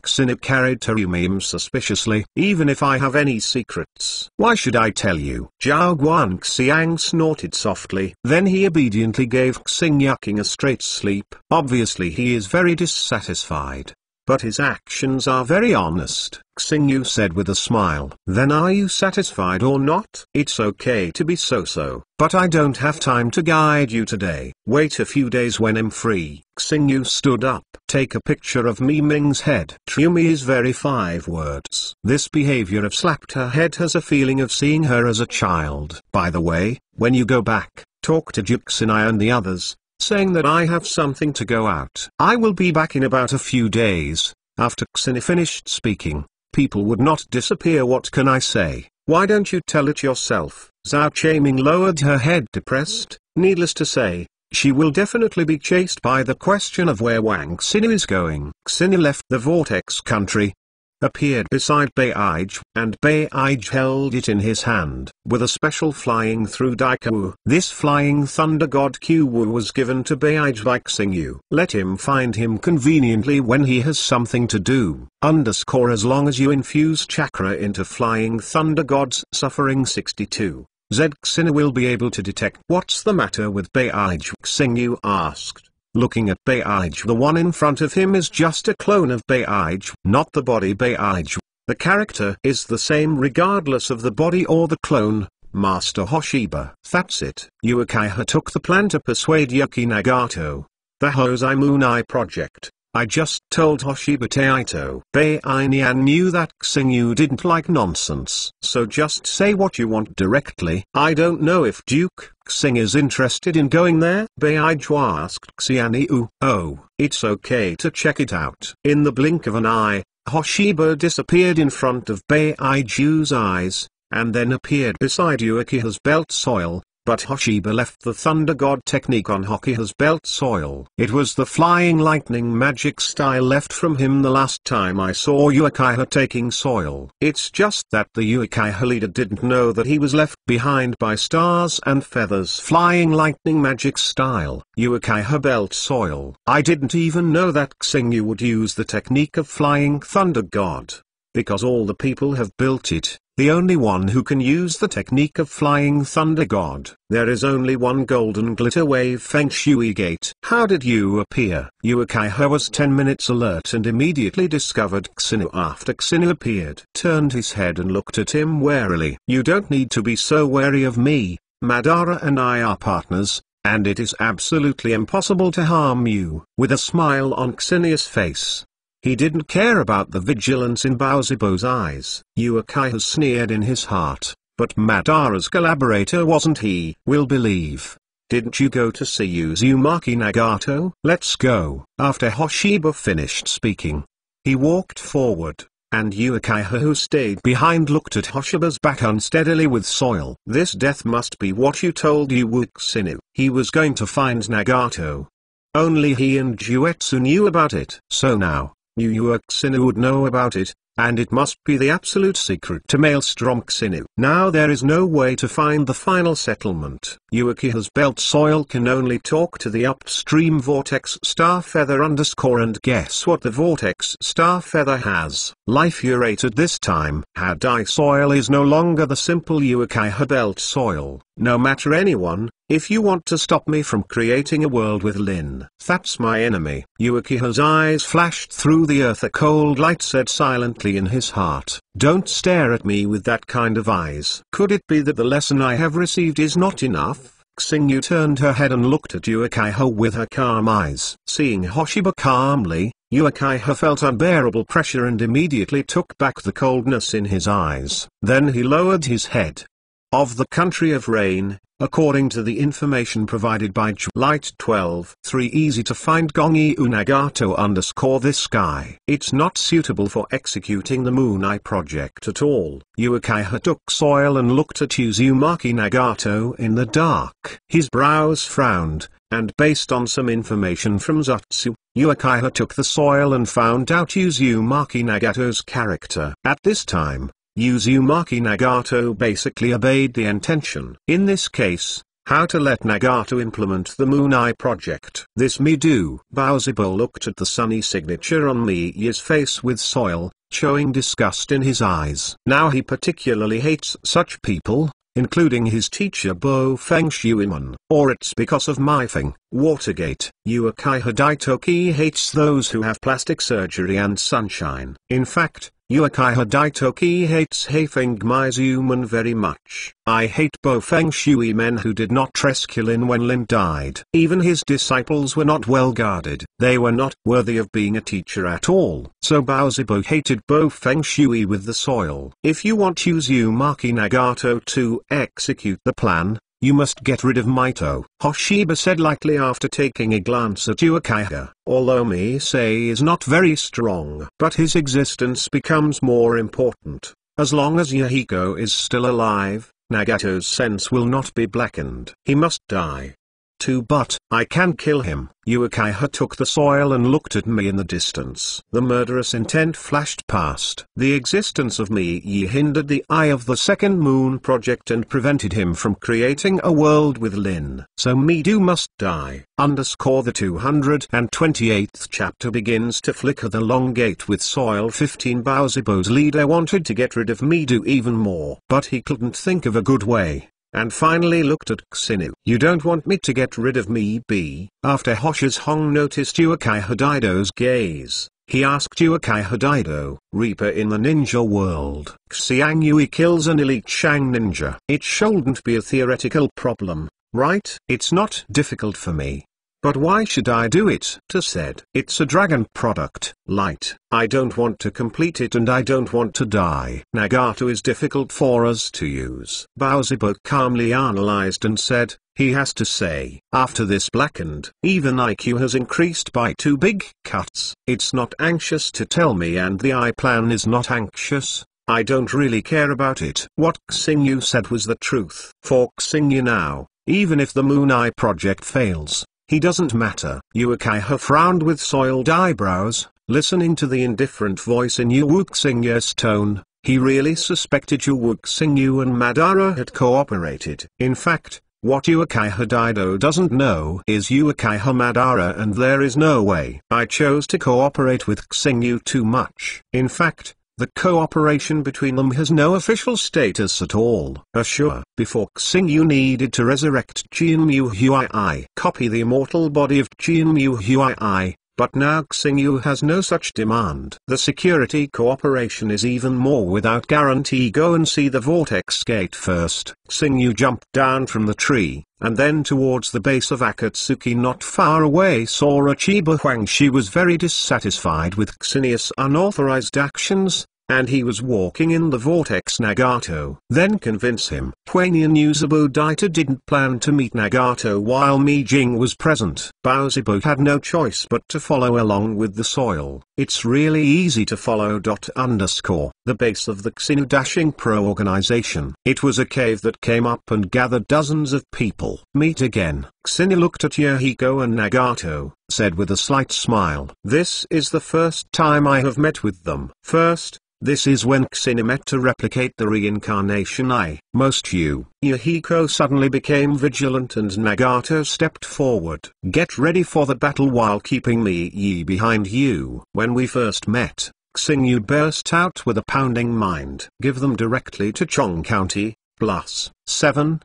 Xingyu carried Trumim suspiciously. Even if I have any secrets, why should I tell you? Zhao Guangxiang snorted softly. Then he obediently gave Xingyu a straight sleep. Obviously he is very dissatisfied, but his actions are very honest, Xingyu said with a smile. Then are you satisfied or not? It's okay to be so-so, but I don't have time to guide you today. Wait a few days when I'm free. Xingyu stood up. Take a picture of Miming's head. Trumi is very 5 words. This behavior of slapped her head has a feeling of seeing her as a child. By the way, when you go back, talk to Juxinai and the others, saying that I have something to go out. I will be back in about a few days. After Xingyu finished speaking, people would not disappear. What can I say? Why don't you tell it yourself? Zhao Chaiming lowered her head, depressed. Needless to say, she will definitely be chased by the question of where Wang Xingyu is going. Xingyu left the Vortex country, appeared beside Beige, and Beige held it in his hand. With a special flying through Daikawu, this flying thunder god Kuwu was given to Beige by Xingyu. Let him find him conveniently when he has something to do. As long as you infuse chakra into flying thunder gods. Suffering 62. Xingyu will be able to detect what's the matter with Beige. Xingyu asked. Looking at Beige, the one in front of him is just a clone of Beige, not the body Beige. The character is the same regardless of the body or the clone, Master Hoshiba. That's it. Uchiha took the plan to persuade Yuki Nagato. The Hosei Moon-Eye project. I just told Hoshiba Taito. Bei-Nian knew that Xingyu didn't like nonsense. So just say what you want directly. I don't know if Duke Xing is interested in going there. Beiju asked Xianyu. Oh, it's okay to check it out. In the blink of an eye, Hoshiba disappeared in front of Beiju's eyes, and then appeared beside Uchiha's belt soil. But Hoshiba left the Thunder God technique on Hokiha's belt soil. It was the flying lightning magic style left from him the last time I saw Uchiha taking soil. It's just that the Uchiha leader didn't know that he was left behind by stars and feathers. Flying lightning magic style, Uchiha belt soil. I didn't even know that Xingyu would use the technique of flying Thunder God. Because all the people have built it. The only one who can use the technique of flying Thunder God. There is only one golden glitter wave Feng Shui gate. How did you appear? Uchiha was 10 minutes alert and immediately discovered Xingyu after Xingyu appeared. Turned his head and looked at him warily. You don't need to be so wary of me. Madara and I are partners, and it is absolutely impossible to harm you. With a smile on Xingyu's face. He didn't care about the vigilance in Baozibo's eyes. Uchiha sneered in his heart, but Madara's collaborator wasn't he? Will believe. Didn't you go to see Uzumaki Nagato? Let's go. After Hoshiba finished speaking, he walked forward, and Uchiha who stayed behind looked at Hoshiba's back unsteadily with soil. This death must be what you told Xingyu. He was going to find Nagato. Only he and Juetsu knew about it. So now, Xingyu would know about it, and it must be the absolute secret to Maelstrom Xingyu. Now there is no way to find the final settlement. Uchiha's belt soil can only talk to the upstream Vortex Starfeather _ and guess what the Vortex Starfeather has? Life urated this time. Hadai soil is no longer the simple Uchiha belt soil. No matter anyone, if you want to stop me from creating a world with Lin, that's my enemy. Uchiha's eyes flashed through the earth. A cold light said silently in his heart, don't stare at me with that kind of eyes. Could it be that the lesson I have received is not enough? Xingyu turned her head and looked at Uchiha with her calm eyes. Seeing Hoshiba calmly, Uchiha felt unbearable pressure and immediately took back the coldness in his eyes. Then he lowered his head. Of the country of rain, according to the information provided by Light 12-3 easy to find Gongi Unagato _ this guy. It's not suitable for executing the Moon-Eye project at all. Uchiha took soil and looked at Uzumaki Nagato in the dark. His brows frowned, and based on some information from Zutsu, Uchiha took the soil and found out Uzumaki Nagato's character. At this time, Uzumaki Nagato basically obeyed the intention. In this case, how to let Nagato implement the Moon-Eye project. This me do. Baozibo looked at the sunny signature on Miya's face with soil, showing disgust in his eyes. Now he particularly hates such people, including his teacher Bo Feng Shuiman. Or it's because of Mifeng, Watergate. Uchiha Daitoki hates those who have plastic surgery and sunshine. In fact, Uchiha Daitoki hates Haifeng Mizuman very much. I hate Bo Feng Shui men who did not rescue Lin when Lin died. Even his disciples were not well guarded. They were not worthy of being a teacher at all. So Baozibo hated Bo Feng Shui with the soil. If you want Uzumaki Nagato to execute the plan, you must get rid of Mito, Hoshiba said lightly after taking a glance at Uchiha. Although Misei is not very strong, but his existence becomes more important. As long as Yahiko is still alive, Nagato's sense will not be blackened. He must die. too, but I can kill him. Uchiha took the soil and looked at me in the distance. The murderous intent flashed past. The existence of Mii hindered the Eye of the Second Moon project and prevented him from creating a world with Lin. So Midu must die. The 228th chapter begins to flicker the long gate with soil. 15 Baozibo's leader wanted to get rid of Midu even more, but he couldn't think of a good way, and finally looked at Xinu. You don't want me to get rid of me, B? After Hoshi's Hong noticed Uchiha Daido's gaze, he asked Uchiha Daido, Reaper in the ninja world. Xiang Yui kills an elite Shang ninja. It shouldn't be a theoretical problem, right? It's not difficult for me. But why should I do it? Ta said. It's a dragon product, light. I don't want to complete it and I don't want to die. Nagato is difficult for us to use. Baozibo calmly analyzed and said, he has to say. After this blackened, even IQ has increased by 2 big cuts. It's not anxious to tell me and the I plan is not anxious. I don't really care about it. What Xingyu said was the truth. For Xingyu now, even if the Moon Eye project fails, he doesn't matter. Uchiha frowned with soiled eyebrows, listening to the indifferent voice in Yu Wuxingyu's tone. He really suspected Yu Wuxingyu and Madara had cooperated. In fact, what Uchiha Daido doesn't know is Uchiha Madara, and there is no way I chose to cooperate with Xingyu too much. In fact, the cooperation between them has no official status at all. Sure, before Xingyu needed to resurrect Jinmu Huai, copy the immortal body of Jinmu Huai, but now Xingyu has no such demand. The security cooperation is even more without guarantee. Go and see the vortex gate first. Xingyu jumped down from the tree, and then towards the base of Akatsuki not far away saw Chiba Huang. She was very dissatisfied with Xinius' unauthorized actions, and he was walking in the vortex. Nagato then convince him. Huanian Yuzabo Daita didn't plan to meet Nagato while Mi Jing was present. Baozibo had no choice but to follow along with the soil. It's really easy to follow. The base of the Xinu Dashing Pro organization. It was a cave that came up and gathered dozens of people. Meet again. Xinu looked at Yahiko and Nagato, said with a slight smile. This is the first time I have met with them. First, this is when Xinu met to replicate the reincarnation eye. Yahiko suddenly became vigilant and Nagato stepped forward. Get ready for the battle while keeping me behind you. When we first met, Xingyu burst out with a pounding mind. Give them directly to Chong County, +7.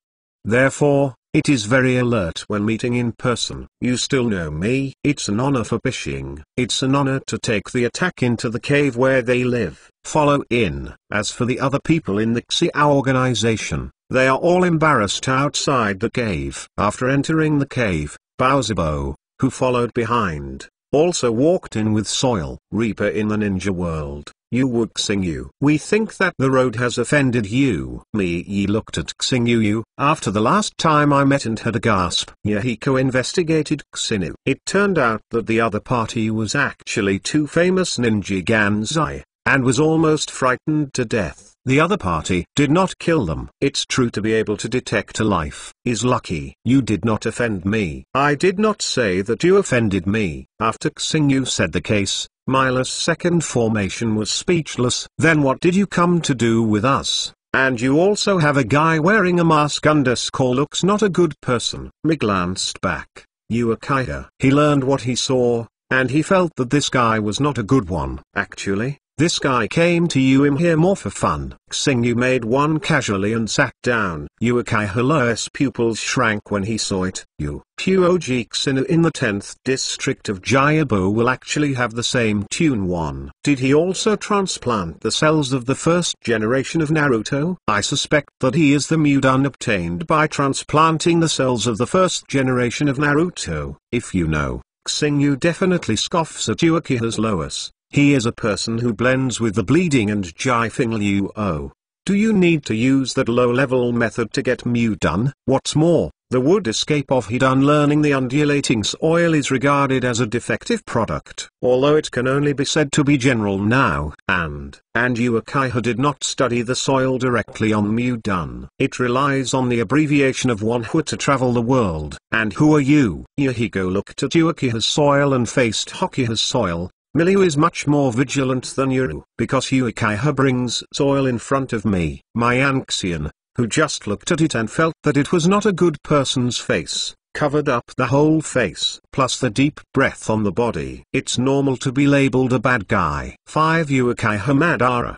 Therefore, it is very alert when meeting in person. You still know me. It's an honor for Bishing. It's an honor to take the attack into the cave where they live. Follow in. As for the other people in the Xiao organization, they are all embarrassed outside the cave. After entering the cave, Baozibo, who followed behind, also walked in with soil. Reaper in the ninja world. Yu Wuxingyu. We think that the road has offended you. Mi looked at Xingyu. After the last time I met and had a gasp. Yahiko investigated Xinu. It turned out that the other party was actually 2 famous ninja Ganzai, and was almost frightened to death. The other party did not kill them. It's true to be able to detect a life is lucky. You did not offend me. I did not say that you offended me. After Xingyu said the case, Mila's second formation was speechless. Then what did you come to do with us? And you also have a guy wearing a mask looks not a good person. Mi glanced back. Uchiha. He learned what he saw, and he felt that this guy was not a good one. Actually, this guy came to you here more for fun. Xingyu made one casually and sat down. Uchiha's pupils shrank when he saw it. Puoji Xinu in the 10th district of Jayabo will actually have the same tune one. Did he also transplant the cells of the first generation of Naruto? I suspect that he is the Mudan obtained by transplanting the cells of the first generation of Naruto. If you know, Xingyu definitely scoffs at Uchiha's Lois. He is a person who blends with the bleeding and Jifing Liu. Do you need to use that low-level method to get Mu done? What's more, The would escape of Hidan learning the undulating soil is regarded as a defective product. Although it can only be said to be general now, and Uchiha did not study the soil directly on Mudan. It relies on the abbreviation of one hu to travel the world. And who are you? Yahiko looked at Uchiha's soil and faced Hokiha's soil. Milyu is much more vigilant than Yuru, because Uchiha brings soil in front of me. My Anxian, who just looked at it and felt that it was not a good person's face, covered up the whole face. Plus the deep breath on the body. It's normal to be labeled a bad guy. 5 Uchiha Madara,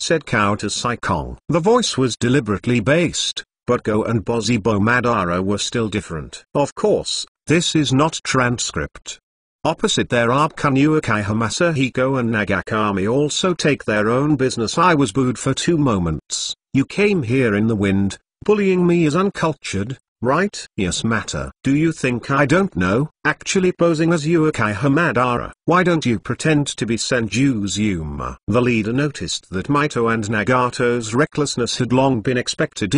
said Kao to Saikong. The voice was deliberately based, but Go and Bozibo Madara were still different. Of course, this is not transcript. Opposite there are Uchiha Masahiko and Nagakami also take their own business. I was booed for 2 moments. You came here in the wind, bullying me is uncultured, right? Yes matter. Do you think I don't know? Actually posing as Uchiha Madara. Why don't you pretend to be Senju Zuma? The leader noticed that Mito and Nagato's recklessness had long been expected.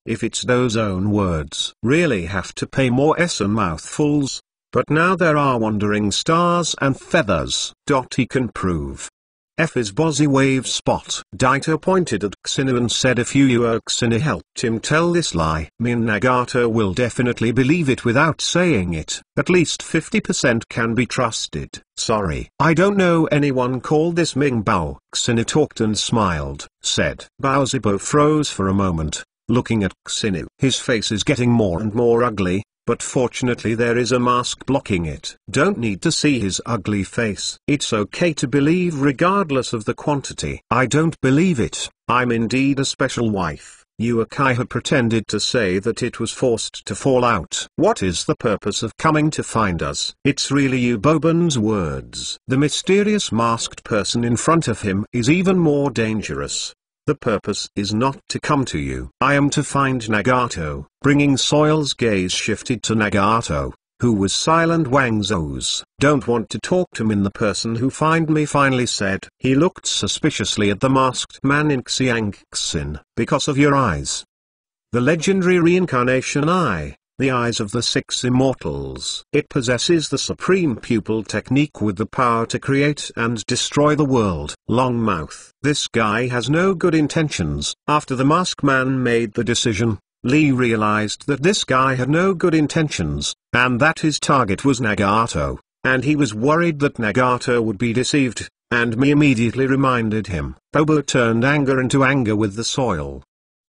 If it's those own words. Really have to pay more s and mouthfuls. But now there are wandering stars and feathers. He can prove. F is Bozzy Wave Spot. Daito pointed at Xinu and said if Xinu helped him tell this lie. Me and Nagato will definitely believe it without saying it. At least 50% can be trusted. Sorry. I don't know anyone called this Ming Bao. Xinu talked and smiled, said. Bao Zibo froze for a moment, looking at Xinu. His face is getting more and more ugly. But fortunately there is a mask blocking it. Don't need to see his ugly face. It's okay to believe regardless of the quantity. I don't believe it. I'm indeed a special wife. Uchiha pretended to say that it was forced to fall out. What is the purpose of coming to find us? It's really Boban's words. The mysterious masked person in front of him is even more dangerous. The purpose is not to come to you. I am to find Nagato. Bringing Soil's gaze shifted to Nagato, who was silent. Wang Zou's. Don't want to talk to him in the person who find me finally said. He looked suspiciously at the masked man in Xiangxin. Because of your eyes. The legendary reincarnation eye. The eyes of the 6 immortals. It possesses the supreme pupil technique with the power to create and destroy the world. Long mouth. This guy has no good intentions. After the masked man made the decision, Lee realized that this guy had no good intentions, and that his target was Nagato, and he was worried that Nagato would be deceived, and me immediately reminded him. Bobo turned anger into anger with the soil.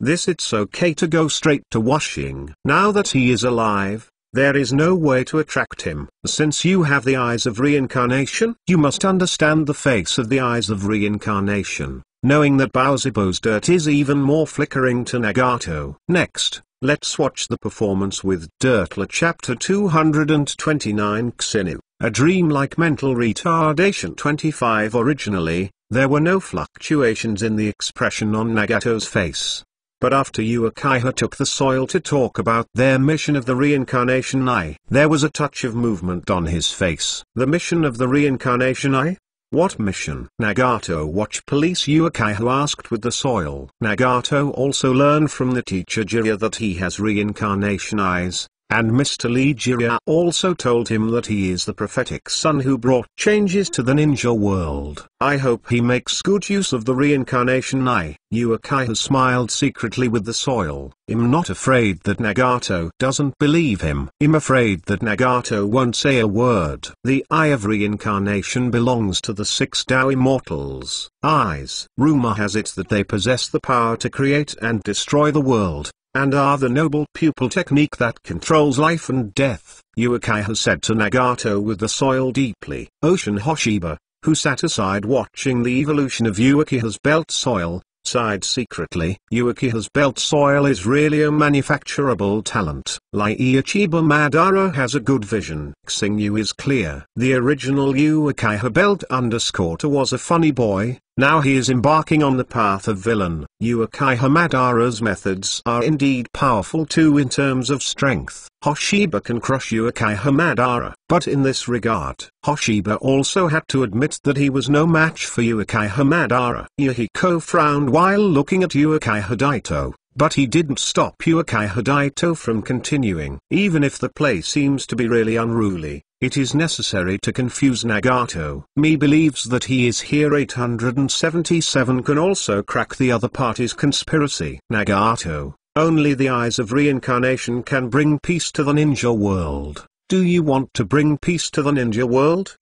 It's okay to go straight to washing. Now that he is alive, there is no way to attract him. Since you have the eyes of reincarnation, you must understand the face of the eyes of reincarnation, knowing that Baozibo's dirt is even more flickering to Nagato. Next, let's watch the performance with Dirtla Chapter 229 Xinu, a dreamlike mental retardation. 25 Originally, there were no fluctuations in the expression on Nagato's face. But after Uchiha took the soil to talk about their mission of the reincarnation eye, there was a touch of movement on his face. The mission of the reincarnation eye? What mission? Nagato watch police. Uchiha asked with the soil. Nagato also learned from the teacher Jiraiya that he has reincarnation eyes, and Mr. Lee Jiraiya also told him that he is the prophetic son who brought changes to the ninja world. I hope he makes good use of the reincarnation eye. Uchiha smiled secretly with the soil. I'm not afraid that Nagato doesn't believe him. I'm afraid that Nagato won't say a word. The eye of reincarnation belongs to the 6 Tao immortals. Eyes. Rumor has it that they possess the power to create and destroy the world, and are the noble pupil technique that controls life and death. Uchiha said to Nagato with the soil deeply. Ocean Hoshiba, who sat aside watching the evolution of Uchiha's belt soil, sighed secretly. Uchiha's belt soil is really a manufacturable talent. Ichiba Madara has a good vision. Xingyu is clear. The original Uchiha belt _ was a funny boy. Now he is embarking on the path of villain. Uchiha Madara's methods are indeed powerful too in terms of strength. Hoshiba can crush Uchiha Madara. But in this regard, Hoshiba also had to admit that he was no match for Uchiha Madara. Yahiko frowned while looking at Uchiha Daito. But he didn't stop Uchiha Daito from continuing. Even if the play seems to be really unruly, it is necessary to confuse Nagato. Me believes that he is here 877 can also crack the other party's conspiracy. Nagato, only the eyes of reincarnation can bring peace to the ninja world. Do you want to bring peace to the ninja world?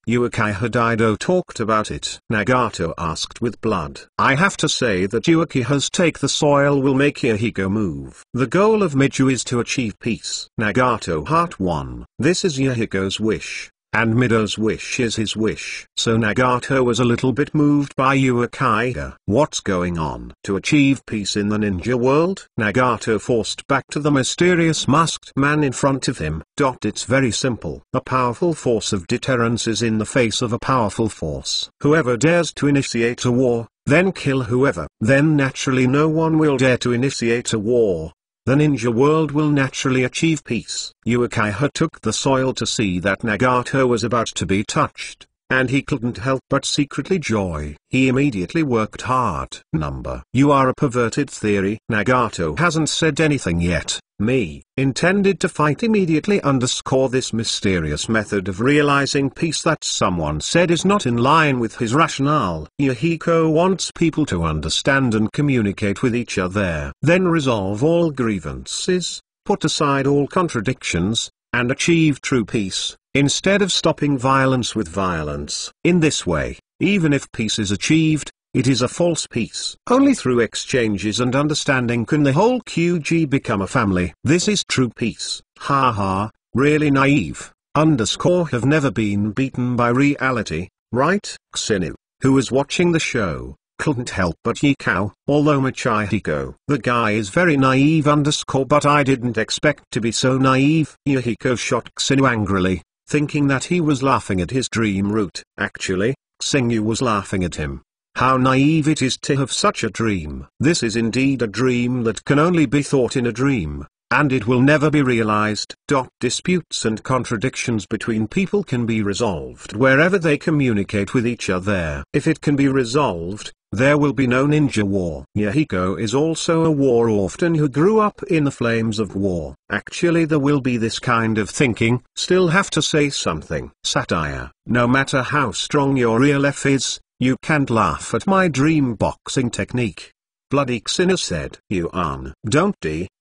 Uchiha Daido talked about it. Nagato asked with blood. I have to say that Uchiha's take the soil will make Yahiko move. The goal of Miju is to achieve peace. Nagato Heart 1. This is Yahiko's wish, and Mido's wish is his wish. So Nagato was a little bit moved by Uchiha. What's going on? To achieve peace in the ninja world? Nagato forced back to the mysterious masked man in front of him. It's very simple. A powerful force of deterrence is in the face of a powerful force. Whoever dares to initiate a war, then kill whoever. Then naturally no one will dare to initiate a war. The ninja world will naturally achieve peace. Uchiha took the soil to see that Nagato was about to be touched, and he couldn't help but secretly joy. He immediately worked hard. You are a perverted theory. Nagato hasn't said anything yet. Me, intended to fight immediately. This mysterious method of realizing peace that someone said is not in line with his rationale. Yahiko wants people to understand and communicate with each other, then resolve all grievances, put aside all contradictions, and achieve true peace, instead of stopping violence with violence. In this way, even if peace is achieved, it is a false peace. Only through exchanges and understanding can the whole QG become a family. This is true peace. Haha, really naive. Have never been beaten by reality, right? Xinu, who was watching the show, couldn't help but yikao. Although Michihiko, the guy is very naive. But I didn't expect to be so naive. Yahiko shot Xinu angrily, thinking that he was laughing at his dream route. Actually, Xinu was laughing at him. How naive it is to have such a dream. This is indeed a dream that can only be thought in a dream, and it will never be realized. Disputes and contradictions between people can be resolved wherever they communicate with each other. If it can be resolved, there will be no ninja war. Yahiko is also a war orphan who grew up in the flames of war. Actually there will be this kind of thinking. Still have to say something. Satire. No matter how strong your real F is, you can't laugh at my dream boxing technique. Bloody Xinu said. Don't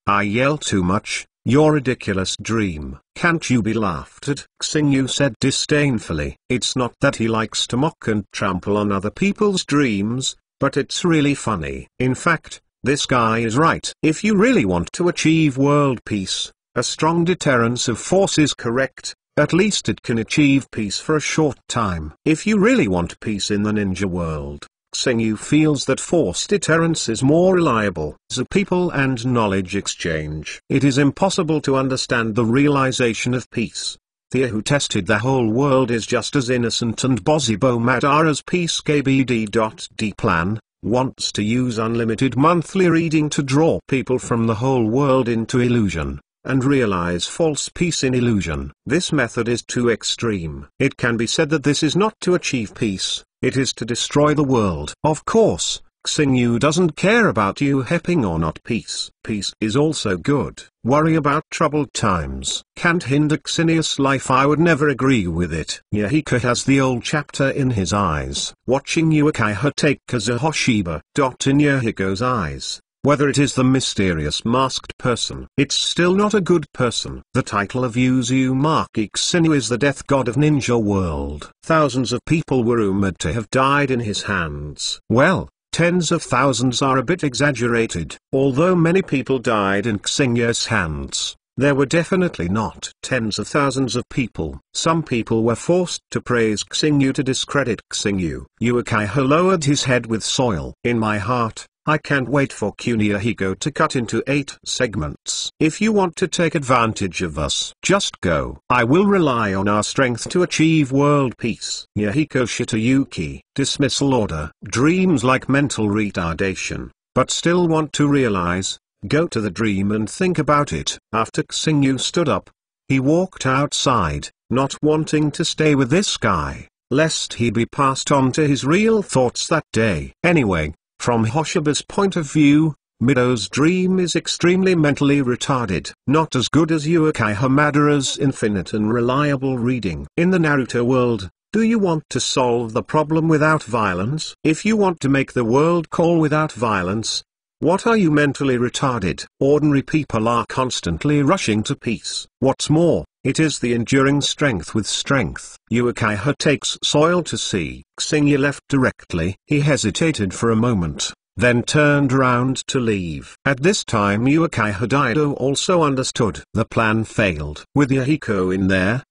I yell too much. Your ridiculous dream. Can't you be laughed at? Xinu said disdainfully. It's not that he likes to mock and trample on other people's dreams, but it's really funny. In fact, this guy is right. If you really want to achieve world peace, a strong deterrence of force is correct. At least it can achieve peace for a short time. If you really want peace in the ninja world, Xinu feels that force deterrence is more reliable. The people and knowledge exchange. It is impossible to understand the realization of peace. Thea, who tested the whole world, is just as innocent and Bozibo Madara's peace KBD.D plan, wants to use unlimited monthly reading to draw people from the whole world into illusion, and realize false peace in illusion. This method is too extreme. It can be said that this is not to achieve peace, it is to destroy the world. Of course, Xinu doesn't care about you helping or not peace. Peace is also good. Worry about troubled times can't hinder Xinu's life. I would never agree with it. Yahiko has the old chapter in his eyes. Watching Uchiha take Kazuhoshiba. In Yahiko's eyes, whether it is the mysterious masked person, it's still not a good person. The title of Uzumaki Xinu is the death god of ninja world. Thousands of people were rumored to have died in his hands. Well, tens of thousands are a bit exaggerated. Although many people died in Xinu's hands, there were definitely not tens of thousands of people. Some people were forced to praise Xinu to discredit Xinu. Uchiha lowered his head with soil. In my heart, I can't wait for Kunihiko to cut into 8 segments. If you want to take advantage of us, just go. I will rely on our strength to achieve world peace. Yahiko Shitayuki. Dismissal order. Dreams like mental retardation, but still want to realize. Go to the dream and think about it. After Xinu stood up, he walked outside, not wanting to stay with this guy, lest he be passed on to his real thoughts that day. Anyway, from Hoshiba's point of view, Mido's dream is extremely mentally retarded. Not as good as Uchiha Madara's infinite and reliable reading. In the Naruto world, do you want to solve the problem without violence? If you want to make the world call without violence, what are you mentally retarded? Ordinary people are constantly rushing to peace. What's more, it is the enduring strength with strength. Uchiha takes soil to see. Xingyu left directly. He hesitated for a moment, then turned around to leave. At this time Uchiha Daido also understood. The plan failed. With Yahiko in there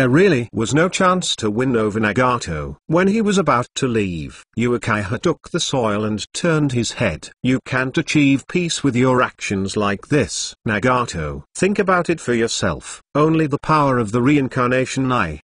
really was no chance to win over Nagato. When he was about to leave, Uchiha took the soil and turned his head. You can't achieve peace with your actions like this, Nagato. Think about it for yourself. Only the power of the reincarnation eye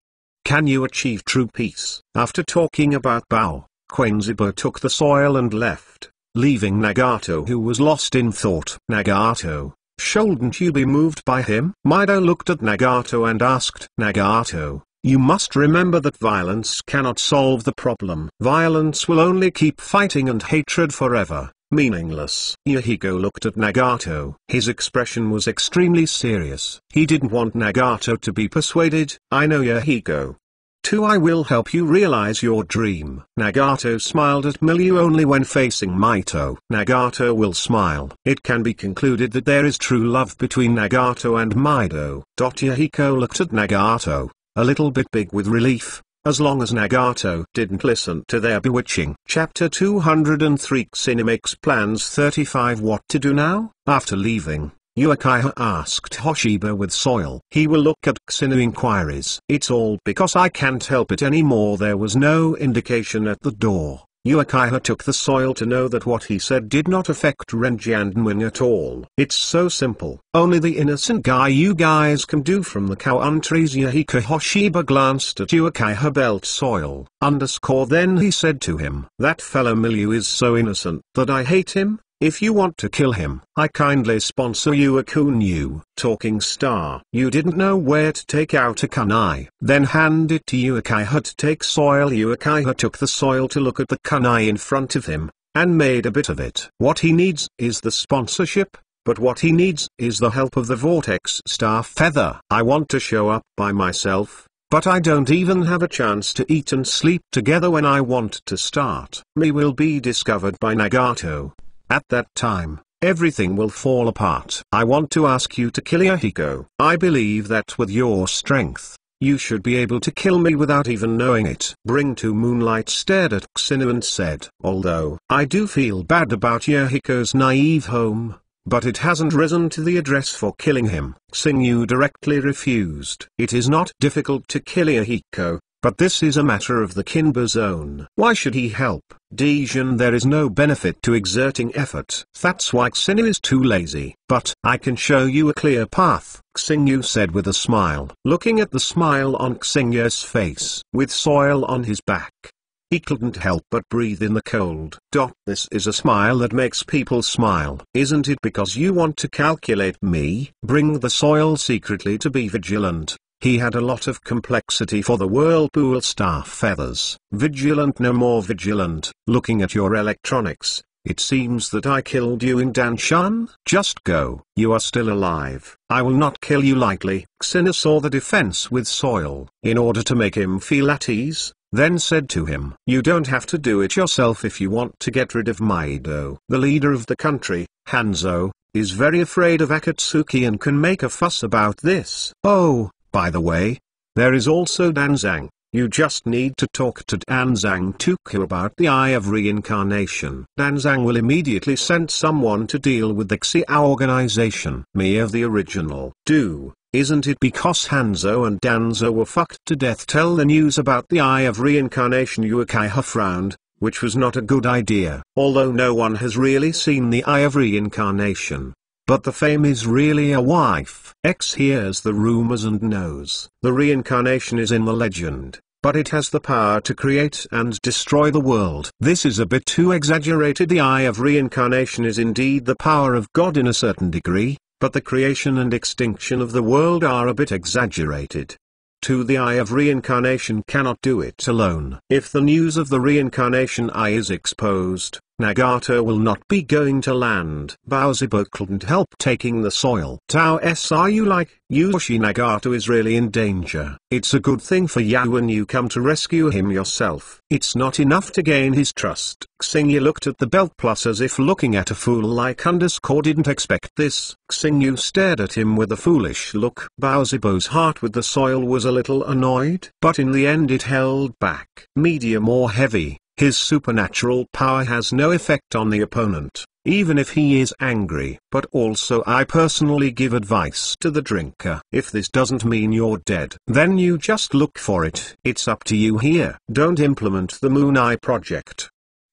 can you achieve true peace. After talking about Bao, Quenzibo took the soil and left, leaving Nagato, who was lost in thought. Nagato, shouldn't you be moved by him? Mido looked at Nagato and asked, Nagato, you must remember that violence cannot solve the problem. Violence will only keep fighting and hatred forever, meaningless. Yahiko looked at Nagato. His expression was extremely serious. He didn't want Nagato to be persuaded. I know, Yahiko. Too, I will help you realize your dream. Nagato smiled at Milyu only when facing Mito. Nagato will smile. It can be concluded that there is true love between Nagato and Mido. Yahiko looked at Nagato, a little bit big with relief, as long as Nagato didn't listen to their bewitching. Chapter 203 Xinu makes plans 35. What to do now? After leaving, Uchiha asked Hoshiba with soil. He will look at Xinu inquiries. It's all because I can't help it anymore. There was no indication at the door. Uchiha took the soil to know that what he said did not affect Renji and Nwing at all. It's so simple. Only the innocent guy you guys can do from the countries. Yahiko Hoshiba glanced at Uchiha belt soil. Then he said to him, that fellow Milyu is so innocent that I hate him. If you want to kill him, I kindly sponsor you a kunyu. Talking star. You didn't know where to take out a kunai. Then hand it to Uchiha to take soil. Uchiha took the soil to look at the kunai in front of him, and made a bit of it. What he needs is the sponsorship, but what he needs is the help of the Vortex Star Feather. I want to show up by myself, but I don't even have a chance to eat and sleep together when I want to start. Me will be discovered by Nagato. At that time, everything will fall apart. I want to ask you to kill Yahiko. I believe that with your strength, you should be able to kill me without even knowing it. Bring to Moonlight stared at Xinu and said, although I do feel bad about Yahiko's naive home, but it hasn't risen to the address for killing him. Xinu directly refused. It is not difficult to kill Yahiko, but this is a matter of the Kinba zone. Why should he help? Dijin, there is no benefit to exerting effort. That's why Xinu is too lazy. But I can show you a clear path, Xinu said with a smile. Looking at the smile on Xinyu's face, with soil on his back, he couldn't help but breathe in the cold. This is a smile that makes people smile. Isn't it because you want to calculate me? Bring the soil secretly to be vigilant. He had a lot of complexity for the Whirlpool Star Feathers. Vigilant, no more vigilant. Looking at your electronics, it seems that I killed you in Danshan. Just go. You are still alive. I will not kill you lightly. Xinu saw the defense with soil. In order to make him feel at ease, then said to him, you don't have to do it yourself if you want to get rid of Mido. The leader of the country, Hanzo, is very afraid of Akatsuki and can make a fuss about this. Oh, by the way, there is also Danzang. You just need to talk to Danzang Tuku about the Eye of Reincarnation. Danzang will immediately send someone to deal with the Xiao organization. Me of the original. Isn't it because Hanzo and Danzo were fucked to death? Tell the news about the Eye of Reincarnation. Uchiha frowned, which was not a good idea. Although no one has really seen the Eye of Reincarnation, but the fame is really a wife. X hears the rumors and knows. The reincarnation is in the legend, but it has the power to create and destroy the world. This is a bit too exaggerated. The Eye of Reincarnation is indeed the power of God in a certain degree, but the creation and extinction of the world are a bit exaggerated. The Eye of Reincarnation cannot do it alone. If the news of the reincarnation eye is exposed, Nagato will not be going to land. Bowser couldn't help taking the soil. Tao are you like, Yoshi? Nagato is really in danger. It's a good thing for you when you come to rescue him yourself. It's not enough to gain his trust. Xingyu looked at the belt plus as if looking at a fool like _ didn't expect this. Xingyu stared at him with a foolish look. Bowser's heart with the soil was a little annoyed, but in the end it held back. Medium or heavy, his supernatural power has no effect on the opponent, even if he is angry. But also I personally give advice to the drinker. If this doesn't mean you're dead, then you just look for it. It's up to you here. Don't implement the Moon Eye project.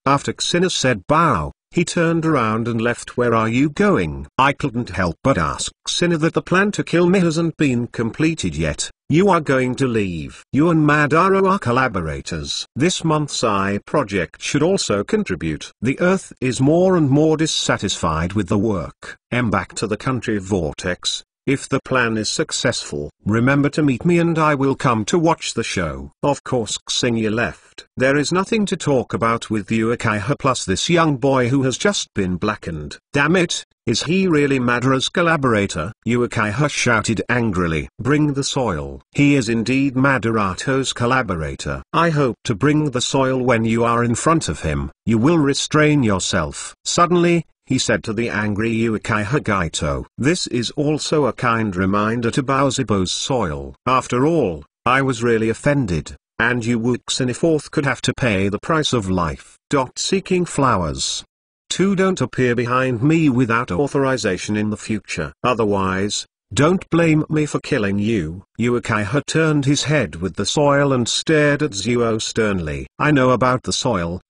After Xena said bow, he turned around and left. Where are you going? I couldn't help but ask Xena that the plan to kill me hasn't been completed yet. You are going to leave. You and Madara are collaborators. This month's Eye project should also contribute. The Earth is more and more dissatisfied with the work. Back to the country of Vortex. If the plan is successful, remember to meet me and I will come to watch the show. Of course Xingyu left. There is nothing to talk about with Uchiha plus this young boy who has just been blackened. Damn it, is he really Madara's collaborator? Uchiha shouted angrily. Bring the soil. He is indeed Madara's collaborator. I hope to bring the soil when you are in front of him. You will restrain yourself. Suddenly, he said to the angry Uchiha Gaito. This is also a kind reminder to Bowser's soil. After all, I was really offended, and you Xenofourth could have to pay the price of life. Seeking flowers. 2. Don't appear behind me without authorization in the future. Otherwise, don't blame me for killing you. Uchiha turned his head with the soil and stared at Zuo sternly. I know about the soil.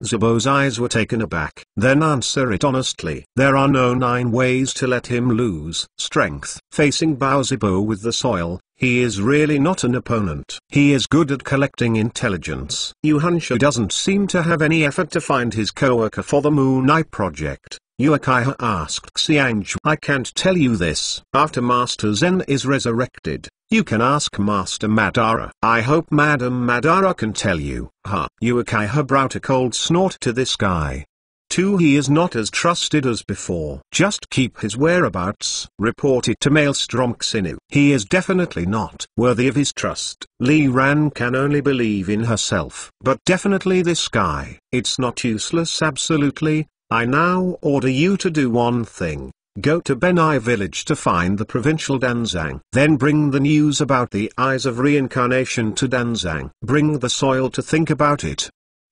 Zubo's eyes were taken aback. Then answer it honestly. There are no 9 ways to let him lose strength. Facing Bowser with the soil, he is really not an opponent. He is good at collecting intelligence. Yuhansha doesn't seem to have any effort to find his co-worker for the Moon Eye project. Uchiha asked Xianzhu. I can't tell you this. After Master Zen is resurrected, you can ask Master Madara. I hope Madam Madara can tell you. Uchiha brought a cold snort to this guy. 2. He is not as trusted as before. Just keep his whereabouts. Report it to Maelstrom Xenu. He is definitely not worthy of his trust. Li Ran can only believe in herself. But definitely this guy. It's not useless absolutely. I now order you to do one thing. Go to Benai village to find the provincial Danzang. Then bring the news about the Eyes of Reincarnation to Danzang. Bring the soil to think about it.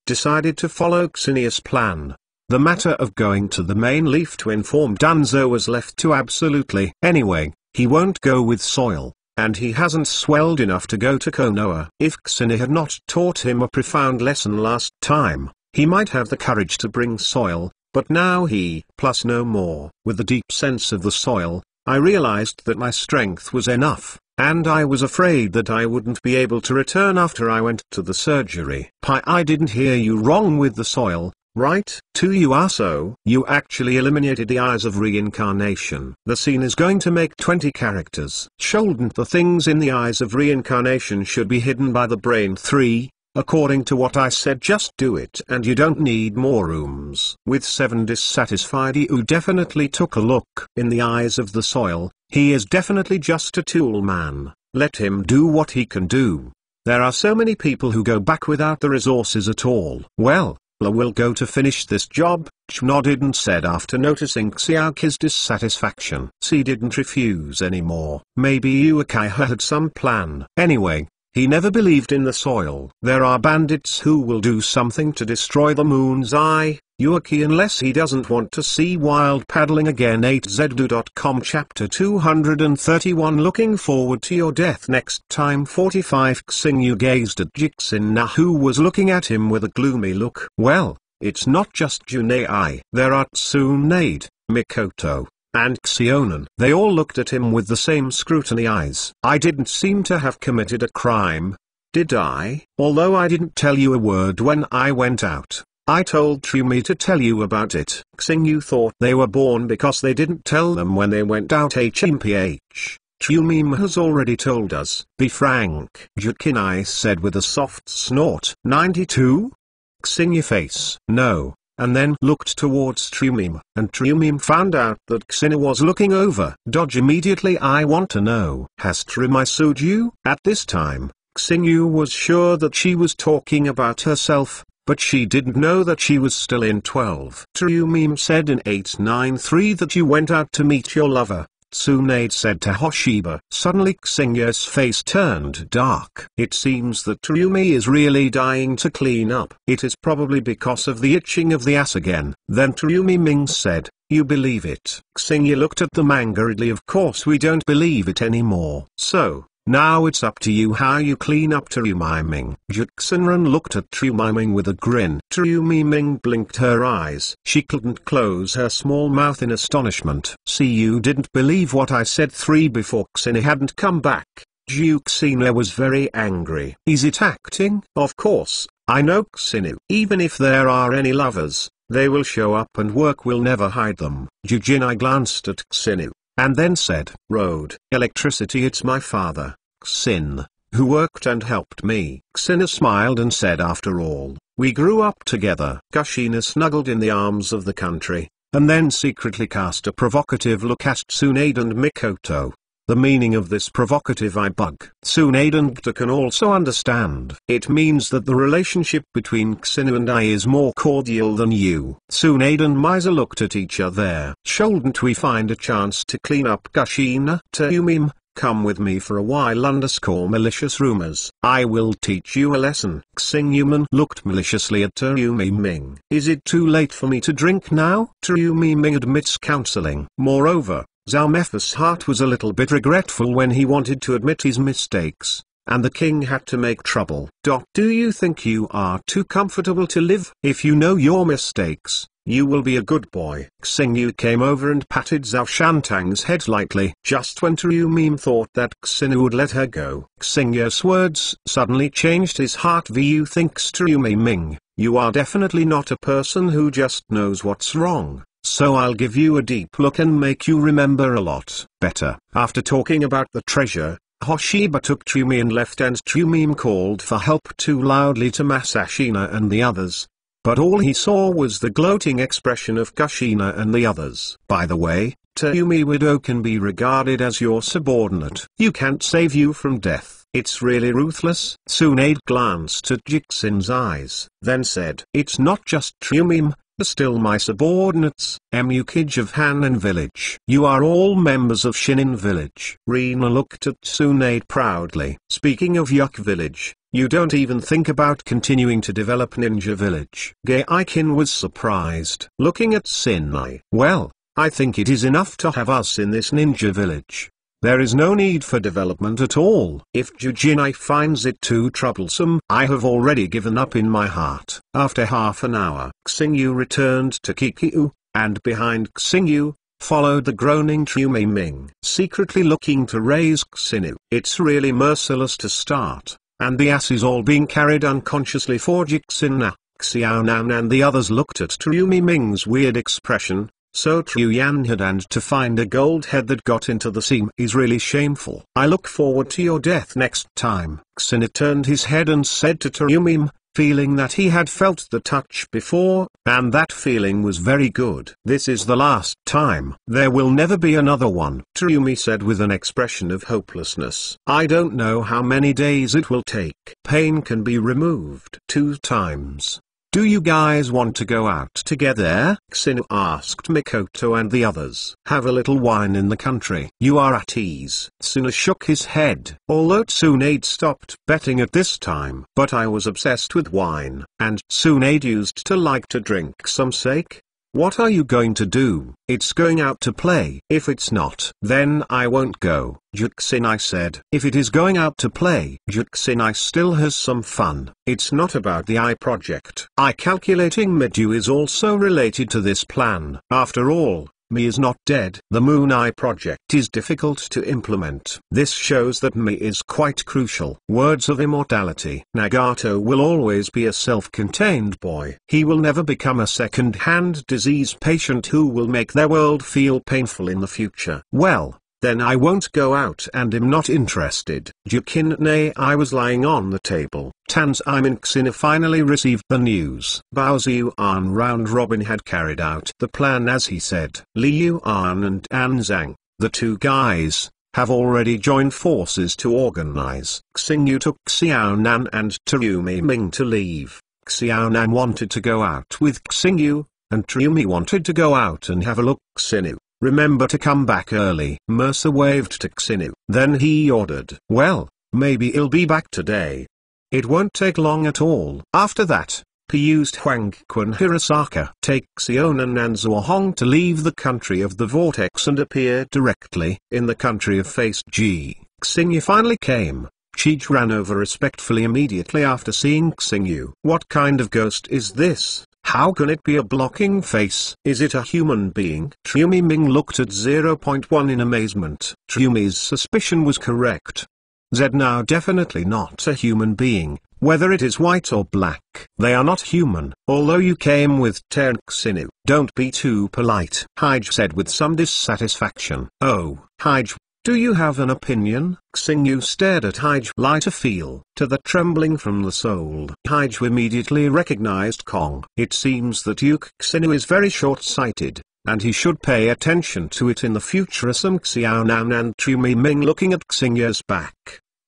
Decided to follow Xenia's plan. The matter of going to the main leaf to inform Danzo was left to absolutely. Anyway, he won't go with soil, and he hasn't swelled enough to go to Konoha. If Xenia had not taught him a profound lesson last time, he might have the courage to bring soil. But now he, plus no more. With the deep sense of the soil, I realized that my strength was enough, and I was afraid that I wouldn't be able to return after I went to the surgery. I didn't hear you wrong with the soil, right? 2. You are so. You actually eliminated the Eyes of Reincarnation. The scene is going to make 20 characters. Shouldn't the things in the Eyes of Reincarnation should be hidden by the brain? 3. According to what I said, just do it and you don't need more rooms. With 7 dissatisfied, you definitely took a look in the eyes of the soil. He is definitely just a tool man. Let him do what he can do. There are so many people who go back without the resources at all. Well, I will go to finish this job. Ch nodded and said after noticing Xiaoki's dissatisfaction. She didn't refuse anymore. Maybe Uchiha had some plan. Anyway, he never believed in the soil. There are bandits who will do something to destroy the Moon's Eye, Yuki, unless he doesn't want to see wild paddling again. 8zdo.com Chapter 231. Looking forward to your death next time. 45. Xingyu gazed at Jixin, who was looking at him with a gloomy look. Well, it's not just Junei. There are Tsunade, Mikoto, and Xionan. They all looked at him with the same scrutiny eyes. I didn't seem to have committed a crime, did I? Although I didn't tell you a word when I went out. I told Trumi to tell you about it. Xingyu thought they were born because they didn't tell them when they went out. HMPH. Trumi has already told us. Be frank, Jukinai said with a soft snort. 92? Xingyu face. No, and then looked towards Trumim, and Trumim found out that Xinu was looking over. Dodge immediately. I want to know, has Trumai sued you? At this time, Xinu was sure that she was talking about herself, but she didn't know that she was still in 12. Trumim said in 893 that you went out to meet your lover. Tsunade said to Hoshiba. Suddenly Xingya's face turned dark. It seems that Trumi is really dying to clean up. It is probably because of the itching of the ass again. Then Trumi Ming said, you believe it? Xingya looked at them angrily. Of course we don't believe it anymore. So, now it's up to you how you clean up. Trumi Ming. Juxinran looked at Trumi Ming with a grin. Trumi Ming blinked her eyes. She couldn't close her small mouth in astonishment. See, you didn't believe what I said 3 before Xina hadn't come back. Juxina was very angry. Is it acting? Of course, I know Xinu. Even if there are any lovers, they will show up and work will never hide them. Jujinai glanced at Xinu, and then said, Road, electricity. It's my father, Xin, who worked and helped me. Xina smiled and said, after all, we grew up together. Kushina snuggled in the arms of the country, and then secretly cast a provocative look at Tsunade and Mikoto. The meaning of this provocative eye bug Tsunade and Gta can also understand. It means that the relationship between Xinu and I is more cordial than you. Tsunade and Misa looked at each other. Shouldn't we find a chance to clean up Kushina? Tumim, come with me for a while. Malicious rumors. I will teach you a lesson. Xinghuman looked maliciously at Trumi Ming. Is it too late for me to drink now? Trumi Ming admits counseling. Moreover, Zhao Mephis' heart was a little bit regretful when he wanted to admit his mistakes, and the king had to make trouble. Do you think you are too comfortable to live? If you know your mistakes, you will be a good boy. Xingyu came over and patted Zhao Shantang's head lightly. Just when Trumim thought that Xinu would let her go, Xingyu's words suddenly changed his heart. You think, Trumi Ming, you are definitely not a person who just knows what's wrong. So I'll give you a deep look and make you remember a lot better. After talking about the treasure, Hoshiba took Trumi and left, and Trumim called for help too loudly to Masashina and the others. But all he saw was the gloating expression of Kushina and the others. By the way, Trumi Widow can be regarded as your subordinate. You can't save you from death. It's really ruthless. Tsunade glanced at Jixin's eyes, then said, it's not just Trumim. Still my subordinates. Mukij of Hanan village. You are all members of Shinin village. Rina looked at Tsunade proudly. Speaking of Yuk village, you don't even think about continuing to develop Ninja village. Gaikin was surprised. Looking at Sinai. Well, I think it is enough to have us in this ninja village. There is no need for development at all. If Jujinai finds it too troublesome, I have already given up in my heart. After half an hour, Xingyu returned to Kikyu, and behind Xingyu, followed the groaning Trumi Ming, secretly looking to raise Xinu. It's really merciless to start, and the ass is all being carried unconsciously for Jixina. Xiaonan and the others looked at Trumi Ming's weird expression. So Truyan had, and to find a gold head that got into the seam is really shameful. I look forward to your death next time. Xina turned his head and said to Trumim, feeling that he had felt the touch before, and that feeling was very good. This is the last time. There will never be another one. Trumi said with an expression of hopelessness. I don't know how many days it will take. Pain can be removed 2 times. Do you guys want to go out together? Xinu asked Mikoto and the others. Have a little wine in the country. You are at ease. Tsuna shook his head. Although Tsunade stopped betting at this time. But I was obsessed with wine, and Tsunade used to like to drink some sake. What are you going to do? It's going out to play. If it's not, then I won't go. Juxinai said. If it is going out to play, Juxinai still has some fun. It's not about the eye project. I calculating Midu is also related to this plan. After all, Mi is not dead. The Moon Eye project is difficult to implement. This shows that Mi is quite crucial. Words of immortality. Nagato will always be a self-contained boy. He will never become a second-hand disease patient who will make their world feel painful in the future. Well, then I won't go out and am not interested. Jukin I was lying on the table. Tanzaimin Xina finally received the news. Bao Ziyuan round robin had carried out the plan as he said. Li Yuan and Anzang, the two guys, have already joined forces to organize. Xingyu took Xiaonan and Terumi Ming to leave. Xiaonan wanted to go out with Xingyu, and Terumi wanted to go out and have a look. Xinu, remember to come back early. Mercer waved to Xinu. Then he ordered, well, maybe he'll be back today. It won't take long at all. After that, he used Huangquan Hirasaka. Take Xiaonan and Zuohong to leave the country of the vortex and appear directly in the country of Phase G. Xingyu finally came. Cheech ran over respectfully immediately after seeing Xingyu. What kind of ghost is this? How can it be a blocking face? Is it a human being? Terumi Ming looked at 0.1 in amazement. Terumi's suspicion was correct. Z now definitely not a human being, whether it is white or black. They are not human, although you came with Tern Xinu. Don't be too polite, Haij said with some dissatisfaction. Oh, Haij, do you have an opinion? Xingyu stared at Haij. Light a feel to the trembling from the soul. Haij immediately recognized Kong. It seems that Yuk Xinu is very short-sighted, and he should pay attention to it in the future. Some Xiaonan and Terumi Ming looking at Xingyu's back.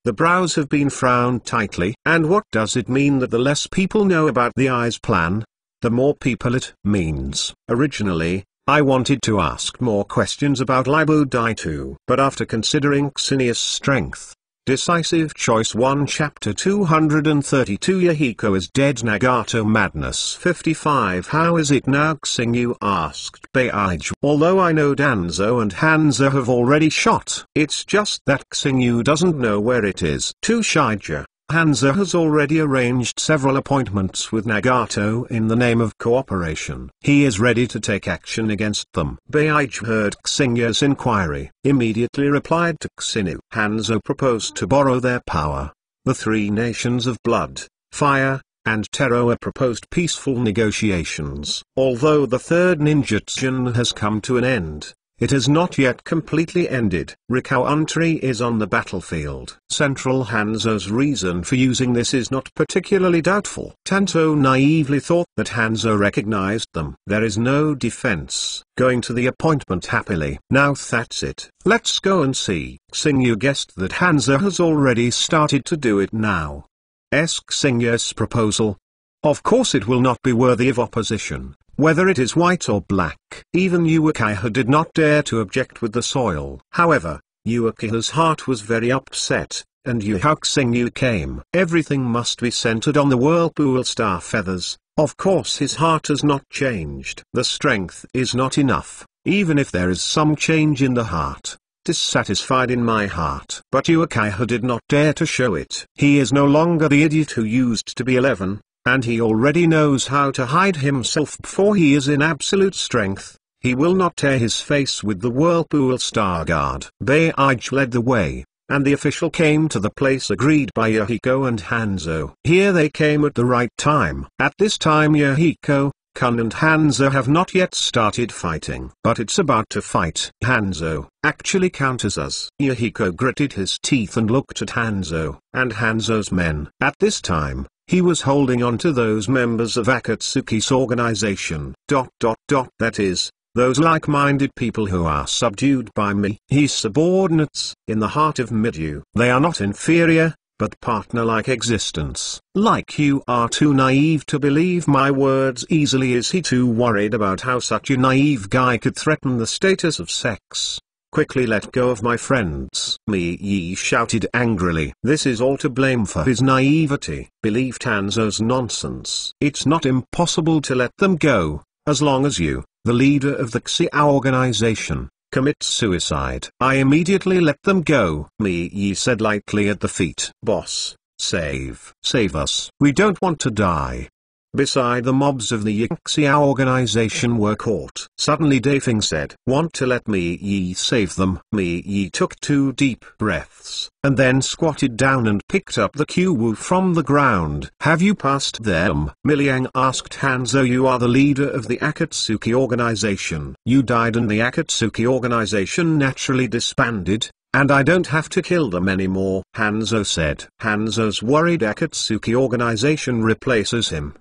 The brows have been frowned tightly. And what does it mean that the less people know about the eyes plan, the more people it means? Originally, I wanted to ask more questions about Libu Dai too. But after considering Xinia's strength, decisive choice 1 Chapter 232 Yahiko is dead. Nagato Madness 55. How is it now? Xingyu asked Beiji. Although I know Danzo and Hanzo have already shot, it's just that Xingyu doesn't know where it is. To Shija, Hanzo has already arranged several appointments with Nagato in the name of cooperation. He is ready to take action against them. Beiji heard Xingyu's inquiry, immediately replied to Xinu. Hanzo proposed to borrow their power. The three nations of blood, fire, and terror proposed peaceful negotiations. Although the third ninjutsu has come to an end, it has not yet completely ended. Rikuantri is on the battlefield. Central Hanzo's reason for using this is not particularly doubtful. Tanto naively thought that Hanzo recognized them. There is no defense. Going to the appointment happily. Now that's it. Let's go and see. Xingyu guessed that Hanzo has already started to do it now. Xingyu's proposal. Of course it will not be worthy of opposition, whether it is white or black. Even Uchiha did not dare to object with the soil. However, Uchiha's heart was very upset, and Xingyu came. Everything must be centered on the whirlpool star feathers. Of course his heart has not changed. The strength is not enough, even if there is some change in the heart. Dissatisfied in my heart. But Uchiha did not dare to show it. He is no longer the idiot who used to be 11. And he already knows how to hide himself before he is in absolute strength. He will not tear his face with the whirlpool star guard. Beiji led the way, and the official came to the place agreed by Yahiko and Hanzo. Here they came at the right time. At this time Yahiko, Kun and Hanzo have not yet started fighting. But it's about to fight. Hanzo actually counters us. Yahiko gritted his teeth and looked at Hanzo and Hanzo's men. At this time, he was holding on to those members of Akatsuki's organization. That is, those like-minded people who are subdued by me. His subordinates, in the heart of Midyu. They are not inferior, but partner-like existence. Like you are too naive to believe my words easily. Is he too worried about how such a naive guy could threaten the status of sex? Quickly let go of my friends. Yi shouted angrily. This is all to blame for his naivety. Believe Tanzo's nonsense. It's not impossible to let them go, as long as you, the leader of the Xia organization, commit suicide. I immediately let them go. Yi said lightly at the feet. Boss, save us. We don't want to die. beside the mobs of the Yixiao organization were caught. Suddenly Dafeng said, "Want to let me Yi save them?" Mi Yi took 2 deep breaths, and then squatted down and picked up the Q-Wu from the ground. "Have you passed them?" Miliang asked Hanzo. "You are the leader of the Akatsuki organization. You died and the Akatsuki organization naturally disbanded, and I don't have to kill them anymore," Hanzo said. Hanzo's worried Akatsuki organization replaces him.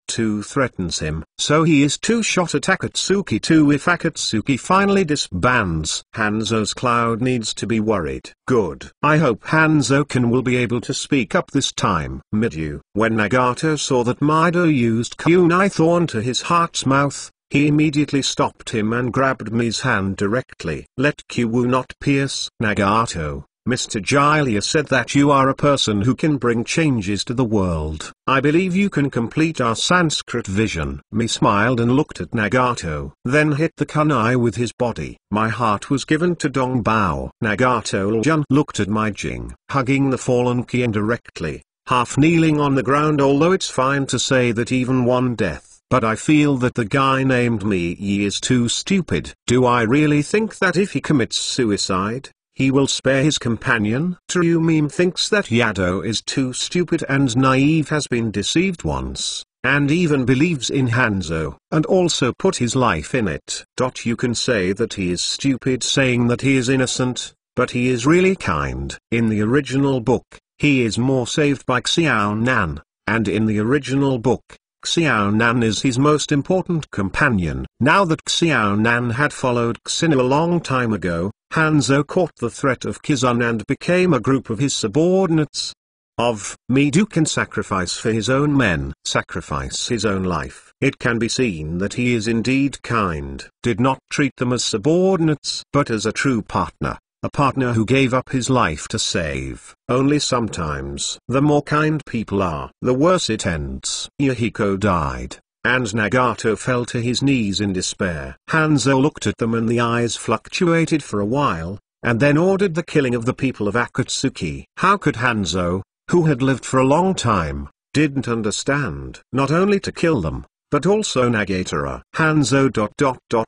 2 threatens him, so he is 2 shot at Akatsuki 2 if Akatsuki finally disbands. Hanzo's cloud needs to be worried. Good. I hope Hanzo-kun will be able to speak up this time. Midyu. When Nagato saw that Mido used kunai thorn to his heart's mouth, he immediately stopped him and grabbed Mi's hand directly. "Let Q-Wu not pierce." Nagato, Mr. Jiraiya said that you are a person who can bring changes to the world. I believe you can complete our Sanskrit vision. Mi smiled and looked at Nagato, then hit the kunai with his body. My heart was given to Dong Bao. Nagato-jun looked at Mai Jing, hugging the fallen Qian directly, half kneeling on the ground. Although it's fine to say that even one death, but I feel that the guy named Mi Yi is too stupid. Do I really think that if he commits suicide, he will spare his companion? True Meme thinks that Yado is too stupid and naive, has been deceived once, and even believes in Hanzo, and also put his life in it. You can say that he is stupid saying that he is innocent, but he is really kind. In the original book, he is more saved by Xiao Nan, and in the original book, Xiao Nan is his most important companion. Now that Xiao Nan had followed Xin a long time ago, Hanzo caught the threat of Kizun and became a group of his subordinates. Mido can sacrifice for his own men, sacrifice his own life. It can be seen that he is indeed kind. Did not treat them as subordinates, but as a true partner. A partner who gave up his life to save. Only sometimes the more kind people are, the worse it ends. Yahiko died, and Nagato fell to his knees in despair. Hanzo looked at them and the eyes fluctuated for a while, and then ordered the killing of the people of Akatsuki. How could Hanzo, who had lived for a long time, didn't understand? Not only to kill them, but also Nagatoro. Hanzo ...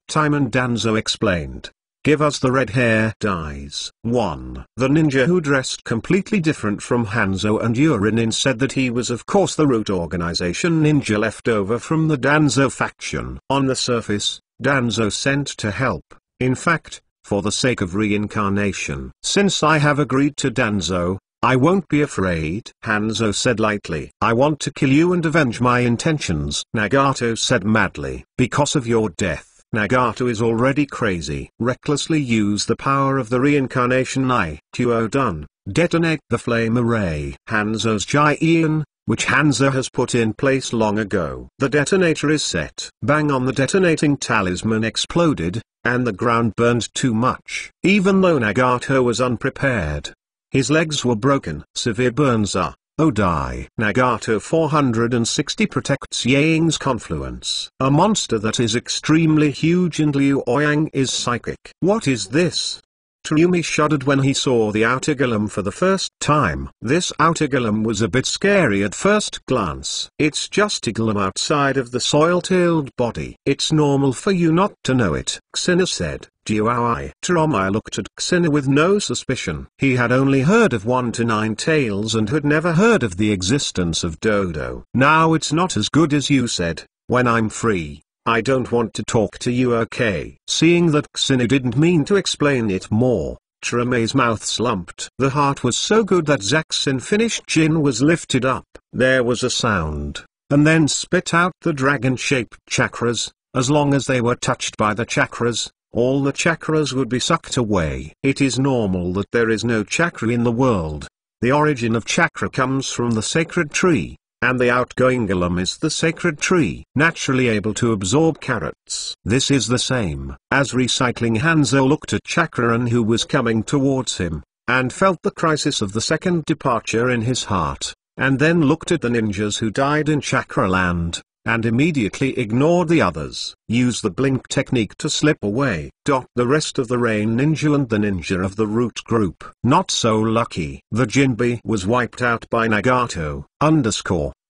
Timon Danzo explained. Give us the red hair dyes. 1. The ninja who dressed completely different from Hanzo and Urinin said that he was of course the root organization ninja left over from the Danzo faction. On the surface, Danzo sent to help, in fact, for the sake of reincarnation. Since I have agreed to Danzo, I won't be afraid, Hanzo said lightly. I want to kill you and avenge my intentions, Nagato said madly. Because of your death, Nagato is already crazy. Recklessly use the power of the reincarnation Tuo-dun. Detonate the flame array. Hanzo's Jian, which Hanzo has put in place long ago. The detonator is set. Bang on the detonating talisman exploded, and the ground burned too much. Even though Nagato was unprepared, his legs were broken. Severe burns are. Odai. Nagato 460 protects Yang's confluence. A monster that is extremely huge, and Liu Ouyang is psychic. What is this? Tsuyumi shuddered when he saw the outer golem for the first time. This outer golem was a bit scary at first glance. It's just a golem outside of the soil-tilled body. It's normal for you not to know it, Xena said. Jiaoi. Taromai looked at Xena with no suspicion. He had only heard of 1 to 9 tails and had never heard of the existence of Dodo. Now it's not as good as you said. When I'm free, I don't want to talk to you, okay? Seeing that Xena didn't mean to explain it more, Taroma's mouth slumped. The heart was so good that Zack's unfinished chin was lifted up. There was a sound, and then spit out the dragon-shaped chakras. As long as they were touched by the chakras, all the chakras would be sucked away. It is normal that there is no chakra in the world. The origin of chakra comes from the sacred tree, and the outgoing golem is the sacred tree, naturally able to absorb carrots. This is the same as recycling. Hanzo looked at Chakran who was coming towards him, and felt the crisis of the second departure in his heart, and then looked at the ninjas who died in Chakraland, and immediately ignored the others. Use the blink technique to slip away. The rest of the Rain Ninja and the ninja of the root group. Not so lucky. The Jinbe was wiped out by Nagato.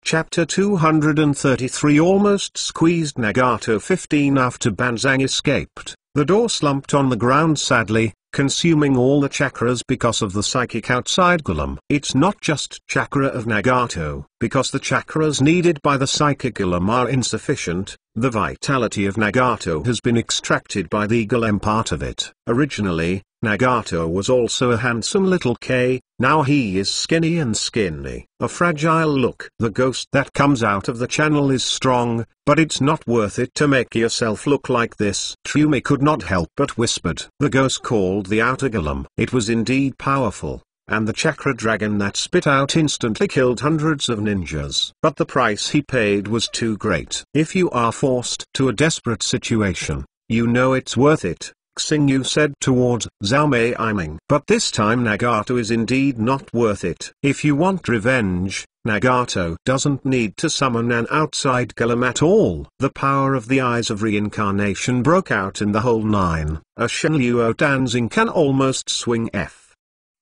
Chapter 233 Almost squeezed Nagato 15 After Banzang escaped, the door slumped on the ground sadly, consuming all the chakras because of the psychic outside golem. It's not just chakra of Nagato, because the chakras needed by the psychic golem are insufficient. The vitality of Nagato has been extracted by the golem part of it. Originally, Nagato was also a handsome little K, now he is skinny and skinny. A fragile look. The ghost that comes out of the channel is strong, but it's not worth it to make yourself look like this. Trumi could not help but whispered. The ghost called the outer golem. It was indeed powerful, and the chakra dragon that spit out instantly killed hundreds of ninjas. But the price he paid was too great. If you are forced to a desperate situation, you know it's worth it, Xingyu said towards Zhao Mei Iming. But this time Nagato is indeed not worth it. If you want revenge, Nagato doesn't need to summon an outside golem at all. The power of the eyes of reincarnation broke out in the whole nine. A Shenluo Danzing can almost swing F.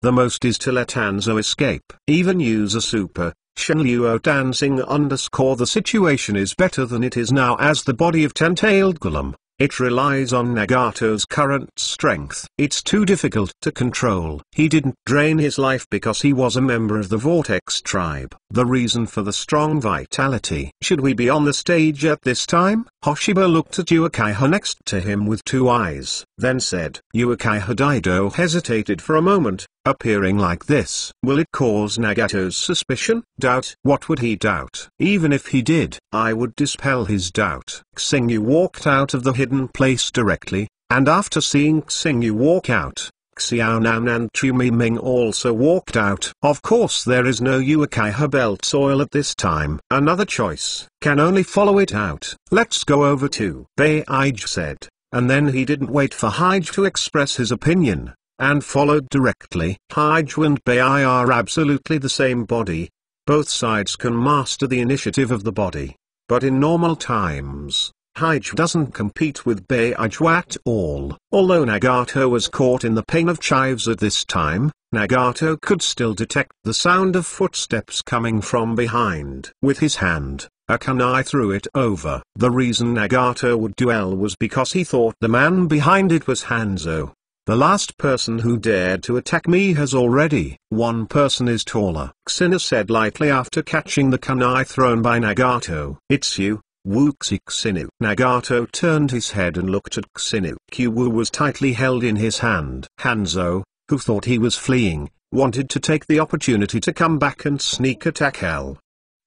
The most is to let Hanzo escape. Even use a super Shenluo Danzing _ the situation is better than it is now as the body of ten-tailed golem. It relies on Nagato's current strength. It's too difficult to control. He didn't drain his life because he was a member of the Vortex tribe. The reason for the strong vitality. Should we be on the stage at this time? Hoshiba looked at Uchiha next to him with two eyes, then said. Uchiha Daido hesitated for a moment, appearing like this. Will it cause Nagato's suspicion? Doubt? What would he doubt? Even if he did, I would dispel his doubt. Xingyu walked out of the hidden place directly, and after seeing Xingyu walk out, Xiaonan and Trumi Ming also walked out. Of course there is no Uchiha belt soil at this time. Another choice, can only follow it out. Let's go over to Beige said, and then he didn't wait for Haij to express his opinion, and followed directly. Haij and Bei are absolutely the same body. Both sides can master the initiative of the body. But in normal times, Haij doesn't compete with Beige at all. Although Nagato was caught in the pain of chives at this time, Nagato could still detect the sound of footsteps coming from behind. With his hand, a kunai threw it over. The reason Nagato would duel was because he thought the man behind it was Hanzo. The last person who dared to attack me has already. One person is taller, Xina said lightly after catching the kunai thrown by Nagato. It's you, Wuxi Xinu. Nagato turned his head and looked at Xinu. Q-Wu was tightly held in his hand. Hanzo, who thought he was fleeing, wanted to take the opportunity to come back and sneak attack L.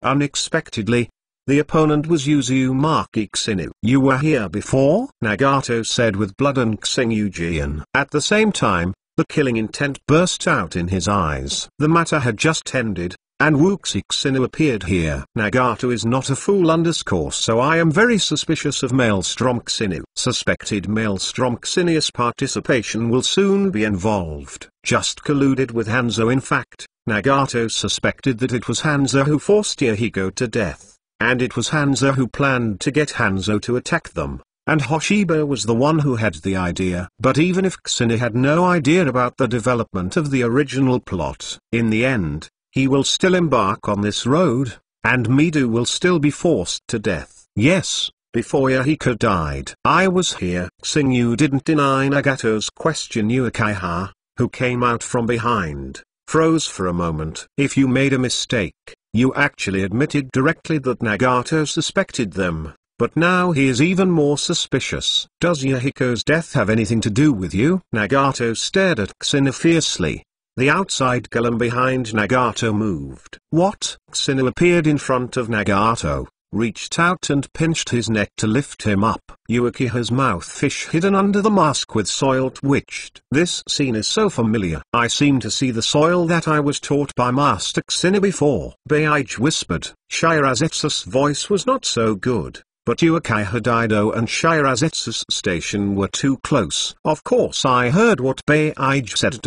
Unexpectedly, the opponent was Uzumaki Xinu. You were here before? Nagato said with blood and Xingyu Jian. At the same time, the killing intent burst out in his eyes. The matter had just ended, and Wuxi Xinu appeared here. Nagato is not a fool _ so I am very suspicious of Maelstrom Xinu. Suspected Maelstrom Xinius participation will soon be involved. Just colluded with Hanzo. In fact, Nagato suspected that it was Hanzo who forced Yahiko to death. And it was Hanzo who planned to get Hanzo to attack them, and Hoshiba was the one who had the idea. But even if Xinu had no idea about the development of the original plot, in the end, he will still embark on this road, and Midu will still be forced to death. Yes, before Yahiko died. I was here. Xingyu didn't deny Nagato's question. Uchiha, who came out from behind, froze for a moment. If you made a mistake, you actually admitted directly that Nagato suspected them, but now he is even more suspicious. Does Yahiko's death have anything to do with you? Nagato stared at Xinu fiercely. The outside golem behind Nagato moved. What? Xinu appeared in front of Nagato, reached out and pinched his neck to lift him up. Uchiha's mouth fish hidden under the mask with soil twitched. This scene is so familiar. I seem to see the soil that I was taught by Master Xinu before. Beige whispered. Shirazetsu's voice was not so good, but Uchiha Daido and Shirazetsu's station were too close. Of course I heard what Beige said.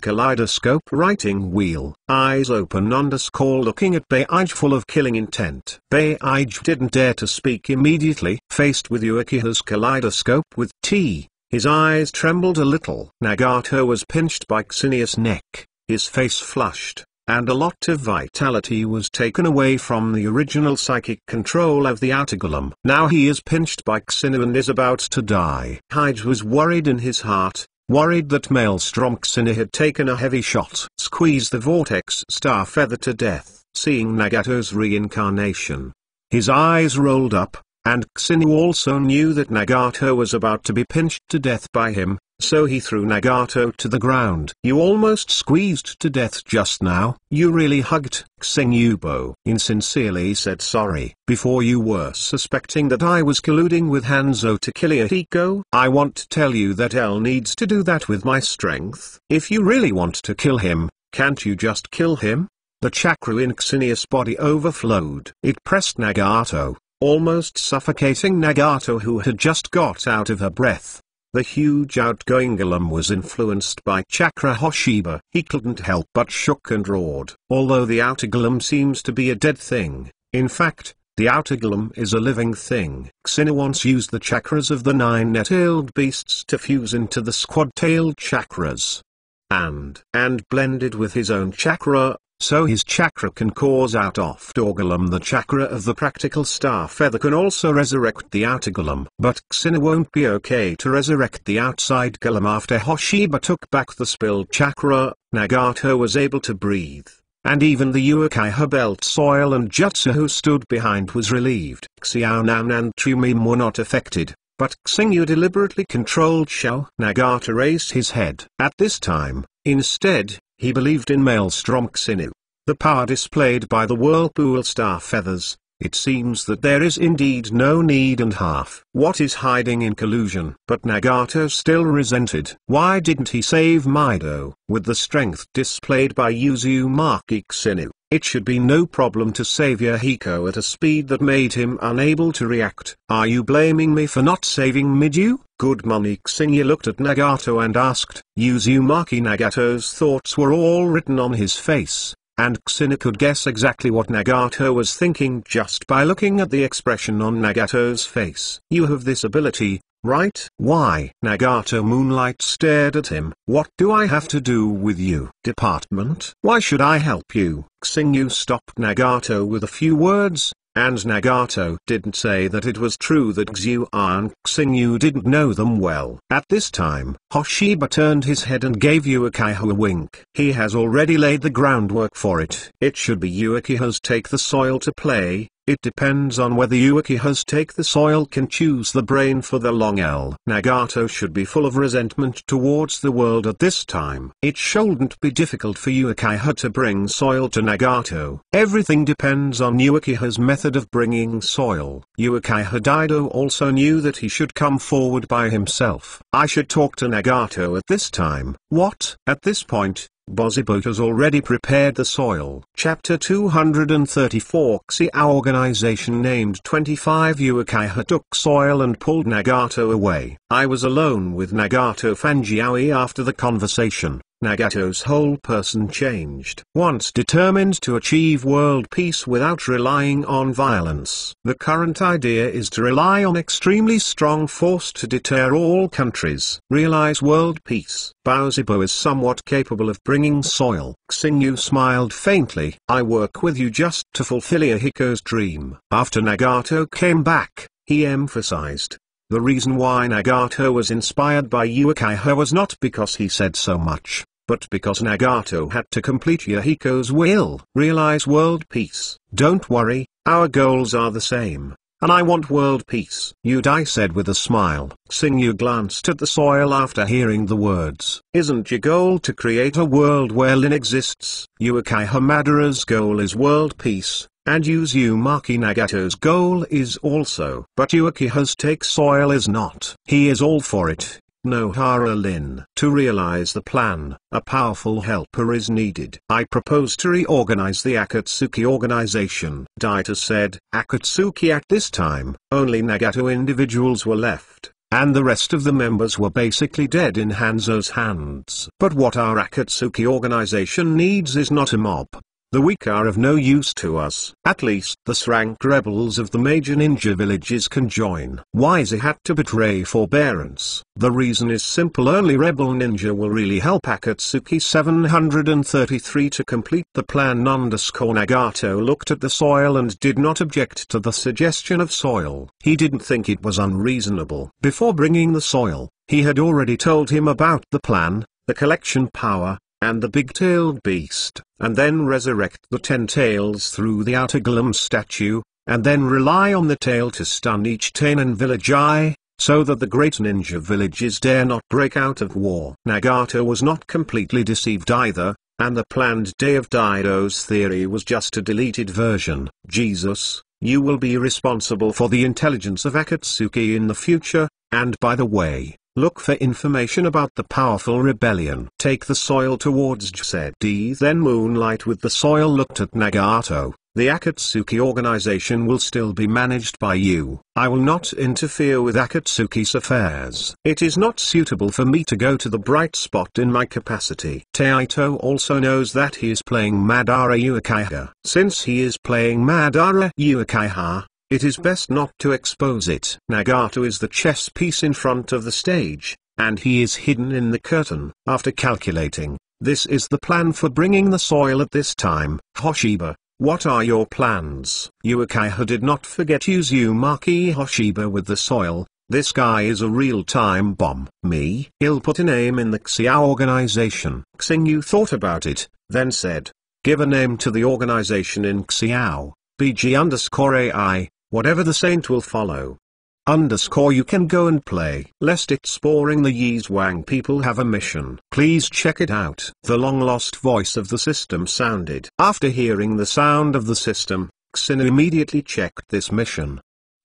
Kaleidoscope writing wheel. Eyes open _ looking at Beige full of killing intent. Beige didn't dare to speak immediately. Faced with Uchiha's kaleidoscope with T, his eyes trembled a little. Nagato was pinched by Xinius' neck, his face flushed. and a lot of vitality was taken away from the original psychic control of the outer golem. Now he is pinched by Xinu and is about to die. Hyde was worried in his heart, worried that Maelstrom Xinu had taken a heavy shot. Squeeze the Vortex Star Feather to death. Seeing Nagato's reincarnation, his eyes rolled up, and Xinu also knew that Nagato was about to be pinched to death by him, so he threw Nagato to the ground. You almost squeezed to death just now. You really hugged. Xinu insincerely said sorry. Before you were suspecting that I was colluding with Hanzo to kill Yahiko. I want to tell you that L needs to do that with my strength. If you really want to kill him, can't you just kill him? The chakra in Xinia's body overflowed. It pressed Nagato, almost suffocating Nagato, who had just got out of her breath. The huge outgoing golem was influenced by Chakra Hoshiba. He couldn't help but shook and roared. Although the outer golem seems to be a dead thing, in fact, the outer golem is a living thing. Xinu once used the chakras of the 9 net-tailed beasts to fuse into the squad-tailed chakras. And blended with his own chakra, so his chakra can cause out of Golem. The chakra of the practical star feather can also resurrect the outer golem. But Xinu won't be okay to resurrect the outside golem. After Hoshiba took back the spilled chakra, Nagato was able to breathe, and even the Uchiha belt Soil and Jutsu who stood behind was relieved. Xiaonan and Trumim were not affected, but Xingyu deliberately controlled Xiao. Nagato raised his head. At this time, instead, he believed in Maelstrom Xinu. The power displayed by the Whirlpool Star Feathers, it seems that there is indeed no need and half what is hiding in collusion. But Nagato still resented. Why didn't he save Mido? With the strength displayed by Uzumaki Xinu, it should be no problem to save Yahiko at a speed that made him unable to react. Are you blaming me for not saving Midu? Good money. Xingyu looked at Nagato and asked. Uzumaki Nagato's thoughts were all written on his face, and Xinu could guess exactly what Nagato was thinking just by looking at the expression on Nagato's face. You have this ability, right? Why? Nagato Moonlight stared at him. What do I have to do with you? Department? Why should I help you? Xingyu stopped Nagato with a few words, and Nagato didn't say that it was true that Xu and Xingyu didn't know them well. At this time, Hoshiba turned his head and gave Uchiha a wink. He has already laid the groundwork for it. It should be Uchiha's take the soil to play. It depends on whether Uchiha's take the soil can choose the brain for the long L. Nagato should be full of resentment towards the world at this time. It shouldn't be difficult for Uchiha to bring soil to Nagato. Everything depends on Uchiha's method of bringing soil. Uchiha Daido also knew that he should come forward by himself. I should talk to Nagato at this time. What? At this point, Boziboat has already prepared the soil. Chapter 234. Xiao organization named 25. Uchiha took soil and pulled Nagato away. I was alone with Nagato Fanjiaoi after the conversation. Nagato's whole person changed. Once determined to achieve world peace without relying on violence. The current idea is to rely on extremely strong force to deter all countries. Realize world peace. Baozibo is somewhat capable of bringing soil. Xingyu smiled faintly. I work with you just to fulfill Yahiko's dream. After Nagato came back, he emphasized. The reason why Nagato was inspired by Uchiha was not because he said so much, but because Nagato had to complete Yahiko's will. Realize world peace. Don't worry, our goals are the same, and I want world peace. Udai said with a smile. Xingyu glanced at the soil after hearing the words. Isn't your goal to create a world where Lin exists? Uchiha Madara's goal is world peace, and Uzumaki Nagato's goal is also. But Uchiha's take soil is not. He is all for it. Nohara Lin. To realize the plan, a powerful helper is needed. I propose to reorganize the Akatsuki organization. Daita said. Akatsuki. At this time, only Nagato individuals were left, and the rest of the members were basically dead in Hanzo's hands. But what our Akatsuki organization needs is not a mob. The weak are of no use to us. At least the rank rebels of the major ninja villages can join. Why he had to betray forbearance? The reason is simple. Only rebel ninja will really help Akatsuki 733 to complete the plan. Nagato looked at the soil and did not object to the suggestion of soil. He didn't think it was unreasonable. Before bringing the soil, he had already told him about the plan, the collection power, and the big-tailed beast, and then resurrect the 10 tails through the outer golem statue, and then rely on the tail to stun each Tainen village so that the great ninja villages dare not break out of war. Nagato was not completely deceived either, and the planned Day of Dido's theory was just a deleted version. Jesus, you will be responsible for the intelligence of Akatsuki in the future, and by the way, look for information about the powerful rebellion. Take the soil towards Jsedi. Then Moonlight with the soil looked at Nagato. The Akatsuki organization will still be managed by you. I will not interfere with Akatsuki's affairs. It is not suitable for me to go to the bright spot in my capacity. Taito also knows that he is playing Madara Uchiha. Since he is playing Madara Uchiha, it is best not to expose it. Nagato is the chess piece in front of the stage, and he is hidden in the curtain. After calculating, this is the plan for bringing the soil at this time. Hoshiba, what are your plans? Uchiha did not forget Uzumaki Hoshiba with the soil. This guy is a real-time bomb. Me? He'll put a name in the Xiao organization. Xingyu thought about it, then said, give a name to the organization in Xiao, BG_AI. Whatever the saint will follow. You can go and play. Lest it's boring, the Yizhuang people have a mission. Please check it out. The long-lost voice of the system sounded. After hearing the sound of the system, Xinu immediately checked this mission.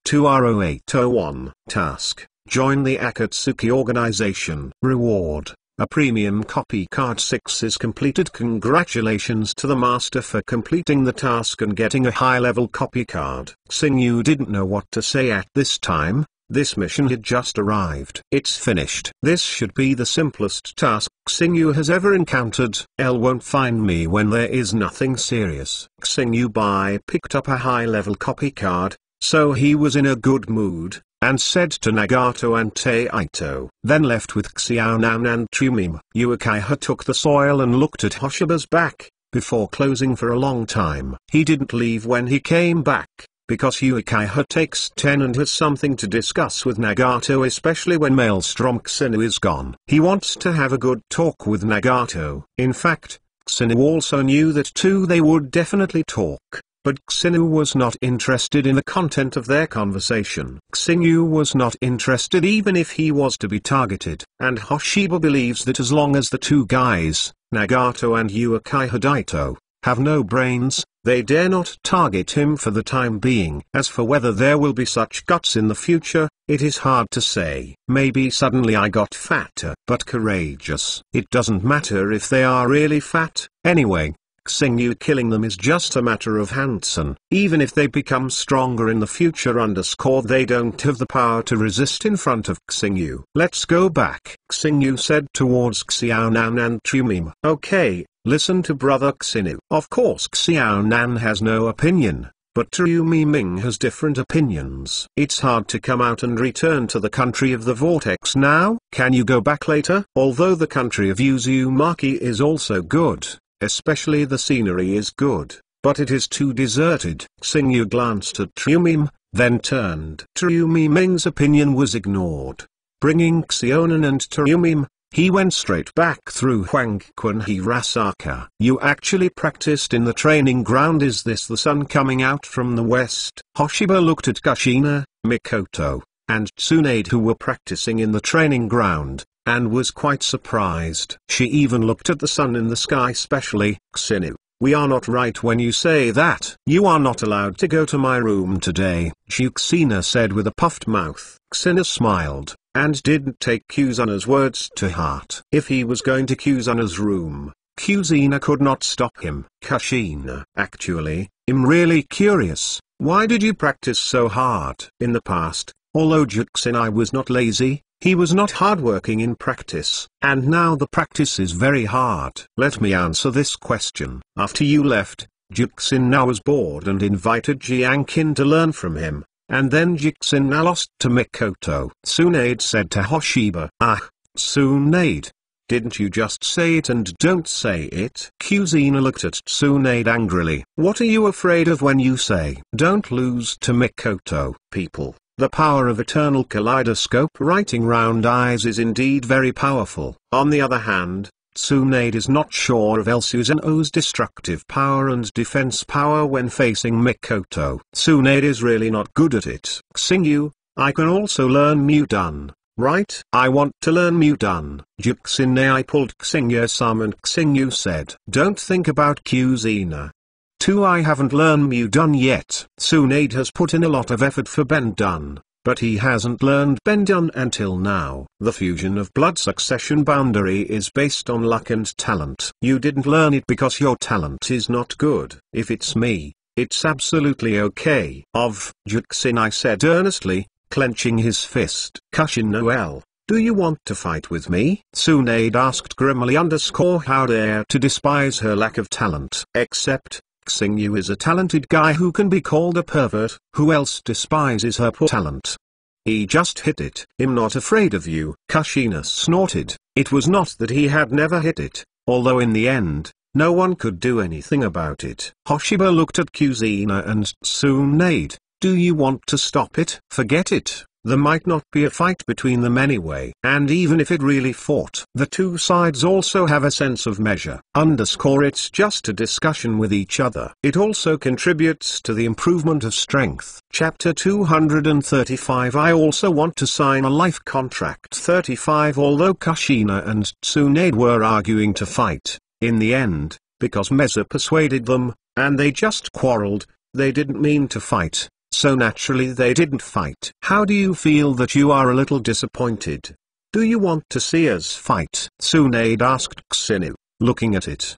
2R0801 Task: join the Akatsuki organization. Reward: a premium copy card. 6 is completed. Congratulations to the master for completing the task and getting a high-level copy card. Xingyu didn't know what to say at this time. This mission had just arrived. It's finished. This should be the simplest task Xingyu has ever encountered. L won't find me when there is nothing serious. Xingyu picked up a high-level copy card, so he was in a good mood, and said to Nagato and Taito. Then left with Xiaonan and Trumim. Uchiha took the soil and looked at Hoshiba's back, before closing for a long time. He didn't leave when he came back, because Uchiha takes 10 and has something to discuss with Nagato, especially when Maelstrom Xinu is gone. He wants to have a good talk with Nagato. In fact, Xinu also knew that they would definitely talk. But Xinu was not interested in the content of their conversation. Xinu was not interested even if he was to be targeted. And Hoshiba believes that as long as the two guys, Nagato and Uchiha Daito, have no brains, they dare not target him for the time being. As for whether there will be such guts in the future, it is hard to say. Maybe suddenly I got fatter, but courageous. It doesn't matter if they are really fat. Anyway, Xingyu killing them is just a matter of Hansen. Even if they become stronger in the future they don't have the power to resist in front of Xingyu. Let's go back, Xingyu said towards Xiaonan and Trumim. Okay, listen to brother Xinu. Of course Xiaonan has no opinion, but Trumim has different opinions. It's hard to come out and return to the country of the vortex now. Can you go back later? Although the country of Uzumaki is also good, especially the scenery is good, but it is too deserted. Xingyu glanced at Trumim, then turned. Trumim's opinion was ignored. Bringing Xionan and Trumim, he went straight back through Huangquan Hirasaka. You actually practiced in the training ground. Is this the sun coming out from the west? Hoshiba looked at Kushina, Mikoto, and Tsunade who were practicing in the training ground, and was quite surprised. She even looked at the sun in the sky. Especially, Xinu, we are not right when you say that. You are not allowed to go to my room today, Juxina said with a puffed mouth. Xinu smiled, and didn't take Kuzuna's words to heart. If he was going to Kuzuna's room, Kuzina could not stop him. Kushina, actually, I'm really curious, why did you practice so hard? In the past, although Juxina was not lazy, he was not hardworking in practice, and now the practice is very hard. Let me answer this question. After you left, Jixin was bored and invited Jiangqin to learn from him, and then Jixin lost to Mikoto. Tsunade said to Hoshiba, "Ah, Tsunade. Didn't you just say it and don't say it?" Kuzina looked at Tsunade angrily. "What are you afraid of when you say don't lose to Mikoto?" People, the power of eternal kaleidoscope writing round eyes is indeed very powerful. On the other hand, Tsunade is not sure of Susanoo's destructive power and defense power when facing Mikoto. Tsunade is really not good at it. Xingyu, I can also learn Mudun, right? I want to learn Mudun. Jixin pulled Xingyu's arm and Xingyu said, "Don't think about Kuzina. Too, I haven't learned Mudun yet." Tsunade has put in a lot of effort for Bendun, but he hasn't learned Bendun until now. The fusion of blood succession boundary is based on luck and talent. You didn't learn it because your talent is not good. If it's me, it's absolutely okay. Jixin said earnestly, clenching his fist. "Kushin Noel, do you want to fight with me?" Tsunade asked grimly. How dare to despise her lack of talent. Except, Xingyu is a talented guy who can be called a pervert. Who else despises her poor talent? He just hit it. "I'm not afraid of you," Kushina snorted. It was not that he had never hit it, although in the end, no one could do anything about it. Hoshiba looked at Kuzina and Tsunade. "Do you want to stop it?" "Forget it. There might not be a fight between them anyway. And even if it really fought, the two sides also have a sense of measure. It's just a discussion with each other. It also contributes to the improvement of strength. Chapter 235. I also want to sign a life contract. 35. Although Kushina and Tsunade were arguing to fight, in the end, because Meza persuaded them, and they just quarreled, they didn't mean to fight. So naturally they didn't fight. How do you feel that you are a little disappointed? Do you want to see us fight? Tsunade asked Xingyu, looking at it.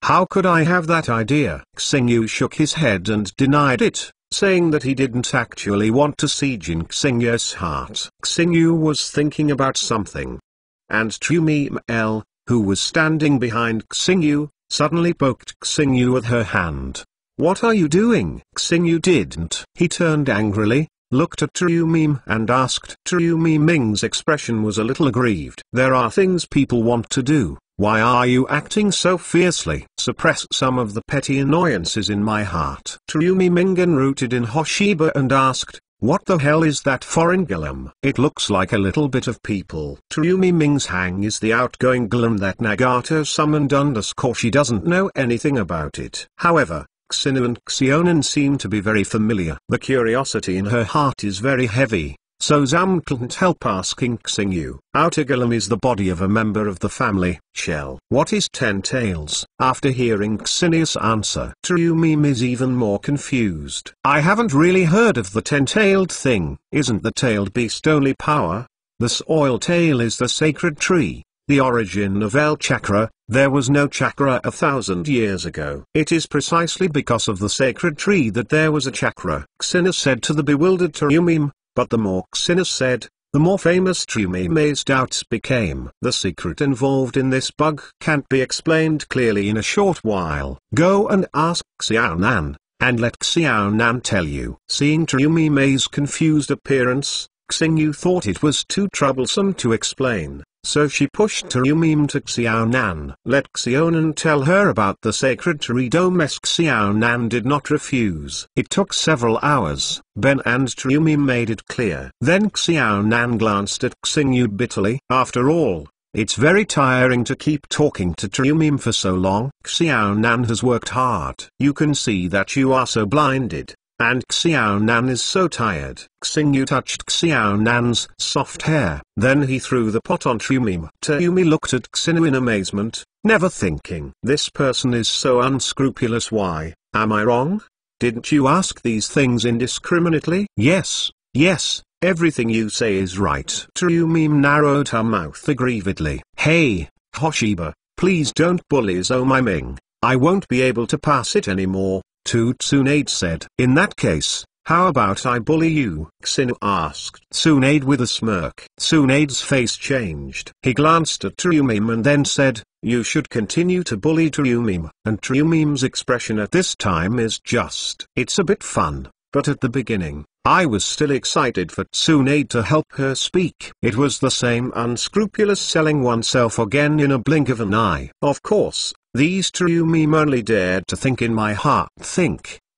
How could I have that idea? Xingyu shook his head and denied it, saying that he didn't actually want to see Jin Xingyu's heart. Xingyu was thinking about something. And Trumim, who was standing behind Xingyu, suddenly poked Xingyu with her hand. "What are you doing?" Xingyu didn't. He turned angrily, looked at Trumim and asked. Trumim's expression was a little aggrieved. "There are things people want to do. Why are you acting so fiercely?" "Suppress some of the petty annoyances in my heart." Trumim rooted in Hoshiba and asked, "What the hell is that foreign golem?" "It looks like a little bit of people." Trumim's hang is the outgoing golem that Nagato summoned. She doesn't know anything about it. However, Xingyu and Xionin seem to be very familiar. The curiosity in her heart is very heavy, so Zam couldn't help asking Xingyu. Outer golem is the body of a member of the family. Shell. What is 10 tails? After hearing Xingyu's answer, Trumim is even more confused. "I haven't really heard of the 10-tailed thing." "Isn't the tailed beast only power? The soil tail is the sacred tree, the origin of El Chakra. There was no chakra 1,000 years ago. It is precisely because of the sacred tree that there was a chakra," Xingyu said to the bewildered Trumim, but the more Xingyu said, the more famous Trumim's doubts became. "The secret involved in this bug can't be explained clearly in a short while. Go and ask Xiaonan, and let Xiaonan tell you." Seeing Trumim's confused appearance, Xingyu thought it was too troublesome to explain. So she pushed Trumim to Xiaonan. "Let Xionan tell her about the sacred tree dome." Xiaonan did not refuse. It took several hours. Ben and Trumim made it clear. Then Xiaonan glanced at Xingyu bitterly. "After all, it's very tiring to keep talking to Trumim for so long. Xiaonan has worked hard. You can see that you are so blinded. And Xiaonan is so tired." Xingyu touched Xiaonan's soft hair. Then he threw the pot on Trumim. Trumim looked at Xingyu in amazement, never thinking. "This person is so unscrupulous. Why, am I wrong? Didn't you ask these things indiscriminately?" Yes, everything you say is right." Trumim narrowed her mouth aggrievedly. "Hey, Hoshiba, please don't bully Zomaiming. I won't be able to pass it anymore." Tsunade said. "In that case, How about I bully you? Xinu asked Tsunade with a smirk. Tsunade's face changed. He glanced at Triumim and then said, you should continue to bully Triumim. And Triumim's expression at this time is just, it's a bit fun, but at the beginning, I was still excited for Tsunade to help her speak. It was the same unscrupulous selling oneself again in a blink of an eye. Of course, these Triumim only dared to think in my heart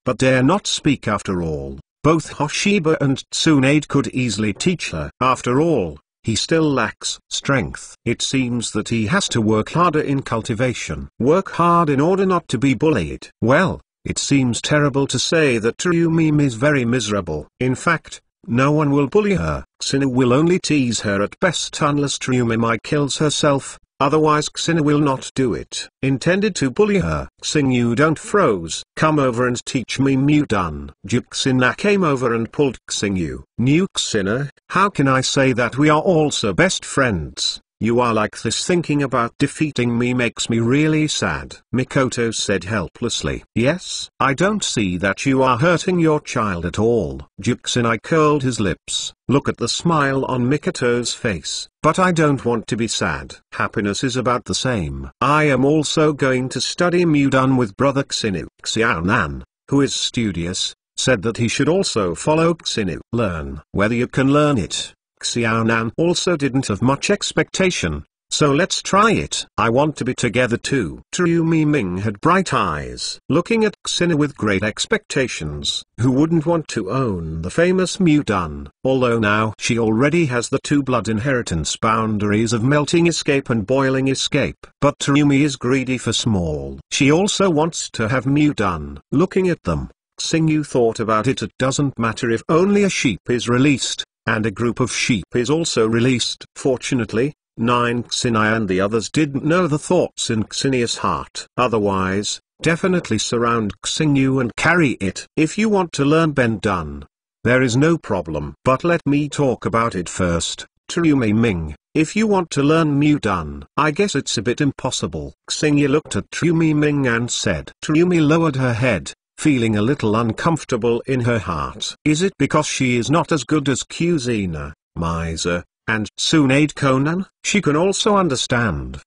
but dare not speak after all. Both Hoshiba and Tsunade could easily teach her. After all, he still lacks strength. It seems that he has to work harder in cultivation. Work hard in order not to be bullied. Well, it seems terrible to say that Triumim is very miserable. In fact, no one will bully her. Xinu will only tease her at best unless Triumim kills herself, otherwise Xinu will not do it. Intended to bully her. Xinu don't froze. Come over and teach me Mudan. Juxina came over and pulled Xinu. New Xina, how can I say that we are also best friends? You are like this. Thinking about defeating me makes me really sad. Mikoto said helplessly. Yes, I don't see that you are hurting your child at all. Juxinai curled his lips. Look at the smile on Mikoto's face. But I don't want to be sad. Happiness is about the same. I am also going to study Mudan with brother Xinu. Xiaonan, who is studious, said that he should also follow Xinu. Learn whether you can learn it. Xiaonan also didn't have much expectation, so let's try it. I want to be together too. Triumi Ming had bright eyes. Looking at Xinu with great expectations. Who wouldn't want to own the famous Mudan? Although now she already has the two blood inheritance boundaries of melting escape and boiling escape. But Triumi is greedy for small. She also wants to have Mudan. Looking at them, Xinu thought about it. It doesn't matter if only a sheep is released, and a group of sheep is also released. Fortunately, 9 Xinai and the others didn't know the thoughts in Xinia's heart. Otherwise, definitely surround Xinu and carry it. If you want to learn Bendan, there is no problem. But let me talk about it first. Triumi Ming, if you want to learn Mudan, I guess it's a bit impossible. Xingyi looked at Triumi Ming and said. Triumi lowered her head, feeling a little uncomfortable in her heart. Is it because she is not as good as Kuzina, Miser, and Tsunade Conan? She can also understand.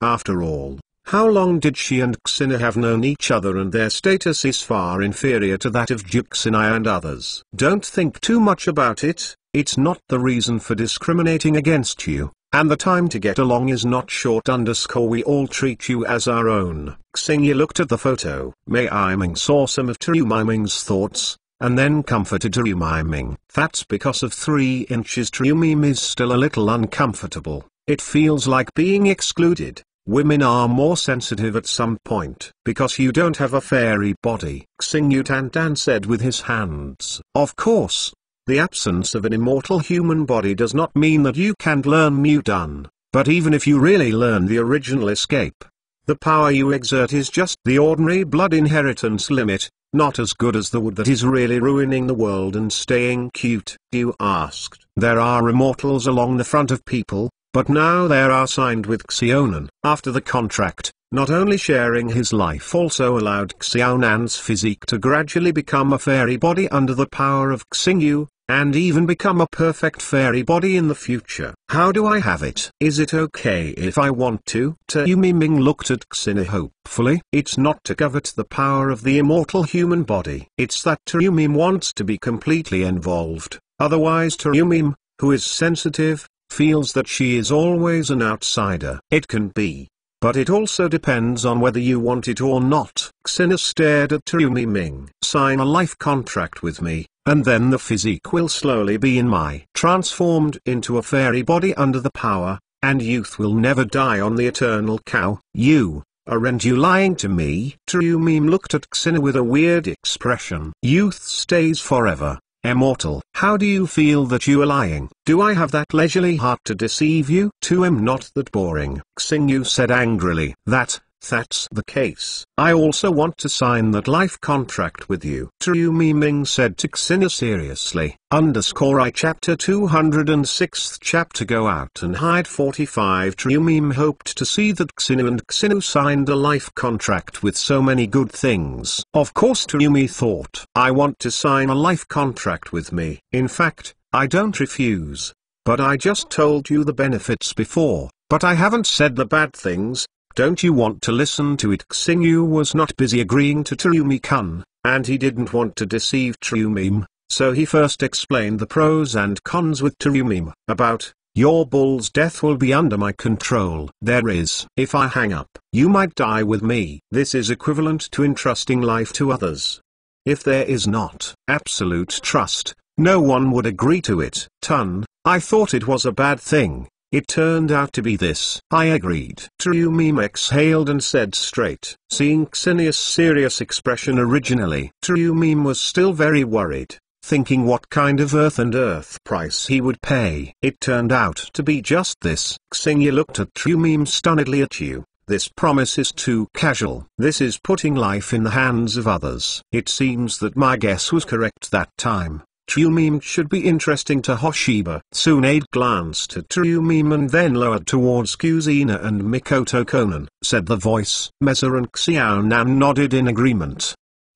After all, how long did she and Xina have known each other, and their status is far inferior to that of Juxinai and others. Don't think too much about it, it's not the reason for discriminating against you. And the time to get along is not short. We all treat you as our own. Xingyi looked at the photo. Mei Aiming saw some of Triumi Ming's thoughts, and then comforted Triumi Ming. That's because of 3 inches. Triumi is still a little uncomfortable. It feels like being excluded. Women are more sensitive at some point. Because you don't have a fairy body. Xingyu Tantan said with his hands. Of course. The absence of an immortal human body does not mean that you can't learn Mudan, but even if you really learn the original escape, the power you exert is just the ordinary blood inheritance limit, not as good as the wood that is really ruining the world and staying cute. You asked. There are immortals along the front of people, but now they are signed with Xionan. After the contract, not only sharing his life also allowed Xionan's physique to gradually become a fairy body under the power of Xingyu, and even become a perfect fairy body in the future. How do I have it? Is it okay if I want to? Triumi Ming looked at Xina hopefully. It's not to covet the power of the immortal human body. It's that Triumi wants to be completely involved. Otherwise Triumi, who is sensitive, feels that she is always an outsider. It can be, but it also depends on whether you want it or not. Xina stared at Triumi Ming. Sign a life contract with me, and then the physique will slowly be in my transformed into a fairy body under the power, and youth will never die on the eternal cow. Aren't you lying to me? Triumi looked at Xina with a weird expression. Youth stays forever. Immortal. How do you feel that you are lying? Do I have that leisurely heart to deceive you? To him not that boring. Xingyu said angrily. That, That's the case. I also want to sign that life contract with you. Trumi Ming said to Xinu seriously. I chapter 206 chapter Go Out and Hide 45. Trumi hoped to see that Xinu signed a life contract with so many good things. Of course Trumi thought, I want to sign a life contract with me. In fact, I don't refuse. But I just told you the benefits before, but I haven't said the bad things. Don't you want to listen to it? Xinu was not busy agreeing to Trumi-kun, and he didn't want to deceive Trumi, so he first explained the pros and cons with Trumi about, your bull's death will be under my control. There is, if I hang up, you might die with me. This is equivalent to entrusting life to others. If there is not absolute trust, no one would agree to it. I thought it was a bad thing. It turned out to be this. I agreed. Trumi exhaled and said straight. Seeing Xinu's serious expression originally, Trumi was still very worried, thinking what kind of earth price he would pay. It turned out to be just this. Xinu looked at Trumi stunnedly at you. This promise is too casual. This is putting life in the hands of others. It seems that my guess was correct that time. Trumi should be interesting to Hoshiba. Tsunade glanced at Trumi and then lowered towards Kuzina and Mikoto Konan, said the voice. Meza and Xiaonan nodded in agreement.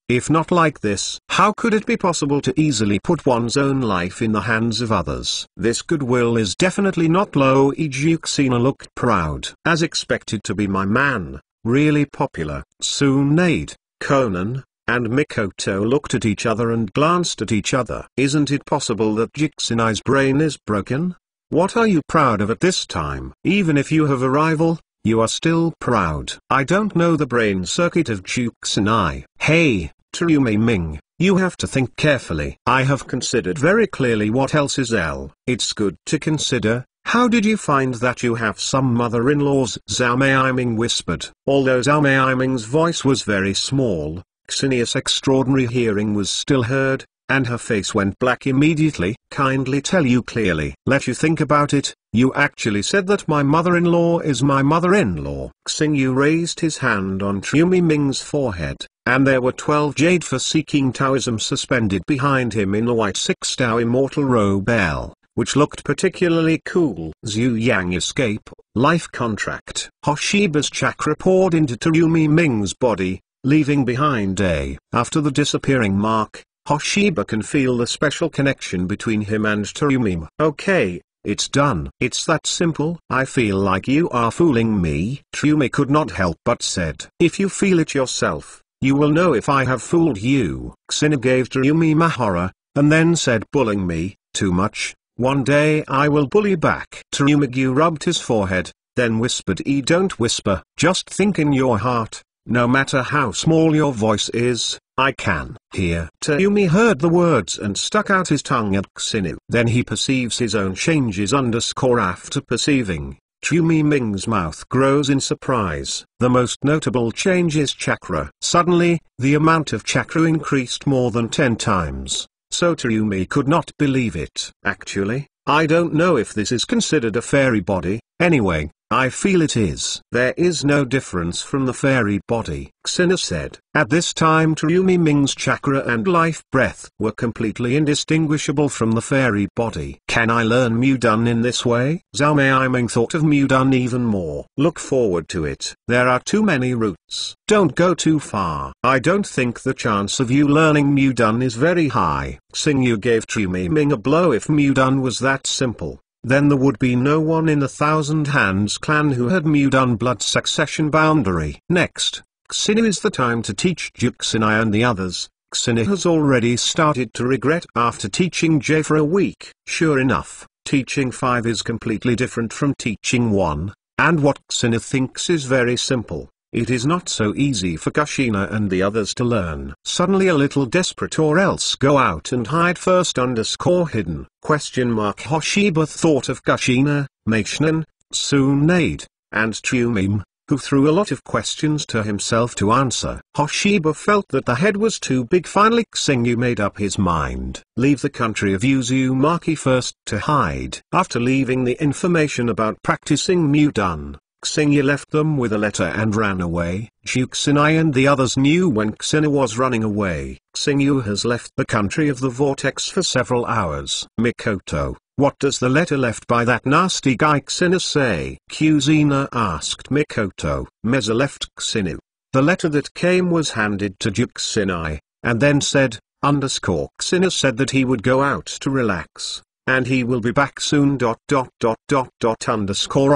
If not like this, how could it be possible to easily put one's own life in the hands of others? This goodwill is definitely not low. Kuzina looked proud. As expected to be my man, really popular. Tsunade, Konan, and Mikoto looked at each other and glanced at each other. Isn't it possible that Jixinai's brain is broken? What are you proud of at this time? Even if you have a rival, you are still proud. I don't know the brain circuit of Jixinai. Hey, Trumi Ming, you have to think carefully. I have considered very clearly what else is L. It's good to consider. How did you find that you have some mother-in-laws? Zhao Meiming whispered. Although Zhao Meiming's voice was very small, Xinu's extraordinary hearing was still heard, and her face went black immediately. Kindly tell you clearly. Let you think about it. You actually said that my mother-in-law is my mother-in-law. Xinu raised his hand on Trumi Ming's forehead, and there were 12 jade for seeking Taoism suspended behind him in the white 6-Tao immortal robe L, which looked particularly cool. Zhu Yang escape, life contract. Hoshiba's chakra poured into Trumi Ming's body, leaving behind A. After the disappearing mark, Hoshiba can feel the special connection between him and Trumi. Okay, it's done. It's that simple. I feel like you are fooling me. Trumi could not help but said. If you feel it yourself, you will know if I have fooled you. Xinu gave Trumi horror, and then said, bullying me, too much. One day I will bully back. Trumi rubbed his forehead, then whispered, don't whisper. Just think in your heart. No matter how small your voice is, I can hear. Trumi heard the words and stuck out his tongue at Xinu. Then he perceives his own changes. After perceiving, Trumi Ming's mouth grows in surprise. The most notable change is chakra. Suddenly, the amount of chakra increased more than 10 times. So Trumi could not believe it. Actually, I don't know if this is considered a fairy body. Anyway, I feel it is. There is no difference from the fairy body, Xinu said. At this time Trumi Ming's chakra and life breath were completely indistinguishable from the fairy body. Can I learn Mudun in this way? Zhao Meiming thought of Mudun even more. Look forward to it. There are too many routes. Don't go too far. I don't think the chance of you learning Mudun is very high. Xinu gave Trumi Ming a blow. If Mudun was that simple, then there would be no one in the Thousand Hands clan who had Mudun blood succession boundary. Next, Xinu is the time to teach Jixinai and the others. Xinu has already started to regret after teaching J for a week. Sure enough, teaching 5 is completely different from teaching 1, and what Xinu thinks is very simple. It is not so easy for Kushina and the others to learn. Suddenly a little desperate, or else go out and hide first. Hidden ? Hoshiba thought of Kushina, Meishnan, Tsunade, and Trumi, who threw a lot of questions to himself to answer. Hoshiba felt that the head was too big. Finally Xinu made up his mind. Leave the country of Uzumaki first to hide. After leaving the information about practicing Mudun, Xingyu left them with a letter and ran away. Juxinai and the others knew when Xingyu was running away. Xingyu has left the country of the vortex for several hours. Mikoto, what does the letter left by that nasty guy Xingyu say? Kuzina asked Mikoto. Meza left Xingyu. The letter that came was handed to Juxinai, and then said, Xingyu said that he would go out to relax, and he will be back soon. I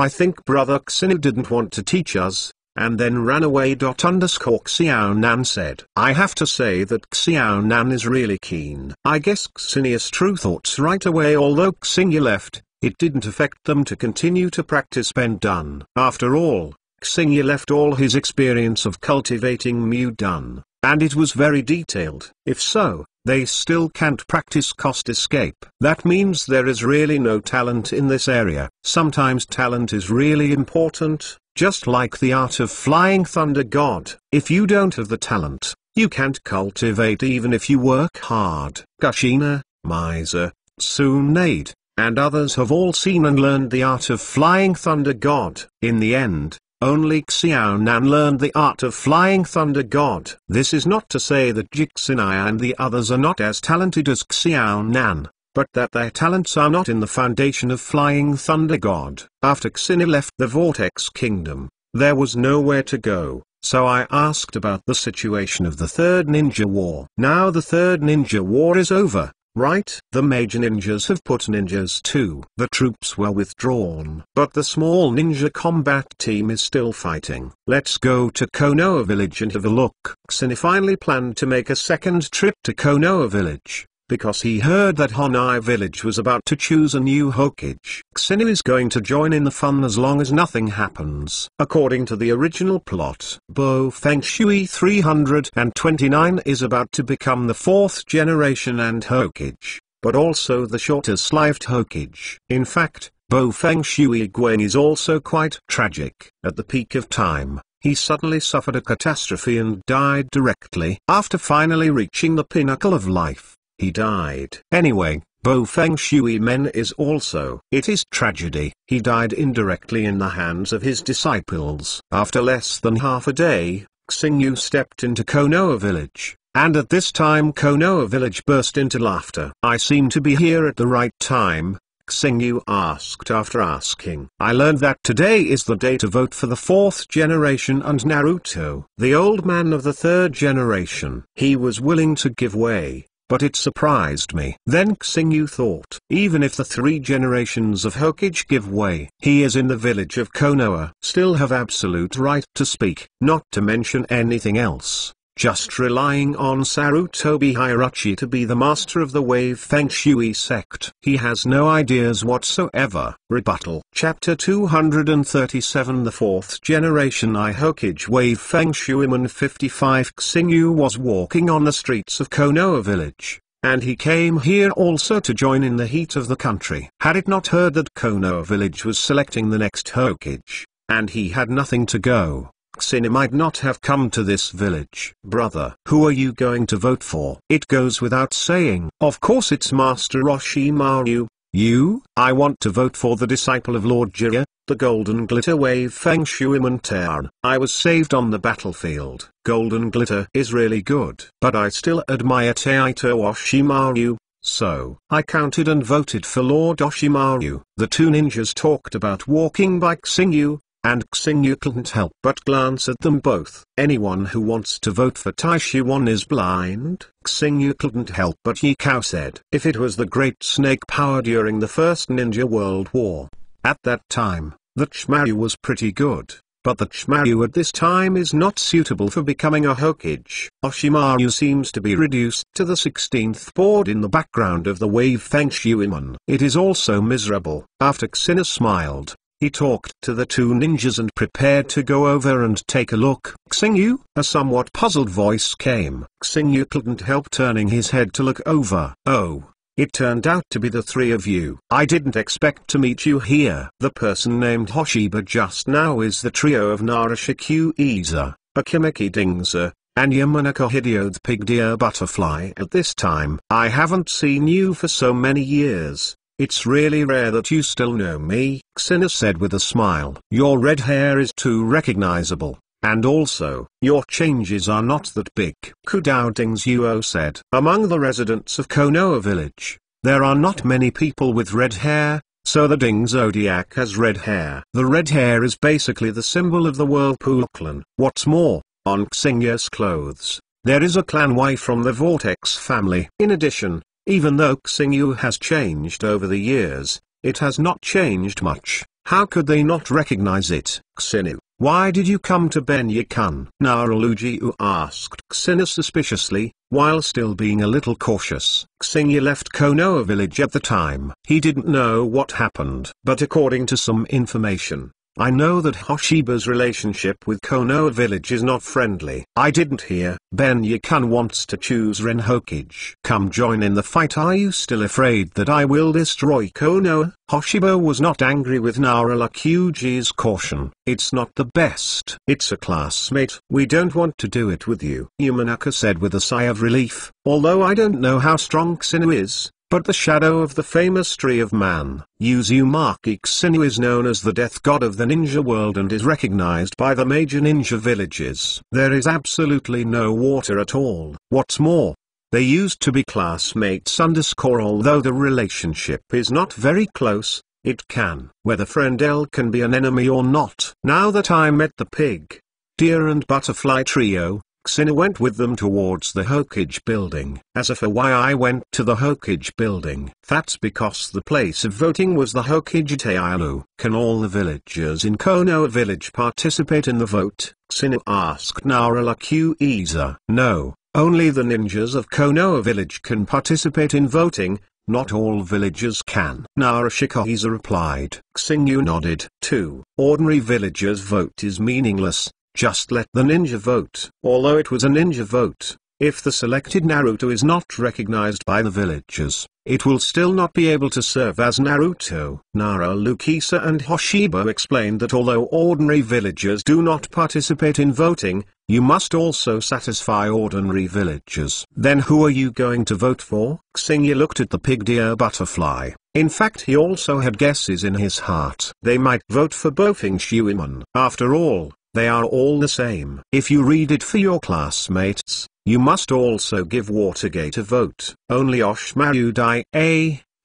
think brother Xingyu didn't want to teach us, and then ran away. Xiao Nan said. I have to say that Xiao Nan is really keen. I guess Xingyu's true thoughts right away. Although Xingyu left, it didn't affect them to continue to practice Ben Dun. After all, Xingyu left all his experience of cultivating Mu Dun, and it was very detailed. If so, they still can't practice cost escape. That means there is really no talent in this area. Sometimes talent is really important, just like the art of flying Thunder God. If you don't have the talent, you can't cultivate even if you work hard. Kushina, Miser, Tsunade, and others have all seen and learned the art of flying Thunder God. In the end, only Xiao Nan learned the art of flying Thunder God. This is not to say that Juxinai and the others are not as talented as Xiao Nan, but that their talents are not in the foundation of flying Thunder God. After Xingyu left the Vortex Kingdom, there was nowhere to go, so I asked about the situation of the Third Ninja War. Now the Third Ninja War is over, right? The major ninjas have put ninjas too. The troops were withdrawn, but the small ninja combat team is still fighting. Let's go to Konoha village and have a look. Xingyu finally planned to make a second trip to Konoha village, because he heard that Honai village was about to choose a new Hokage. Xingyu is going to join in the fun as long as nothing happens. According to the original plot, Bo Fengshui 329 is about to become the 4th generation and Hokage, but also the shortest-lived Hokage. In fact, Bo Fengshui Gwen is also quite tragic. At the peak of time, he suddenly suffered a catastrophe and died directly. After finally reaching the pinnacle of life, he died. Anyway, Bo Fengshui Men is also. It is tragedy. He died indirectly in the hands of his disciples. After less than half a day, Xingyu stepped into Konoha village, and at this time Konoha village burst into laughter. I seem to be here at the right time, Xingyu asked after asking. I learned that today is the day to vote for the 4th generation and Naruto, the old man of the 3rd generation. He was willing to give way, but it surprised me. Then Xingyu thought, even if the 3 generations of Hokage give way, he is in the village of Konoha, still have absolute right to speak, not to mention anything else. Just relying on Sarutobi Hirachi to be the master of the Wave Fengshui sect. He has no ideas whatsoever. Rebuttal. Chapter 237. The 4th generation I Hokage Wave Fengshuiman 55. Xingyu was walking on the streets of Konoha village, and he came here also to join in the heat of the country. Had it not heard that Konoha village was selecting the next Hokage, and he had nothing to go, Xingyu might not have come to this village. Brother, who are you going to vote for? It goes without saying. Of course it's Master Orochimaru. You? I want to vote for the disciple of Lord Jiraiya, the Golden Glitter Wave Fengshuiman Taran. I was saved on the battlefield. Golden Glitter is really good. But I still admire Taito Orochimaru, so I counted and voted for Lord Orochimaru. The 2 ninjas talked about walking by Xingyu, and Xingyu couldn't help but glance at them both. Anyone who wants to vote for Taishi is blind. Xingyu couldn't help but Yikao said. If it was the great snake power during the First Ninja World War, at that time, the Chmaru was pretty good, but the Chmaru at this time is not suitable for becoming a Hokage. Orochimaru seems to be reduced to the 16th board in the background of the Wave Fengshuiman. It is also miserable. After Xingyu smiled, he talked to the 2 ninjas and prepared to go over and take a look. Xingyu? A somewhat puzzled voice came. Xingyu couldn't help turning his head to look over. Oh, it turned out to be the 3 of you. I didn't expect to meet you here. The person named Hoshiba just now is the trio of Narashiku Iza, Akimeki Dingza, and Yamanaka Hideo the Pig Deer Butterfly. At this time, I haven't seen you for so many years. It's really rare that you still know me, Xena said with a smile. Your red hair is too recognizable. And also, your changes are not that big. Kudao Dingzuo said. Among the residents of Konoha village, there are not many people with red hair, so the Ding Zodiac has red hair. The red hair is basically the symbol of the Whirlpool clan. What's more, on Xingya's clothes, there is a clan Y from the Vortex family. In addition, even though Xingyu has changed over the years, it has not changed much. How could they not recognize it? Xinu, why did you come to Benyakan? Naralujiu asked Xinu suspiciously, while still being a little cautious. Xingyu left Konoha village at the time. He didn't know what happened. But according to some information, I know that Hoshiba's relationship with Konoha village is not friendly. I didn't hear. Benyakan wants to choose Ren Hokage. Come join in the fight. Are you still afraid that I will destroy Konoha? Hoshiba was not angry with Naralukyuji's caution. It's not the best. It's a classmate. We don't want to do it with you, Yamanaka said with a sigh of relief. Although I don't know how strong Xinu is, but the shadow of the famous Tree of Man, Uzumaki Xinu, is known as the death god of the ninja world and is recognized by the major ninja villages. There is absolutely no water at all. What's more, they used to be classmates. Although the relationship is not very close, it can. Whether friend L can be an enemy or not. Now that I met the pig, deer and butterfly trio, Xinu went with them towards the Hokage building. As for why I went to the Hokage building, that's because the place of voting was the Hokage Tailu. Can all the villagers in Konoha village participate in the vote? Xinu asked Naralukyuiza. No, only the ninjas of Konoha village can participate in voting. Not all villagers can. Narashikahiza replied. Xingyu nodded. 2. Ordinary villagers' vote is meaningless. Just let the ninja vote. Although it was a ninja vote, if the selected Naruto is not recognized by the villagers, it will still not be able to serve as Naruto. Naralukyuiza and Hoshiba explained that although ordinary villagers do not participate in voting, you must also satisfy ordinary villagers. Then who are you going to vote for? Xingyu looked at the pig deer butterfly. In fact, he also had guesses in his heart. They might vote for Bofeng Shuiman. After all, they are all the same. If you read it for your classmates, you must also give Watergate a vote. Only Oshmaru Dai,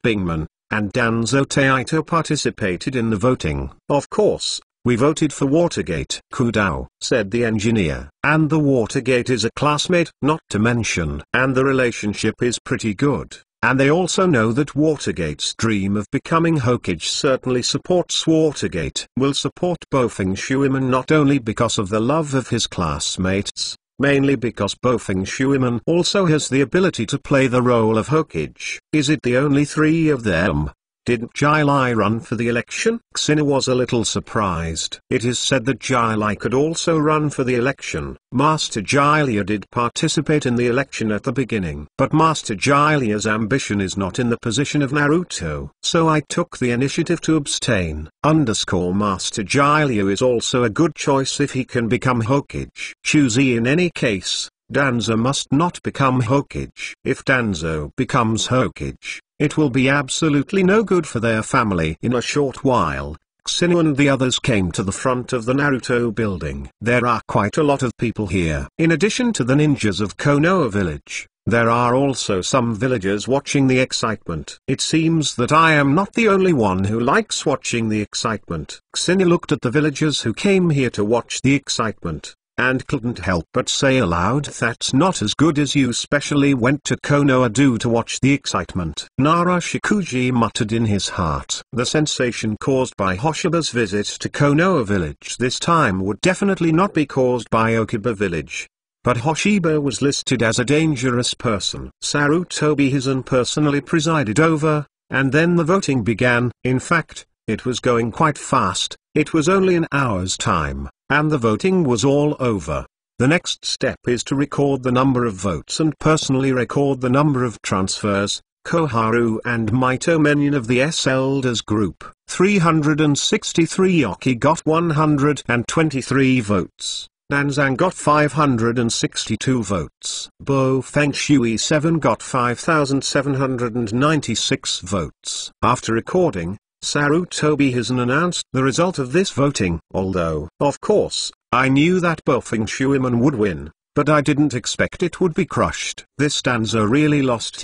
Bingman, and Danzo Taito participated in the voting. Of course, we voted for Watergate. Kudao, said the engineer. And the Watergate is a classmate, not to mention. And the relationship is pretty good. And they also know that Watergate's dream of becoming Hokage certainly supports Watergate. Will support Bofeng Shuiman not only because of the love of his classmates, mainly because Bofeng Shuiman also has the ability to play the role of Hokage. Is it the only 3 of them? Didn't Jai run for the election? Xinu was a little surprised. It is said that Jai could also run for the election. Master Jiraiya did participate in the election at the beginning. But Master Jiraiya's ambition is not in the position of Naruto. So I took the initiative to abstain. Master Jiraiya is also a good choice if he can become Hokage. Choosy in any case. Danzo must not become Hokage. If Danzo becomes Hokage, it will be absolutely no good for their family. In a short while, Xinu and the others came to the front of the Naruto building. There are quite a lot of people here. In addition to the ninjas of Konoha village, there are also some villagers watching the excitement. It seems that I am not the only one who likes watching the excitement. Xinu looked at the villagers who came here to watch the excitement, and couldn't help but say aloud, that's not as good as you specially went to Konoha to watch the excitement. Narashikuji muttered in his heart. The sensation caused by Hoshiba's visit to Konoha village this time would definitely not be caused by Okiba village. But Hoshiba was listed as a dangerous person. Sarutobi Hizen personally presided over, and then the voting began. In fact, it was going quite fast. It was only an hour's time, and the voting was all over. The next step is to record the number of votes and personally record the number of transfers. Koharu and Mito Menion of the S Elders Group, 363 Oki got 123 votes. Danzang got 562 votes. Bo Fengshui 7 got 5,796 votes. After recording, Sarutobi Hizen announced the result of this voting. Although, of course, I knew that Bo Fengshuiman would win, but I didn't expect it would be crushed. This Danzo really lost.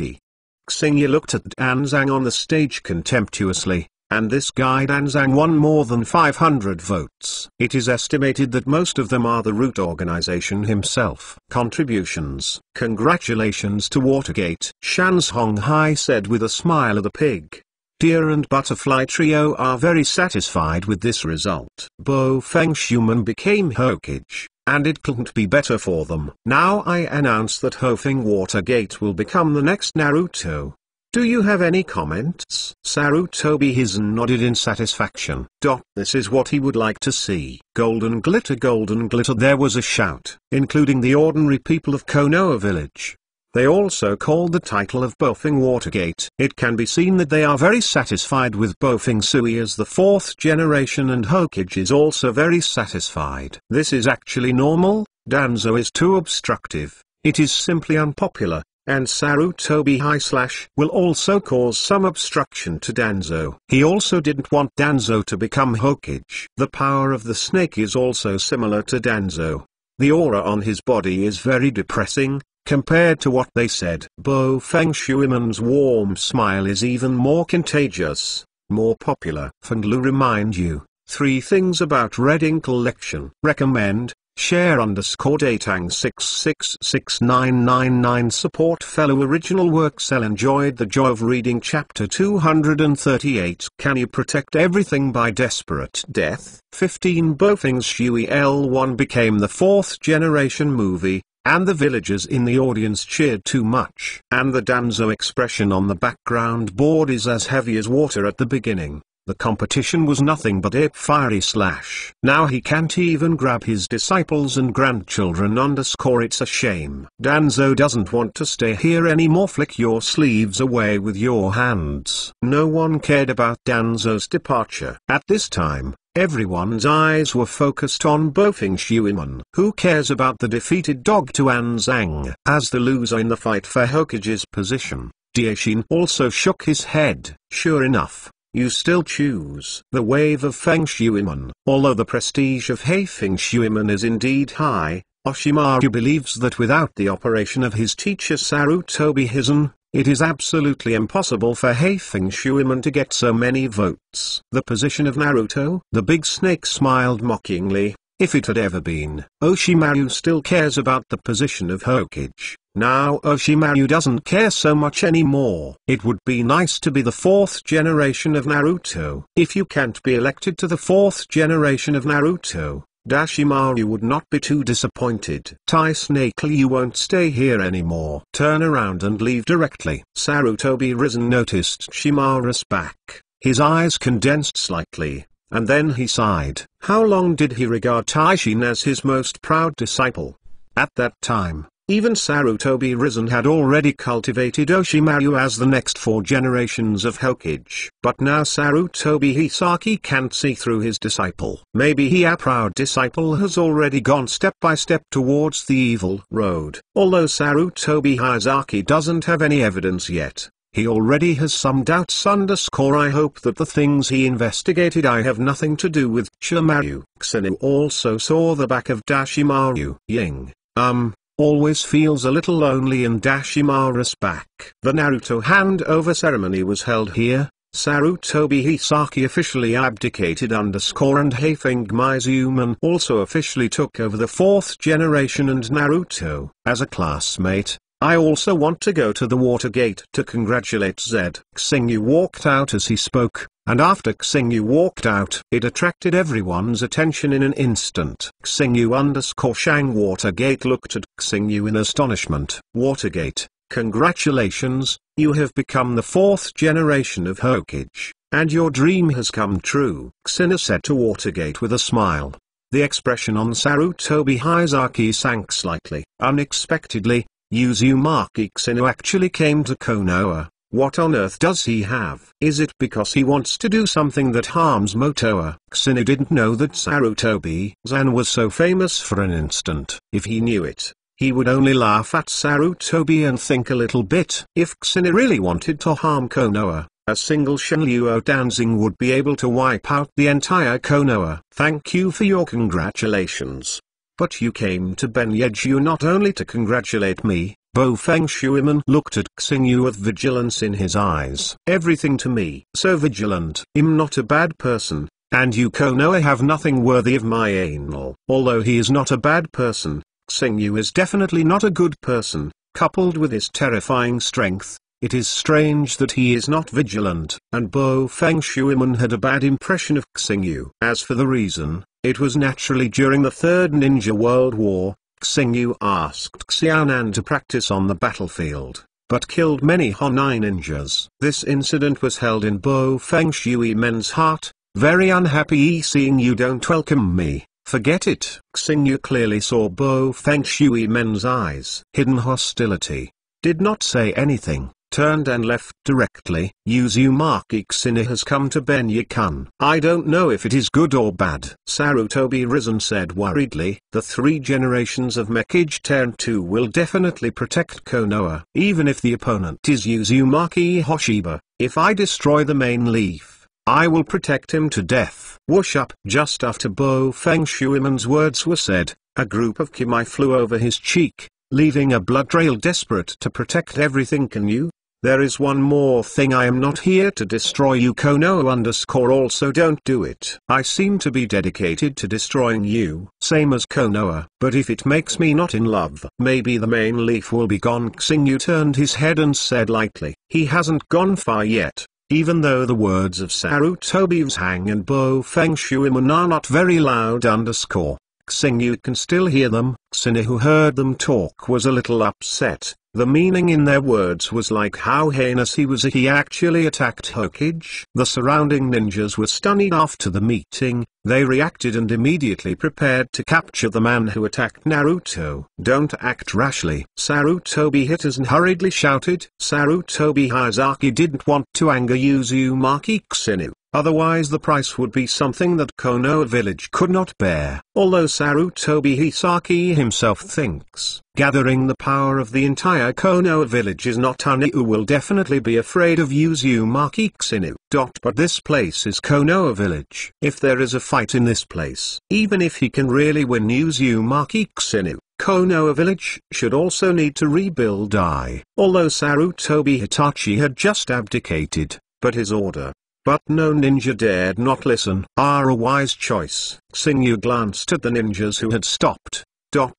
Xingyu looked at Danzang on the stage contemptuously, and this guy Danzang won more than 500 votes. It is estimated that most of them are the root organization himself. Contributions. Congratulations to Watergate, Shans Honghai said with a smile of the pig. Deer and Butterfly Trio are very satisfied with this result. Bo Fengshuman became Hokage, and it couldn't be better for them. Now I announce that Hofeng Watergate will become the next Naruto. Do you have any comments? Sarutobi Hizen nodded in satisfaction. This is what he would like to see. Golden glitter, golden glitter. There was a shout, including the ordinary people of Konoha village. They also called the title of Bofeng Watergate. It can be seen that they are very satisfied with Bofeng Sui as the fourth generation, and Hokage is also very satisfied. This is actually normal. Danzo is too obstructive. It is simply unpopular, and Sarutobi High/ will also cause some obstruction to Danzo. He also didn't want Danzo to become Hokage. The power of the snake is also similar to Danzo. The aura on his body is very depressing, compared to what they said. Bo Fengshuiman's warm smile is even more contagious, more popular. Fenglu remind you, 3 things about Reading Collection. Recommend, share _datang 6666999. Support fellow original works. Enjoyed the joy of reading chapter 238. Can you protect everything by desperate death? 15. Bofeng Shui L1 became the 4th generation movie, and the villagers in the audience cheered too much. And the Danzo expression on the background board is as heavy as water at the beginning. The competition was nothing but a fiery slash. Now he can't even grab his disciples and grandchildren _ it's a shame. Danzo doesn't want to stay here anymore. Flick your sleeves away with your hands. No one cared about Danzo's departure. At this time, everyone's eyes were focused on Bofeng Shuiman. Who cares about the defeated dog Tuanzang? As the loser in the fight for Hokage's position, Diashin also shook his head. Sure enough, you still choose the wave of Feng Shuiman. Although the prestige of Feng Shuiman is indeed high, Oshimaru believes that without the operation of his teacher Sarutobi Hizen, it is absolutely impossible for Feng Shuiman to get so many votes. The position of Naruto? The big snake smiled mockingly. If it had ever been, Oshimaru still cares about the position of Hokage. Now Oshimaru doesn't care so much anymore. It would be nice to be the 4th generation of Naruto. If you can't be elected to the 4th generation of Naruto, Dashimaru would not be too disappointed. Tai Snakely, you won't stay here anymore. Turn around and leave directly. Sarutobi Risen noticed Shimaru's back. His eyes condensed slightly, and then he sighed. How long did he regard Taishin as his most proud disciple? At that time, even Sarutobi Risen had already cultivated Oshimaru as the next 4 generations of Hokage. But now Sarutobi Hisaki can't see through his disciple. Maybe a proud disciple has already gone step by step towards the evil road. Although Sarutobi Hisaki doesn't have any evidence yet, he already has some doubts _ I hope that the things he investigated I have nothing to do with. Shimaru. Xenu also saw the back of Dashimaru. Ying, always feels a little lonely in Dashimaru's back. The Naruto handover ceremony was held here. Sarutobi Hisaki officially abdicated _ and Feng Mizuman also officially took over the 4th generation and Naruto. As a classmate, I also want to go to the Watergate to congratulate Zed. Xingyu walked out as he spoke, and after Xingyu walked out, it attracted everyone's attention in an instant. Xingyu _ Shang Watergate looked at Xingyu in astonishment. Watergate, congratulations, you have become the 4th generation of Hokage, and your dream has come true. Xingyu said to Watergate with a smile. The expression on Sarutobi Hisaki sank slightly. Unexpectedly, Uzumaki Xingyu actually came to Konoha. What on earth does he have? Is it because he wants to do something that harms Motoa? Kusinu didn't know that Sarutobi-san was so famous for an instant. If he knew it, he would only laugh at Sarutobi and think a little bit. If Kusinu really wanted to harm Konoha, a single Shenryuo Danzing would be able to wipe out the entire Konoha. Thank you for your congratulations. But you came to Benyeju not only to congratulate me. Bo Feng Shuiman looked at Xingyu with vigilance in his eyes. Everything to me. So vigilant. I'm not a bad person, and you Konoha have nothing worthy of my anal. Although he is not a bad person, Xingyu is definitely not a good person. Coupled with his terrifying strength, it is strange that he is not vigilant. And Bo Feng Shuiman had a bad impression of Xingyu. As for the reason, it was naturally during the Third Ninja World War. Xingyu asked Xiaonan to practice on the battlefield, but killed many Honai ninjas. This incident was held in Bo Feng Shuiman's heart. Very unhappy seeing you don't welcome me. Forget it. Xingyu clearly saw Bo Feng Shuiman's eyes. Hidden hostility. Did not say anything. Turned and left directly. Uzumaki Kusinu has come to Benyakan. I don't know if it is good or bad. Sarutobi Risen said worriedly. The 3 generations of Mekage Ten 2 will definitely protect Konoha. Even if the opponent is Uzumaki Hoshiba, if I destroy the main leaf, I will protect him to death. Whoosh up. Just after Bo Feng Shuiman's words were said, a group of Kimai flew over his cheek, leaving a blood trail. Desperate to protect everything. Can you? There is one more thing. I am not here to destroy you Konoha also don't do it. I seem to be dedicated to destroying you. Same as Konoha. But if it makes me not in love, maybe the main leaf will be gone. Xingyu turned his head and said lightly. He hasn't gone far yet. Even though the words of Sarutobi Zhang and Bo Feng Shuiman are not very loud Xingyu can still hear them. Kusinu, who heard them talk, was a little upset. The meaning in their words was like how heinous he was. He actually attacked Hokage. The surrounding ninjas were stunned after the meeting. They reacted and immediately prepared to capture the man who attacked Naruto. Don't act rashly. Sarutobi hit us and hurriedly shouted. Sarutobi Hayazaki didn't want to anger Uzumaki Kusinu. Otherwise the price would be something that Konoha village could not bear. Although Sarutobi Hisaki himself thinks gathering the power of the entire Konoha village is not enough, will definitely be afraid of Uzumaki Kusinu. But this place is Konoha village. If there is a fight in this place, even if he can really win Uzumaki Kusinu, Konoha village should also need to rebuild. Although Sarutobi Hitachi had just abdicated, but his order. But no ninja dared not listen. A wise choice. Xingyu glanced at the ninjas who had stopped.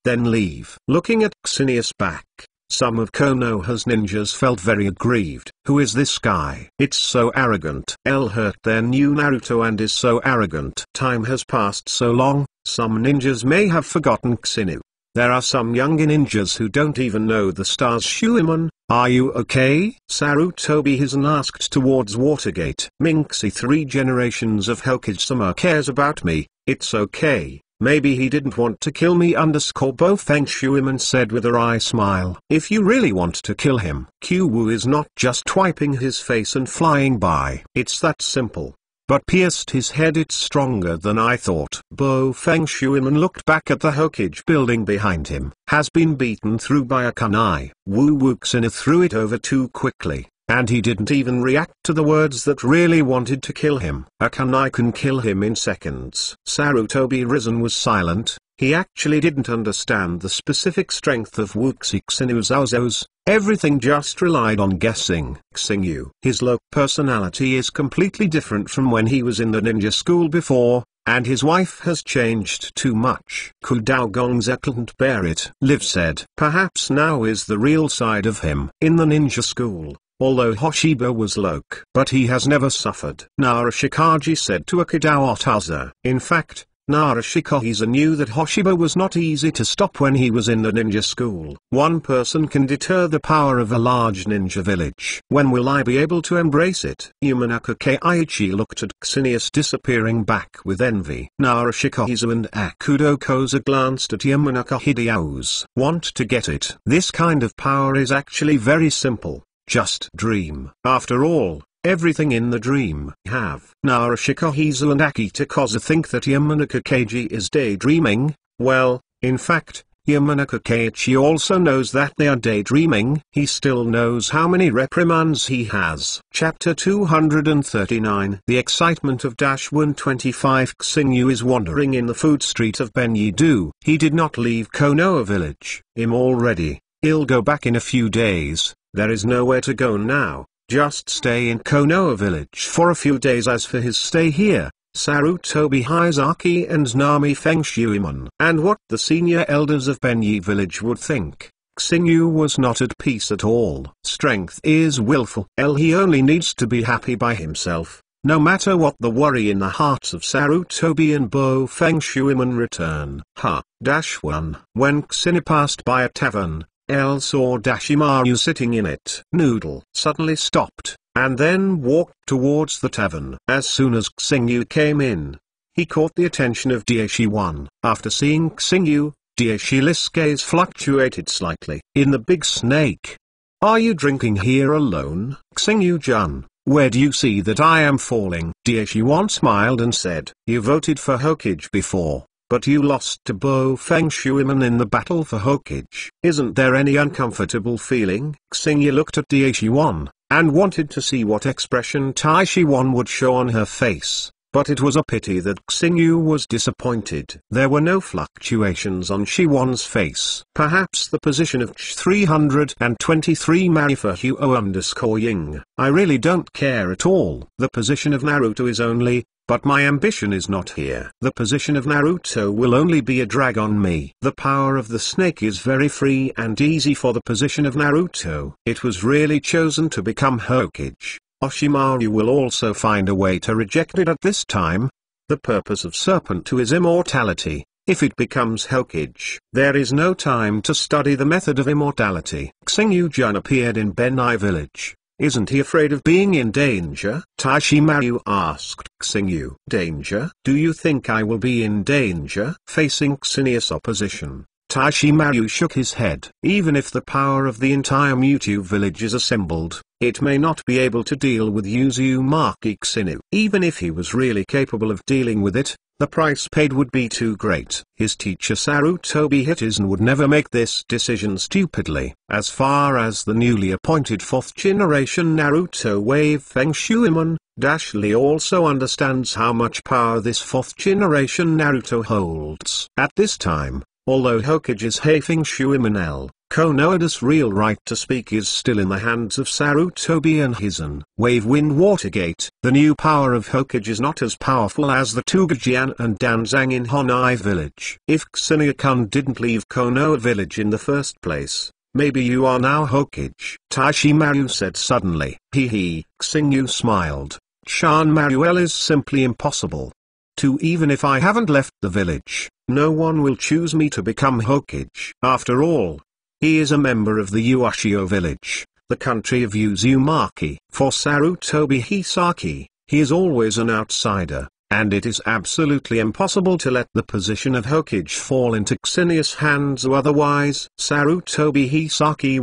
Then leave. Looking at Xinius back, some of Konoha's ninjas felt very aggrieved. Who is this guy? It's so arrogant. L hurt their new Naruto and is so arrogant. Time has passed so long, some ninjas may have forgotten Xinu. There are some younger ninjas who don't even know the stars. Shuiman, are you okay? Sarutobi Hisan asked towards Watergate. Minxie, 3 generations of Hokage-sama cares about me. It's okay. Maybe he didn't want to kill me. Bo Feng Shuiman said with a wry smile. If you really want to kill him, Q-Wu is not just wiping his face and flying by. It's that simple. But pierced his head. It's stronger than I thought. Bo Feng Shuiman looked back at the Hokage building behind him. Has been beaten through by a kunai. Wu Wuxina threw it over too quickly, and he didn't even react to the words that really wanted to kill him. A kunai can kill him in seconds. Sarutobi Risen was silent. He actually didn't understand the specific strength of Wuxi Xinu's Zaozos. Everything just relied on guessing. Xingyu. His low personality is completely different from when he was in the ninja school before, and his wife has changed too much. Kudao Gongza couldn't bear it. Liv said. Perhaps now is the real side of him. In the ninja school, although Hoshiba was Loke, but he has never suffered. Narashikaji said to Akudao Otaza. In fact, Narashikahiza knew that Hoshiba was not easy to stop when he was in the ninja school. One person can deter the power of a large ninja village. When will I be able to embrace it? Yamanaka Keiichi looked at Xinius disappearing back with envy. Narashikahiza and Akudo Koza glanced at Yamanaka Hideo's. Want to get it? This kind of power is actually very simple. just dream. After all, everything in the dream have. Narushika Hizu and Akita Koza think that Yamanaka Keiji is daydreaming. Well, in fact, Yamanaka Keiichi also knows that they are daydreaming. He still knows how many reprimands he has. Chapter 239. The excitement of -125. Xingyu is wandering in the food street of Benyi-do. He did not leave Konoha village. I'm already. He'll go back in a few days. There is nowhere to go now. Just stay in Konoha village for a few days. As for his stay here, Sarutobi Hizaki and Nami Fengshuimon and what the senior elders of Benyi village would think, Xingyu was not at peace at all. Strength is willful. He only needs to be happy by himself, no matter what the worry in the hearts of Sarutobi and Bo Fengshuimon return. 1. When Xingyu passed by a tavern, L saw Dashimaru sitting in it. Noodle suddenly stopped, and then walked towards the tavern. As soon as Xingyu came in, he caught the attention of Daishiwan. After seeing Xingyu, Daishi's gaze fluctuated slightly. In the big snake. Are you drinking here alone? Xingyu-jun, where do you see that I am falling? Daishiwan smiled and said, you voted for Hokage before, but you lost to Bo Fengshuimon in the battle for Hokage. Isn't there any uncomfortable feeling? Xingyu looked at Daishiwan, and wanted to see what expression Daishiwan would show on her face, but it was a pity that Xingyu was disappointed. There were no fluctuations on Shiwan's face. Perhaps the position of Ch323 Marifuhuo_Ying. I really don't care at all. The position of Naruto is only, but my ambition is not here. The position of Naruto will only be a drag on me. The power of the snake is very free and easy for the position of Naruto. It was really chosen to become Hokage. Orochimaru will also find a way to reject it at this time. The purpose of Serpent 2 is immortality. If it becomes Hokage, there is no time to study the method of immortality. Xingyu-jun appeared in Benai village. Isn't he afraid of being in danger? Daishimaru asked Xingyu. Danger? Do you think I will be in danger? Facing Xingyu's opposition, Daishimaru shook his head. Even if the power of the entire Mewtwo village is assembled, it may not be able to deal with Uzumaki Xingyu. Even if he was really capable of dealing with it, the price paid would be too great. His teacher Sarutobi Hiruzen would never make this decision stupidly. As far as the newly appointed 4th generation Naruto Wave Fengshuimon, Lee also understands how much power this 4th generation Naruto holds. At this time, although Hokage's Fengshuimon L, Konohada's real right to speak is still in the hands of Sarutobi and Hizen. Wave Wind Watergate. The new power of Hokage is not as powerful as the Togekian and Danzang in Honai village. If Xingyu-kun didn't leave Konoha village in the first place, maybe you are now Hokage. Daishimaru said suddenly. Xingyu smiled. Chanmaruel is simply impossible. Even if I haven't left the village, no one will choose me to become Hokage. After all, he is a member of the Uashio village, the country of Uzumaki. For Sarutobi Hizaki, he is always an outsider, and it is absolutely impossible to let the position of Hokage fall into Xingyu's hands, otherwise Sarutobi Hizaki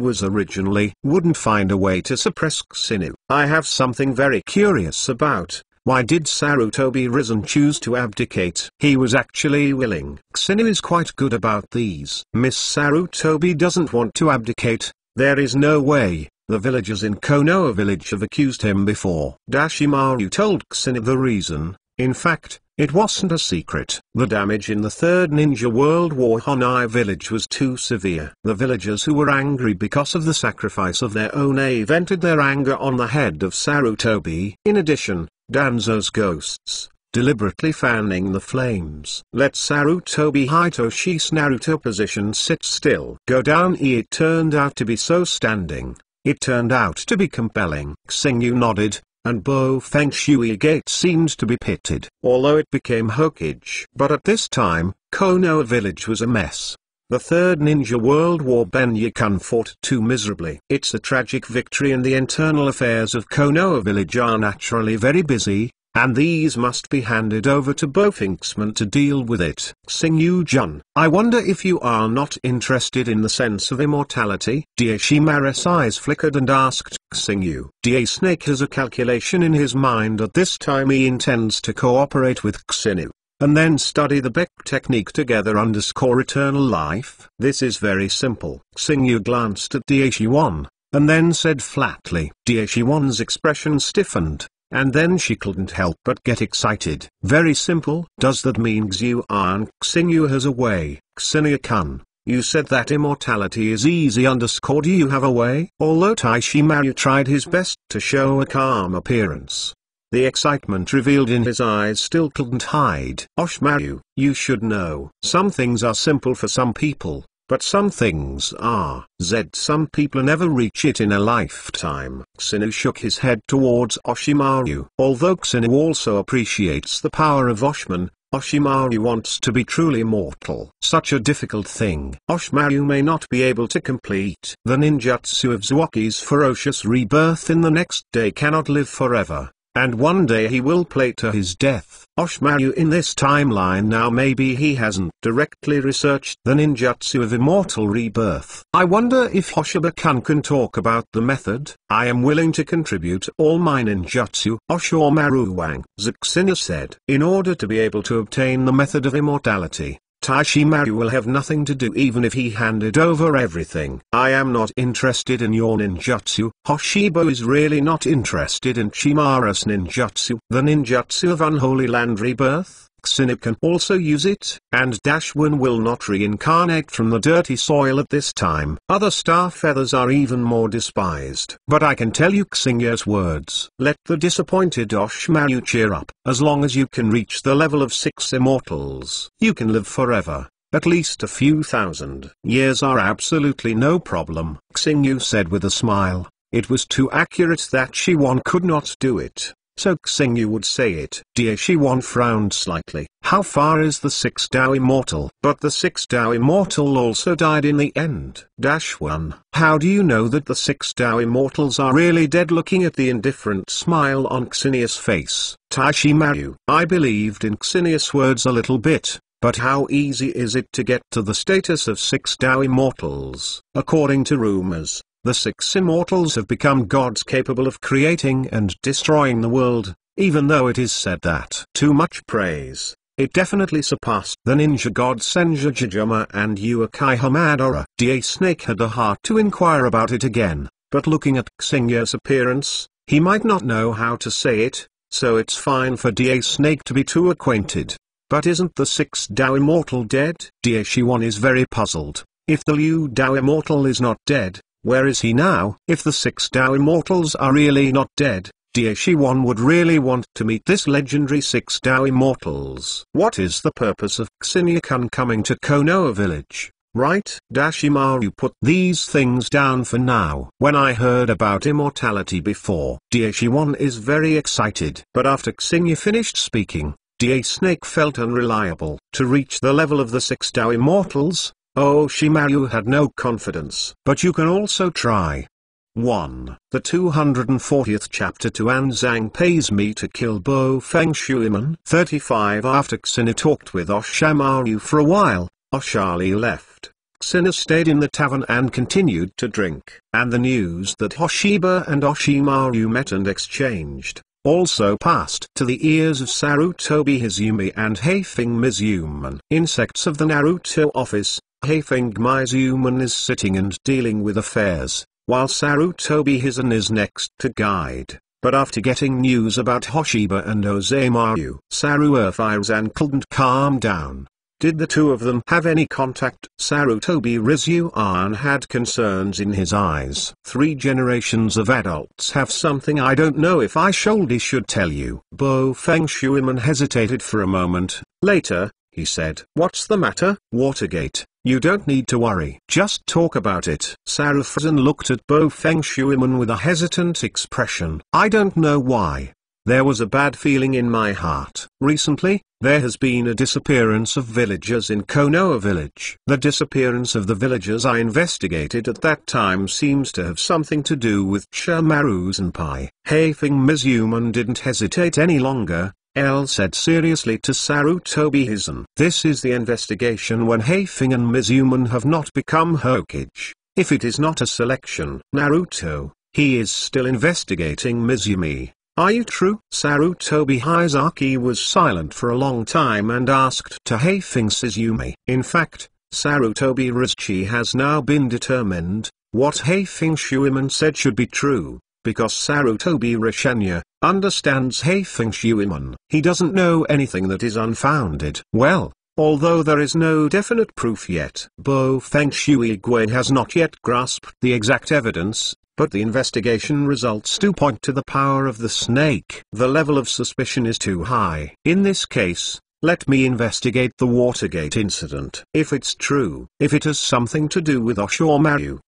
wouldn't find a way to suppress Xingyu. I have something very curious about. Why did Sarutobi Hiruzen choose to abdicate? He was actually willing. Xingyu is quite good about these. Miss Sarutobi doesn't want to abdicate. There is no way. The villagers in Konoha village have accused him before. Daishimaru told Xingyu the reason. In fact, it wasn't a secret. The damage in the Third Ninja World War Honai village was too severe. The villagers who were angry because of the sacrifice of their own vented their anger on the head of Sarutobi. In addition, Danzo's ghosts, deliberately fanning the flames. Let Sarutobi Hitoshi's Naruto position sit still. Go down. It turned out to be so standing. It turned out to be compelling. Xingyu nodded, and Bo Fengshui Gate seemed to be pitted. Although it became Hokage. But at this time, Konoha village was a mess. The Third Ninja World War Benyi-kun fought too miserably. It's a tragic victory and the internal affairs of Konoha village are naturally very busy. and these must be handed over to Bofinksman to deal with it. Xingyu-jun, I wonder if you are not interested in the sense of immortality? Daishimaru's eyes flickered and asked Xingyu. Snake has a calculation in his mind. At this time he intends to cooperate with Xingyu, and then study the Beck technique together _ eternal life. This is very simple. Xingyu glanced at Daishiwan, and then said flatly. Daishiwan's expression stiffened, and then she couldn't help but get excited. Very simple. Does that mean Xingyu has a way? Xingyu-kun, you said that immortality is easy _ do you have a way? Although Daishimaru tried his best to show a calm appearance, the excitement revealed in his eyes still couldn't hide. Oshimaru, you should know. Some things are simple for some people, but some things are. Some people never reach it in a lifetime. Xingyu shook his head towards Oshimaru. Although Xingyu also appreciates the power of Oshman, Oshimaru wants to be truly immortal. Such a difficult thing. Oshimaru may not be able to complete the ninjutsu of Zuoki's ferocious rebirth in the next day, cannot live forever, and one day he will play to his death. Oshimaru in this timeline now, maybe he hasn't directly researched the ninjutsu of immortal rebirth. I wonder if Hoshiba-kun can talk about the method. I am willing to contribute all my ninjutsu, Oshimaru Wang, Xingyu said. In order to be able to obtain the method of immortality, Daishimaru will have nothing to do even if he handed over everything. I am not interested in your ninjutsu. Hoshiba is really not interested in Chimaru's ninjutsu. The ninjutsu of Unholy Land Rebirth? Xingyu can also use it, and Dashwan will not reincarnate from the dirty soil at this time. Other star feathers are even more despised. But I can tell you Xingyu's words. Let the disappointed Oshimaru cheer up. As long as you can reach the level of 6 immortals, you can live forever. At least a few thousand years are absolutely no problem, Xingyu said with a smile. It was too accurate that Shiwan could not do it, so Xingyu would say it. Shiwan frowned slightly. How far is the 6th Dao immortal? But the 6th Dao immortal also died in the end. -1. How do you know that the 6 Dao immortals are really dead? Looking at the indifferent smile on Xinius' face, Daishimaru, I believed in Xinius' words a little bit. But how easy is it to get to the status of 6 Dao immortals? According to rumors, the 6 immortals have become gods capable of creating and destroying the world, even though it is said that too much praise. It definitely surpassed the ninja gods Senjujujuma and Uchiha Madara. Snake had a heart to inquire about it again, but looking at Xingyu's appearance, he might not know how to say it, so it's fine for Snake to be too acquainted. But isn't the 6th Dao immortal dead? Shiwan is very puzzled. If the Liu Dao immortal is not dead, where is he now? If the 6 Dao immortals are really not dead, Shiwan would really want to meet this legendary 6 Dao immortals. What is the purpose of Xingyu-kun coming to Konoha village? Right? Daishimaru put these things down for now. When I heard about immortality before, Shiwan is very excited. But after Xingyu finished speaking, Snake felt unreliable. To reach the level of the 6 Dao immortals, Oshimaru had no confidence. But you can also try. 1. The 240th chapter to Anzang pays me to kill Bofinkshuiman. 35. After Xingyu talked with Oshimaru for a while, Oshali left. Xingyu stayed in the tavern and continued to drink. And the news that Hoshiba and Oshimaru met and exchanged also passed to the ears of Sarutobi Izumi and Heifeng Mizuman. Insects of the Naruto office, Heifeng Mizuman is sitting and dealing with affairs, while Sarutobi Hizen is next to guide. But after getting news about Hoshiba and Ozemaru, Sarutobi couldn't calm down. Did the two of them have any contact? Sarutobi Rizuan had concerns in his eyes. 3 generations of adults have something I don't know if I should tell you. Bofinkshuiman hesitated for a moment. Later, he said. What's the matter? Watergate. You don't need to worry. Just talk about it. Sarufuzan looked at Bofinkshuiman with a hesitant expression. I don't know why. there was a bad feeling in my heart. Recently, there has been a disappearance of villagers in Konoha village. The disappearance of the villagers I investigated at that time seems to have something to do with Shimaru Senpai. Heifeng Mizumon didn't hesitate any longer. L said seriously to Sarutobi Hizen. This is the investigation when Heifeng and Mizumon have not become Hokage. If it is not a selection, Naruto, he is still investigating Mizumi. Are you true? Sarutobi Hizaki was silent for a long time and asked to Heifeng Mizumi. In fact, Sarutobi Rizchi has now been determined, what Heifeng Shuiman said should be true, because Sarutobi Rishenya understands Heifeng Shuiman. He doesn't know anything that is unfounded. Well, although there is no definite proof yet, Bo Feng Shuigui has not yet grasped the exact evidence, but the investigation results do point to the power of the snake. The level of suspicion is too high. In this case, let me investigate the Watergate incident. If it's true, if it has something to do with Oshomaru,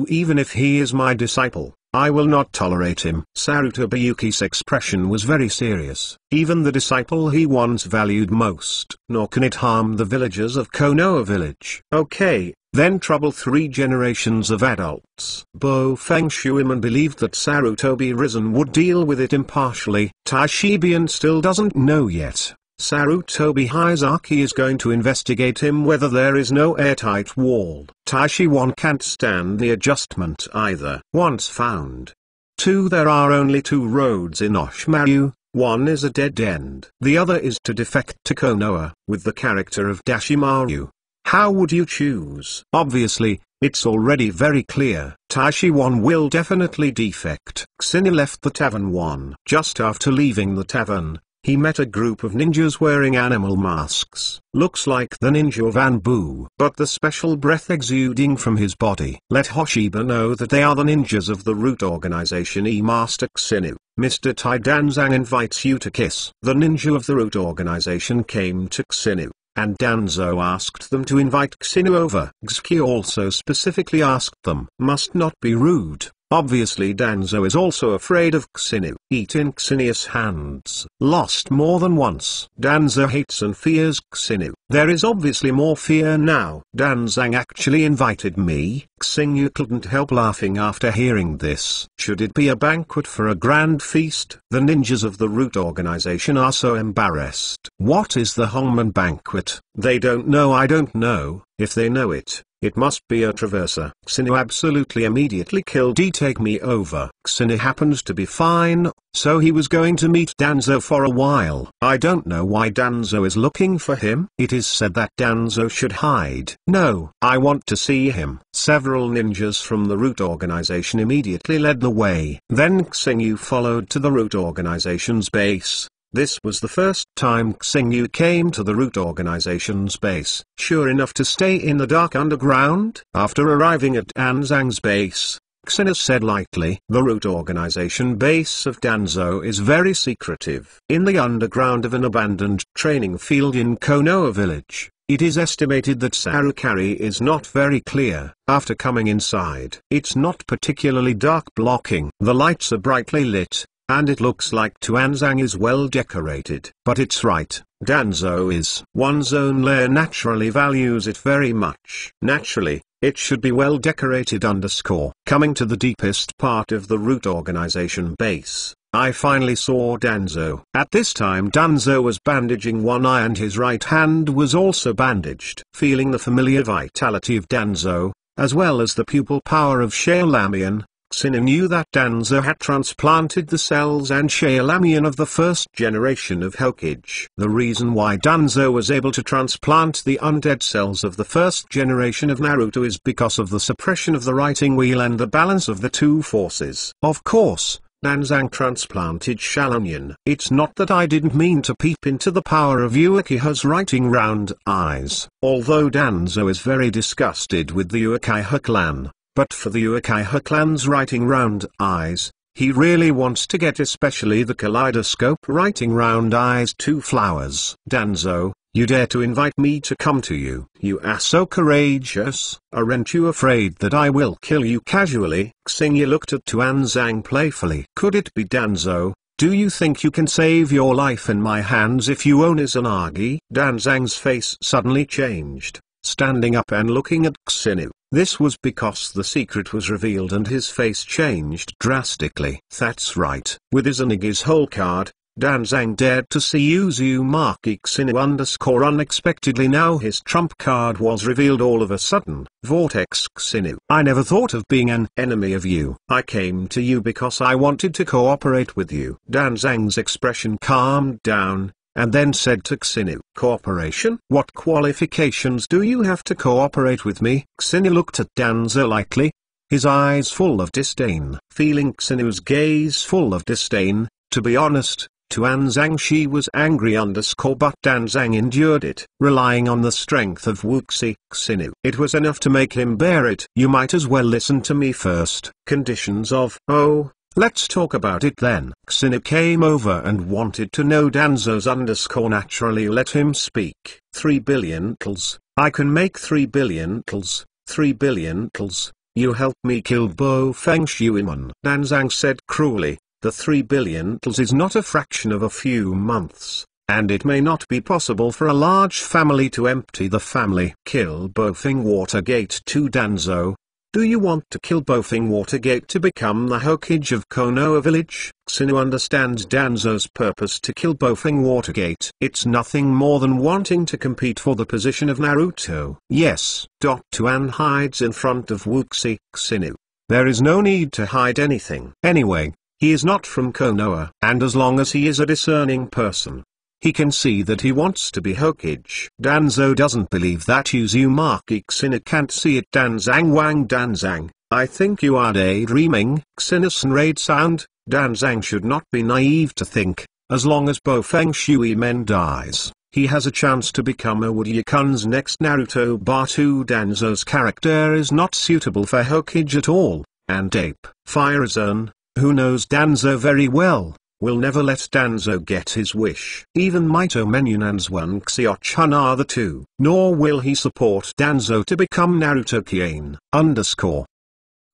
even if he is my disciple, I will not tolerate him. Sarutobi expression was very serious. Even the disciple he once valued most. Nor can it harm the villagers of Konoha village. Okay, then trouble 3 generations of adults. Bo Feng Shuiman believed that Sarutobi Risen would deal with it impartially. Taishibian still doesn't know yet. Sarutobi Hizaki is going to investigate him whether there is no airtight wall. Taishiwan can't stand the adjustment either. Once found. 2. There are only 2 roads in Oshimaru, one is a dead end. The other is to defect to Konoha, with the character of Dashimaru. How would you choose? Obviously, it's already very clear. Taishiwan will definitely defect. Xini left the tavern Just after leaving the tavern, he met a group of ninjas wearing animal masks. Looks like the ninja of Anbu. But the special breath exuding from his body let Hoshiba know that they are the ninjas of the root organization Master Xinu. Mr. Taidanzang invites you to kiss. The ninja of the root organization came to Xinu, and Danzo asked them to invite Xinu over. Xki also specifically asked them. Must not be rude. Obviously Danzo is also afraid of Xinu. Eat in Xinius' hands. Lost more than once. Danzo hates and fears Xinu. There is obviously more fear now. Danzang actually invited me. Xinu couldn't help laughing after hearing this. Should it be a banquet for a grand feast? The ninjas of the root organization are so embarrassed. What is the Hongman banquet? They don't know. I don't know. If they know it, it must be a traverser. Xinu absolutely immediately killed Take me over. Xinu happens to be fine, so he was going to meet Danzo for a while. I don't know why Danzo is looking for him. It is said that Danzo should hide. No, I want to see him. Several ninjas from the root organization immediately led the way. Then Xinu followed to the root organization's base. This was the first time Xingyu came to the root organization's base. Sure enough to stay in the dark underground. After arriving at Danzang's base, Xinu said lightly, the root organization base of Danzo is very secretive. In the underground of an abandoned training field in Konoha village, it is estimated that Sarukari is not very clear. After coming inside, it's not particularly dark blocking. The lights are brightly lit, and it looks like Tuanzang is well decorated. But it's right, Danzo is. One's own lair naturally values it very much. Naturally, it should be well decorated _ Coming to the deepest part of the root organization base, I finally saw Danzo. At this time Danzo was bandaging one eye and his right hand was also bandaged. Feeling the familiar vitality of Danzo, as well as the pupil power of Shaolamian, Xinu knew that Danzo had transplanted the cells and Shaolamian of the first generation of Hokage. The reason why Danzo was able to transplant the undead cells of the first generation of Naruto is because of the suppression of the writing wheel and the balance of the two forces. Of course, Danzang transplanted Shaolamian. It's not that I didn't mean to peep into the power of Uchiha's writing round eyes. Although Danzo is very disgusted with the Uchiha clan, but for the Uchiha clan's writing round eyes, he really wants to get especially the kaleidoscope writing round eyes 2 flowers. Danzo, you dare to invite me to come to you? You are so courageous. Aren't you afraid that I will kill you casually? Xingyu looked at Tuanzang playfully. Could it be Danzo? Do you think you can save your life in my hands if you own Izanagi? Danzang's face suddenly changed, standing up and looking at Xinu. This was because the secret was revealed and his face changed drastically. That's right. With Izanagi's whole card, Danzang dared to see Uzumaki Xinu _ unexpectedly. Now his trump card was revealed all of a sudden. Vortex Xinu. I never thought of being an enemy of you. I came to you because I wanted to cooperate with you. Danzang's expression calmed down, and then said to Xinu, cooperation? What qualifications do you have to cooperate with me? Xinu looked at Danzo lightly, his eyes full of disdain. Feeling Xinu's gaze full of disdain, to be honest, to Danzang she was angry _ but Danzang endured it, relying on the strength of Wuxi Xinu. It was enough to make him bear it. You might as well listen to me first. Conditions of, oh, let's talk about it then. Xinu came over and wanted to know Danzo's _ naturally let him speak. 3 billion tals. I can make 3 billion tals. 3 billion tals. You help me kill Bo Feng Shuiman. Danzang said cruelly. The 3 billion tals is not a fraction of a few months, and it may not be possible for a large family to empty the family. Kill Bofeng Watergate to Danzo. Do you want to kill Bofeng Watergate to become the Hokage of Konoha village? Xinu understands Danzo's purpose to kill Bofeng Watergate. It's nothing more than wanting to compete for the position of Naruto. Yes. Tuan hides in front of Wuxi Xinu. There is no need to hide anything. Anyway, he is not from Konoha, and as long as he is a discerning person, he can see that he wants to be Hokage. Danzo doesn't believe that Uzumaki Xinu can't see it. Danzang Wang Danzang, I think you are daydreaming. Xinus and raid sound. Danzang should not be naive to think, as long as Bofeng Shuimen dies, he has a chance to become Udayakun's next Naruto. Batu Danzo's character is not suitable for Hokage at all, and Ape Firezone, who knows Danzo very well, will never let Danzo get his wish. Even Mito Menunan's one Xiao-chun are the two. Nor will he support Danzo to become Naruto Kien _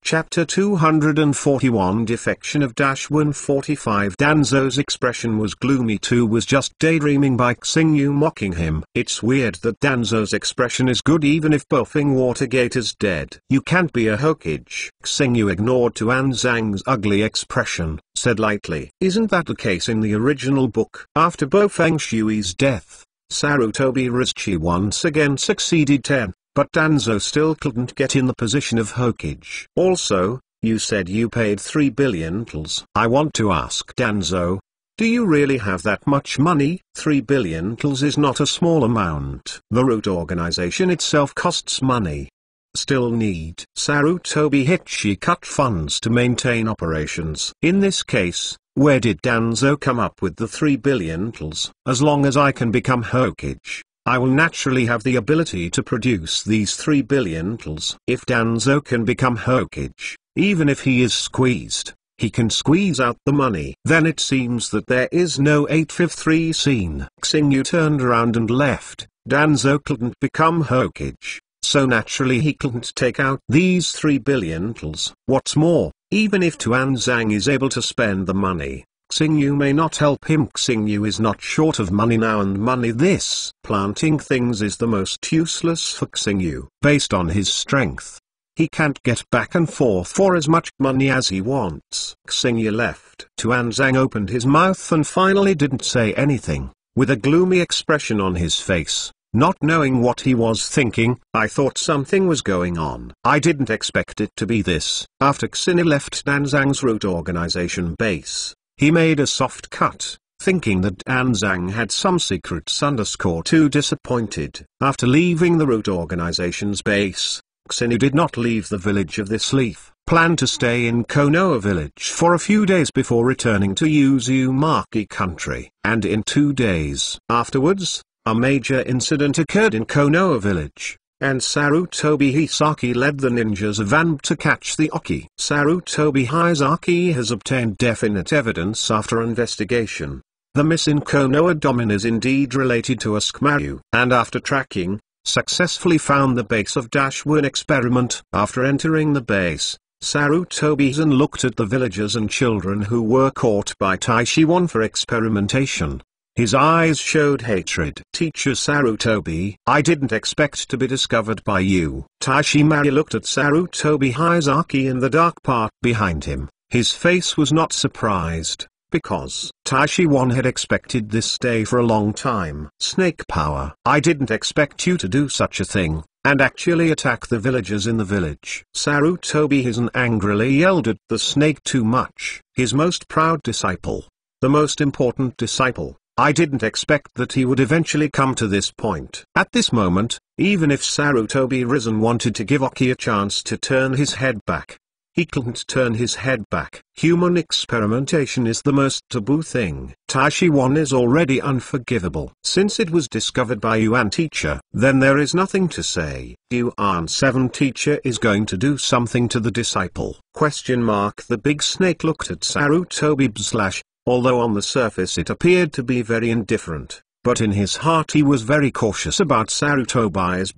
Chapter 241 Defection of -145. Danzo's expression was gloomy too. Was just daydreaming by Xingyu mocking him. It's weird that Danzo's expression is good even if Bofeng Watergate is dead. You can't be a Hokage. Xingyu ignored Danzang's ugly expression, said lightly. Isn't that the case in the original book? After Bofeng Shui's death, Sarutobi Rizchi once again succeeded 10. But Danzo still couldn't get in the position of Hokage. Also, you said you paid 3 billion tals. I want to ask Danzo, do you really have that much money? 3 billion tals is not a small amount. The root organization itself costs money. Still need Sarutobi Hichi cut funds to maintain operations. In this case, where did Danzo come up with the 3 billion tals? As long as I can become Hokage, I will naturally have the ability to produce these 3 billion tals. If Danzo can become Hokage, even if he is squeezed, he can squeeze out the money. Then it seems that there is no 853 scene. Xingyu turned around and left. Danzo couldn't become Hokage, so naturally he couldn't take out these 3 billion tals. What's more, even if Tuanzang is able to spend the money, Xingyu may not help him. Xingyu is not short of money now, and money this planting things is the most useless for Xingyu. Based on his strength, he can't get back and forth for as much money as he wants. Xingyu left. Tuanzang opened his mouth and finally didn't say anything, with a gloomy expression on his face. Not knowing what he was thinking, I thought something was going on. I didn't expect it to be this. After Xingyu left Danzang's root organization base, he made a soft cut, thinking that Danzang had some secrets _ too disappointed. After leaving the root organization's base, Xingyu did not leave the village of this leaf, planned to stay in Konoha village for a few days before returning to Uzumaki country. And in 2 days afterwards, a major incident occurred in Konoha village, and Sarutobi Hisaki led the ninjas of Anb to catch the Oki. Sarutobi Hisaki has obtained definite evidence after investigation. The miss in Konoha Domin is indeed related to Asukamaru, and after tracking, successfully found the base of -1 experiment. After entering the base, Sarutobi-san looked at the villagers and children who were caught by Taishi-1 for experimentation. His eyes showed hatred. Teacher Sarutobi, I didn't expect to be discovered by you. Taishi-Maru looked at Sarutobi Hizaki in the dark part behind him. His face was not surprised, because Taishi-1 had expected this day for a long time. Snake power. I didn't expect you to do such a thing, and actually attack the villagers in the village. Sarutobi-san angrily yelled at the snake too much. His most proud disciple. The most important disciple. I didn't expect that he would eventually come to this point. At this moment, even if Sarutobi-san wanted to give Oki a chance to turn his head back, he couldn't turn his head back. Human experimentation is the most taboo thing. Taishi-1 is already unforgivable. Since it was discovered by Yuan teacher, then there is nothing to say. Yuan 7 teacher is going to do something to the disciple. The big snake looked at Sarutobi/. Although on the surface it appeared to be very indifferent, but in his heart he was very cautious about Sarutobi's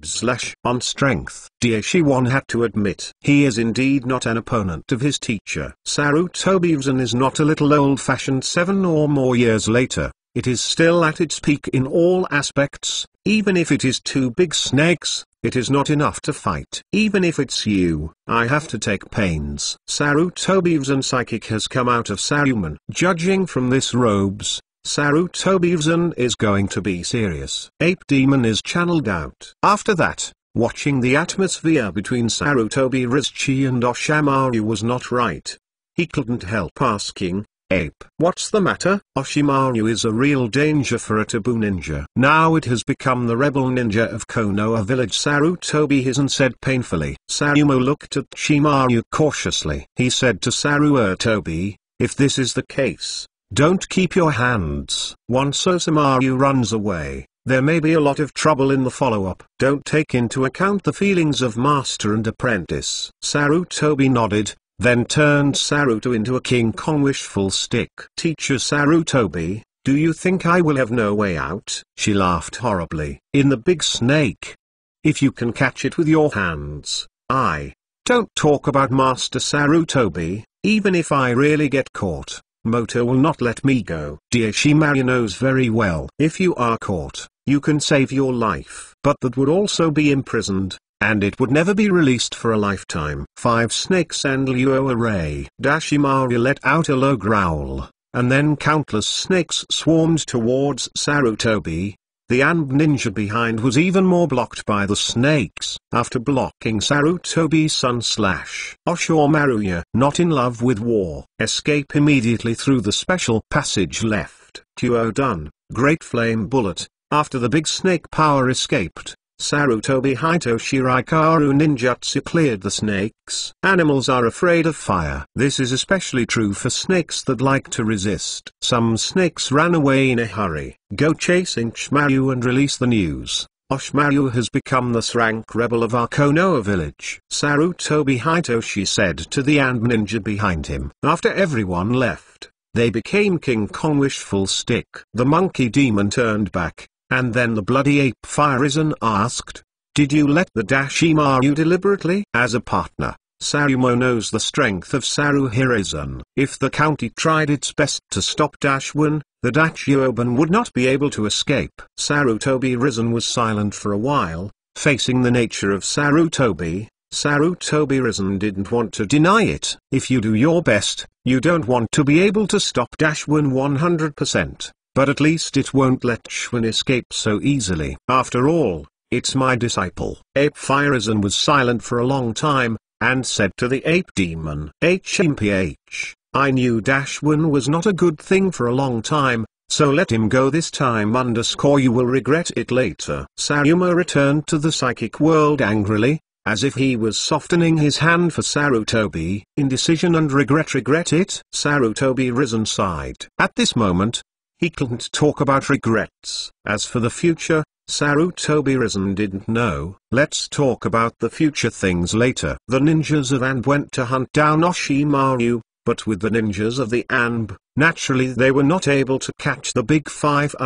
on strength. Taishi-1 had to admit he is indeed not an opponent of his teacher. Sarutobi-san is not a little old-fashioned 7 or more years later. It is still at its peak in all aspects. Even if it is 2 big snakes, it is not enough to fight. Even if it's you, I have to take pains. Sarutobi-san psychic has come out of Saruman. Judging from this robes, Sarutobi-san is going to be serious. Ape demon is channeled out. After that, watching the atmosphere between Sarutobi-Rizchi and Oshimaru was not right. He couldn't help asking, Ape, what's the matter? Oshimaru is a real danger for a taboo ninja. Now it has become the rebel ninja of Konoha village. Sarutobi-san said painfully. Sarumo looked at Oshimaru cautiously. He said to Sarutobi, if this is the case, don't keep your hands. Once Oshimaru runs away, there may be a lot of trouble in the follow-up. Don't take into account the feelings of master and apprentice. Sarutobi nodded, then turned Saruto into a King Kong wishful stick. Teacher Sarutobi, do you think I will have no way out? She laughed horribly. In the big snake. If you can catch it with your hands, don't talk about Master Sarutobi, even if I really get caught, Moto will not let me go. Oshimaru knows very well. If you are caught, you can save your life. But that would also be imprisoned, and it would never be released for a lifetime. 5 snakes and Luo array. Oshimaru let out a low growl, and then countless snakes swarmed towards Sarutobi. The Anb ninja behind was even more blocked by the snakes. After blocking Sarutobi-san / Oshimaru, not in love with war, escape immediately through the special passage left. Duo done. Great flame bullet. After the big snake power escaped, Sarutobi Hitoshi Raikaru ninjutsu cleared the snakes. Animals are afraid of fire. This is especially true for snakes that like to resist. Some snakes ran away in a hurry. Go chasing Oshimaru and release the news. Oshimaru has become the rank rebel of our Konoha village. Sarutobi Hitoshi said to the Anb ninja behind him. After everyone left, they became King Kong wishful stick. The monkey demon turned back. And then the bloody ape Fire-Risen asked, did you let the Oshimaru deliberately? As a partner, Sarumo knows the strength of Saruhira-san. If the county tried its best to stop Dashwan, the Dachiyoban would not be able to escape. Sarutobi-Risen was silent for a while, facing the nature of Sarutobi. Sarutobi-Risen didn't want to deny it. If you do your best, you don't want to be able to stop Dashwan 100%. But at least it won't let Shwan escape so easily. After all, it's my disciple. Ape Fire-Risen was silent for a long time, and said to the ape demon, HMPH, I knew Dashwan was not a good thing for a long time, so let him go this time you will regret it later. Sarumo returned to the psychic world angrily, as if he was softening his hand for Sarutobi. Indecision and regret it? Sarutobi-Risen sighed. At this moment, he couldn't talk about regrets. As for the future, Sarutobi-Risen didn't know. Let's talk about the future things later. The ninjas of Anb went to hunt down Oshimaru, but with the ninjas of the Anb, naturally they were not able to catch the big 5_7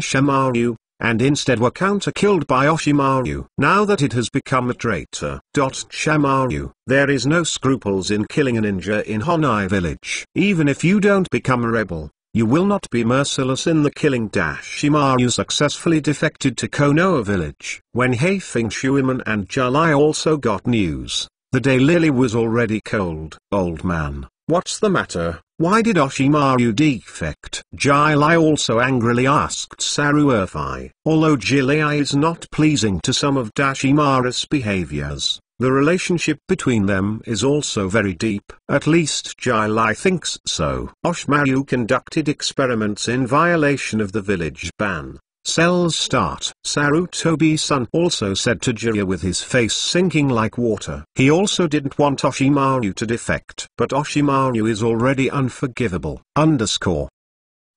Shimaru, and instead were counter-killed by Oshimaru. Now that it has become a traitor. Shamaru, there is no scruples in killing a ninja in Honai village. Even if you don't become a rebel, you will not be merciless in the killing. Shimaru successfully defected to Konoha village. When Heifeng Shuiman and Jalai also got news, the daylily was already cold. Old man, what's the matter? Why did Oshimaru defect? Jalai also angrily asked Saruerfai. Although Jalai is not pleasing to some of Dashimaru's behaviors, the relationship between them is also very deep. At least Jalai thinks so. Oshimaru conducted experiments in violation of the village ban. Cells start. Sarutobi-san also said to Jiraiya with his face sinking like water. He also didn't want Oshimaru to defect. But Oshimaru is already unforgivable.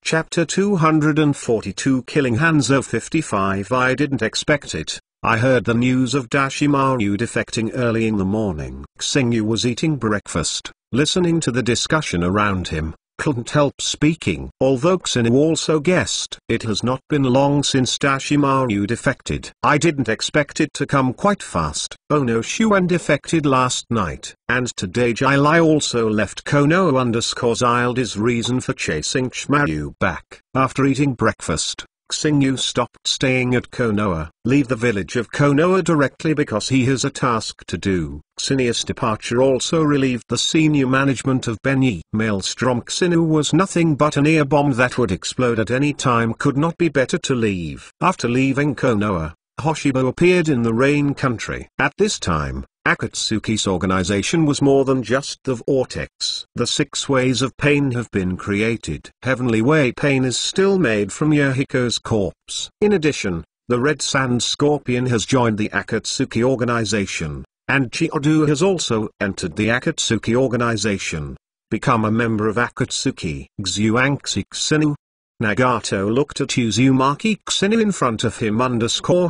Chapter 242 Killing Hanzo 55. I didn't expect it. I heard the news of Dashimaru defecting early in the morning. Xingyu was eating breakfast, listening to the discussion around him. Couldn't help speaking. Although Xingyu also guessed, it has not been long since Dashimaru defected. I didn't expect it to come quite fast. Ono Shuen defected last night, and today Jalai also left Konoha_Zild's reason for chasing Shimaru back. After eating breakfast, Xingyu stopped staying at Konoha. Leave the village of Konoha directly because he has a task to do. Xinia's departure also relieved the senior management of Benyi. Maelstrom Xinu was nothing but an ear bomb that would explode at any time. Could not be better to leave. After leaving Konoha, Hoshibo appeared in the Rain Country. At this time, Akatsuki's organization was more than just the vortex. The 6 ways of pain have been created. Heavenly Way pain is still made from Yahiko's corpse. In addition, the Red Sand Scorpion has joined the Akatsuki organization, and Chiyodu has also entered the Akatsuki organization. Become a member of Akatsuki. Xuanxi Xinu. Nagato looked at Uzumaki Xinu in front of him.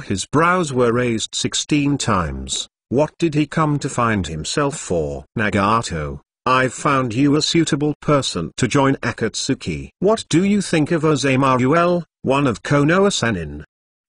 His brows were raised 16 times. What did he come to find himself for? Nagato, I've found you a suitable person to join Akatsuki. What do you think of Osamu, one of Konoha Senin?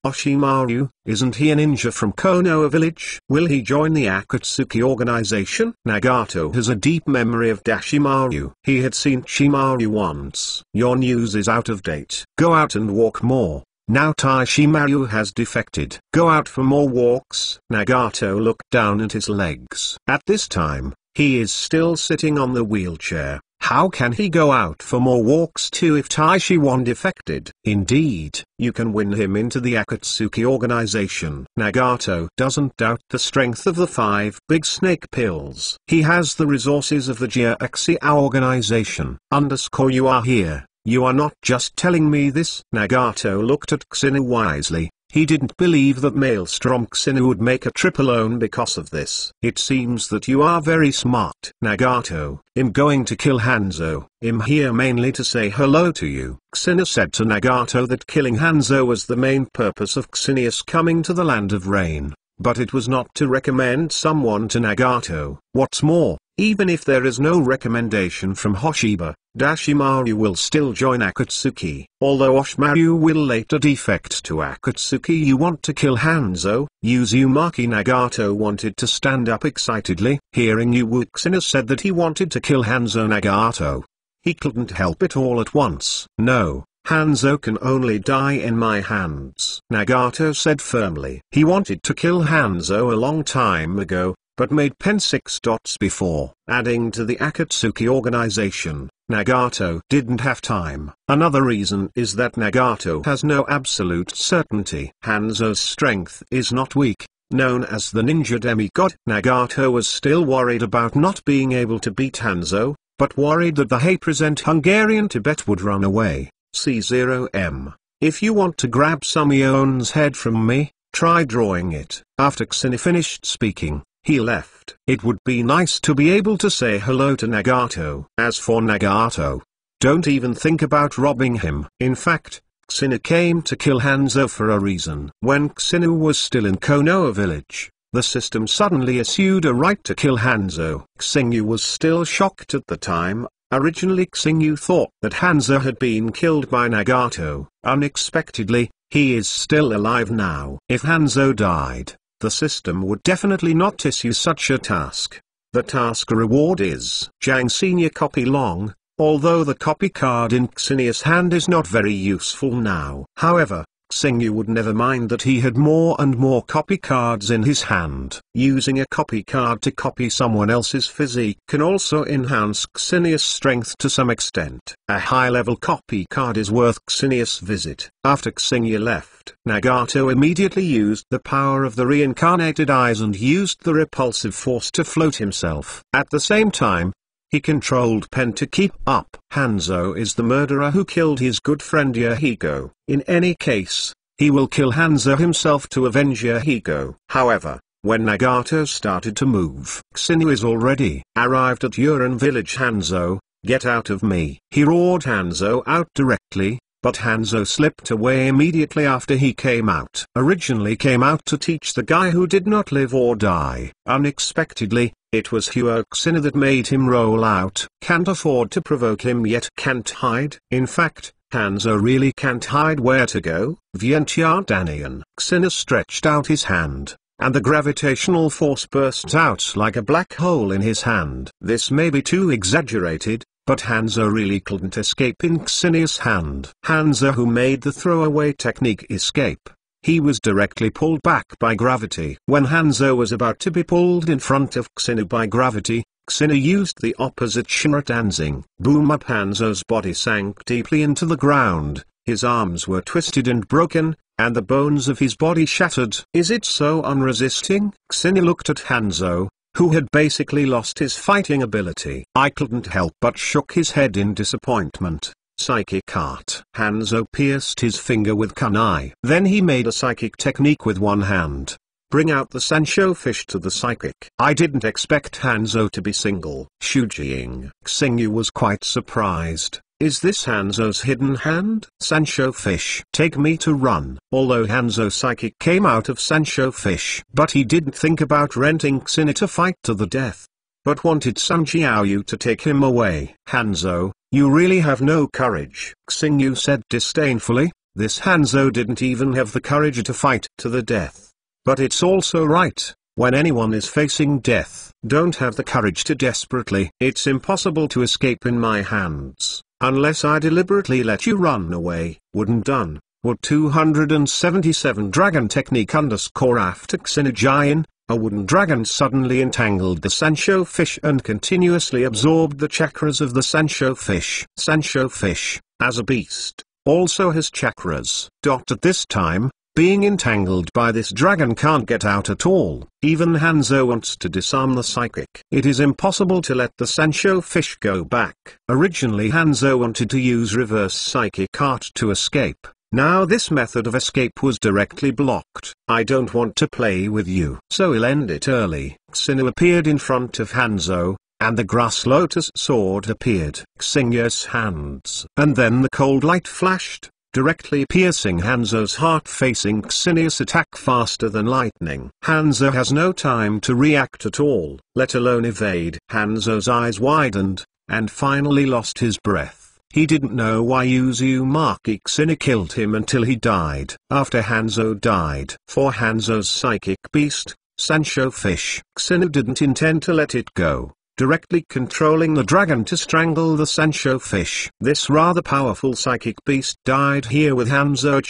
Oshimaru, isn't he a ninja from Konoha village? Will he join the Akatsuki organization? Nagato has a deep memory of Dashimaru. He had seen Shimaru once. Your news is out of date. Go out and walk more. Now Shimaru has defected. Go out for more walks. Nagato looked down at his legs. At this time, he is still sitting on the wheelchair. How can he go out for more walks too if Taishi defected? Indeed, you can win him into the Akatsuki organization. Nagato doesn't doubt the strength of the 5 big snake pills. He has the resources of the Jiaxia organization. You are here. You are not just telling me this. Nagato looked at Xinu wisely. He didn't believe that Maelstrom Xinu would make a trip alone because of this. It seems that you are very smart. Nagato, I'm going to kill Hanzo. I'm here mainly to say hello to you. Xinu said to Nagato that killing Hanzo was the main purpose of Xinia's coming to the Land of Rain, but it was not to recommend someone to Nagato. What's more, even if there is no recommendation from Hoshiba, Dashimaru will still join Akatsuki. Although Oshimaru will later defect to Akatsuki, you want to kill Hanzo? Uzumaki Nagato wanted to stand up excitedly. Hearing Xinu said that he wanted to kill Hanzo Nagato, he couldn't help it all at once. No, Hanzo can only die in my hands. Nagato said firmly. He wanted to kill Hanzo a long time ago, but made pen 6 dots before adding to the Akatsuki organization. Nagato didn't have time. Another reason is that Nagato has no absolute certainty. Hanzo's strength is not weak. Known as the ninja demigod, Nagato was still worried about not being able to beat Hanzo, but worried that the Hey-present Hungarian Tibet would run away. C0M. If you want to grab Sumion's head from me, try drawing it. After Xinu finished speaking, he left. It would be nice to be able to say hello to Nagato. As for Nagato, don't even think about robbing him. In fact, Xinu came to kill Hanzo for a reason. When Xinu was still in Konoha village, the system suddenly issued a right to kill Hanzo. Xingyu was still shocked at the time. Originally Xingyu thought that Hanzo had been killed by Nagato. Unexpectedly, he is still alive now. If Hanzo died, the system would definitely not issue such a task. The task reward is Jiang Senior copy long, although the copy card in Xinia's hand is not very useful now. However, Xingyu would never mind that he had more and more copy cards in his hand. Using a copy card to copy someone else's physique can also enhance Xinia's strength to some extent. A high-level copy card is worth Xinia's visit. After Xingyu left, Nagato immediately used the power of the reincarnated eyes and used the repulsive force to float himself. At the same time, he controlled Pen to keep up. Hanzo is the murderer who killed his good friend Yahiko. In any case, he will kill Hanzo himself to avenge Yahiko. However, when Nagato started to move, Xinu is already arrived at Uran village. Hanzo, get out of me! He roared Hanzo out directly, but Hanzo slipped away immediately after he came out. Originally came out to teach the guy who did not live or die. Unexpectedly, it was Xinu that made him roll out. Can't afford to provoke him yet. Can't hide. In fact, Hanzo really can't hide. Where to go? Vientiane Danian. Xinu stretched out his hand, and the gravitational force burst out like a black hole in his hand. This may be too exaggerated, but Hanzo really couldn't escape in Xinia's hand. Hanzo, who made the throwaway technique escape, he was directly pulled back by gravity. When Hanzo was about to be pulled in front of Xinu by gravity, Xinu used the opposite Shiradanzing. Boom up! Hanzo's body sank deeply into the ground, his arms were twisted and broken, and the bones of his body shattered. Is it so unresisting? Xinu looked at Hanzo, who had basically lost his fighting ability. I couldn't help but shook his head in disappointment. Psychic art. Hanzo pierced his finger with kunai. Then he made a psychic technique with one hand. Bring out the Sanshou fish to the psychic. I didn't expect Hanzo to be single. Shujing. Xingyu was quite surprised. Is this Hanzo's hidden hand? Sanshou fish. Take me to run. Although Hanzo's psychic came out of Sanshou fish, but he didn't think about renting Xinu to fight to the death, but wanted Sun Jiaoyu to take him away. Hanzo, you really have no courage, Xingyu said disdainfully. This Hanzo didn't even have the courage to fight to the death. But it's also right. When anyone is facing death, don't have the courage to desperately. It's impossible to escape in my hands, unless I deliberately let you run away. Wouldn't done. Would 277 Dragon Technique after Xinu a wooden dragon suddenly entangled the Sanshou fish and continuously absorbed the chakras of the Sanshou fish. Sanshou fish, as a beast, also has chakras. At this time, being entangled by this dragon can't get out at all. Even Hanzo wants to disarm the psychic. It is impossible to let the Sanshou fish go back. Originally Hanzo wanted to use reverse psychic art to escape. Now this method of escape was directly blocked. I don't want to play with you. So he'll end it early. Xinu appeared in front of Hanzo, and the grass lotus sword appeared. Xingyu's hands. And then the cold light flashed, directly piercing Hanzo's heart. Facing Xinius attack faster than lightning. Hanzo has no time to react at all, let alone evade. Hanzo's eyes widened, and finally lost his breath. He didn't know why Uzumaki Xinu killed him until he died. After Hanzo died, for Hanzo's psychic beast, Sanshou fish, Xinu didn't intend to let it go, directly controlling the dragon to strangle the Sanshou fish. This rather powerful psychic beast died here with Hanzo.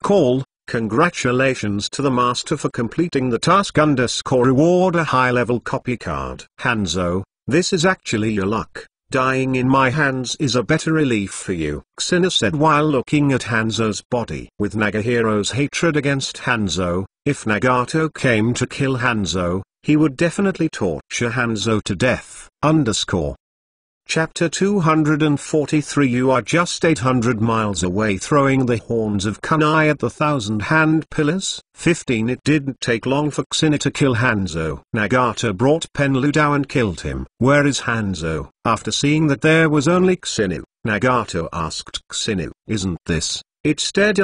Call, congratulations to the master for completing the task. Reward a high-level copy card. Hanzo, this is actually your luck. Dying in my hands is a better relief for you, Xinu said while looking at Hanzo's body. With Nagahiro's hatred against Hanzo, if Nagato came to kill Hanzo, he would definitely torture Hanzo to death. Chapter 243. You are just 800 miles away throwing the horns of kunai at the 1,000-hand pillars. 15. It didn't take long for Xinu to kill Hanzo. Nagato brought Penlu Dao and killed him. Where is Hanzo? After seeing that there was only Xinu, Nagato asked Xinu, isn't this? It's dead.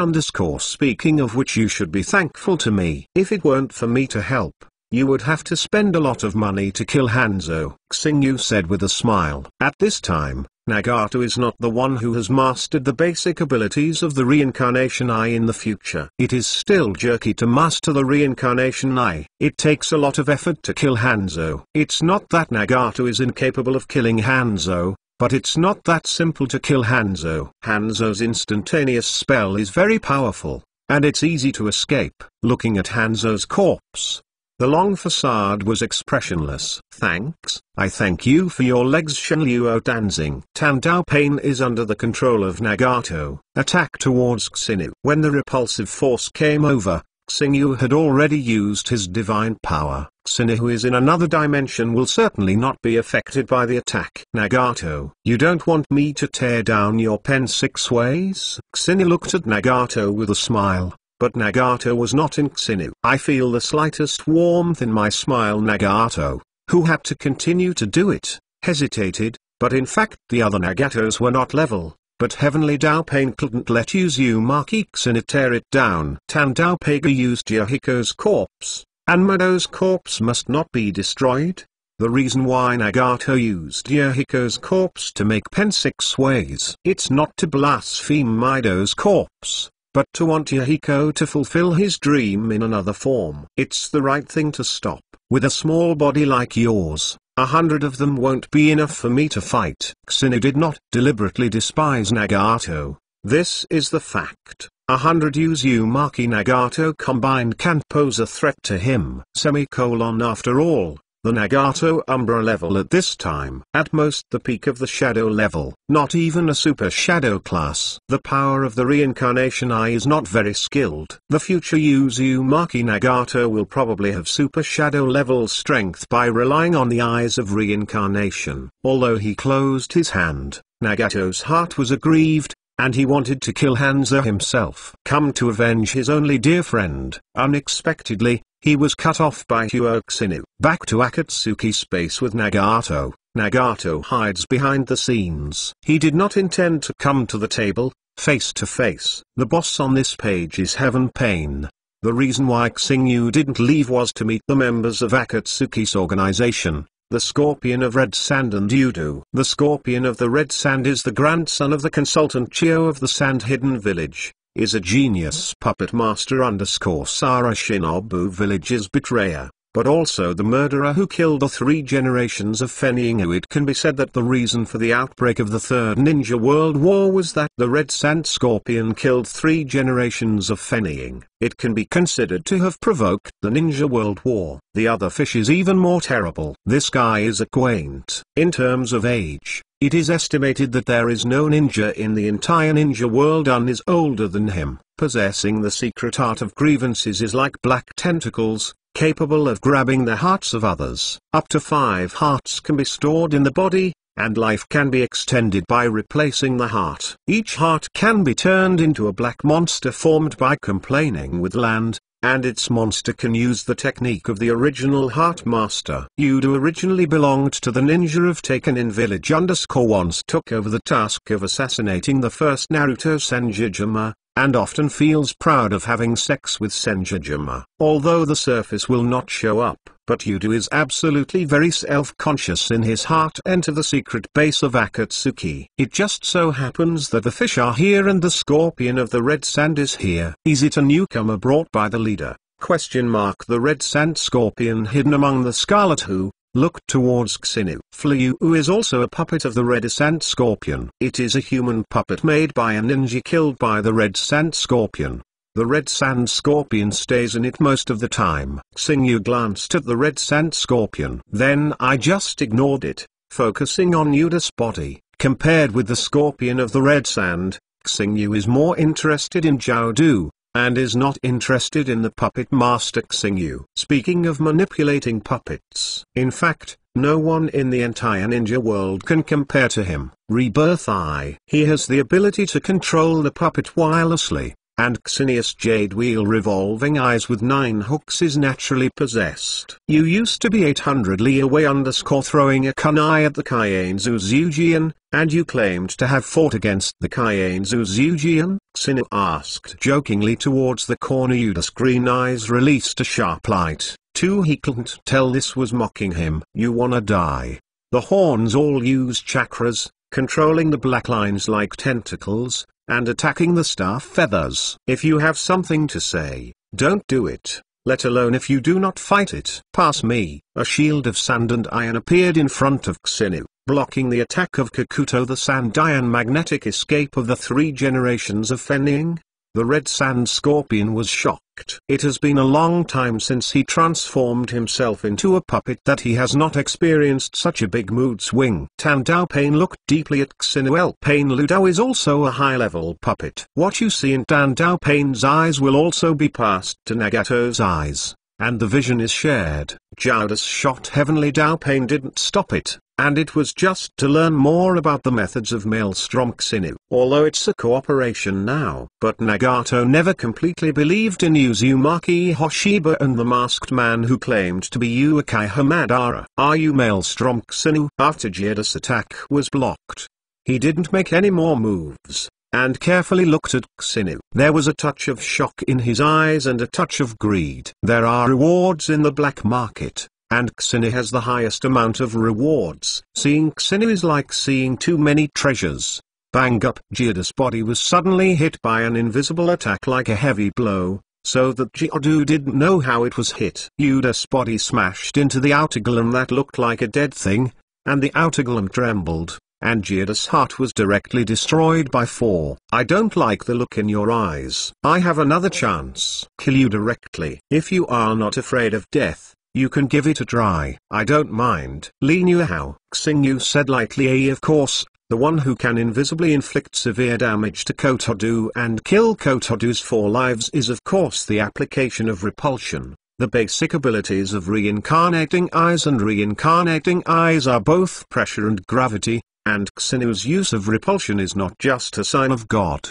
Speaking of which, you should be thankful to me. If it weren't for me to help, you would have to spend a lot of money to kill Hanzo, Xingyu said with a smile. At this time, Nagato is not the one who has mastered the basic abilities of the reincarnation eye in the future. It is still jerky to master the reincarnation eye. It takes a lot of effort to kill Hanzo. It's not that Nagato is incapable of killing Hanzo, but it's not that simple to kill Hanzo. Hanzo's instantaneous spell is very powerful, and it's easy to escape. Looking at Hanzo's corpse, the long facade was expressionless. Thanks, I thank you for your legs, Shenluo Danzing. Tandao Pain is under the control of Nagato. Attack towards Xingyu. When the repulsive force came over, Xingyu had already used his divine power. Xingyu, who is in another dimension, will certainly not be affected by the attack. Nagato, you don't want me to tear down your pen 6 ways? Xingyu looked at Nagato with a smile. But Nagato was not in Xingyu. I feel the slightest warmth in my smile. Nagato, who had to continue to do it, hesitated, but in fact the other Nagatos were not level. But Heavenly Dao Pain couldn't let Uzumaki Xingyu tear it down. Tandao Pega used Yahiko's corpse, and Mido's corpse must not be destroyed. The reason why Nagato used Yahiko's corpse to make pen 6 ways. It's not to blaspheme Mido's corpse, but to want Yahiko to fulfill his dream in another form. It's the right thing to stop. With a small body like yours, 100 of them won't be enough for me to fight. Xingyu did not deliberately despise Nagato. This is the fact. 100 Uzumaki Nagato combined can't pose a threat to him. After all, the Nagato Umbra level at this time, at most the peak of the shadow level, not even a super shadow class. The power of the reincarnation eye is not very skilled. The future Uzumaki Nagato will probably have super shadow level strength by relying on the eyes of reincarnation. Although he closed his hand, Nagato's heart was aggrieved, and he wanted to kill Hanzo himself. Come to avenge his only dear friend. Unexpectedly, he was cut off by Huo Xingyu. Back to Akatsuki space with Nagato. Nagato hides behind the scenes. He did not intend to come to the table, face to face. The boss on this page is Heaven Pain. The reason why Xingyu didn't leave was to meet the members of Akatsuki's organization, the Scorpion of Red Sand and Yudo. The Scorpion of the Red Sand is the grandson of the consultant Chio of the Sand Hidden Village, is a genius puppet master _ Sara Shinobu Village's betrayer, but also the murderer who killed the 3 generations of Fennying. It can be said that the reason for the outbreak of the Third Ninja World War was that the Red Sand Scorpion killed 3 generations of Fennying. It can be considered to have provoked the Ninja World War. The other fish is even more terrible. This guy is a quaint. In terms of age, it is estimated that there is no ninja in the entire ninja world is older than him. Possessing the secret art of grievances is like black tentacles, capable of grabbing the hearts of others. Up to 5 hearts can be stored in the body, and life can be extended by replacing the heart. Each heart can be turned into a black monster formed by complaining with land, and its monster can use the technique of the original Heart Master. Yudo originally belonged to the ninja of Takenin Village once took over the task of assassinating the first Naruto Senjujima, and often feels proud of having sex with Senjujima. Although the surface will not show up, but Yudo is absolutely very self-conscious in his heart. Enter the secret base of Akatsuki. It just so happens that the fish are here and the Scorpion of the Red Sand is here. Is it a newcomer brought by the leader? The Red Sand Scorpion hidden among the Scarlet Who looked towards Xingyu. Fliu is also a puppet of the Red Sand Scorpion. It is a human puppet made by a ninja killed by the Red Sand Scorpion. The Red Sand Scorpion stays in it most of the time. Xingyu glanced at the Red Sand Scorpion. Then I just ignored it, focusing on Yuda's body. Compared with the Scorpion of the Red Sand, Xingyu is more interested in Jiaodu, and is not interested in the puppet master Xingyu. Speaking of manipulating puppets, in fact, no one in the entire ninja world can compare to him. Rebirth Eye. He has the ability to control the puppet wirelessly, and Xenius Jade Wheel Revolving Eyes with 9 hooks is naturally possessed. You used to be 800 li away throwing a kunai at the Kaienzu Zujian, and you claimed to have fought against the Kaienzu Zujian? Xingyu asked jokingly towards the corner. Yuda's green eyes released a sharp light. He couldn't tell this was mocking him. You wanna die? The horns all use chakras, controlling the black lines like tentacles, and attacking the star feathers. If you have something to say, don't do it, let alone if you do not fight it. Pass me. A shield of sand and iron appeared in front of Xinu, blocking the attack of Kakuto, the sand-iron magnetic escape of the 3 generations of Fenning. The red sand scorpion was shocked. It has been a long time since he transformed himself into a puppet that he has not experienced such a big mood swing. Tan Dao Pain looked deeply at Xinu. Pain Ludao is also a high-level puppet. What you see in Tan Dao Pain's eyes will also be passed to Nagato's eyes, and the vision is shared. Jiaoda's shot Heavenly Dao Pain didn't stop it, and it was just to learn more about the methods of Maelstrom Xinu. Although it's a cooperation now. But Nagato never completely believed in Uzumaki Hoshiba and the masked man who claimed to be Uekai Hamadara. Are you Maelstrom Xinu? After Jiaoda's attack was blocked, he didn't make any more moves, and carefully looked at Xinu. There was a touch of shock in his eyes and a touch of greed. There are rewards in the black market, and Xinu has the highest amount of rewards. Seeing Xinu is like seeing too many treasures. Bang up! Jiaoda's body was suddenly hit by an invisible attack like a heavy blow, so that Jiaoda didn't know how it was hit. Jiaoda's body smashed into the outer golem that looked like a dead thing, and the outer golem trembled, and Jiaoda's heart was directly destroyed by 4. I don't like the look in your eyes. I have another chance. Kill you directly. If you are not afraid of death, you can give it a try. I don't mind. Li Nuhao, Xingyu said lightly. Of course, the one who can invisibly inflict severe damage to Kotodu and kill Kotodu's 4 lives is of course the application of repulsion. The basic abilities of reincarnating eyes and reincarnating eyes are both pressure and gravity, and Xinu's use of repulsion is not just a sign of God.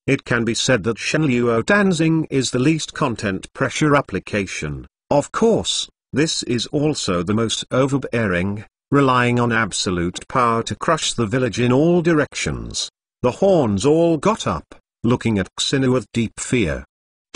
It can be said that Shenluo Danzing is the least content pressure application. Of course, this is also the most overbearing, relying on absolute power to crush the village in all directions. The horns all got up, looking at Xinu with deep fear.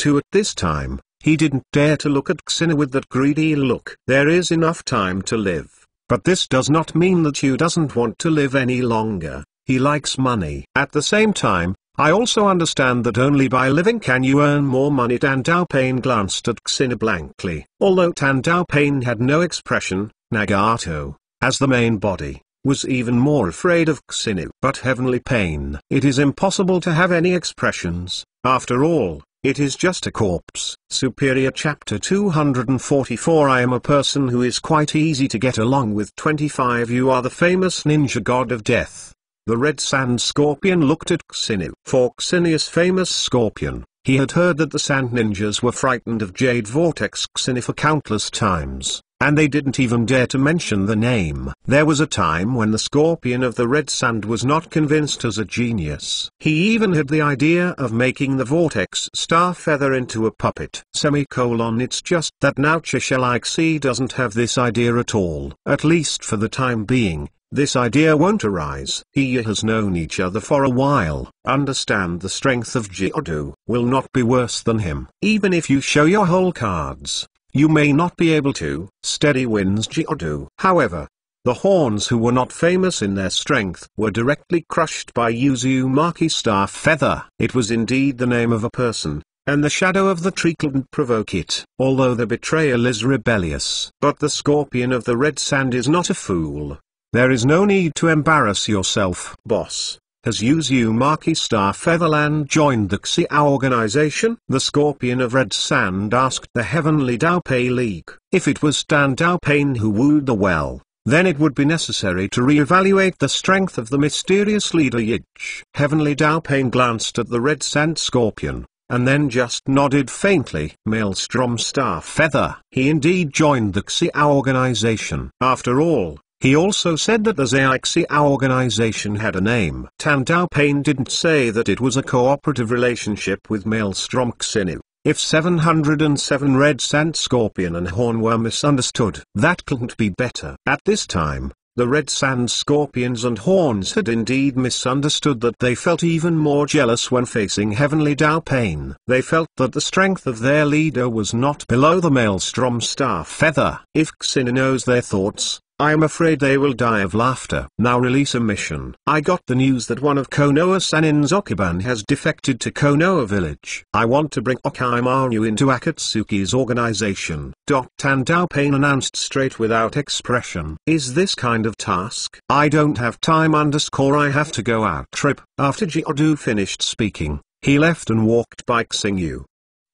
At this time, he didn't dare to look at Xinu with that greedy look. There is enough time to live, but this does not mean that you doesn't want to live any longer. He likes money. At the same time, I also understand that only by living can you earn more money. Tan Dao Pain glanced at Xinu blankly. Although Tan Dao Pain had no expression, Nagato, as the main body, was even more afraid of Xinu. But Heavenly Pain, it is impossible to have any expressions. After all, it is just a corpse. Superior Chapter 244. I am a person who is quite easy to get along with. 25. You are the famous ninja god of death. The red sand scorpion looked at Xinu. For Xinius famous scorpion, he had heard that the sand ninjas were frightened of Jade Vortex Xinu for countless times, and they didn't even dare to mention the name. There was a time when the scorpion of the red sand was not convinced as a genius. He even had the idea of making the Vortex Star Feather into a puppet. It's just that now Chishelaxi doesn't have this idea at all. At least for the time being. This idea won't arise. He has known each other for a while. Understand the strength of Jiaodu will not be worse than him. Even if you show your whole cards, you may not be able to. Steady wins Jiaodu. However, the horns who were not famous in their strength were directly crushed by Uzumaki Star Feather. It was indeed the name of a person, and the shadow of the tree couldn't provoke it. Although the betrayal is rebellious. But the scorpion of the red sand is not a fool. There is no need to embarrass yourself. Boss, has Uzumaki Star Featherland joined the Xiao organization? The Scorpion of Red Sand asked the Heavenly Dao Pei League. If it was Tan Dao Pain who wooed the well, then it would be necessary to re-evaluate the strength of the mysterious leader Yich. Heavenly Dao Pain glanced at the Red Sand Scorpion, and then just nodded faintly. Maelstrom Star Feather. He indeed joined the Xiao organization. After all, he also said that the Xiao organization had a name. Tan Dao Pain didn't say that it was a cooperative relationship with Maelstrom Xinu. If 707 Red Sand Scorpion and Horn were misunderstood, that couldn't be better. At this time, the Red Sand Scorpions and Horns had indeed misunderstood that. They felt even more jealous when facing Heavenly Dao Pain. They felt that the strength of their leader was not below the Maelstrom Star Feather. If Xinu knows their thoughts, I am afraid they will die of laughter. Now release a mission. I got the news that one of Konoha Sanin's Okiban has defected to Konoha village. I want to bring Okimaru into Akatsuki's organization. Tandao Pain announced straight without expression. Is this kind of task? I don't have time _ I have to go out trip. After Geodu finished speaking, he left and walked by Xingyu.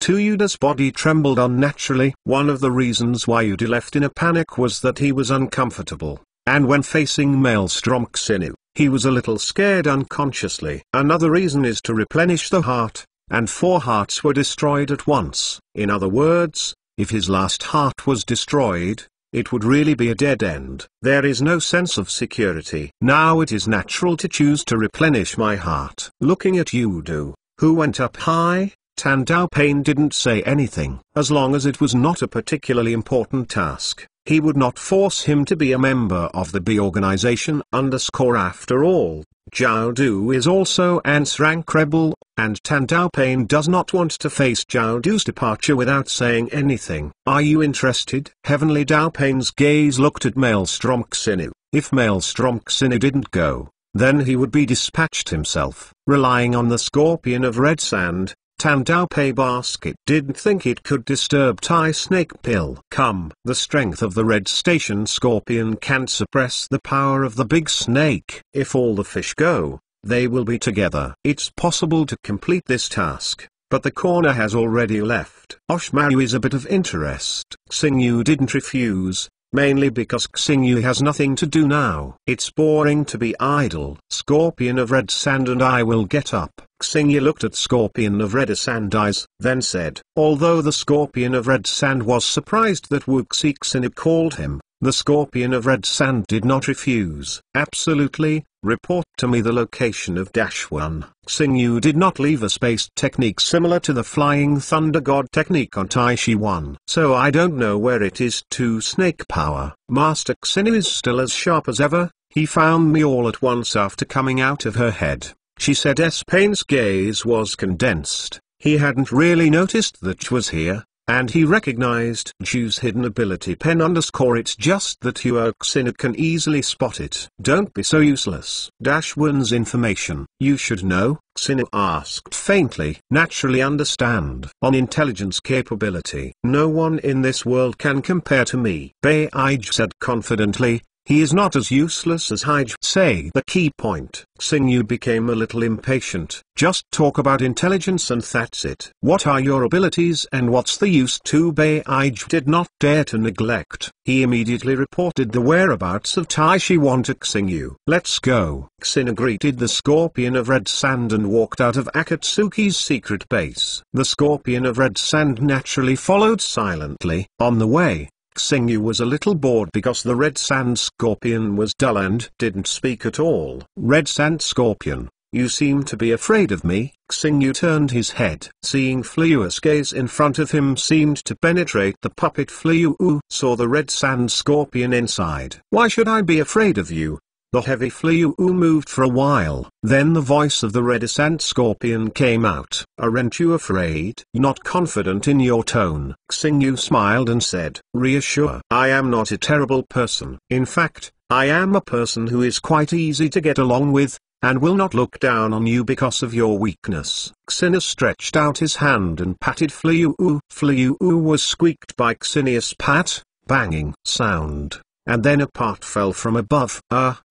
Tsuyuda's body trembled unnaturally. One of the reasons why Yuda left in a panic was that he was uncomfortable, and when facing Maelstrom Xingyu, he was a little scared unconsciously. Another reason is to replenish the heart, and 4 hearts were destroyed at once. In other words, if his last heart was destroyed, it would really be a dead end. There is no sense of security. Now it is natural to choose to replenish my heart. Looking at Yuda, who went up high, Tandao Pain didn't say anything. As long as it was not a particularly important task, he would not force him to be a member of the B organization _ after all, Jiaodu is also an S-rank rebel, and Tandao Pain does not want to face Jiaodu's departure without saying anything. Are you interested? Heavenly Dao Pain's gaze looked at Maelstrom Xingyu. If Maelstrom Xingyu didn't go, then he would be dispatched himself. Relying on the Scorpion of Red Sand, Tandao Pei Basket didn't think it could disturb Tai Snake Pill. Come. The strength of the Red Station Scorpion can't suppress the power of the big snake. If all the fish go, they will be together. It's possible to complete this task, but the corner has already left. Oshmaru is a bit of interest. Xingyu didn't refuse, mainly because Xingyu has nothing to do now. It's boring to be idle. Scorpion of Red Sand and I will get up. Xingyu looked at Scorpion of Red Sand eyes, then said. Although the Scorpion of Red Sand was surprised that Wuxi Xingyu called him, the Scorpion of Red Sand did not refuse. Absolutely, report to me the location of -1. Xingyu did not leave a space technique similar to the Flying Thunder God technique on Taishi 1. So I don't know where it is. To snake power. Master Xingyu is still as sharp as ever. He found me all at once after coming out of her head. She said. Pain's gaze was condensed. He hadn't really noticed that Ch was here, and he recognized Ju's hidden ability pen _ it's just that Xingyu can easily spot it. Don't be so useless. -1's information. You should know, Xingyu asked faintly. Naturally understand. On intelligence capability. No one in this world can compare to me. Beige said confidently. He is not as useless as Hige say. The key point. Xingyu became a little impatient. Just talk about intelligence and that's it. What are your abilities and what's the use to? Beige did not dare to neglect. He immediately reported the whereabouts of Taishi 1 to Xingyu. Let's go. Xingyu greeted the Scorpion of Red Sand and walked out of Akatsuki's secret base. The Scorpion of Red Sand naturally followed silently. On the way, Xingyu was a little bored because the Red Sand Scorpion was dull and didn't speak at all. Red Sand Scorpion, you seem to be afraid of me. Xingyu turned his head. Seeing Fliu's gaze in front of him seemed to penetrate the puppet. Fliu saw the Red Sand Scorpion inside. Why should I be afraid of you? The heavy Fliu moved for a while. Then the voice of the Red Sand Scorpion came out. Aren't you afraid? Not confident in your tone. Xingyu smiled and said, reassure. I am not a terrible person. In fact, I am a person who is quite easy to get along with, and will not look down on you because of your weakness. Xingyu stretched out his hand and patted Fliu. Fliu was squeaked by Xingyu's pat, banging sound. And then a part fell from above.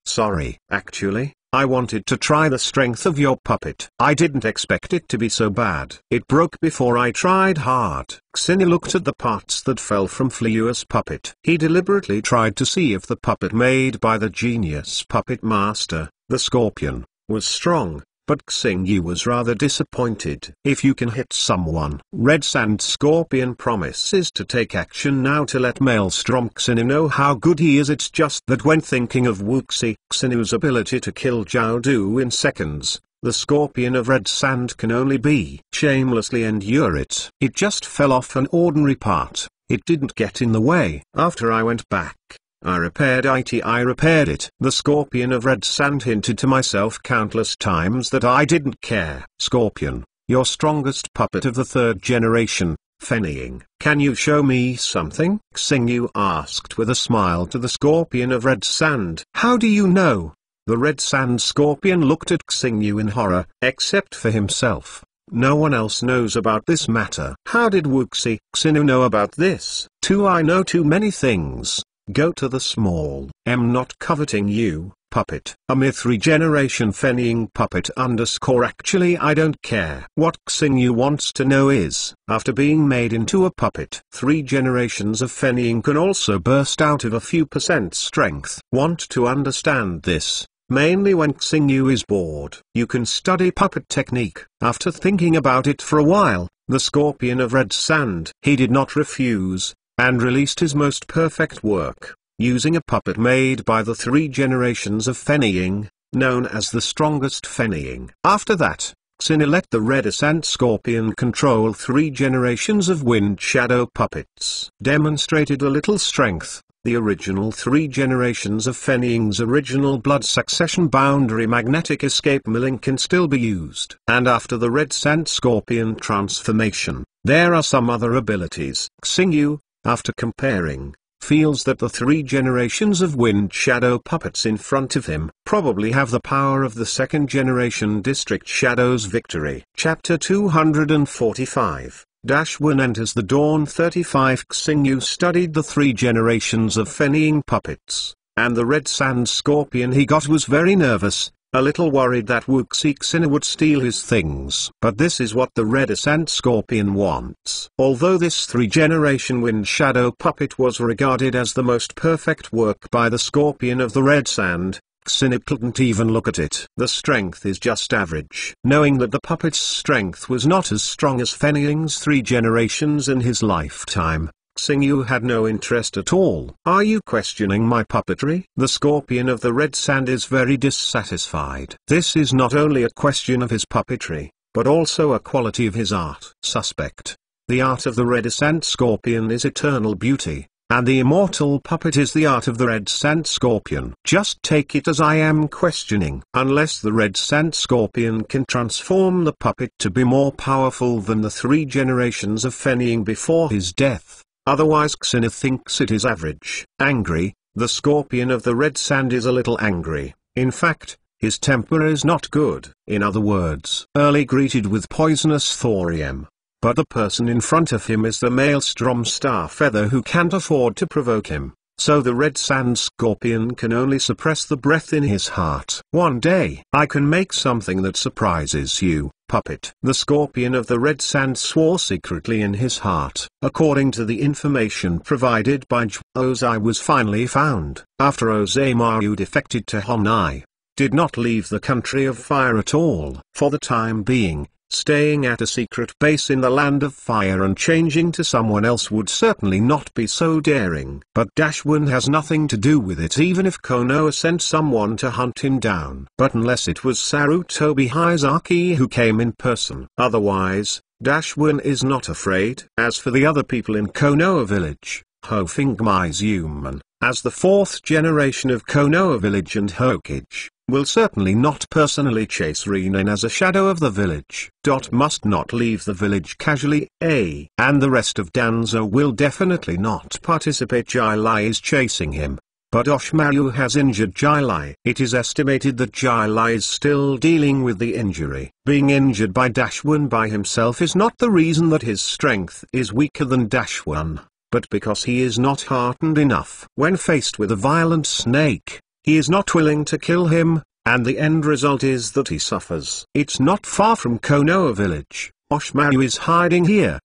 Sorry. Actually, I wanted to try the strength of your puppet. I didn't expect it to be so bad. It broke before I tried hard. Xingyu looked at the parts that fell from Fliu's puppet. He deliberately tried to see if the puppet made by the genius puppet master, the Scorpion, was strong. But Xingyu was rather disappointed. If you can hit someone, Red Sand Scorpion promises to take action now to let Maelstrom Xingyu know how good he is. It's just that when thinking of Wuxi Xingyu's ability to kill Jiaodu in seconds, the Scorpion of Red Sand can only be shamelessly endure it. It just fell off an ordinary part. It didn't get in the way. After I went back, I repaired it. The Scorpion of Red Sand hinted to myself countless times that I didn't care. Scorpion, your strongest puppet of the 3rd generation, Fennying. Can you show me something? Xingyu asked with a smile to the scorpion of red sand. How do you know? The red sand scorpion looked at Xingyu in horror. Except for himself, no one else knows about this matter. How did Wuxi Xinu know about this? Too, I know too many things. Go to the small. Am not coveting you, puppet. A myth regeneration fennying puppet _ actually I don't care. What Xingyu wants to know is, after being made into a puppet, 3 generations of fennying can also burst out of a few % strength. Want to understand this? Mainly when Xingyu is bored. You can study puppet technique. After thinking about it for a while, the scorpion of red sand, he did not refuse, and released his most perfect work, using a puppet made by the 3 generations of fennying, known as the strongest fennying. After that, Xinu let the red sand scorpion control 3 generations of wind shadow puppets. Demonstrated a little strength. The original 3 generations of fennying's original blood succession boundary magnetic escape milling can still be used. And after the red sand scorpion transformation, there are some other abilities. Xingyu, after comparing, feels that the 3 generations of wind shadow puppets in front of him probably have the power of the 2nd generation District Shadow's victory. Chapter 245 1 enters the dawn. 35 Xingyu studied the 3 generations of fennying puppets, and the red sand scorpion he got was very nervous, a little worried that Wuxi Xinu would steal his things. But this is what the red sand scorpion wants. Although this 3 generation wind shadow puppet was regarded as the most perfect work by the scorpion of the red sand, Xinu couldn't even look at it. The strength is just average. Knowing that the puppet's strength was not as strong as fennying's 3 generations in his lifetime, Xingyu had no interest at all. Are you questioning my puppetry? The scorpion of the red sand is very dissatisfied. This is not only a question of his puppetry, but also a quality of his art. Suspect. The art of the red sand scorpion is eternal beauty, and the immortal puppet is the art of the red sand scorpion. Just take it as I am questioning. Unless the red sand scorpion can transform the puppet to be more powerful than the 3 generations of fennying before his death. Otherwise Xinu thinks it is average. Angry, the scorpion of the red sand is a little angry. In fact, his temper is not good. In other words, early greeted with poisonous thorium. But the person in front of him is the maelstrom starfeather who can't afford to provoke him, so the red sand scorpion can only suppress the breath in his heart. One day, I can make something that surprises you, puppet. The scorpion of the red sand swore secretly in his heart. According to the information provided by Ozai was finally found, after Ozemaru defected to Honai, did not leave the country of fire at all. For the time being, staying at a secret base in the land of fire and changing to someone else would certainly not be so daring. But Dashwin has nothing to do with it, even if Konoha sent someone to hunt him down. But unless it was Sarutobi Hizaki who came in person. Otherwise, Dashwin is not afraid. As for the other people in Konoha village, Hofingmaizuman, as the 4th generation of Konoha village and Hokage, will certainly not personally chase Rinin as a shadow of the village. Must not leave the village casually. And the rest of Danzo will definitely not participate. Jai is chasing him, but Oshimaru has injured Jai. It is estimated that Jai is still dealing with the injury. Being injured by Dashwin by himself is not the reason that his strength is weaker than Dashwin, but because he is not heartened enough. When faced with a violent snake, he is not willing to kill him, and the end result is that he suffers. It's not far from Konoha village. Oshimaru is hiding here.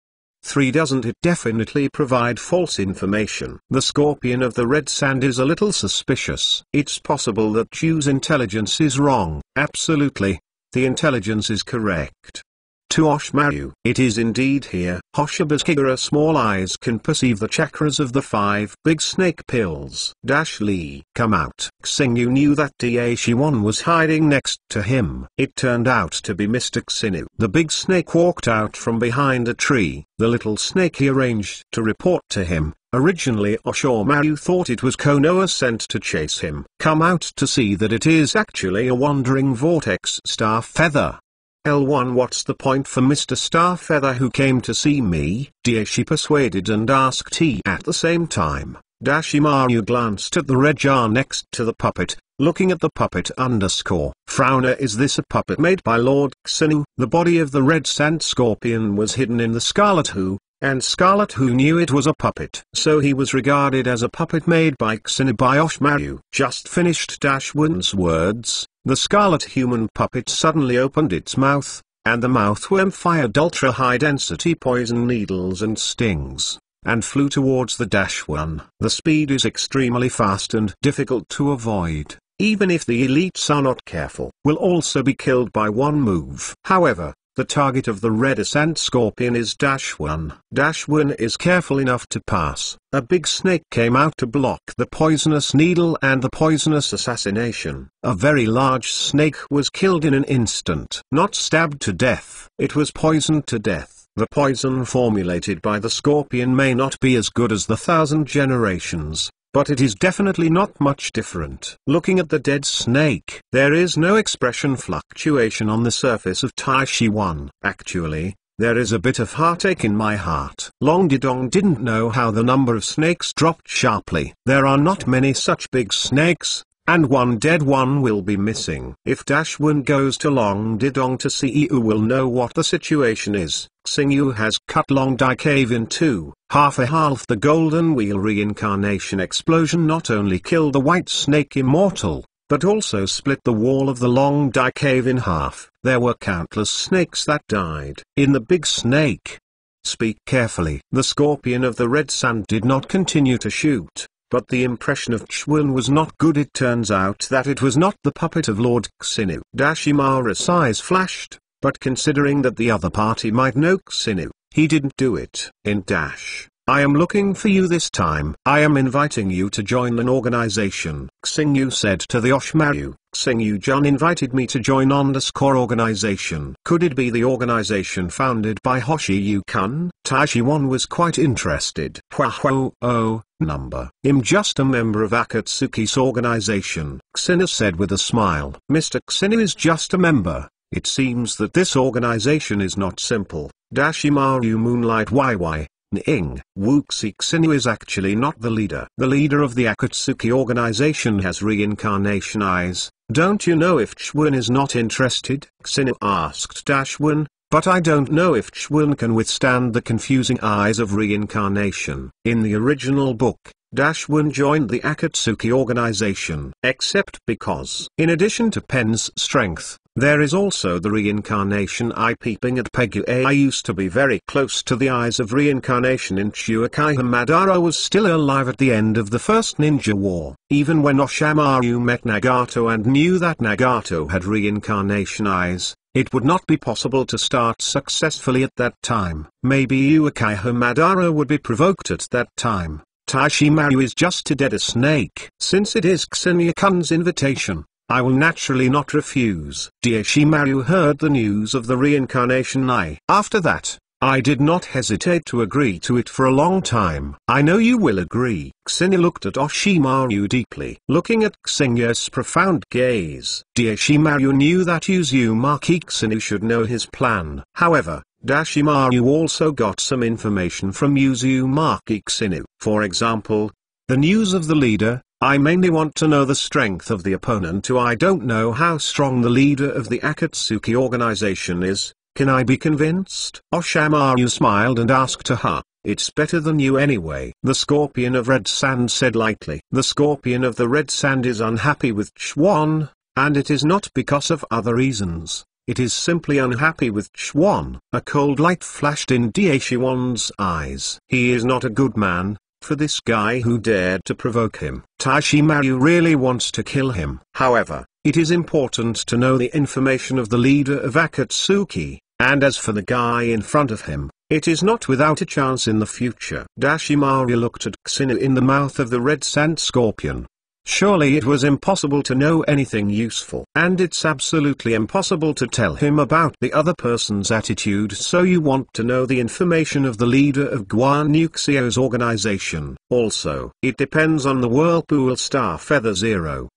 3. Doesn't it definitely provide false information? The scorpion of the red sand is a little suspicious. It's possible that Chu's intelligence is wrong. Absolutely. The intelligence is correct. To Oshimaru, it is indeed here. Hoshiba's Kigura small eyes can perceive the chakras of the 5 big snake pills. Lee, come out. Xingyu knew that Daishiwan was hiding next to him. It turned out to be Mr. Xinu. The big snake walked out from behind a tree. The little snake he arranged to report to him. Originally Oshimaru thought it was Konoha sent to chase him. Come out to see that it is actually a wandering vortex star feather. L1 What's the point for Mr. Starfeather who came to see me? She persuaded and asked he at the same time. Dashimaru glanced at the red jar next to the puppet, looking at the puppet _ Frowner Is this a puppet made by Lord Xenu? The body of the red sand scorpion was hidden in the Scarlet Who, and Scarlet Who knew it was a puppet. So he was regarded as a puppet made by Xenu by Oshmaru. Just finished Dashwin's words, the scarlet human puppet suddenly opened its mouth, and the mouthworm fired ultra-high-density poison needles and stings, and flew towards the Dashwin. The speed is extremely fast and difficult to avoid. Even if the elites are not careful, will also be killed by one move. However, the target of the red sand scorpion is Dashwin. Dashwin is careful enough to pass. A big snake came out to block the poisonous needle and the poisonous assassination. A very large snake was killed in an instant. Not stabbed to death. It was poisoned to death. The poison formulated by the scorpion may not be as good as the 1,000 generations, but it is definitely not much different. Looking at the dead snake, there is no expression fluctuation on the surface of Taishi-1. Actually, there is a bit of heartache in my heart. Long Didong didn't know how the number of snakes dropped sharply. There are not many such big snakes, and one dead one will be missing. If Dashwin goes to Long Didong to see, you will know what the situation is. Xingyu has cut Long Di Cave in two. Half. The Golden Wheel reincarnation explosion not only killed the white snake immortal, but also split the wall of the Long Di Cave in half. There were countless snakes that died. In the big snake. Speak carefully. The scorpion of the red sand did not continue to shoot, but the impression of Chwin was not good. It turns out that it was not the puppet of Lord Xenu. Dashimaru's eyes flashed, but considering that the other party might know Xenu, he didn't do it. In Dash, I am looking for you this time. I am inviting you to join an organization. Xingyu said to the Oshmaru. Xingyu-jun invited me to join organization. Could it be the organization founded by Hoshi-yu-kun? Taishi-1 was quite interested. I'm just a member of Akatsuki's organization, Xenu said with a smile. Mr. Xenu is just a member. It seems that this organization is not simple. Dashimaru Moonlight YY. Ning. Wuxi Xenu is actually not the leader. The leader of the Akatsuki organization has reincarnation eyes. Don't you know if Chwin is not interested? Xenu asked Dashwin, but I don't know if Chwin can withstand the confusing eyes of reincarnation. In the original book, Dashwin joined the Akatsuki organization, except because, in addition to Pen's strength, there is also the reincarnation eye peeping at Pegu. I used to be very close to the eyes of reincarnation in Chuakaiha. Madara was still alive at the end of the first ninja war. Even when Oshamaru met Nagato and knew that Nagato had reincarnation eyes, it would not be possible to start successfully at that time. Maybe Uchiha Madara would be provoked at that time. Taishimaru is just to dead a snake. Since it is Xenu-kun's invitation, I will naturally not refuse. Daishimaru heard the news of the reincarnation eye. After that, I did not hesitate to agree to it for a long time. I know you will agree. Xenu looked at Oshimaru deeply. Looking at Xenu's profound gaze, Daishimaru knew that Uzumaki Xenu should know his plan. However, Dashimaru also got some information from Uzumaki Xenu. For example, the news of the leader. I mainly want to know the strength of the opponent who I don't know how strong the leader of the Akatsuki organization is. Can I be convinced? Oshamaru smiled and asked her. It's better than you anyway. The scorpion of red sand said lightly. The scorpion of the red sand is unhappy with Chwon, and it is not because of other reasons. It is simply unhappy with Chwon. A cold light flashed in Daishiwan's eyes. He is not a good man. For this guy who dared to provoke him. Taishimaru really wants to kill him. However, it is important to know the information of the leader of Akatsuki, and as for the guy in front of him, it is not without a chance in the future. Dashimaru looked at Xenu in the mouth of the red sand scorpion. Surely it was impossible to know anything useful. And it's absolutely impossible to tell him about the other person's attitude. So you want to know the information of the leader of Guanyuxio's organization. Also, it depends on the Whirlpool Starfeather 0_.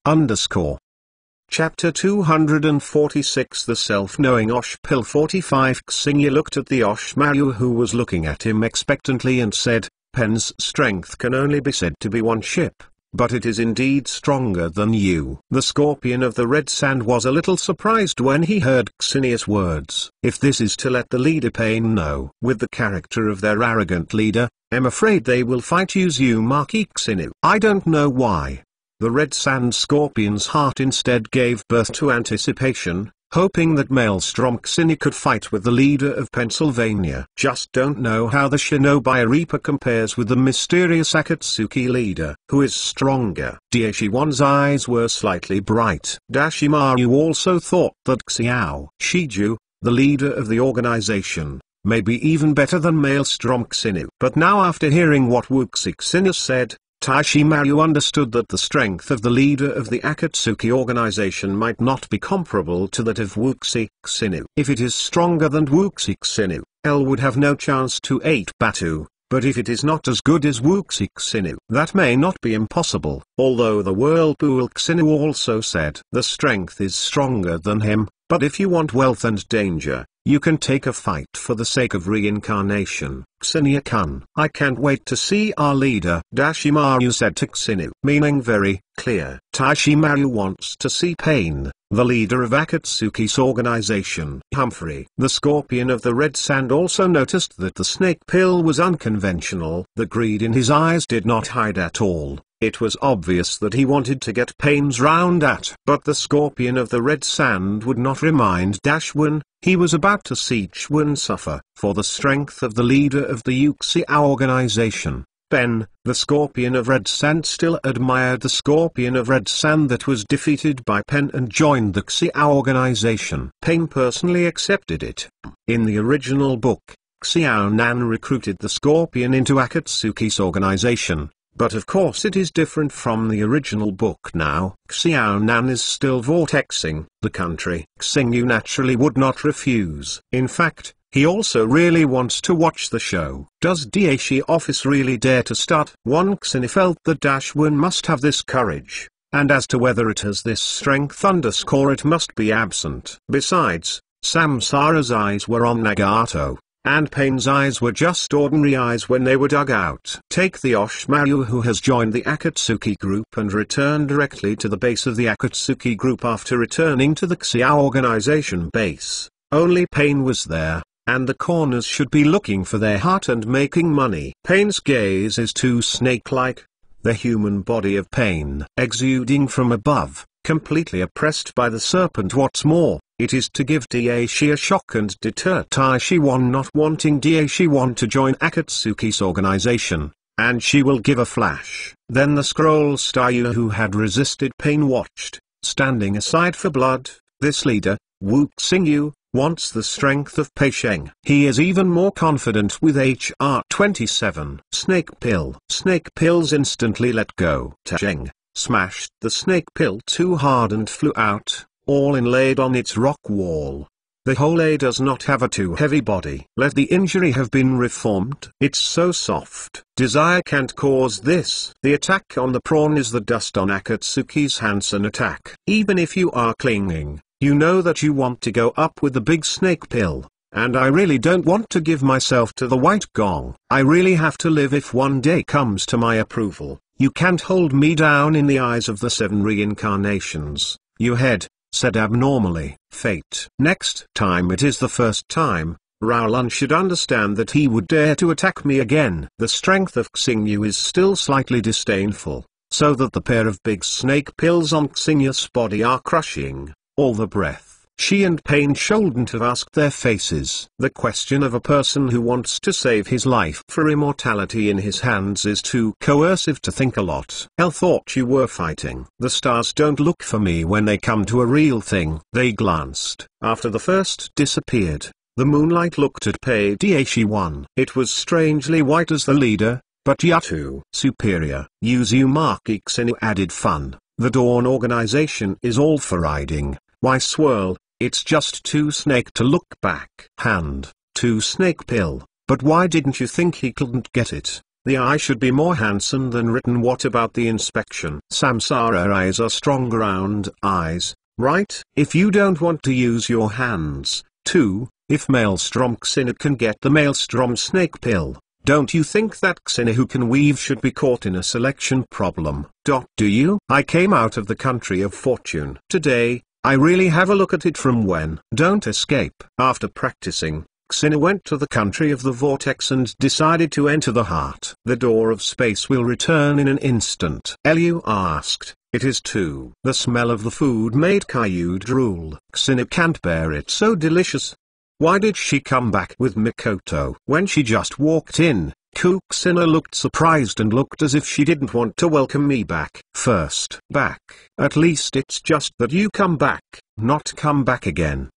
Chapter 246 The Self-Knowing Osh Pill 45 Xingyu looked at the Oshmaru who was looking at him expectantly and said, Pen's strength can only be said to be one ship, but it is indeed stronger than you. The Scorpion of the Red Sand was a little surprised when he heard Xinia's words. If this is to let the leader Pain know with the character of their arrogant leader, I'm afraid they will fight Uzumaki Xinu. I don't know why. The Red Sand Scorpion's heart instead gave birth to anticipation, hoping that Maelstrom Xinu could fight with the leader of Pennsylvania. Just don't know how the Shinobi Reaper compares with the mysterious Akatsuki leader. Who is stronger? Daishiwan's eyes were slightly bright. Dashimaru also thought that Xiao Shiju, the leader of the organization, may be even better than Maelstrom Xinu. But now after hearing what Wuxi Xinu said, Dashimaru understood that the strength of the leader of the Akatsuki organization might not be comparable to that of Wuxi Xinu. If it is stronger than Wuxi Xinu, L would have no chance to aid Batu, but if it is not as good as Wuxi Xinu, that may not be impossible. Although the Whirlpool Xinu also said the strength is stronger than him, but if you want wealth and danger, you can take a fight for the sake of reincarnation. Xenia-kun, I can't wait to see our leader, Dashimaru said to Xinu, meaning very clear. Dashimaru wants to see Pain, the leader of Akatsuki's organization. Humphrey, the Scorpion of the Red Sand, also noticed that the snake pill was unconventional. The greed in his eyes did not hide at all. It was obvious that he wanted to get Pain's round at. But the Scorpion of the Red Sand would not remind Dashwin. He was about to see Chwin suffer for the strength of the leader of the Uxiao organization. Ben, the Scorpion of Red Sand, still admired the Scorpion of Red Sand that was defeated by Pen and joined the Xiao organization. Pain personally accepted it. In the original book, Xiao Nan recruited the Scorpion into Akatsuki's organization. But of course it is different from the original book now. Xiao Nan is still vortexing the country. Xingyu naturally would not refuse. In fact, he also really wants to watch the show. Does Daishin office really dare to start? Xinu felt that Dashwin must have this courage, and as to whether it has this strength underscore it must be absent. Besides, Samsara's eyes were on Nagato, and Pain's eyes were just ordinary eyes when they were dug out. Take the Oshmaru who has joined the Akatsuki group and returned directly to the base of the Akatsuki group after returning to the Xiao organization base. Only Pain was there, and the corners should be looking for their heart and making money. Pain's gaze is too snake-like. The human body of Pain exuding from above, completely oppressed by the serpent. What's more, it is to give Daishin a shock and deter Daishin not wanting Daishin to join Akatsuki's organization, and she will give a flash. Then the scroll Styu who had resisted Pain watched, standing aside for blood. This leader, Wu Xingyu, wants the strength of Pei Sheng. He is even more confident with HR 27. Snake pill. Snake pills instantly let go. Sheng smashed the snake pill too hard and flew out, all inlaid on its rock wall. The whole A does not have a too heavy body. Let the injury have been reformed. It's so soft. Desire can't cause this. The attack on the prawn is the dust on Akatsuki's Hansen attack. Even if you are clinging, you know that you want to go up with the big snake pill. And I really don't want to give myself to the white gong. I really have to live if one day comes to my approval. You can't hold me down in the eyes of the 7 reincarnations. You head said abnormally. Fate. Next time it is the first time, Rowlun should understand that he would dare to attack me again. The strength of Xingyu is still slightly disdainful, so that the pair of big snake pills on Xingyu's body are crushing all the breath. She and Pain shouldn't have asked their faces. The question of a person who wants to save his life for immortality in his hands is too coercive to think a lot. Elle thought you were fighting. The stars don't look for me when they come to a real thing. They glanced. After the first disappeared, the moonlight looked at Pei Daishin. It was strangely white as the leader, but Yatu superior. Uzumaki Xinu added fun. The Dawn organization is all for riding. Why swirl? It's just 2 snake to look back. Hand, 2 snake pill. But why didn't you think he couldn't get it? The eye should be more handsome than written. What about the inspection? Samsara eyes are strong round eyes, right? If you don't want to use your hands, 2. If Maelstrom Xina can get the Maelstrom snake pill, don't you think that Xina who can weave should be caught in a selection problem? Do you? I came out of the country of fortune today. I really have a look at it from when. Don't escape. After practicing, Xina went to the country of the vortex and decided to enter the heart. The door of space will return in an instant. Lu asked. It is too. The smell of the food made Caillou drool. Xina can't bear it, so delicious. Why did she come back with Mikoto? When she just walked in, Xina looked surprised and looked as if she didn't want to welcome me back. First, back. At least it's just that you come back, not come back again.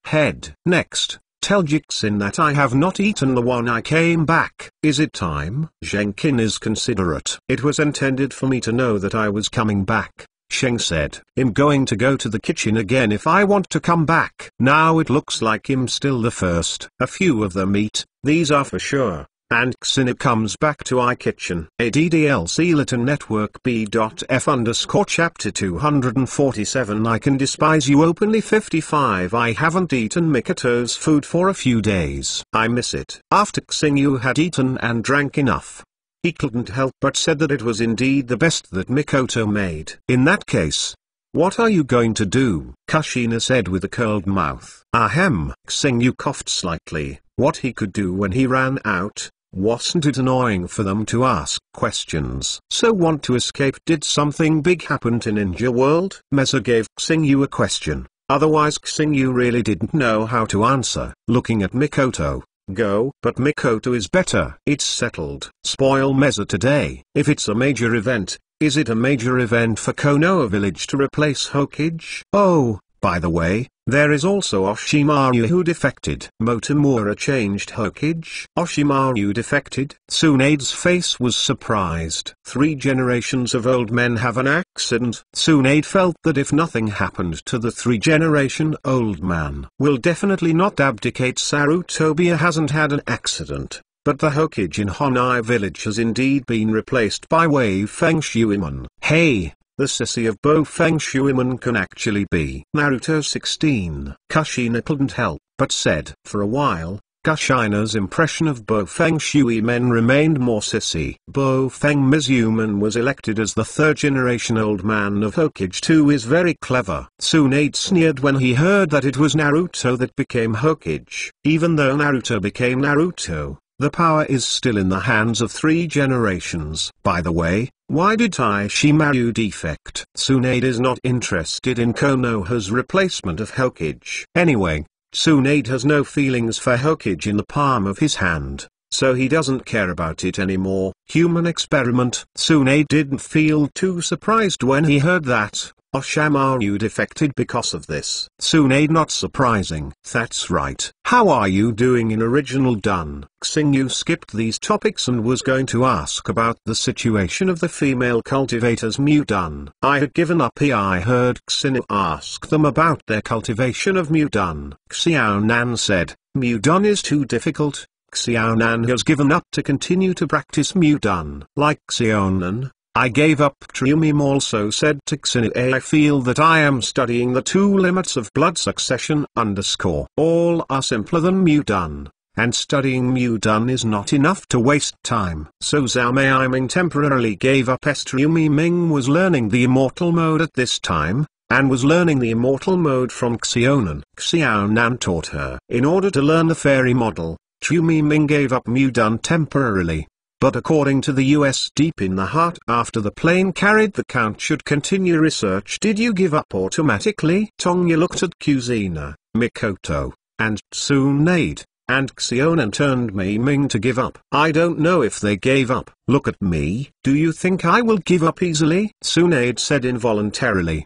Head. Next, tell Jixin that I have not eaten the one I came back. Is it time? Zhenkin is considerate. It was intended for me to know that I was coming back. Sheng said. I'm going to go to the kitchen again if I want to come back. Now it looks like I'm still the first. A few of them eat, these are for sure. And Xina comes back to iKitchen. ADDLC Latin Network B.F Chapter 247 I can despise you openly 55 I haven't eaten Mikoto's food for a few days. I miss it. After Xingyu had eaten and drank enough, he couldn't help but said that it was indeed the best that Mikoto made. In that case, what are you going to do? Kushina said with a curled mouth. Ahem. Xingyu coughed slightly. What he could do when he ran out. Wasn't it annoying for them to ask questions? So want to escape? Did something big happen to Ninja World? Meza gave Xingyu a question. Otherwise Xingyu really didn't know how to answer. Looking at Mikoto. Go. But Mikoto is better. It's settled. Spoil Meza today. If it's a major event, is it a major event for Konoha Village to replace Hokage? Oh, by the way, there is also Oshimaru who defected. Motomura changed Hokage. Oshimaru defected. Tsunade's face was surprised. 3 generations of old men have an accident. Tsunade felt that if nothing happened to the 3-generation old man, will definitely not abdicate. Sarutobi hasn't had an accident, but the Hokage in Honai Village has indeed been replaced by Wei Feng Shuiman. Hey! The sissy of Bo Feng Shuiman can actually be Naruto 16. Kushina couldn't help but said. For a while, Kushina's impression of Bo Feng Shuiman remained more sissy. Bo Feng Mizuman was elected as the 3rd-generation old man of Hokage 2 is very clever. Tsunade sneered when he heard that it was Naruto that became Hokage. Even though Naruto became Naruto, the power is still in the hands of 3 generations. By the way, why did Ishimaru defect? Tsunade is not interested in Konoha's replacement of Hokage. Anyway, Tsunade has no feelings for Hokage in the palm of his hand, so he doesn't care about it anymore. Human experiment. Tsunade didn't feel too surprised when he heard that Oshimaru defected because of this. Tsunade not surprising. That's right. How are you doing in original done? Xingyu skipped these topics and was going to ask about the situation of the female cultivators Mudun. I had given up. I heard Xingyu ask them about their cultivation of Mudun. Xiaonan said, Mudun is too difficult. Xiaonan has given up to continue to practice Mudun. Like Xiaonan, I gave up. Triumim also said to Xingyu, I feel that I am studying the 2 limits of blood succession _ all are simpler than Mudun, and studying Mudun is not enough to waste time. So Zhao Meiming temporarily gave up. Triumim Ming was learning the immortal mode at this time, and was learning the immortal mode from Xiaonan. Xiaonan taught her. In order to learn the fairy model, Triumim Ming gave up Mudun temporarily. But according to the US Deep in the Heart, after the plane carried the count should continue research. Did you give up automatically? Tonga looked at Kuzina, Mikoto, and Tsunade, and Xiaonan turned Ming to give up. I don't know if they gave up. Look at me. Do you think I will give up easily? Tsunade said involuntarily.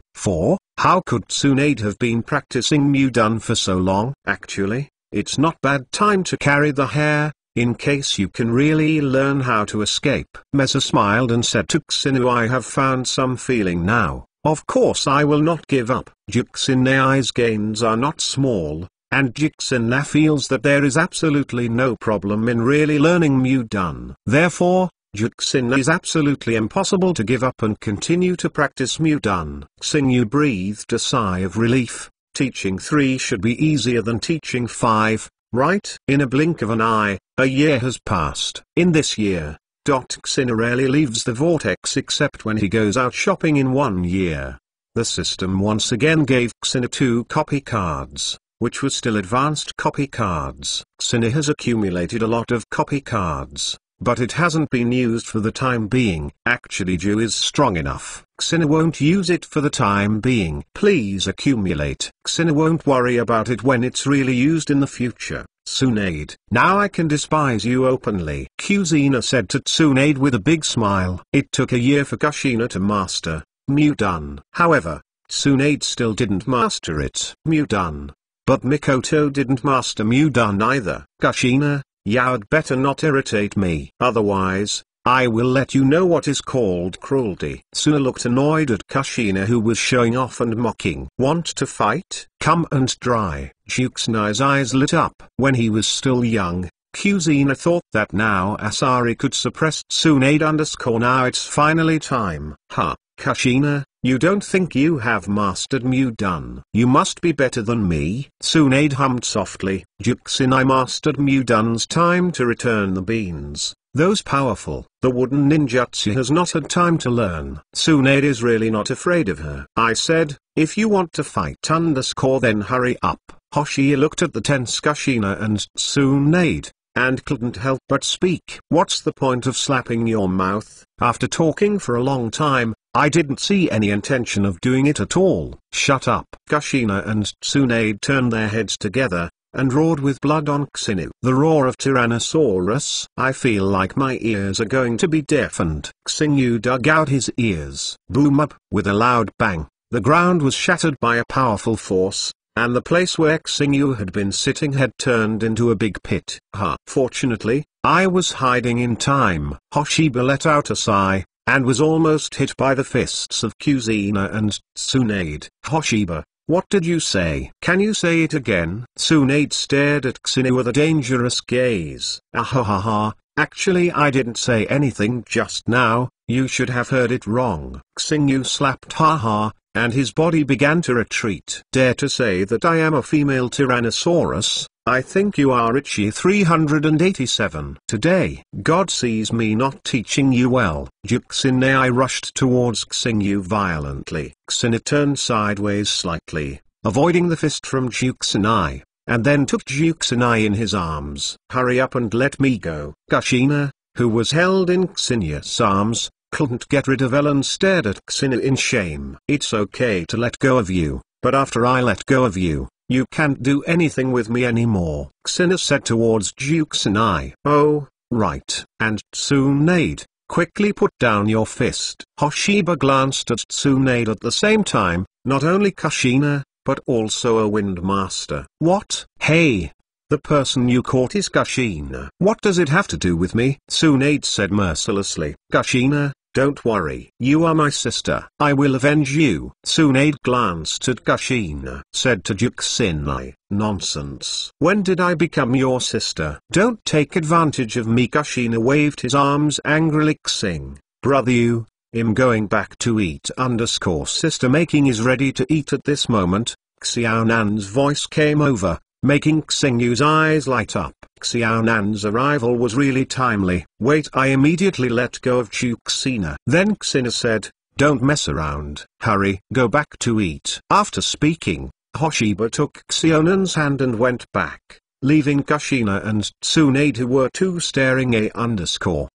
How could Tsunade have been practicing Mudun for so long? Actually, it's not bad time to carry the hair, in case you can really learn how to escape. Meza smiled and said to Xingyu, I have found some feeling now. Of course I will not give up. Jixinai's gains are not small, and Jixina feels that there is absolutely no problem in really learning Mudun. Therefore, Juxin is absolutely impossible to give up and continue to practice Mudun. Xingyu breathed a sigh of relief. Teaching 3 should be easier than teaching 5, right? In a blink of an eye, a year has passed. In this year, Xin rarely leaves the vortex except when he goes out shopping in 1 year. The system once again gave Xin 2 copy cards, which were still advanced copy cards. Xin has accumulated a lot of copy cards, but it hasn't been used for the time being. Actually, Ju is strong enough. Xin won't use it for the time being. Please accumulate. Xin won't worry about it when it's really used in the future. Tsunade. Now I can despise you openly, Kushina said to Tsunade with a big smile. It took a year for Kushina to master Mudun. However, Tsunade still didn't master it. Mudun. But Mikoto didn't master Mudun either. Kushina, you'd better not irritate me. Otherwise, I will let you know what is called cruelty. Tsuna looked annoyed at Kushina, who was showing off and mocking. Want to fight? Come and try. Juxinai's eyes lit up. When he was still young, Kushina thought that now Asari could suppress Tsunade _ now it's finally time. Ha, Kushina, you don't think you have mastered Mudun? You must be better than me. Tsunade hummed softly. Juxinai mastered Mudun's time to return the beans. Those powerful. The wooden ninjutsu has not had time to learn. Tsunade is really not afraid of her. I said, if you want to fight _ then hurry up. Hoshie looked at the tense Kushina and Tsunade, and couldn't help but speak. What's the point of slapping your mouth? After talking for a long time, I didn't see any intention of doing it at all. Shut up. Kushina and Tsunade turned their heads together, and roared with blood on Xinu. The roar of Tyrannosaurus. I feel like my ears are going to be deafened. Xinu dug out his ears. Boom up. With a loud bang, the ground was shattered by a powerful force, and the place where Xinu had been sitting had turned into a big pit. Fortunately, I was hiding in time. Hoshiba let out a sigh, and was almost hit by the fists of Kushina and Tsunade. Hoshiba, what did you say? Can you say it again? Tsunade stared at Xinu with a dangerous gaze. Ahahaha, actually I didn't say anything just now, you should have heard it wrong. Xinu slapped haha, and his body began to retreat. Dare to say that I am a female Tyrannosaurus? I think you are Ichi 387. Today, God sees me not teaching you well. Juxinai rushed towards Xinu violently. Xinu turned sideways slightly, avoiding the fist from Juxinai, and then took Juxinai in his arms. Hurry up and let me go. Kushina, who was held in Xinu's arms, couldn't get rid of Elle and stared at Xinu in shame. It's okay to let go of you, but after I let go of you, you can't do anything with me anymore. Xinu said towards Juxinai. Oh, right. And Tsunade, quickly put down your fist. Hoshiba glanced at Tsunade at the same time, not only Kushina, but also a Wind Master. What? Hey! The person you caught is Kushina. What does it have to do with me? Tsunade said mercilessly. Kushina, don't worry. You are my sister. I will avenge you. Tsunade glanced at Kushina. Said to Juxinai, nonsense. When did I become your sister? Don't take advantage of me. Kushina waved his arms angrily. Xing, brother, you, I'm going back to eat _ sister making is ready to eat at this moment. Xiaonan's voice came over, making Xingyu's eyes light up. Xiaonan's arrival was really timely. Wait, I immediately let go of Juxina. Then Xina said, don't mess around. Hurry, go back to eat. After speaking, Hoshiba took Xiaonan's hand and went back, leaving Kushina and Tsunade, who were two staring _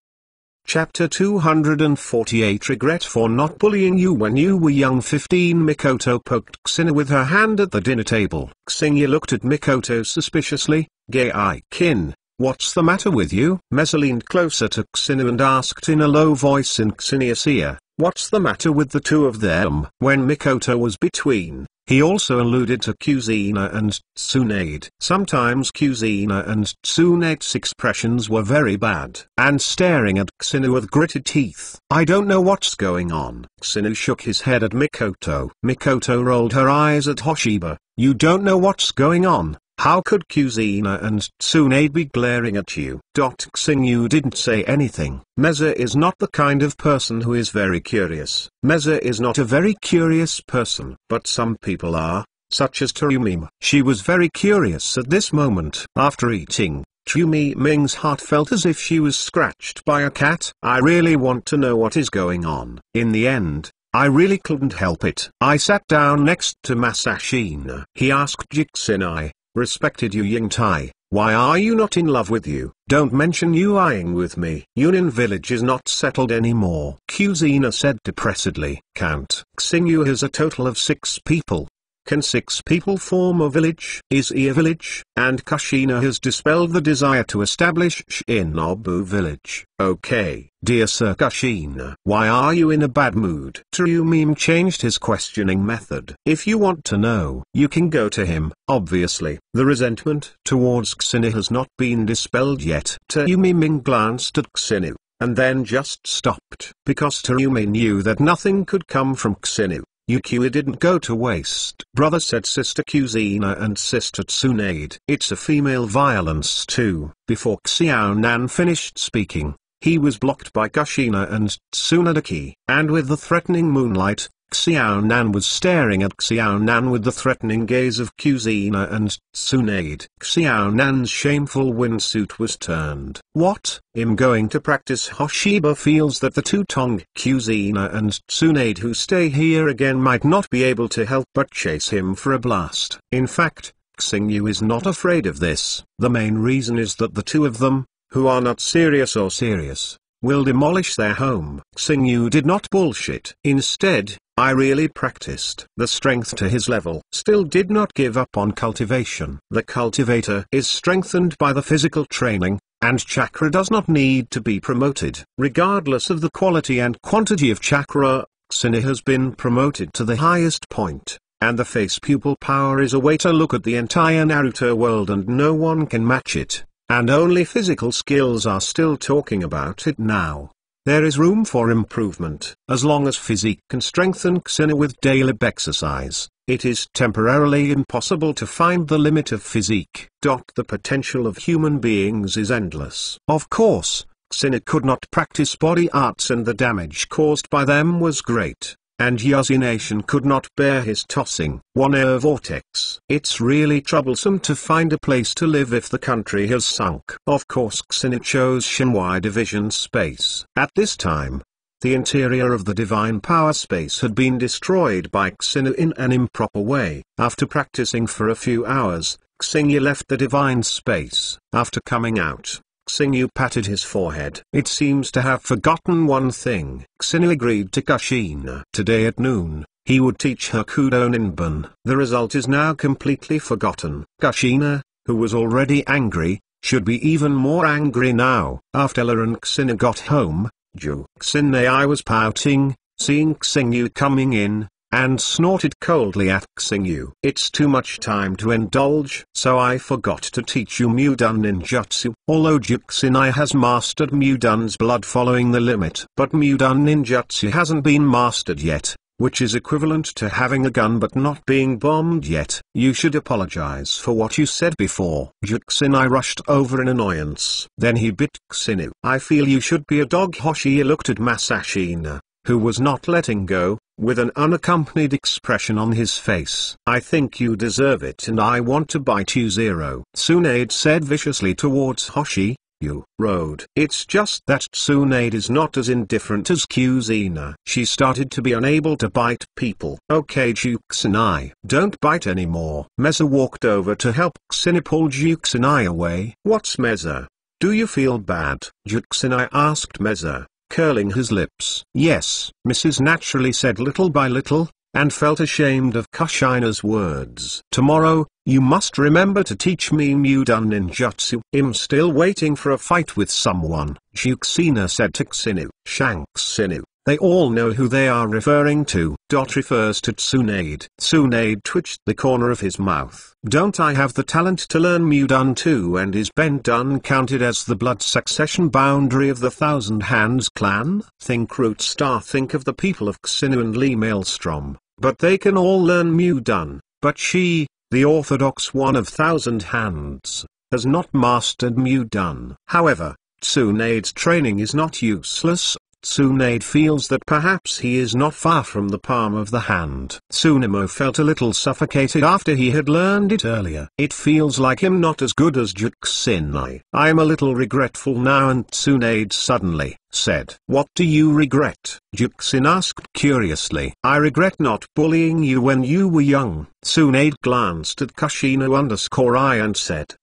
Chapter 248 Regret for not bullying you when you were young. 15 Mikoto poked Xina with her hand at the dinner table. Xingyu looked at Mikoto suspiciously. Kin, what's the matter with you? Mesa leaned closer to Xina and asked in a low voice in Xinia's ear, what's the matter with the two of them? When Mikoto was between, he also alluded to Kushina and Tsunade. Sometimes Kushina and Tsunade's expressions were very bad. And staring at Xinu with gritted teeth. I don't know what's going on. Xinu shook his head at Mikoto. Mikoto rolled her eyes at Hoshiba. You don't know what's going on? How could Kuzeena and Tsunade be glaring at you? Xingyu didn't say anything. Meza is not the kind of person who is very curious. Meza is not a very curious person. But some people are, such as Tryumim. She was very curious at this moment. After eating, Ming's heart felt as if she was scratched by a cat. I really want to know what is going on. In the end, I really couldn't help it. I sat down next to Masashina. He asked Jixinai, respected Yu Yingtai, why are you not in love with you? Don't mention you eyeing with me. Yunin village is not settled anymore. Kuzeena said depressedly. Count Xingyu has a total of 6 people. Can 6 people form a village? Is he a village? And Kushina has dispelled the desire to establish Shinobu village. Okay, dear Sir Kushina, why are you in a bad mood? Tryumim changed his questioning method. If you want to know, you can go to him. Obviously, the resentment towards Xinu has not been dispelled yet. Tryumim glanced at Xinu, and then just stopped. Because Tryumim knew that nothing could come from Xinu. Yukio didn't go to waste. Brother said Sister Kuzeena and Sister Tsunade. It's a female violence too. Before Xiaonan finished speaking, he was blocked by Kushina and Tsunade. And with the threatening moonlight, Xiaonan was staring at Xiaonan with the threatening gaze of Kuzeena and Tsunade. Xiaonan's shameful windsuit was turned. What? Him going to practice Hoshiba feels that the two Tong Kuzeena and Tsunade who stay here again might not be able to help but chase him for a blast. In fact, Xingyu is not afraid of this. The main reason is that the two of them, who are not serious, will demolish their home. Xingyu did not bullshit. Instead, I really practiced the strength to his level. Still did not give up on cultivation. The cultivator is strengthened by the physical training, and chakra does not need to be promoted. Regardless of the quality and quantity of chakra, Xinu has been promoted to the highest point, and the face pupil power is a way to look at the entire Naruto world and no one can match it. And only physical skills are still talking about it now. There is room for improvement. As long as physique can strengthen Xinu with daily exercise, it is temporarily impossible to find the limit of physique. The potential of human beings is endless. Of course, Xinu could not practice body arts and the damage caused by them was great. And Yazi Nation could not bear his tossing. One air vortex. It's really troublesome to find a place to live if the country has sunk. Of course Xinu chose Shinwai Division space. At this time, the interior of the Divine Power space had been destroyed by Xinu in an improper way. After practicing for a few hours, Xingyu left the Divine space. After coming out, Xingyu patted his forehead. It seems to have forgotten one thing. Xinu agreed to Kushina. Today at noon, he would teach her Kudo Ninbun. The result is now completely forgotten. Kushina, who was already angry, should be even more angry now. After Ella and Xinu got home, Xinai was pouting, seeing Xingyu coming in, and snorted coldly at Xingyu. It's too much time to indulge, so I forgot to teach you Mudan Ninjutsu. Although Juksinai has mastered Mudan's blood following the limit, but Mudan Ninjutsu hasn't been mastered yet, which is equivalent to having a gun but not being bombed yet. You should apologize for what you said before. Juksinai rushed over in annoyance. Then he bit Xinu. I feel you should be a dog. Hoshi looked at Masashina, who was not letting go, with an unaccompanied expression on his face. I think you deserve it and I want to bite you. Tsunade said viciously towards Hoshi. You road. It's just that Tsunade is not as indifferent as Kuzeena. She started to be unable to bite people. Okay Juksinai, don't bite anymore. Meza walked over to help Xinu pull Juksinai away. What's Meza? Do you feel bad? Juksinai asked Meza, curling his lips. Yes, Mrs. naturally said little by little, and felt ashamed of Kushina's words. Tomorrow, you must remember to teach me Mudan Ninjutsu. I'm still waiting for a fight with someone, Juksinai said to Xinu. Shanks Xinu. They all know who they are referring to. Refers to Tsunade. Tsunade twitched the corner of his mouth. Don't I have the talent to learn Mudan too? And is Bendun counted as the blood succession boundary of the Thousand Hands clan? Think Root Star. Think of the people of Xinu and Lee Maelstrom. But they can all learn Mudan. But she, the orthodox one of Thousand Hands, has not mastered Mudun. However, Tsunade's training is not useless. Tsunade feels that perhaps he is not far from the palm of the hand. Tsunemo felt a little suffocated after he had learned it earlier. It feels like him not as good as Juxinai. I'm a little regretful now, and Tsunade suddenly said. What do you regret? Juxin asked curiously. I regret not bullying you when you were young. Tsunade glanced at Kushina_I and said,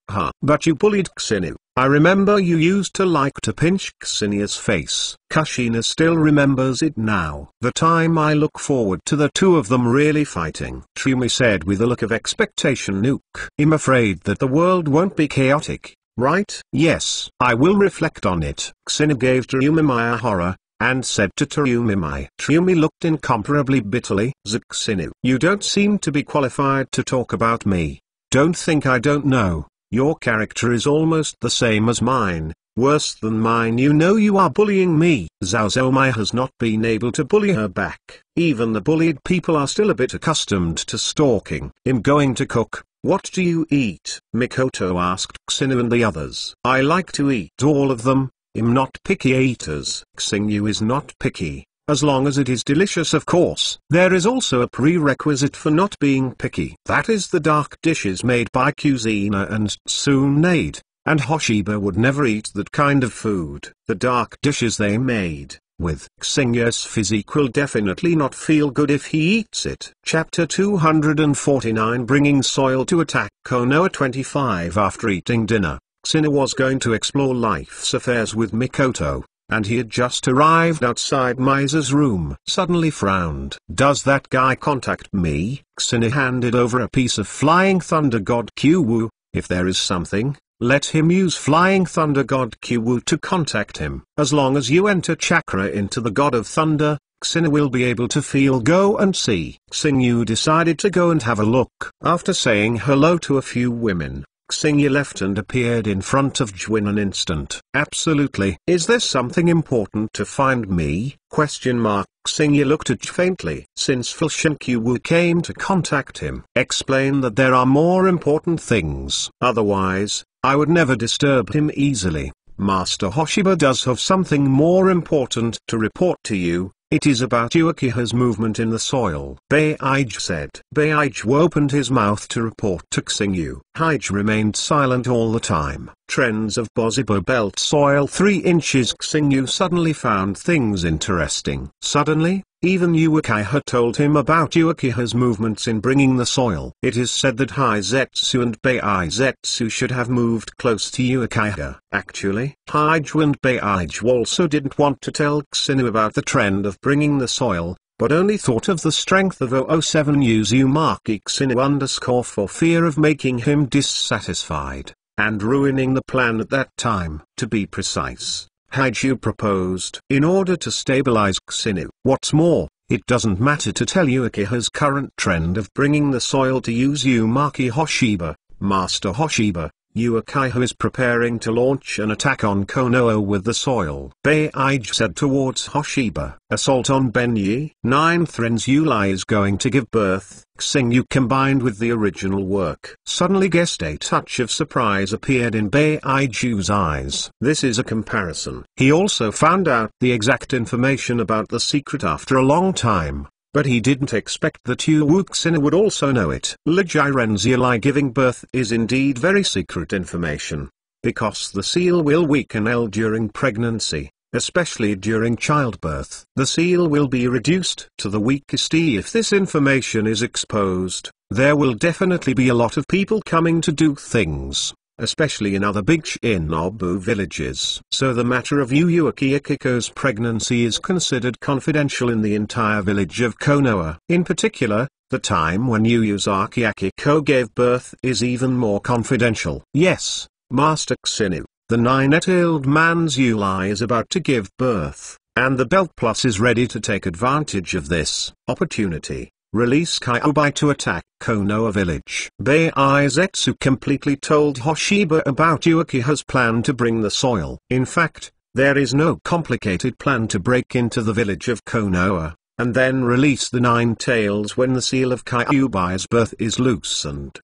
but you bullied Xinu. I remember you used to like to pinch Xinia's face. Kushina still remembers it now. The time I look forward to the two of them really fighting, Trumi said with a look of expectation. Nuke. I'm afraid that the world won't be chaotic, right? Yes, I will reflect on it. Xina gave Trumi a horror, and said to Trumi. Trumi looked incomparably bitterly. Xinu, you don't seem to be qualified to talk about me. Don't think I don't know. Your character is almost the same as mine, worse than mine. You know you are bullying me. Zhao Zhou has not been able to bully her back. Even the bullied people are still a bit accustomed to stalking. I'm going to cook. What do you eat? Mikoto asked Xinu and the others. I like to eat all of them. I'm not picky eaters. Xinu is not picky. As long as it is delicious, of course. There is also a prerequisite for not being picky. That is the dark dishes made by Kuzina and Tsunade, and Hoshiba would never eat that kind of food. The dark dishes they made, with Xinya's physique, will definitely not feel good if he eats it. Chapter 249 Bringing Soil to Attack Konoha 25 After eating dinner, Xinu was going to explore life's affairs with Mikoto, and he had just arrived outside Misa's room. Suddenly frowned. Does that guy contact me? Xinu handed over a piece of Flying Thunder God Kyuwu. If there is something, let him use Flying Thunder God Kyuwu to contact him. As long as you enter chakra into the God of Thunder, Xinu will be able to feel. Go and see. Xinu decided to go and have a look. After saying hello to a few women, Xingyu left and appeared in front of Ju in an instant. Absolutely. Is there something important to find me? Xingyu looked at Ju faintly. Since Fulshenkyu came to contact him, explain that there are more important things. Otherwise, I would never disturb him easily. Master Hoshiba does have something more important to report to you. It is about Uchiha's movement in the soil. Beige said. Beige opened his mouth to report to Xingyu. Heiji remained silent all the time. Trends of Bozibo Belt soil 3 inches. Xingyu suddenly found things interesting. Suddenly, even Uchiha told him about Uchiha's movements in bringing the soil. It is said that Hizetsu and Beizetsu should have moved close to Uchiha. Actually, Heiji and Beige also didn't want to tell Xingyu about the trend of bringing the soil, but only thought of the strength of 007 Uzumaki Xingyu for fear of making him dissatisfied, and ruining the plan at that time. To be precise, Heiji proposed in order to stabilize Xingyu. What's more, it doesn't matter to tell Uchiha's current trend of bringing the soil to Uzumaki Hoshiba. Master Hoshiba, Uchiha is preparing to launch an attack on Konoha with the soil. Beige said towards Hoshiba. Assault on Benyi. 9th Renzuli is going to give birth. Xingyu combined with the original work. Suddenly guessed a touch of surprise appeared in Beiju's eyes. This is a comparison. He also found out the exact information about the secret after a long time, but he didn't expect that Xingyu would also know it. Renzuli giving birth is indeed very secret information, because the seal will weaken L during pregnancy. Especially during childbirth. The seal will be reduced to the weakest E if this information is exposed. There will definitely be a lot of people coming to do things, especially in other big Shinobu villages. So the matter of Uyuaki Akiko's pregnancy is considered confidential in the entire village of Konoha. In particular, the time when Uyuzaki Akiko gave birth is even more confidential. Yes, Master Xingyu. The 9-tailed man's Yuli is about to give birth, and the Belt Plus is ready to take advantage of this opportunity. Release Kyuubi to attack Konoha village. Beizetsu completely told Hoshiba about Uchiha's plan to bring the soil. In fact, there is no complicated plan to break into the village of Konoha, and then release the 9 tails when the seal of Kyuubi's birth is loosened.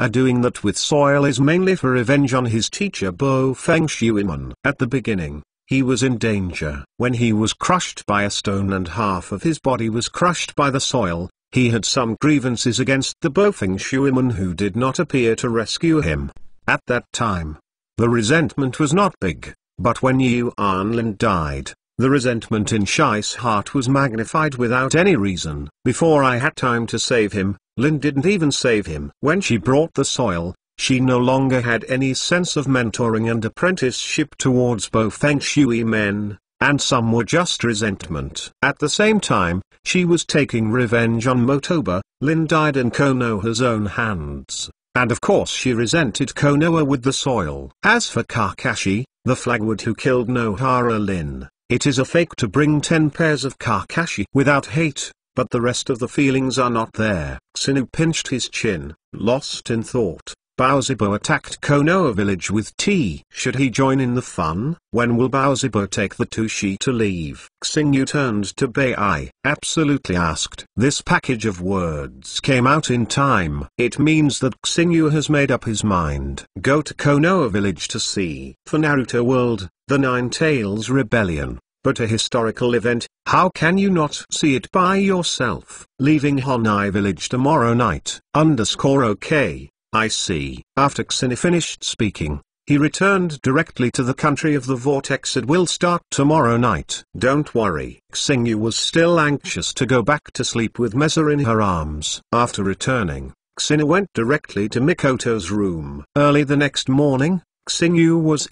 doing that with soil is mainly for revenge on his teacher Bo Feng Shuiman. At the beginning, he was in danger. When he was crushed by a stone and half of his body was crushed by the soil, he had some grievances against the Bo Feng Shuiman who did not appear to rescue him. At that time, the resentment was not big, but when Yuan Lin died, the resentment in Shai's heart was magnified without any reason. Before I had time to save him, Lin didn't even save him. When she brought the soil, she no longer had any sense of mentoring and apprenticeship towards Bo Feng Shui men, and some were just resentment. At the same time, she was taking revenge on Motoba. Lin died in Konoha's own hands, and of course she resented Konoha with the soil. As for Kakashi, the flagwood who killed Nohara Lin, it is a fake to bring 10 pairs of Kakashi without hate, but the rest of the feelings are not there. Xinu pinched his chin, lost in thought. Baozibo attacked Konoha village with tea. Should he join in the fun? When will Baozibo take the Tushi to leave? Xingyu turned to Bai, absolutely asked. This package of words came out in time. It means that Xingyu has made up his mind. Go to Konoha village to see. For Naruto World, the Nine Tails Rebellion. But a historical event, how can you not see it by yourself? Leaving Honai village tomorrow night. OK. I see. After Xinu finished speaking, he returned directly to the country of the vortex. It will start tomorrow night. Don't worry. Xingyu was still anxious to go back to sleep with Meza in her arms. After returning, Xinu went directly to Mikoto's room. Early the next morning, Xingyu was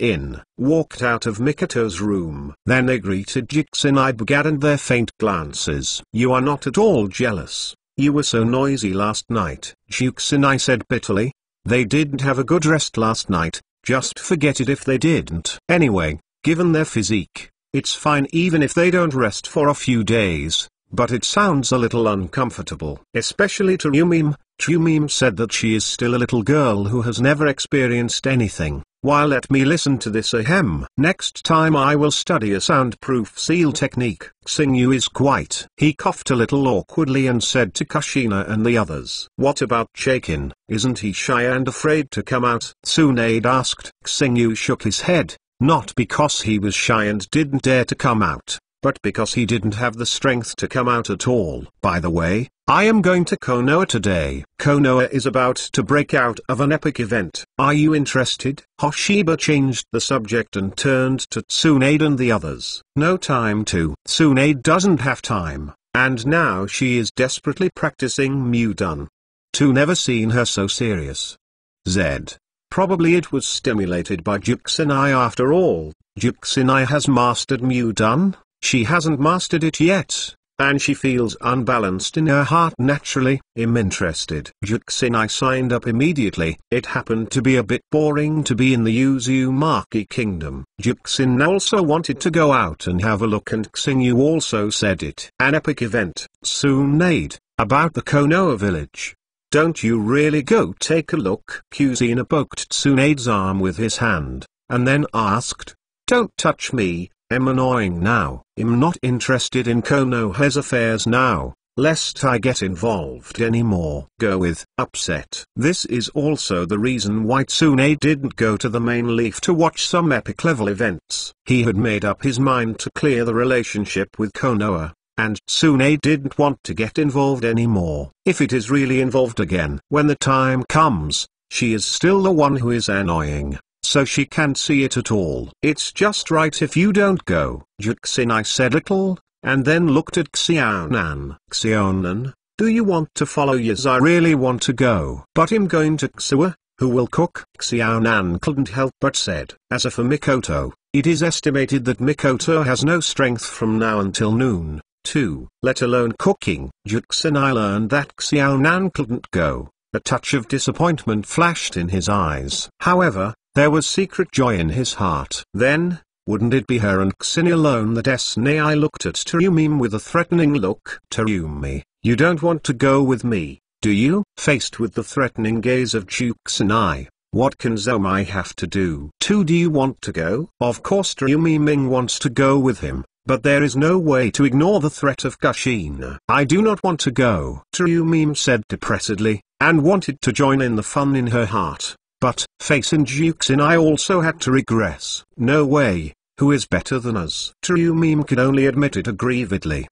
walked out of Mikoto's room. Then they greeted Jixinai Bagad and their faint glances. You are not at all jealous. You were so noisy last night. Jixinai said bitterly. They didn't have a good rest last night, just forget it if they didn't. Anyway, given their physique, it's fine even if they don't rest for a few days, but it sounds a little uncomfortable. Especially to Yumim. Yumim said that she is still a little girl who has never experienced anything. Why let me listen to this ahem. Next time I will study a soundproof seal technique. Xingyu is quiet. He coughed a little awkwardly and said to Kushina and the others. What about Chaikin? Isn't he shy and afraid to come out? Tsunade asked. Xingyu shook his head, not because he was shy and didn't dare to come out, but because he didn't have the strength to come out at all. By the way, I am going to Konoha today. Konoha is about to break out of an epic event. Are you interested? Hoshiba changed the subject and turned to Tsunade and the others. No time to. Tsunade doesn't have time, and now she is desperately practicing Mudun. To never seen her so serious. Z. Probably it was stimulated by Jixinai after all. Jixinai has mastered Mudun. She hasn't mastered it yet, and she feels unbalanced in her heart naturally. I'm interested. Jixinai signed up immediately. It happened to be a bit boring to be in the Uzumaki kingdom. Jixin also wanted to go out and have a look, and Xingyu also said it. An epic event. Tsunade, about the Konoha village. Don't you really go take a look? Kuzina poked Tsunade's arm with his hand, and then asked, don't touch me. I'm annoying now. I'm not interested in Konoha's affairs now, lest I get involved anymore. Go with upset. This is also the reason why Tsunade didn't go to the main leaf to watch some epic level events. He had made up his mind to clear the relationship with Konoha, and Tsunade didn't want to get involved anymore. If it is really involved again, when the time comes, she is still the one who is annoying. So she can't see it at all. It's just right if you don't go. Jixinai said little, and then looked at Xiaonan. Xiaonan, do you want to follow? Yes, I really want to go. But I'm going to Xua, who will cook? Xiaonan couldn't help but said. As for Mikoto, it is estimated that Mikoto has no strength from now until noon, too, let alone cooking. Jixinai learned that Xiaonan couldn't go. A touch of disappointment flashed in his eyes. However, there was secret joy in his heart. Then, wouldn't it be her and Xinu alone? That Snai looked at Terumi with a threatening look. Terumi, you don't want to go with me, do you? Faced with the threatening gaze of Jixinai, what can Zomai have to do? Do you want to go? Of course Terumi Ming wants to go with him, but there is no way to ignore the threat of Kushina. I do not want to go, Terumi said depressedly. and wanted to join in the fun in her heart. But, facing Juxin, I also had to regress. No way, who is better than us? True meme could only admit it aggrievedly.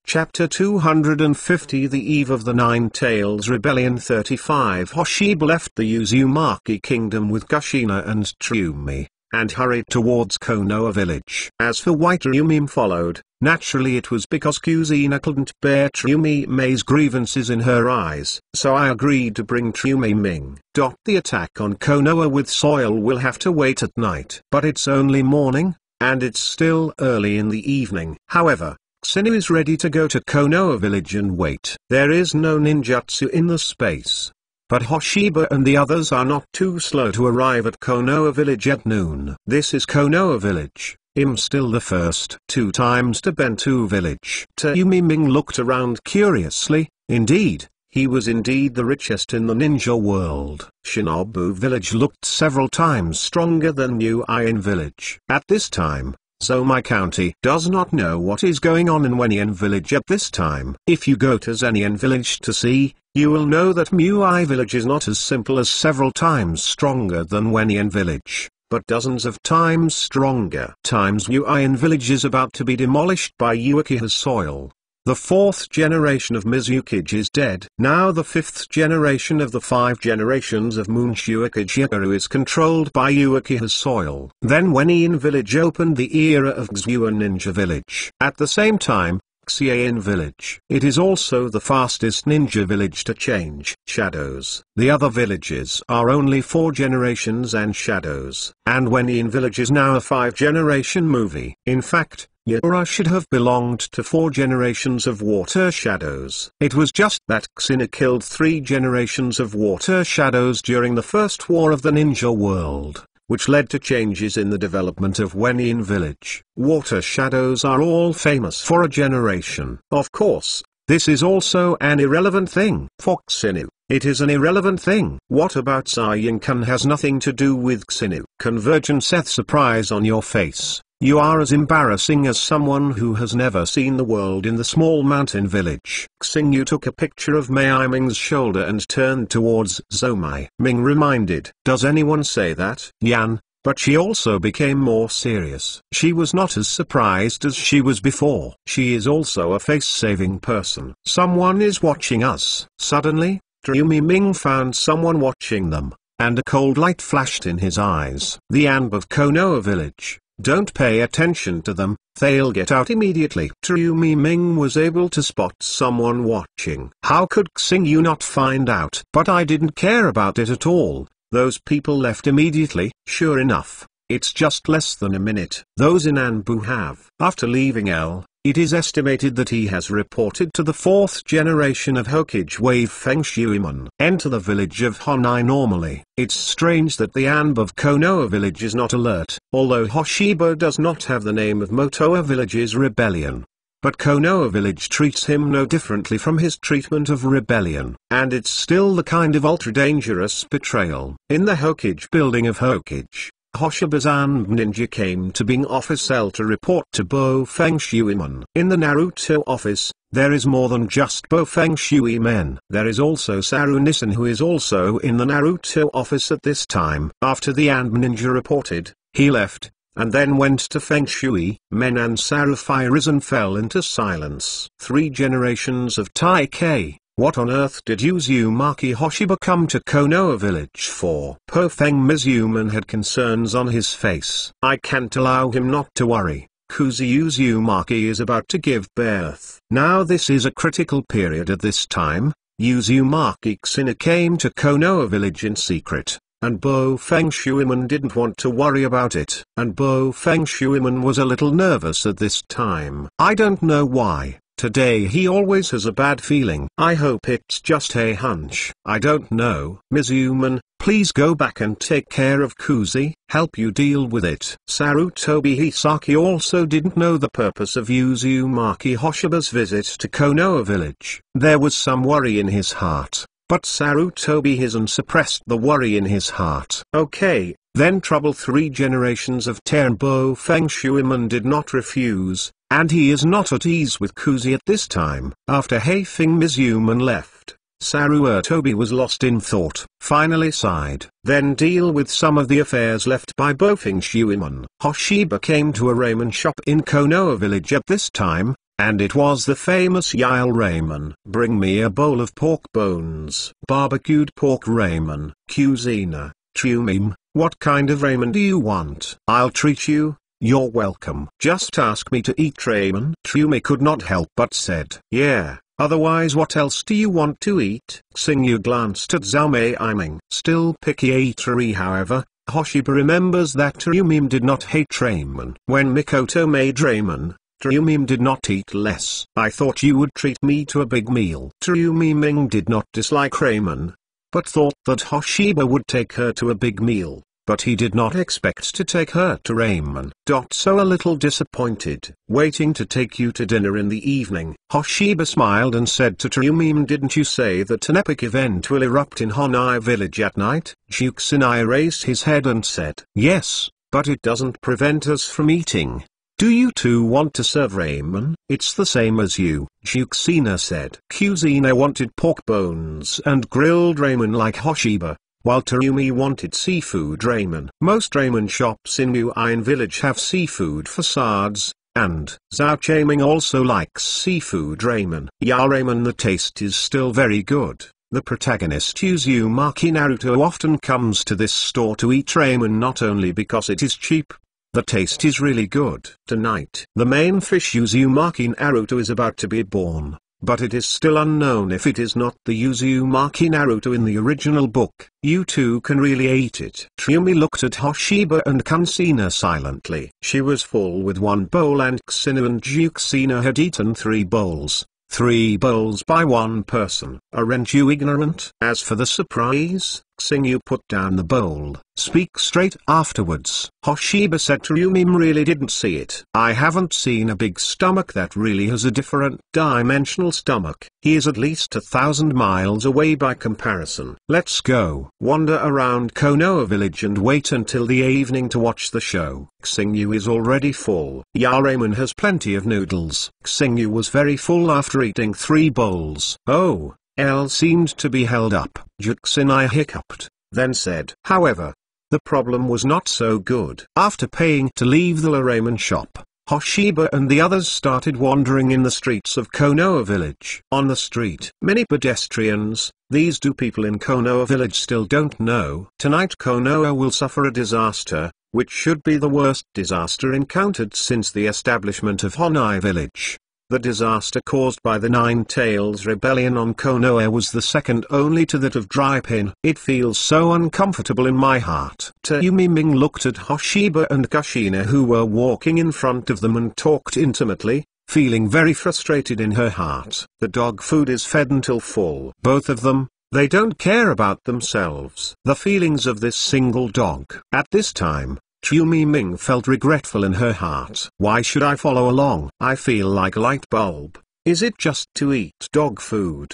Chapter 250 The Eve of the Nine Tails Rebellion 35 Hoshiba left the Uzumaki kingdom with Kushina and Tsumi, and hurried towards Konoha village. As for why Tsumi followed, naturally it was because Kushina couldn't bear Tsumi's grievances in her eyes, so I agreed to bring Tsumi. The attack on Konoha with soil will have to wait at night. But it's only morning, and it's still early in the evening. However, Kushina is ready to go to Konoha village and wait. There is no ninjutsu in the space. But Hoshiba and the others are not too slow to arrive at Konoha village at noon. This is Konoha village. I'm still the first 2 times to Bento village. Tsumi looked around curiously. Indeed, he was indeed the richest in the ninja world. Shinobu village looked several times stronger than Uin village. At this time, Zomai County does not know what is going on in Wenyan village at this time. If you go to Zenyan village to see, you will know that Mui village is not as simple as several times stronger than Wenyan village, but dozens of times stronger. Uin village is about to be demolished by Uchiha's soil. The 4th generation of Mizukage is dead. Now the 5th generation of the 5 generations of Munshuikage is controlled by Uchiha's soil. Then Wenyan village opened the era of Xua ninja village. At the same time, Xian village. It is also the fastest ninja village to change shadows. The other villages are only 4 generations and shadows. And Wenyan village is now a 5-generation movie. In fact, Yura should have belonged to 4 generations of water shadows. It was just that Kushina killed 3 generations of water shadows during the first war of the ninja world, which led to changes in the development of Wenyan village. Water shadows are all famous for a generation. Of course, this is also an irrelevant thing. For Kushina, it is an irrelevant thing. What about Saiyankan has nothing to do with Kushina. Convergent Seth, surprise on your face. You are as embarrassing as someone who has never seen the world in the small mountain village. Xingyu took a picture of Mei Ming's shoulder and turned towards Zomai. Ming reminded, does anyone say that? Yan, but she also became more serious. She was not as surprised as she was before. She is also a face-saving person. Someone is watching us. Suddenly, Tsumi Ming found someone watching them, and a cold light flashed in his eyes. The Anb of Konoha village. Don't pay attention to them, they'll get out immediately. Tsumi Ming was able to spot someone watching. How could Xingyu not find out? But I didn't care about it at all. Those people left immediately. Sure enough, it's just less than a minute. Those in Anbu have. After leaving L, it is estimated that he has reported to the 4th generation of Hokage Wave Feng Shuiman. Enter the village of Honai normally. It's strange that the Anb of Konoha village is not alert, although Hoshiba does not have the name of Motoa village's rebellion. But Konoha village treats him no differently from his treatment of rebellion, and it's still the kind of ultra-dangerous betrayal. In the Hokage building of Hokage, Hoshiba's Anb ninja came to Bing office cell to report to Bo Feng Shuiman. In the Naruto office, there is more than just Bo Feng Shuiman. There is also Saru Nissen, who is also in the Naruto office at this time. After the Anb ninja reported, he left, and then went to Feng Shui. Men and Saru risen fell into silence. 3 generations of Taikei. What on earth did Uzumaki Hoshiba come to Konoha village for? Po Feng Mizuman had concerns on his face. I can't allow him not to worry. Kuzi Uzumaki is about to give birth. Now this is a critical period at this time. Uzumaki Kushina came to Konoha village in secret, and Bo Feng Shuiman didn't want to worry about it. And Bo Feng Shuiman was a little nervous at this time. I don't know why. Today he always has a bad feeling. I hope it's just a hunch. I don't know. Mizuman, please go back and take care of Kuzi, help you deal with it. Sarutobi Hisaki also didn't know the purpose of Uzumaki Hoshiba's visit to Konoha village. There was some worry in his heart, but Sarutobi Hisan suppressed the worry in his heart. Okay, then trouble. 3 generations of Tenbo Feng Shuiman did not refuse, and he is not at ease with Kuzi at this time. After Heifeng Mizuman left, Sarutobi was lost in thought, finally sighed. Then deal with some of the affairs left by Bofing Shuiman. Hoshiba came to a ramen shop in Konoha village at this time, and it was the famous Yale ramen. Bring me a bowl of pork bones. Barbecued pork ramen. Cuisine. Trumim, what kind of ramen do you want? I'll treat you. You're welcome. Just ask me to eat ramen. Trumi could not help but said, yeah, otherwise what else do you want to eat? Xingyu glanced at Zhao Meiming. Still picky eatery however, Hoshiba remembers that Trumim did not hate ramen. When Mikoto made ramen, Trumim did not eat less. I thought you would treat me to a big meal. Trumim did not dislike ramen, but thought that Hoshiba would take her to a big meal. But he did not expect to take her to ramen. So a little disappointed. Waiting to take you to dinner in the evening. Hoshiba smiled and said to Trumim, didn't you say that an epic event will erupt in Honai village at night? Juxinai raised his head and said, yes, but it doesn't prevent us from eating. Do you two want to serve ramen? It's the same as you, Juxina said. Cuisine wanted pork bones and grilled ramen like Hoshiba, while Terumi wanted seafood ramen. Most ramen shops in Uin village have seafood facades, and Zhao Chaiming also likes seafood ramen. Ya ramen, the taste is still very good. The protagonist Uzumaki Naruto often comes to this store to eat ramen not only because it is cheap. The taste is really good. Tonight, the main fish Uzumaki Naruto is about to be born, but it is still unknown if it is not the Uzumaki Naruto in the original book. You two can really eat it. Trumi looked at Hoshiba and Kansina silently. She was full with one bowl and Xinu and Juxina had eaten 3 bowls. 3 bowls by one person. Aren't you ignorant? As for the surprise, Xingyu put down the bowl. Speak straight afterwards. Hoshiba said Trumim really didn't see it. I haven't seen a big stomach that really has a different dimensional stomach. He is at least 1,000 miles away by comparison. Let's go. Wander around Konoha village and wait until the evening to watch the show. Xingyu is already full. Yaraman has plenty of noodles. Xingyu was very full after eating 3 bowls. Oh. L seemed to be held up. Juxinai hiccuped, then said, however, the problem was not so good. After paying to leave the ramen shop, Hoshiba and the others started wandering in the streets of Konoha village. On the street, many pedestrians. These 2 people in Konoha village still don't know. Tonight Konoha will suffer a disaster, which should be the worst disaster encountered since the establishment of Honai village. The disaster caused by the Nine Tails rebellion on Konoha was the second only to that of Dry Pin. It feels so uncomfortable in my heart. Yumiming looked at Hoshiba and Kushina who were walking in front of them and talked intimately, feeling very frustrated in her heart. The dog food is fed until full. Both of them, they don't care about themselves. The feelings of this single dog. At this time, Ming felt regretful in her heart. Why should I follow along? I feel like a light bulb. Is it just to eat dog food?